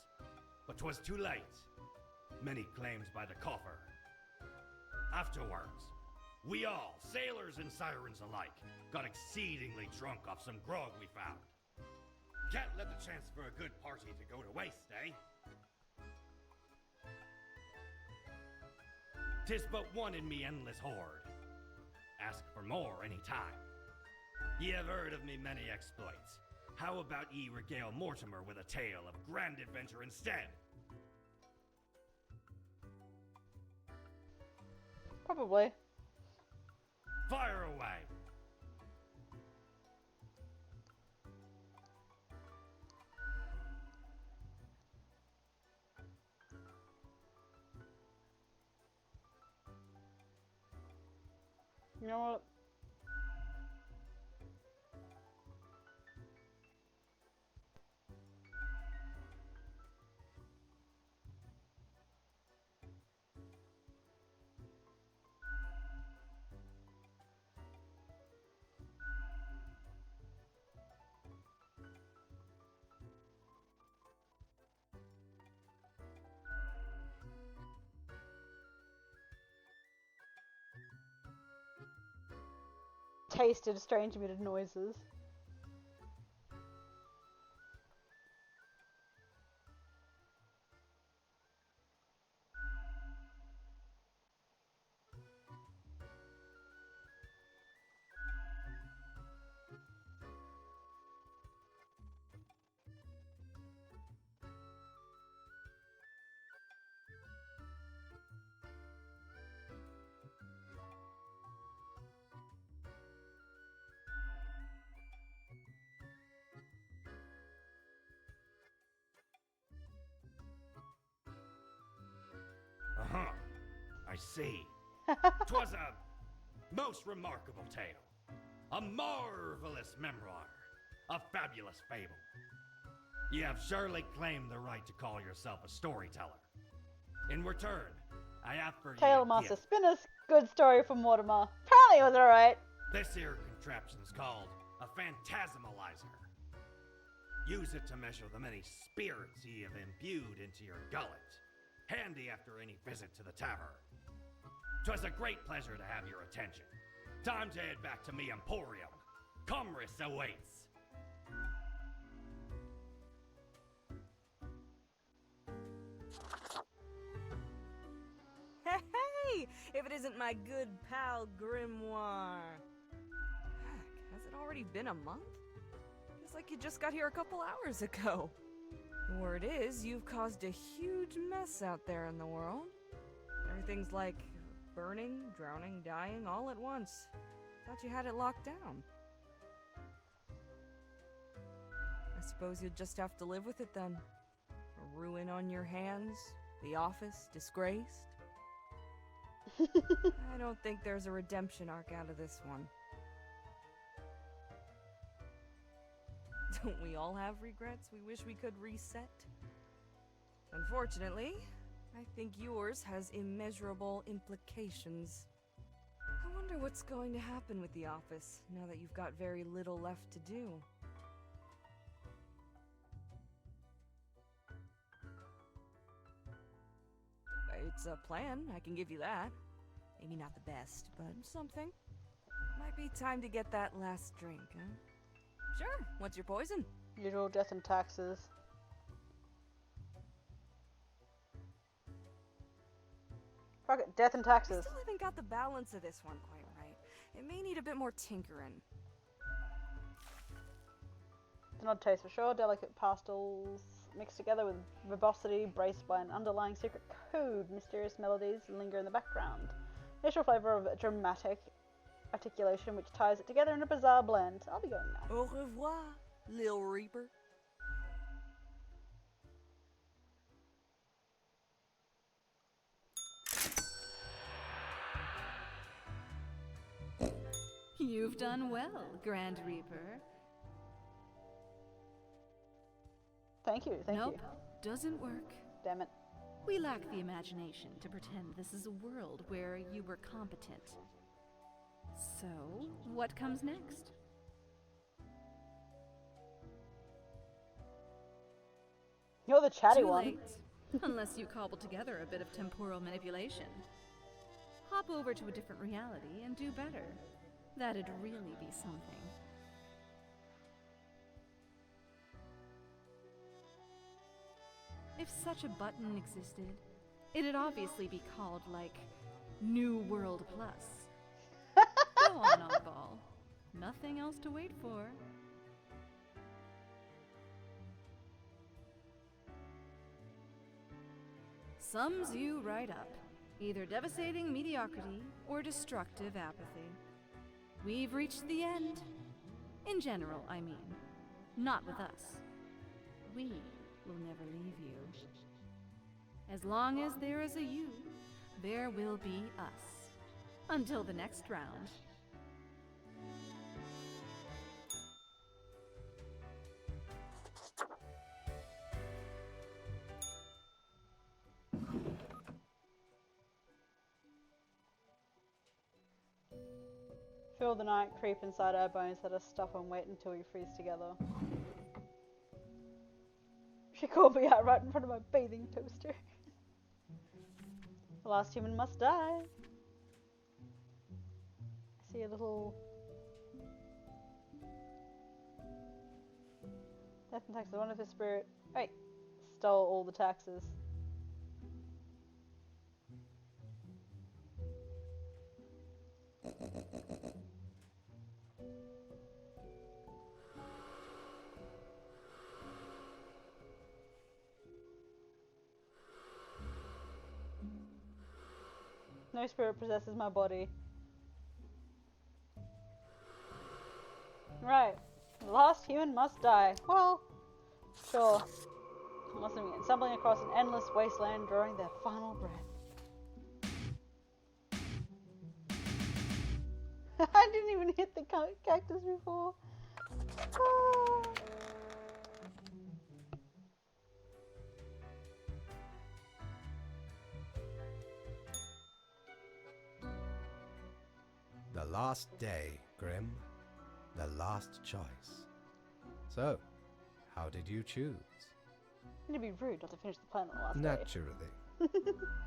but 'twas too late. Many claims by the coffer. Afterwards, we all, sailors and sirens alike, got exceedingly drunk off some grog we found. Can't let the chance for a good party to go to waste, eh? 'Tis but one in me endless horde. ask for more any time. Ye have heard of me many exploits. How about ye regale Mortimer with a tale of grand adventure instead? Probably. Fire away! You know what? Tasted strange muted noises. Uh-huh. I see. 'Twas a most remarkable tale. A marvelous memoir. A fabulous fable. Ye have surely claimed the right to call yourself a storyteller. In return, I have for ye Tale a Master gift. Spinner's good story from Mortimer. Apparently it was alright. This here contraption's called a phantasmalizer. Use it to measure the many spirits ye have imbued into your gullet. Handy after any visit to the tavern. 'Twas a great pleasure to have your attention. Time to head back to me Emporium. Commerce awaits. Hey, if it isn't my good pal Grimoire. Heck, has it already been a month? Feels like you just got here a couple hours ago. The word is, you've caused a huge mess out there in the world. Everything's like burning, drowning, dying all at once. Thought you had it locked down. I suppose you'll just have to live with it then. A ruin on your hands, the office disgraced. I don't think there's a redemption arc out of this one. Don't we all have regrets we wish we could reset? Unfortunately, I think yours has immeasurable implications. I wonder what's going to happen with the office now that you've got very little left to do. It's a plan, I can give you that. Maybe not the best, but something. Might be time to get that last drink, huh? Sure, what's your poison? Usual death and taxes. Fuck it, death and I taxes. still haven't got the balance of this one quite right. It may need a bit more tinkering. It's an odd taste for sure. Delicate pastels mixed together with verbosity, braced by an underlying secret code. Mysterious melodies linger in the background. Initial flavor of dramatic articulation which ties it together in a bizarre blend. I'll be going now. Au revoir, Lil Reaper. You've done well, Grand Reaper. Thank you, thank Nope, you. doesn't work. Damn it. We lack the imagination to pretend this is a world where you were competent. So, what comes next? You're the chatty Too one. late, unless you cobble together a bit of temporal manipulation. Hop over to a different reality and do better. That'd really be something. If such a button existed, it'd obviously be called, like, New World Plus. Go on, oddball. Nothing else to wait for. Sums you right up. Either devastating mediocrity or destructive apathy. We've reached the end. In general, I mean. Not with us. We will never leave you. As long as there is a you, there will be us. Until the next round. Feel the night creep inside our bones, let us stop and wait until we freeze together. She called me out right in front of my bathing toaster. The last human must die. I see a little... Death and taxes, one of his spirit... Wait, stole all the taxes. No spirit possesses my body. Right. The last human must die. Well, sure. Must have been stumbling across an endless wasteland, drawing their final breath. I didn't even hit the cactus before. Ah. The last day, Grim. The last choice. So, how did you choose? It'd be rude not to finish the plan on the last day. Naturally.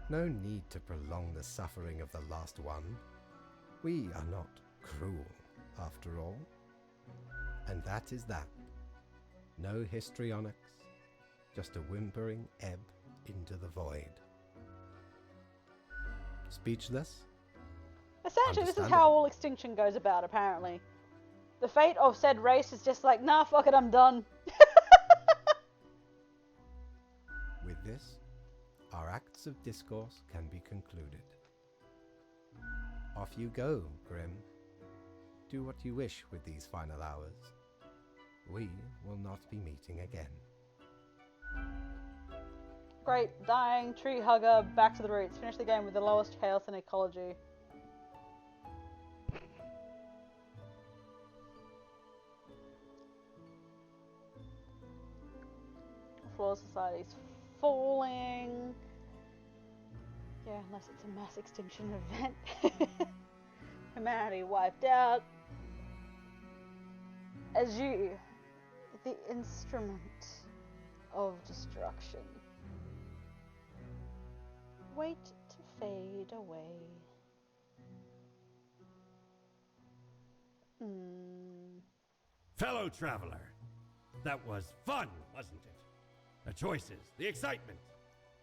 No need to prolong the suffering of the last one. We are not cruel, after all. And that is that. No histrionics, just a whimpering ebb into the void. Speechless? Essentially, this is how all extinction goes about, apparently. The fate of said race is just like, nah, fuck it, I'm done. With this, our acts of discourse can be concluded. Off you go, Grim. Do what you wish with these final hours. We will not be meeting again. Great, dying, tree hugger, back to the roots. Finish the game with the lowest chaos in ecology. Floor society's falling. Yeah, unless it's a mass extinction event. Humanity wiped out. As you, the instrument of destruction, wait to fade away. Fellow traveler, that was fun, wasn't it? The choices, the excitement.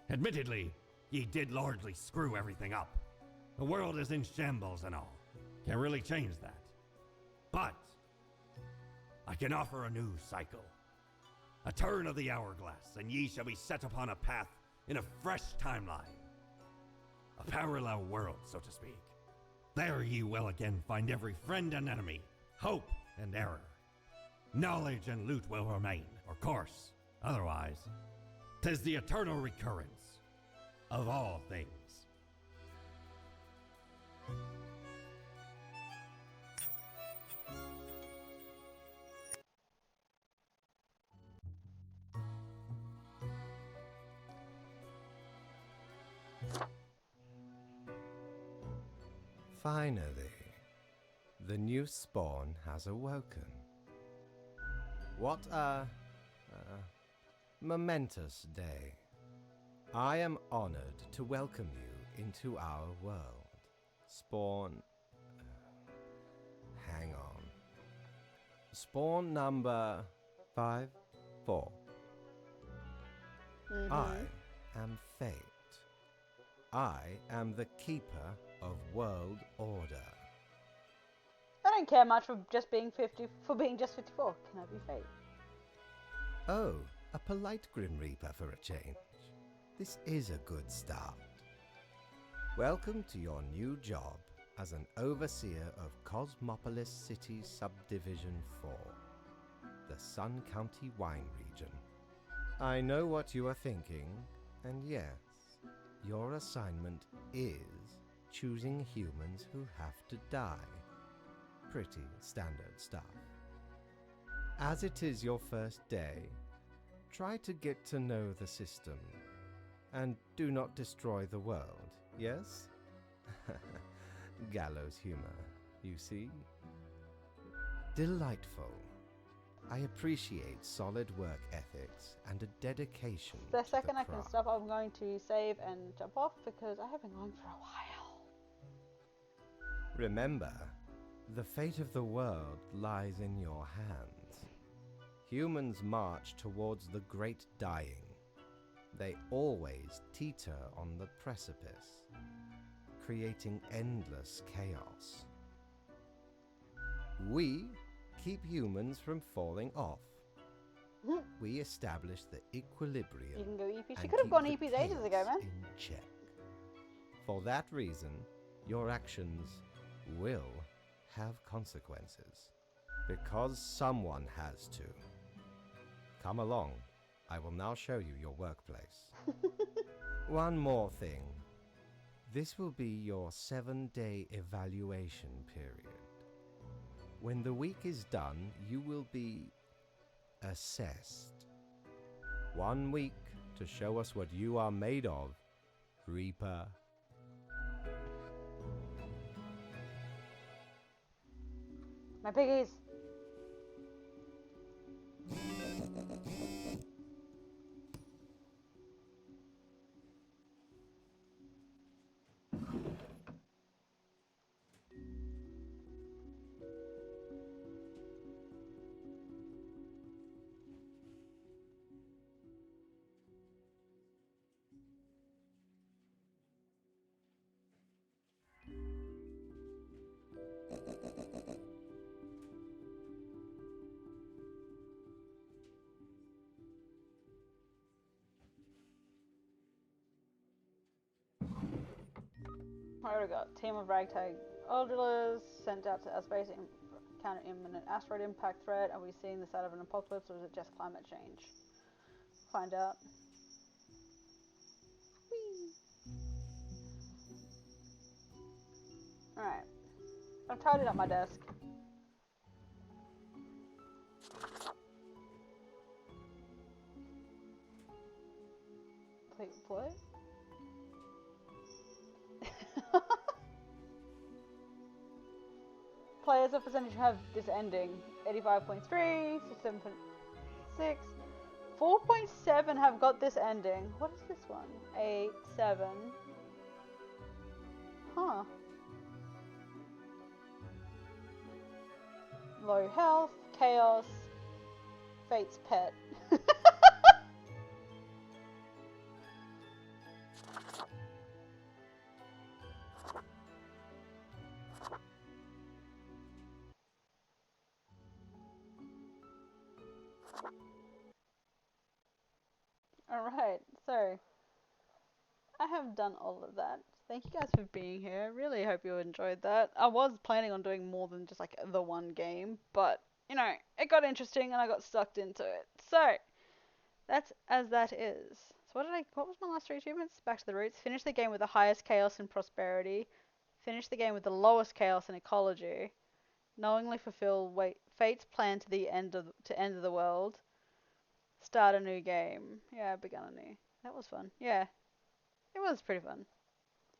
Admittedly, ye did largely screw everything up. The world is in shambles and all. Can't really change that. But I can offer a new cycle. A turn of the hourglass, and ye shall be set upon a path in a fresh timeline. A parallel world, so to speak. There ye will again find every friend and enemy, hope and error. Knowledge and loot will remain, of course. Otherwise, 'tis the eternal recurrence of all things. Finally, the new spawn has awoken. What a momentous day. I am honored to welcome you into our world. Spawn... hang on. Spawn number 5-4. I am Fate. I am the keeper of world order. don't care much for just being 54. Can I be Fate? Oh, a polite Grim Reaper for a change. This is a good start. Welcome to your new job as an overseer of Cosmopolis City Subdivision 4, the Sun County Wine Region. I know what you are thinking, and yes, your assignment is choosing humans who have to die. Pretty standard stuff. As it is your first day, try to get to know the system, and do not destroy the world, yes? Gallows humor, you see? Delightful. I appreciate solid work ethics and a dedication The to second the I can craft. stop, I'm going to save and jump off because I have been going for a while. Remember, the fate of the world lies in your hands. Humans march towards the great dying. They always teeter on the precipice, creating endless chaos. We keep humans from falling off. We establish the equilibrium. You can go EP. She and could have keep gone the EPs ages ago, chaos man. in check. For that reason, your actions will have consequences. Because someone has to. Come along. I will now show you your workplace. One more thing. This will be your 7-day evaluation period. When the week is done, you will be assessed. 1 week to show us what you are made of, Reaper. My piggies. What do we got? Team of ragtag Aldrillas sent out to our space in counter imminent asteroid impact threat. Are we seeing the start of an apocalypse or is it just climate change? Find out. Alright. I've tidied up my desk. Please play. Players what percentage have this ending? 85.3, 67.6, 4.7 have got this ending. What is this one? 8, 7. Huh. Low health, chaos, fate's pet. Alright, so I have done all of that. Thank you guys for being here. Really hope you enjoyed that. I was planning on doing more than just like the one game, but you know, it got interesting and I got sucked into it. So that's as that is. So what was my last 3 achievements? Back to the roots. Finish the game with the highest chaos and prosperity. Finish the game with the lowest chaos and ecology. Knowingly fulfill fate's plan to the end of the world. Start a new game. Yeah, I begun anew. That was fun. Yeah. It was pretty fun.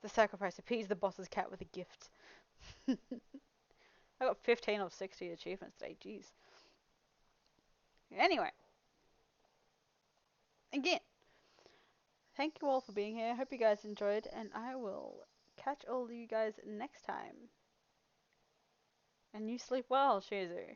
The sacrifice. Appease the boss's cat with a gift. I got 15 of 60 achievements today. Jeez. Anyway. Again. Thank you all for being here. Hope you guys enjoyed. And I will catch all of you guys next time. And you sleep well, Shizu.